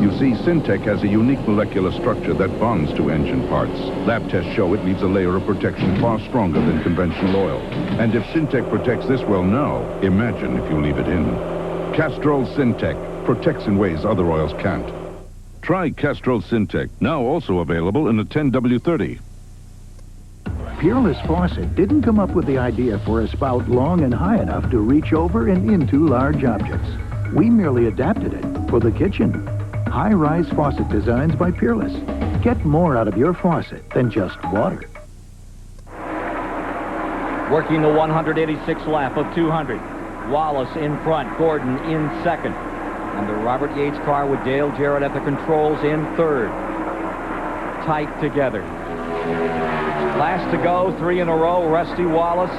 You see, Syntec has a unique molecular structure that bonds to engine parts. Lab tests show it leaves a layer of protection far stronger than conventional oil. And if Syntec protects this well now, imagine if you leave it in. Castrol Syntec protects in ways other oils can't. Try Castrol Syntec, now also available in the 10W30. Peerless Faucet didn't come up with the idea for a spout long and high enough to reach over and into large objects. We merely adapted it for the kitchen. High-rise faucet designs by Peerless. Get more out of your faucet than just water. Working the 186th lap of 200. Wallace in front, Gordon in second. And the Robert Yates car with Dale Jarrett at the controls in third. Tight together. Last to go, 3 in a row, Rusty Wallace,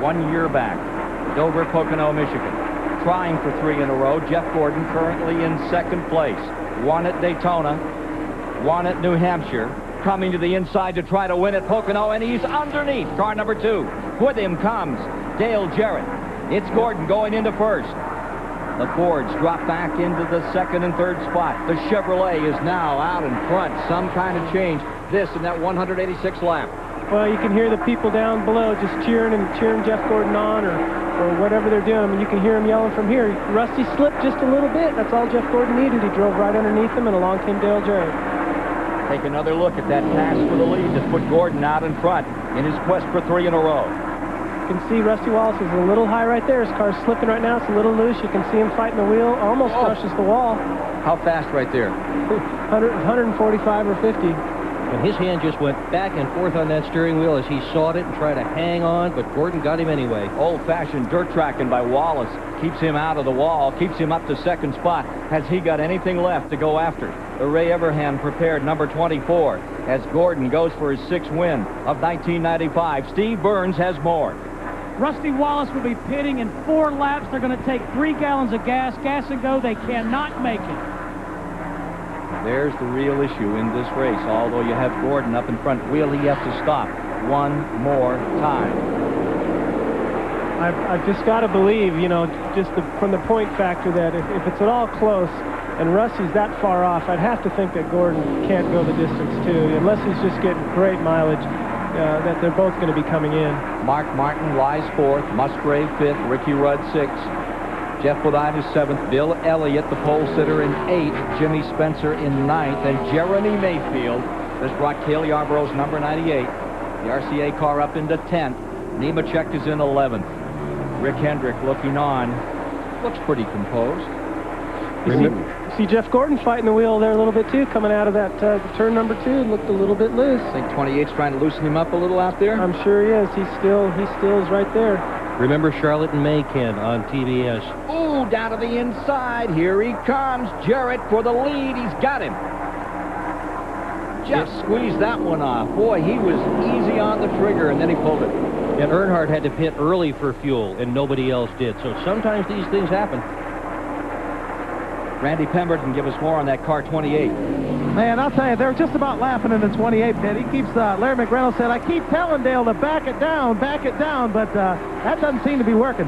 1 year back. Dover, Pocono, Michigan. Trying for 3 in a row, Jeff Gordon currently in second place. 1 at Daytona, 1 at New Hampshire. Coming to the inside to try to win at Pocono, and he's underneath car number 2. With him comes Dale Jarrett. It's Gordon going into first. The Fords drop back into the second and third spot. The Chevrolet is now out in front. Some kind of change. This in that 186th lap. Well, you can hear the people down below just cheering Jeff Gordon on or whatever they're doing. I mean, you can hear him yelling from here. Rusty slipped just a little bit. That's all Jeff Gordon needed. He drove right underneath him, and along came Dale Jarrett. Take another look at that pass for the lead to put Gordon out in front in his quest for 3 in a row. You can see Rusty Wallace is a little high right there. His car's slipping right now. It's a little loose. You can see him fighting the wheel. Almost crushes the wall. How fast right there? 145 or 50. And his hand just went back and forth on that steering wheel as he sought it and tried to hang on, but Gordon got him anyway. Old-fashioned dirt tracking by Wallace. Keeps him out of the wall, keeps him up to second spot. Has he got anything left to go after? The Ray Everham prepared number 24 as Gordon goes for his 6th win of 1995. Steve Burns has more. Rusty Wallace will be pitting in 4 laps. They're going to take 3 gallons of gas and go. They cannot make it. There's the real issue in this race. Although you have Gordon up in front, will he have to stop one more time? I've just got to believe, you know, just from the point factor that if it's at all close and Rusty's that far off, I'd have to think that Gordon can't go the distance too, unless he's just getting great mileage, that they're both going to be coming in. Mark Martin lies 4th, Musgrave 5th, Ricky Rudd 6th. Jeff Bodine is 7th, Bill Elliott, the pole sitter, in 8th, Jimmy Spencer in 9th, and Jeremy Mayfield has brought Cale Yarborough's number 98. The RCA car up into 10th. Nemechek is in 11th. Rick Hendrick looking on. Looks pretty composed. You see Jeff Gordon fighting the wheel there a little bit too, coming out of that turn number 2. Looked a little bit loose. I think 28's trying to loosen him up a little out there. I'm sure he is. He still is right there. Remember Charlotte and May, Ken, on TBS. Ooh, down to the inside. Here he comes. Jarrett for the lead. He's got him. Jeff squeezed that one off. Boy, he was easy on the trigger, and then he pulled it. And Earnhardt had to pit early for fuel, and nobody else did. So sometimes these things happen. Randy Pemberton give us more on that car 28. Man, I'll tell you, they're just about laughing in the 28 pit. He keeps, Larry McReynolds said, I keep telling Dale to back it down, but that doesn't seem to be working.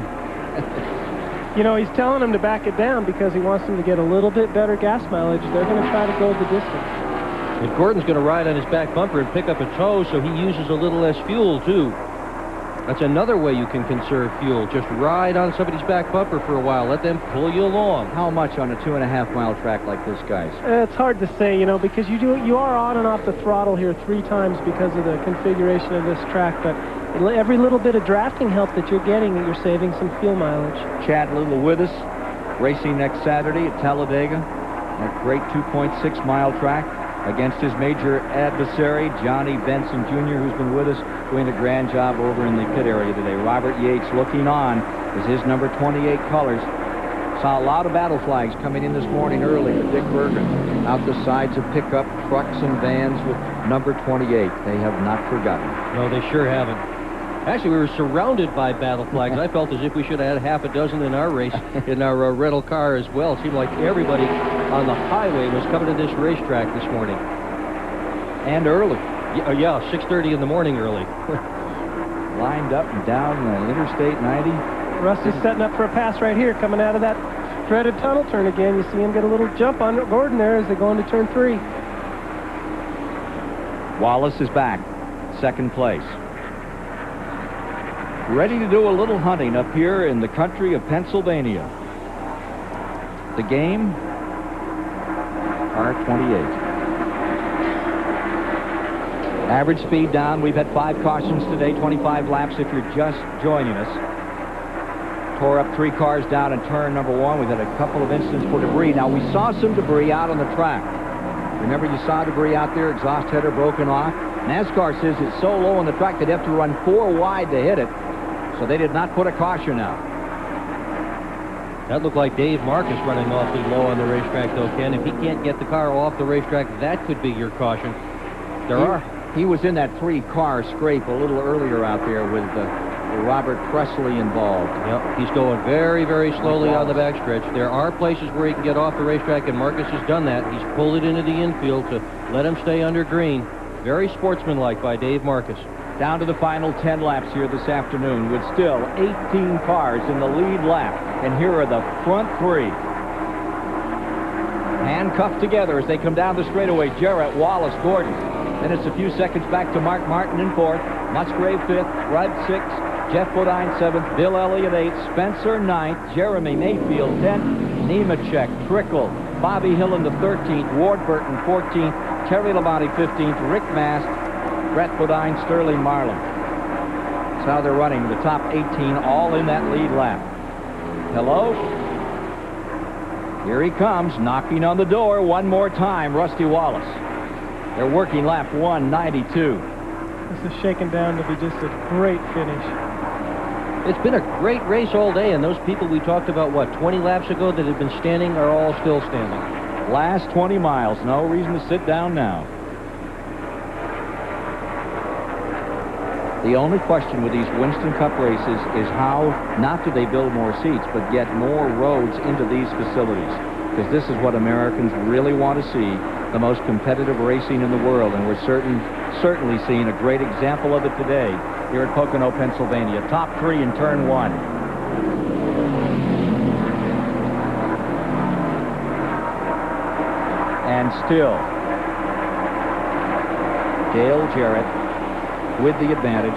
You know, he's telling him to back it down because he wants him to get a little bit better gas mileage. They're going to try to go the distance. And Gordon's going to ride on his back bumper and pick up a tow, so he uses a little less fuel, too. That's another way you can conserve fuel. Just ride on somebody's back bumper for a while. Let them pull you along. How much on a 2.5-mile track like this, guys? It's hard to say, you know, because you are on and off the throttle here 3 times because of the configuration of this track. But every little bit of drafting help that you're getting, you're saving some fuel mileage. Chad Little with us, racing next Saturday at Talladega. That great 2.6-mile track against his major adversary, Johnny Benson Jr., who's been with us, doing a grand job over in the pit area today. Robert Yates looking on as his number 28 colors. Saw a lot of battle flags coming in this morning early for Dick Bergen. Out the sides of pickup trucks and vans with number 28. They have not forgotten. No, they sure haven't. Actually, we were surrounded by battle flags. I felt as if we should have had half a dozen in our race, in our rental car as well. It seemed like everybody on the highway was coming to this racetrack this morning. And early. Yeah, 6:30 in the morning early. Lined up and down Interstate 90. Rusty's setting up for a pass right here, coming out of that dreaded tunnel turn again. You see him get a little jump on Gordon there as they go into turn 3. Wallace is back, 2nd place. Ready to do a little hunting up here in the country of Pennsylvania. The game, R28. Average speed down. We've had 5 cautions today, 25 laps if you're just joining us. Tore up 3 cars down in turn number 1. We've had a couple of incidents for debris. Now, we saw some debris out on the track. Remember, you saw debris out there, exhaust header broken off. NASCAR says it's so low on the track they'd have to run 4 wide to hit it. So they did not put a caution out. That looked like Dave Marcus running awfully low on the racetrack, though, Ken. If he can't get the car off the racetrack, that could be your caution. He was in that 3-car scrape a little earlier out there with Robert Presley involved. Yep, he's going very, very slowly on the backstretch. There are places where he can get off the racetrack, and Marcus has done that. He's pulled it into the infield to let him stay under green. Very sportsmanlike by Dave Marcus. Down to the final 10 laps here this afternoon with still 18 cars in the lead lap. And here are the front 3. Handcuffed together as they come down the straightaway. Jarrett, Wallace, Gordon. Then it's a few seconds back to Mark Martin in 4th, Musgrave 5th, Rudd 6th, Jeff Bodine 7th, Bill Elliott 8th, Spencer 9th, Jeremy Mayfield 10th, Nemechek, Trickle, Bobby Hill in the 13th, Ward Burton 14th, Terry Labonte 15th, Rick Mast, Brett Bodine, Sterling Marlin. That's how they're running. The top 18 all in that lead lap. Hello? Here he comes, knocking on the door one more time, Rusty Wallace. They're working lap 192. This is shaken down to be just a great finish. It's been a great race all day, and those people we talked about, what, 20 laps ago that had been standing are all still standing. Last 20 miles, no reason to sit down now. The only question with these Winston Cup races is how, not do they build more seats, but get more roads into these facilities. Because this is what Americans really want to see, the most competitive racing in the world, and we're certainly seeing a great example of it today here at Pocono, Pennsylvania. Top 3 in turn 1. And still, Dale Jarrett with the advantage.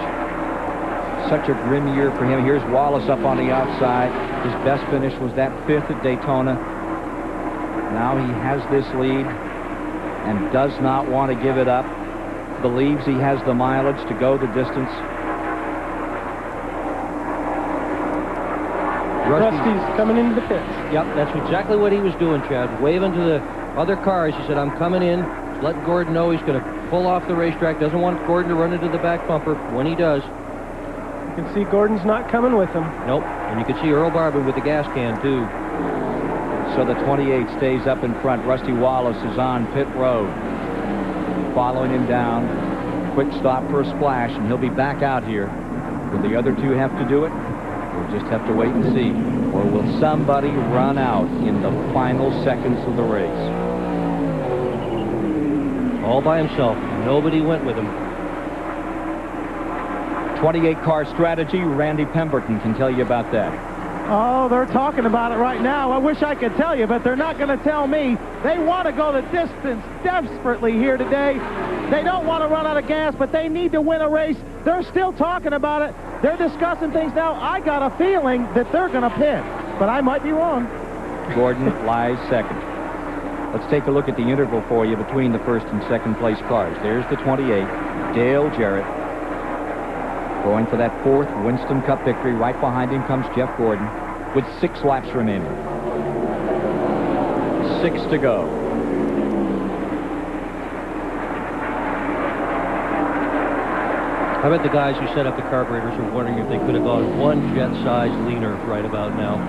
Such a grim year for him. Here's Wallace up on the outside. His best finish was that 5th at Daytona. Now he has this lead and does not want to give it up. Believes he has the mileage to go the distance. Rusty's coming into the pits. Yep, that's exactly what he was doing, Chad. Waving to the other cars. He said, I'm coming in. Let Gordon know he's going to pull off the racetrack. Doesn't want Gordon to run into the back bumper. When he does. You can see Gordon's not coming with him. Nope. And you can see Earl Barber with the gas can, too. So the 28 stays up in front. Rusty Wallace is on pit road. Following him down. Quick stop for a splash, and he'll be back out here. Will the other two have to do it? We'll just have to wait and see. Or will somebody run out in the final seconds of the race? All by himself. Nobody went with him. 28-car strategy. Randy Pemberton can tell you about that. Oh, they're talking about it right now. I wish I could tell you, but they're not going to tell me. They want to go the distance desperately here today. They don't want to run out of gas, but they need to win a race. They're still talking about it. They're discussing things now. I got a feeling that they're going to pit, but I might be wrong. Gordon lies second. Let's take a look at the interval for you between the first and second place cars. There's the 28, Dale Jarrett, going for that 4th Winston Cup victory. Right behind him comes Jeff Gordon with 6 laps remaining. 6 to go. I bet the guys who set up the carburetors are wondering if they could have gone one jet size leaner right about now.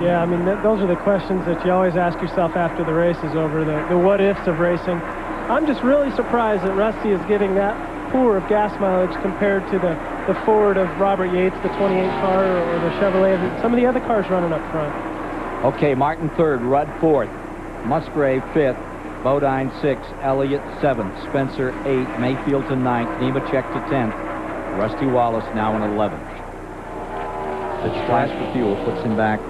Yeah, I mean, those are the questions that you always ask yourself after the race is over, the what-ifs of racing. I'm just really surprised that Rusty is getting that poor of gas mileage compared to the Ford of Robert Yates, the 28 car, or the Chevrolet, some of the other cars running up front. Okay, Martin 3rd, Rudd 4th, Musgrave 5th, Bodine 6th, Elliott 7th, Spencer 8th, Mayfield to 9th, Nemechek to 10th, Rusty Wallace now in 11th. The splash for fuel puts him back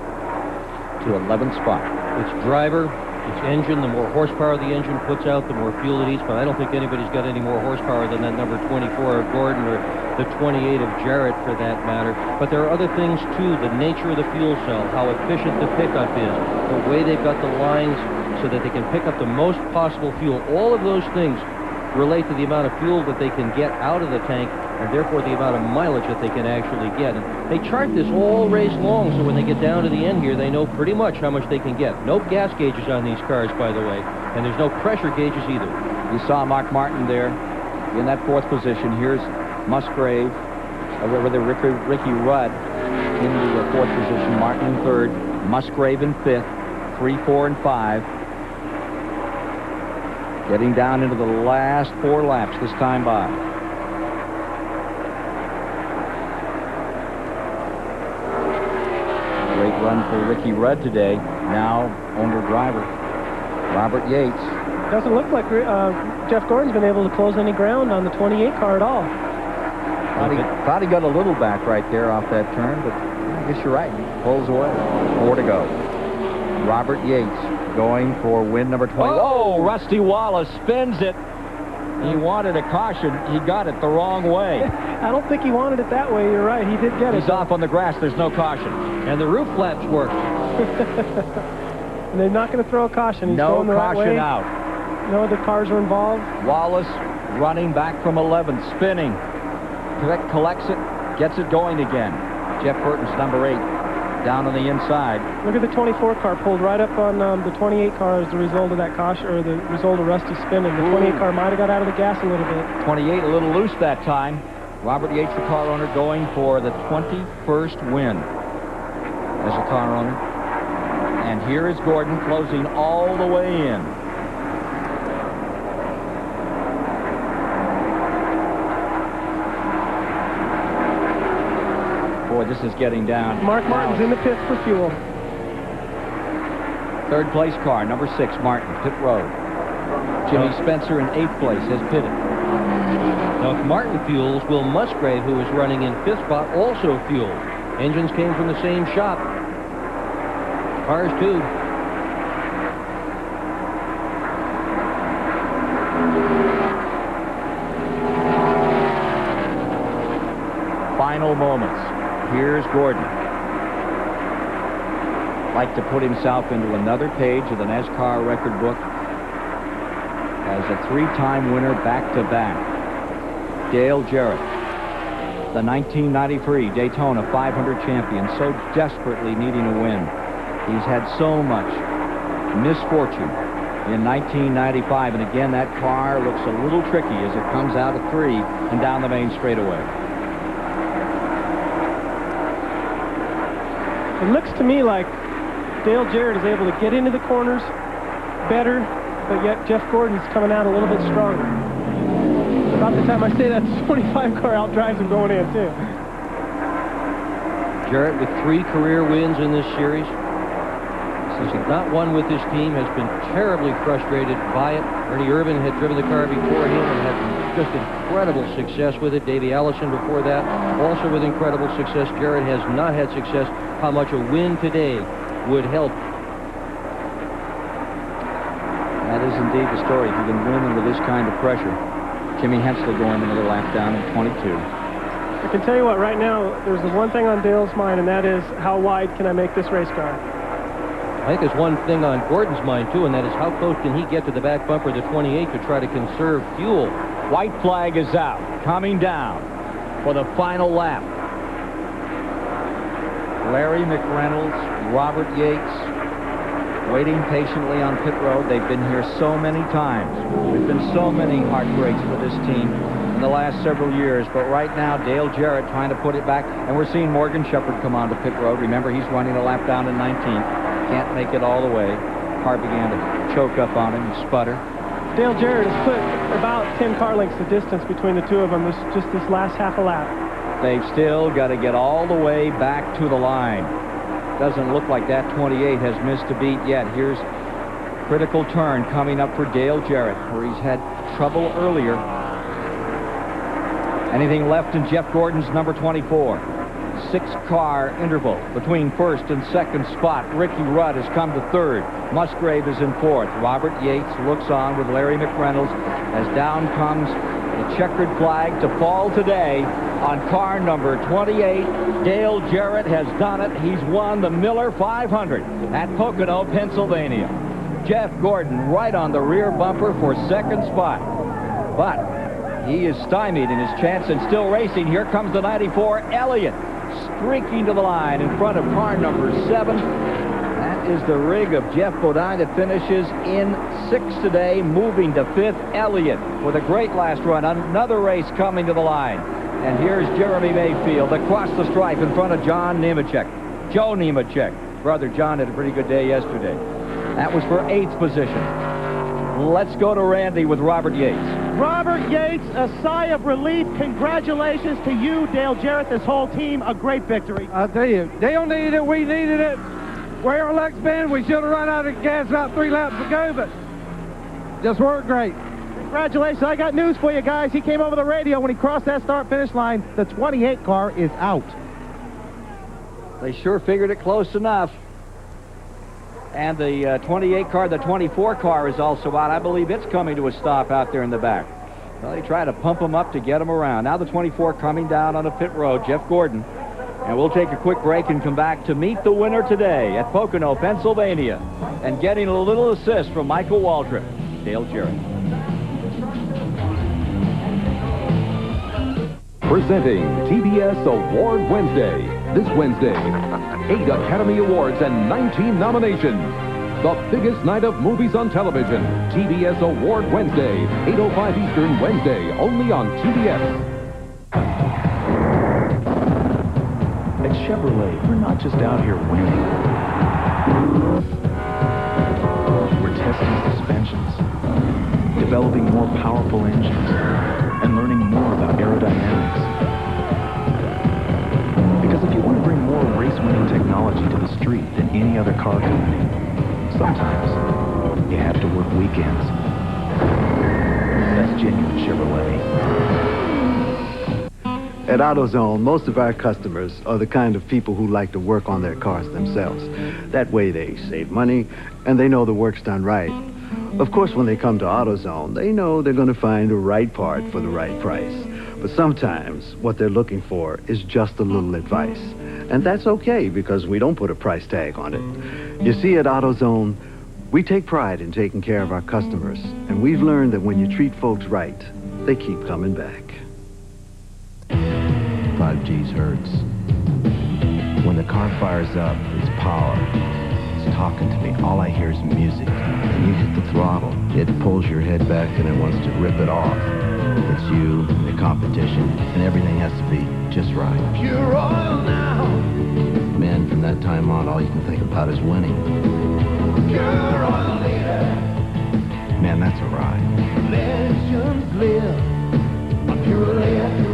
to 11th spot. Its driver, its engine, the more horsepower the engine puts out, the more fuel it eats, but I don't think anybody's got any more horsepower than that number 24 of Gordon or the 28 of Jarrett for that matter. But there are other things too, the nature of the fuel cell, how efficient the pickup is, the way they've got the lines so that they can pick up the most possible fuel. All of those things relate to the amount of fuel that they can get out of the tank and therefore the amount of mileage that they can actually get. And they chart this all race long, so when they get down to the end here, they know pretty much how much they can get. No gas gauges on these cars, by the way, and there's no pressure gauges either. You saw Mark Martin there in that 4th position. Here's Musgrave, Ricky Rudd in the 4th position, Martin in 3rd, Musgrave in 5th, 3, 4, and 5. Getting down into the last 4 laps this time by. Great run for Ricky Rudd today. Now owner-driver Robert Yates. Doesn't look like Jeff Gordon's been able to close any ground on the 28 car at all. Thought he got a little back right there off that turn, but I guess you're right. He pulls away. 4 to go. Robert Yates going for win number 20. Oh, Rusty Wallace spins it. He wanted a caution. He got it the wrong way. I don't think he wanted it that way. You're right. He did get it. He's off on the grass. There's no caution. And the roof flaps work. And they're not going to throw a caution. He's No going the right caution way. out. No other cars are involved. Wallace running back from 11, spinning. Collects it, gets it going again. Jeff Burton's number 8, down on the inside. Look at the 24 car pulled right up on the 28 car as the result of that caution, or the result of Rusty spinning. The 28 car might have got out of the gas a little bit. 28 a little loose that time. Robert Yates, the car owner, going for the 21st win as a car owner. And here is Gordon closing all the way in. Boy, this is getting down. Mark Martin's in the pits for fuel. Third place car, number 6, Martin, pit road. Jimmy Spencer in 8th place has pitted. Now, if Martin fuels, Will Musgrave, who is running in 5th spot, also fueled. Engines came from the same shop. Cars, too. Final moments. Here's Gordon. Like to put himself into another page of the NASCAR record book as a 3-time winner back-to-back. Dale Jarrett, the 1993 Daytona 500 champion, so desperately needing a win. He's had so much misfortune in 1995, and again that car looks a little tricky as it comes out of 3 and down the main straightaway. It looks to me like Dale Jarrett is able to get into the corners better, but yet Jeff Gordon's coming out a little bit stronger. About the time I say that, the 25 car outdrives him going in, too. Jarrett with 3 career wins in this series. Since he's not won with this team, has been terribly frustrated by it. Ernie Irvin had driven the car before him and had just incredible success with it. Davey Allison before that, also with incredible success. Jarrett has not had success. How much a win today would help. That is indeed the story. If you can win under this kind of pressure. Jimmy Hensley going another lap down in 22. I can tell you what, right now, there's the one thing on Dale's mind, and that is, how wide can I make this race car? I think there's one thing on Gordon's mind, too, and that is how close can he get to the back bumper of the 28 to try to conserve fuel. White flag is out, coming down for the final lap. Larry McReynolds, Robert Yates, waiting patiently on pit road. They've been here so many times. There've been so many heartbreaks for this team in the last several years, but right now Dale Jarrett trying to put it back, and we're seeing Morgan Shepherd come onto pit road. Remember, he's running a lap down in 19th. Can't make it all the way. Car began to choke up on him and sputter. Dale Jarrett has put about 10 car lengths of distance between the two of them just this last half a lap. They've still got to get all the way back to the line. Doesn't look like that 28 has missed a beat yet. Here's critical turn coming up for Dale Jarrett, where he's had trouble earlier. Anything left in Jeff Gordon's number 24. 6-car interval between first and second spot. Ricky Rudd has come to third. Musgrave is in fourth. Robert Yates looks on with Larry McReynolds as down comes the checkered flag to fall today on car number 28. Dale Jarrett has done it. He's won the Miller 500 at Pocono, Pennsylvania. Jeff Gordon right on the rear bumper for second spot. But he is stymied in his chance and still racing. Here comes the 94 Elliott, streaking to the line in front of car number 7. That is the rig of Jeff Bodine that finishes in 6th today, moving to 5th. Elliott with a great last run. Another race coming to the line. And here's Jeremy Mayfield across the stripe in front of John Nemechek. Joe Nemechek. Brother John had a pretty good day yesterday. That was for 8th position. Let's go to Randy with Robert Yates. Robert Yates, a sigh of relief. Congratulations to you, Dale Jarrett, this whole team. A great victory. I'll tell you, Dale needed it, we needed it. Where our luck's been, we should have run out of gas about 3 laps ago, but just worked great. Congratulations. I got news for you guys. He came over the radio when he crossed that start-finish line. The 28 car is out. They sure figured it close enough. And the 28 car, the 24 car is also out. I believe it's coming to a stop out there in the back. Well, they try to pump him up to get him around. Now the 24 coming down on the pit road, Jeff Gordon. And we'll take a quick break and come back to meet the winner today at Pocono, Pennsylvania. And getting a little assist from Michael Waldrop, Dale Jarrett. Presenting TBS Award Wednesday. This Wednesday, 8 Academy Awards and 19 nominations. The biggest night of movies on television. TBS Award Wednesday, 8:05 Eastern, Wednesday, only on TBS. At Chevrolet, we're not just out here winning. We're testing suspensions, developing more powerful engines, and learning more about aerodynamics. Because if you want to bring more race-winning technology to the street than any other car company, sometimes you have to work weekends. That's genuine Chevrolet. At AutoZone, most of our customers are the kind of people who like to work on their cars themselves. That way they save money and they know the work's done right. Of course, when they come to AutoZone, they know they're going to find the right part for the right price. But sometimes what they're looking for is just a little advice. And that's okay because we don't put a price tag on it. You see, at AutoZone, we take pride in taking care of our customers. And we've learned that when you treat folks right, they keep coming back. 5Gs hurts. When the car fires up, it's power. It's talking to me. All I hear is music. And you hit the throttle. It pulls your head back and it wants to rip it off. It's you, the competition, and everything has to be just right. Pure oil now. Man, from that time on, all you can think about is winning. Pure oil leader. Man, that's a ride. Legends live on pure oil.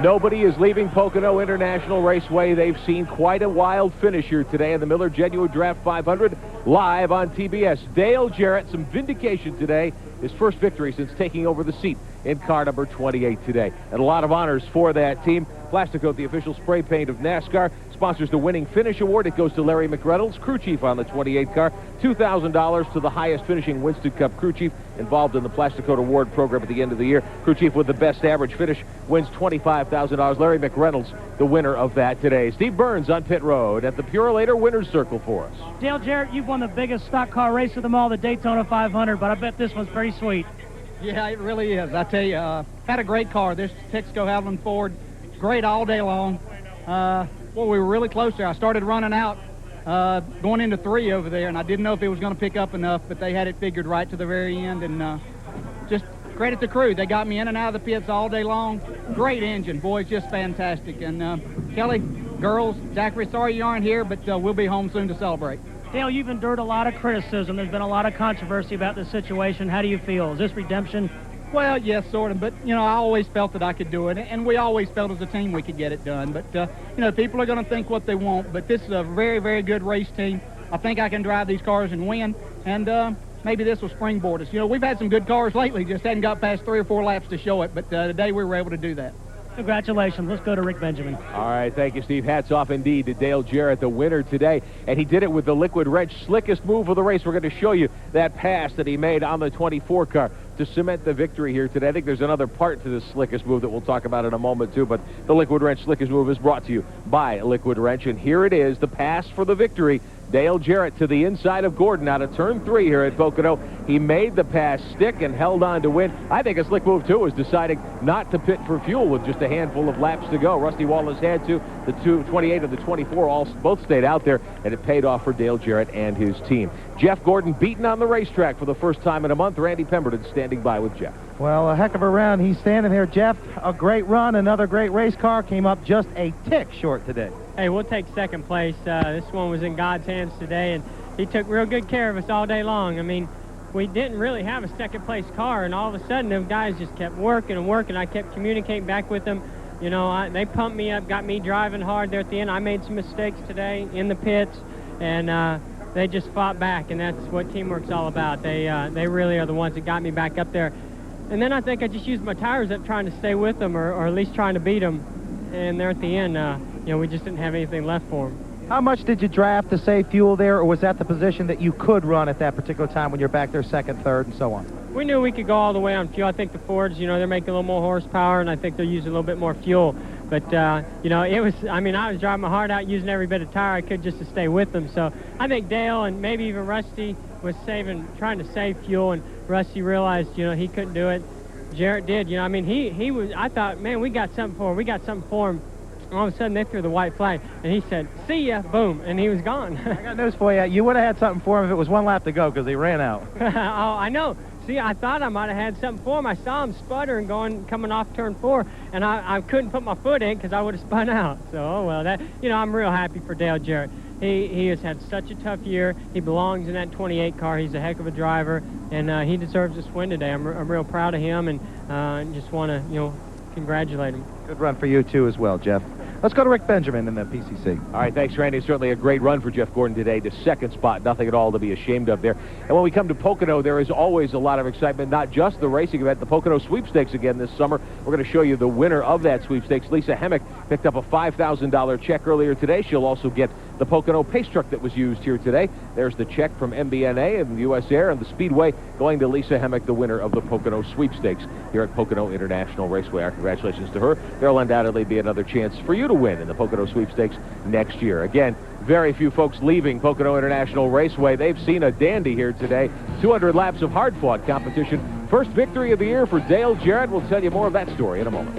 Nobody is leaving Pocono International Raceway. They've seen quite a wild finish here today in the Miller Genuine Draft 500 live on TBS. Dale Jarrett, some vindication today. His first victory since taking over the seat in car number 28 today. And a lot of honors for that team. Plasticoat, the official spray paint of NASCAR, sponsors the winning finish award. It goes to Larry McReynolds, crew chief on the 28 car. $2,000 to the highest finishing Winston Cup crew chief involved in the Plasticoat Award program at the end of the year. Crew chief with the best average finish wins $25,000. Larry McReynolds, the winner of that today. Steve Burns on pit road at the Purolator Winner's Circle for us. Dale Jarrett, you've won the biggest stock car race of them all, the Daytona 500, but I bet this one's pretty sweet. Yeah, it really is. I tell you, had a great car. This Texaco Havoline Ford, great all day long. Well, we were really close there. I started running out going into 3 over there, and I didn't know if it was going to pick up enough, but they had it figured right to the very end, and just credit the crew. They got me in and out of the pits all day long. Great engine, boy, it's just fantastic. And Kelly, girls, Zachary, sorry you aren't here, but we'll be home soon to celebrate. Dale, you've endured a lot of criticism. There's been a lot of controversy about this situation. How do you feel? Is this redemption? Well, yes, sort of, but, you know, I always felt that I could do it, and we always felt as a team we could get it done. But, you know, people are going to think what they want, but this is a very, very good race team. I think I can drive these cars and win, and maybe this will springboard us. You know, we've had some good cars lately, just hadn't got past 3 or 4 laps to show it, but today we were able to do that. Congratulations. Let's go to Rick Benjamin. All right, thank you, Steve. Hats off indeed to Dale Jarrett, the winner today. And he did it with the liquid wrench. Slickest move of the race. We're going to show you that pass that he made on the 24 car to cement the victory here today. I think there's another part to this slickest move that we'll talk about in a moment, too. But the liquid wrench slickest move is brought to you by Liquid Wrench. And here it is, the pass for the victory. Dale Jarrett to the inside of Gordon out of turn 3 here at Pocono. He made the pass stick and held on to win. I think a slick move, too, was deciding not to pit for fuel with just a handful of laps to go. Rusty Wallace had to. The 28 and the 24 both stayed out there, and it paid off for Dale Jarrett and his team. Jeff Gordon beaten on the racetrack for the first time in a month. Randy Pemberton standing by with Jeff. Well, a heck of a round. He's standing there. Jeff, a great run. Another great race car. Came up just a tick short today. Hey, we'll take second place. This one was in God's hands today, and he took real good care of us all day long. I mean, we didn't really have a second place car, and all of a sudden, them guys just kept working and working. I kept communicating back with them. You know, they pumped me up, got me driving hard there at the end. I made some mistakes today in the pits, and they just fought back, and that's what teamwork's all about. They really are the ones that got me back up there. And then I think I just used my tires up trying to stay with them, or at least trying to beat them. And there at the end, you know, we just didn't have anything left for them. How much did you draft to save fuel there, or was that the position that you could run at that particular time when you're back there second, third, and so on? We knew we could go all the way on fuel. I think the Fords, they're making a little more horsepower, and I think they're using a little bit more fuel. But, it was, I was driving my heart out, using every bit of tire I could just to stay with them. So I think Dale and maybe even Rusty was trying to save fuel, and Rusty realized, he couldn't do it. Jarrett did, he was, I thought, man, we got something for him. All of a sudden, they threw the white flag, and he said, "See ya," boom, and he was gone. I got news for you. You would have had something for him if it was one lap to go, because he ran out. Oh, I know. See, I thought I might have had something for him. I saw him sputtering coming off turn 4, and I couldn't put my foot in because I would have spun out. So, oh well, I'm real happy for Dale Jarrett. He has had such a tough year. He belongs in that 28 car. He's a heck of a driver, and he deserves this win today. I'm real proud of him, and just want to, congratulate him. Good run for you, too, as well, Jeff. Let's go to Rick Benjamin in the PCC. All right, thanks, Randy. Certainly a great run for Jeff Gordon today. The second spot, nothing at all to be ashamed of there. And when we come to Pocono, there is always a lot of excitement, not just the racing event, the Pocono Sweepstakes again this summer. We're going to show you the winner of that sweepstakes. Lisa Hemmick picked up a $5,000 check earlier today. She'll also get the Pocono pace truck that was used here today. There's the check from MBNA and U.S. Air and the Speedway going to Lisa Hemmick, the winner of the Pocono Sweepstakes here at Pocono International Raceway. Our congratulations to her. There'll undoubtedly be another chance for you to win in the Pocono Sweepstakes next year. Again, very few folks leaving Pocono International Raceway. They've seen a dandy here today. 200 laps of hard-fought competition. First victory of the year for Dale Jarrett. We'll tell you more of that story in a moment.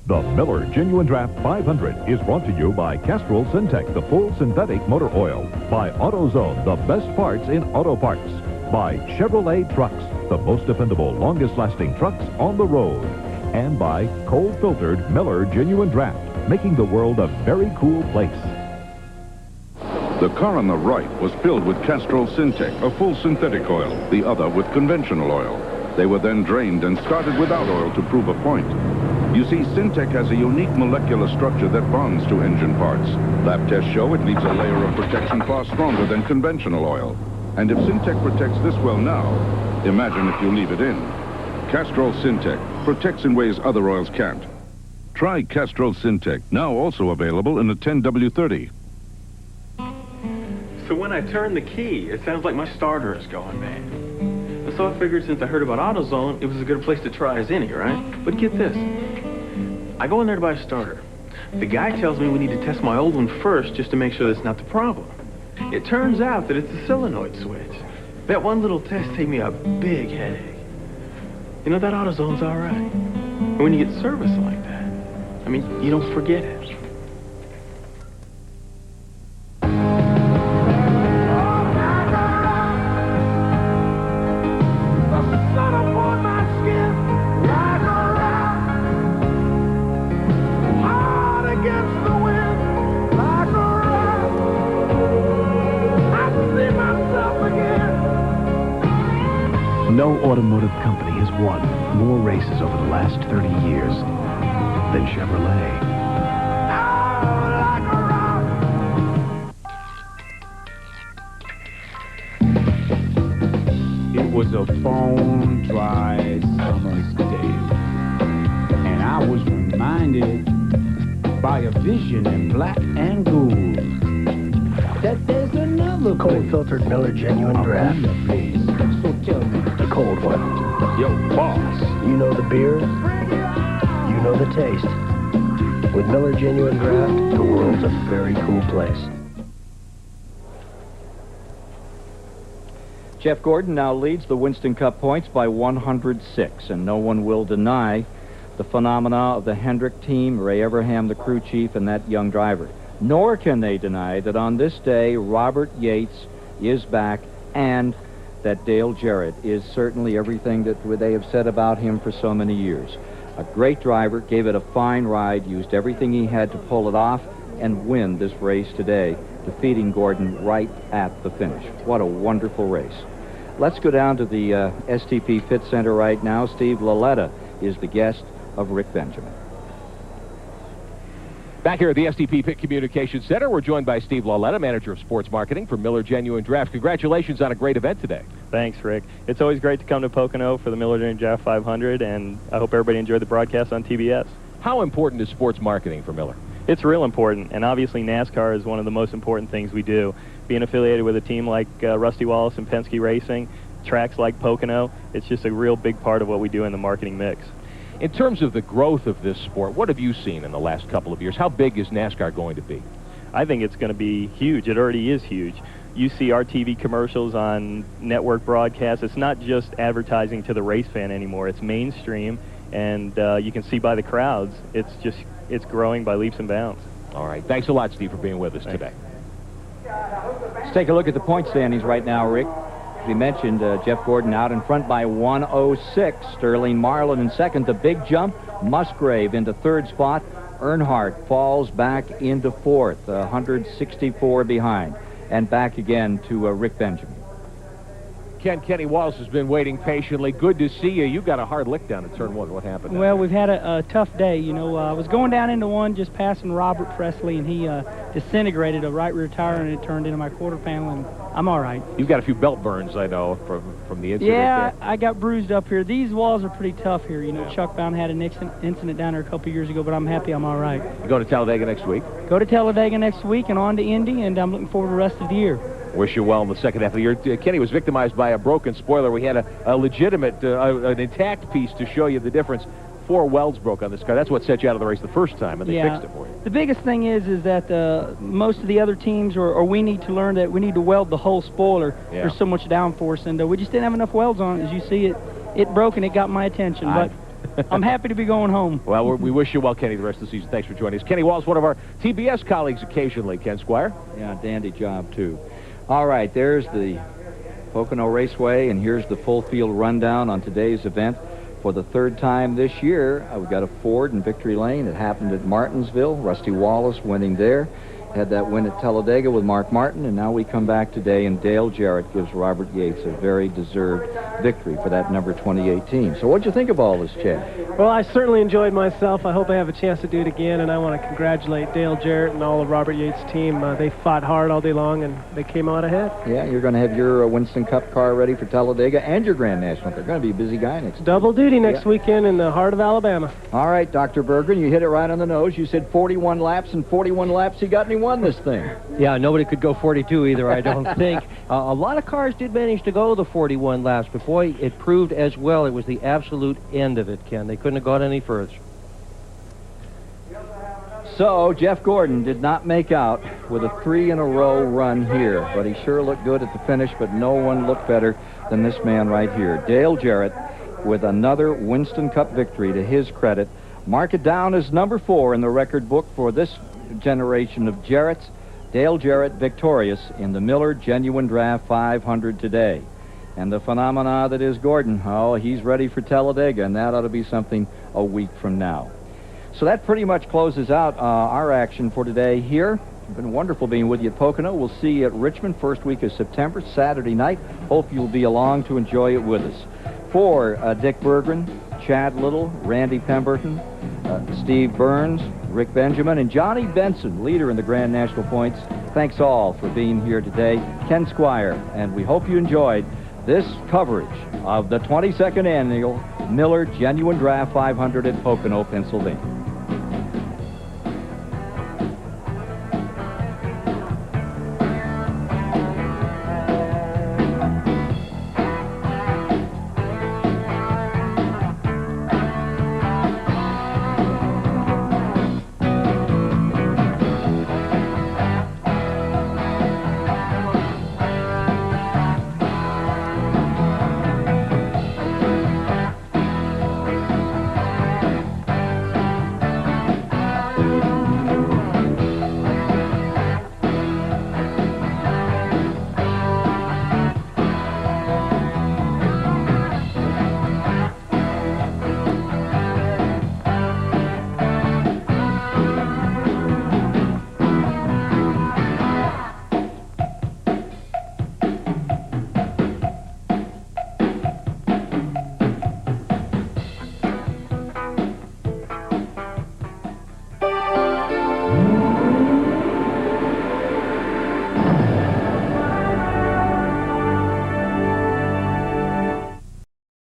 The Miller Genuine Draft 500 is brought to you by Castrol Syntec, the full synthetic motor oil. By AutoZone, the best parts in auto parts. By Chevrolet Trucks, the most dependable, longest-lasting trucks on the road. And by cold-filtered Miller Genuine Draft, making the world a very cool place. The car on the right was filled with Castrol Syntec, a full synthetic oil, the other with conventional oil. They were then drained and started without oil to prove a point. You see, Syntec has a unique molecular structure that bonds to engine parts. Lab tests show it leaves a layer of protection far stronger than conventional oil. And if Syntec protects this well now, imagine if you leave it in. Castrol Syntec protects in ways other oils can't. Try Castrol Syntec, now also available in the 10W30. So when I turn the key, it sounds like my starter is going bad. So I figured since I heard about AutoZone, it was as good a place to try as any, right? But get this. I go in there to buy a starter. The guy tells me we need to test my old one first just to make sure that's not the problem. It turns out that it's a solenoid switch. That one little test saved me a big headache. That AutoZone's all right. And when you get service like that, you don't forget it. No automotive company has won more races over the last 30 years than Chevrolet. It was a bone dry summer's day, and I was reminded by a vision in black and gold that there's another cold-filtered Miller Genuine Draft. So tell me. The cold one. Yo, boss. You know the beer, you know the taste. With Miller Genuine Draft, the world's a very cool place. Jeff Gordon now leads the Winston Cup points by 106, and no one will deny the phenomena of the Hendrick team, Ray Everham, the crew chief, and that young driver. Nor can they deny that on this day, Robert Yates is back, and that Dale Jarrett is certainly everything that they have said about him for so many years. A great driver, gave it a fine ride, used everything he had to pull it off and win this race today, defeating Gordon right at the finish. What a wonderful race. Let's go down to the STP Fit Center right now. Steve Laletta is the guest of Rick Benjamin. Back here at the STP Pit Communications Center, we're joined by Steve Laletta, Manager of Sports Marketing for Miller Genuine Draft. Congratulations on a great event today. Thanks, Rick. It's always great to come to Pocono for the Miller Genuine Draft 500, and I hope everybody enjoyed the broadcast on TBS. How important is sports marketing for Miller? It's real important, and obviously NASCAR is one of the most important things we do. Being affiliated with a team like Rusty Wallace and Penske Racing, tracks like Pocono, it's just a real big part of what we do in the marketing mix. In terms of the growth of this sport, what have you seen in the last couple of years? How big is NASCAR going to be? I think it's going to be huge. It already is huge. You see our TV commercials on network broadcasts. It's not just advertising to the race fan anymore. It's mainstream, and you can see by the crowds, it's growing by leaps and bounds. All right. Thanks a lot, Steve, for being with us today. Let's take a look at the point standings right now, Rick. As we mentioned, Jeff Gordon out in front by 106. Sterling Marlin in second. The big jump. Musgrave into third spot. Earnhardt falls back into fourth, 164 behind. And back again to Rick Benjamin. Kenny Wallace has been waiting patiently. Good to see you. You got a hard lick down at turn one. What happened? Well, we've had a tough day. You know, I was going down into one, just passing Robert Presley, and he disintegrated a right rear tire, and it turned into my quarter panel, and I'm all right. You've got a few belt burns, I know, from the incident. Yeah, there. I got bruised up here. These walls are pretty tough here. You know, Chuck Bound had an incident down there a couple years ago, but I'm happy I'm all right. You going to Talladega next week? Go to Talladega next week and on to Indy, and I'm looking forward to the rest of the year. Wish you well in the second half of the year. Kenny was victimized by a broken spoiler. We had a legitimate, an intact piece to show you the difference. 4 welds broke on this car. That's what set you out of the race the first time, and they fixed it for you. The biggest thing is that most of the other teams, or we need to learn that we need to weld the whole spoiler. Yeah. There's so much downforce, and we just didn't have enough welds on it. As you see, it broke, and it got my attention. But I'm happy to be going home. Well, we wish you well, Kenny, the rest of the season. Thanks for joining us. Kenny Wallace, one of our TBS colleagues occasionally, Ken Squire. Yeah, dandy job, too. All right, there's the Pocono Raceway, and here's the full field rundown on today's event. For the third time this year, we've got a Ford in Victory Lane. It happened at Martinsville. Rusty Wallace winning there. Had that win at Talladega with Mark Martin, and now we come back today, and Dale Jarrett gives Robert Yates a very deserved victory for that number 2018. So what'd you think of all this, Chad? Well, I certainly enjoyed myself. I hope I have a chance to do it again, and I want to congratulate Dale Jarrett and all of Robert Yates' team. They fought hard all day long, and they came out ahead. Yeah, you're going to have your Winston Cup car ready for Talladega and your Grand National. They're going to be a busy guy next Double duty next weekend in the heart of Alabama. All right, Dr. Bergen, you hit it right on the nose. You said 41 laps, and 41 laps he got, and he won this thing. Yeah, nobody could go 42 either, I don't think. A lot of cars did manage to go the 41 laps, but boy, it proved as well. It was the absolute end of it, Ken. They couldn't have gone any further. So, Jeff Gordon did not make out with a 3-in-a-row run here, but he sure looked good at the finish, but no one looked better than this man right here. Dale Jarrett with another Winston Cup victory to his credit. Mark it down as number 4 in the record book for this generation of Jarretts. Dale Jarrett victorious in the Miller Genuine Draft 500 today. And the phenomena that is Gordon, oh, he's ready for Talladega, and that ought to be something a week from now. So that pretty much closes out our action for today here. It's been wonderful being with you at Pocono. We'll see you at Richmond first week of September, Saturday night. Hope you'll be along to enjoy it with us. For Dick Berggren, Chad Little, Randy Pemberton, Steve Burns, Rick Benjamin, and Johnny Benson, leader in the Grand National points, thanks all for being here today. Ken Squire, and we hope you enjoyed this coverage of the 22nd Annual Miller Genuine Draft 500 at Pocono, Pennsylvania.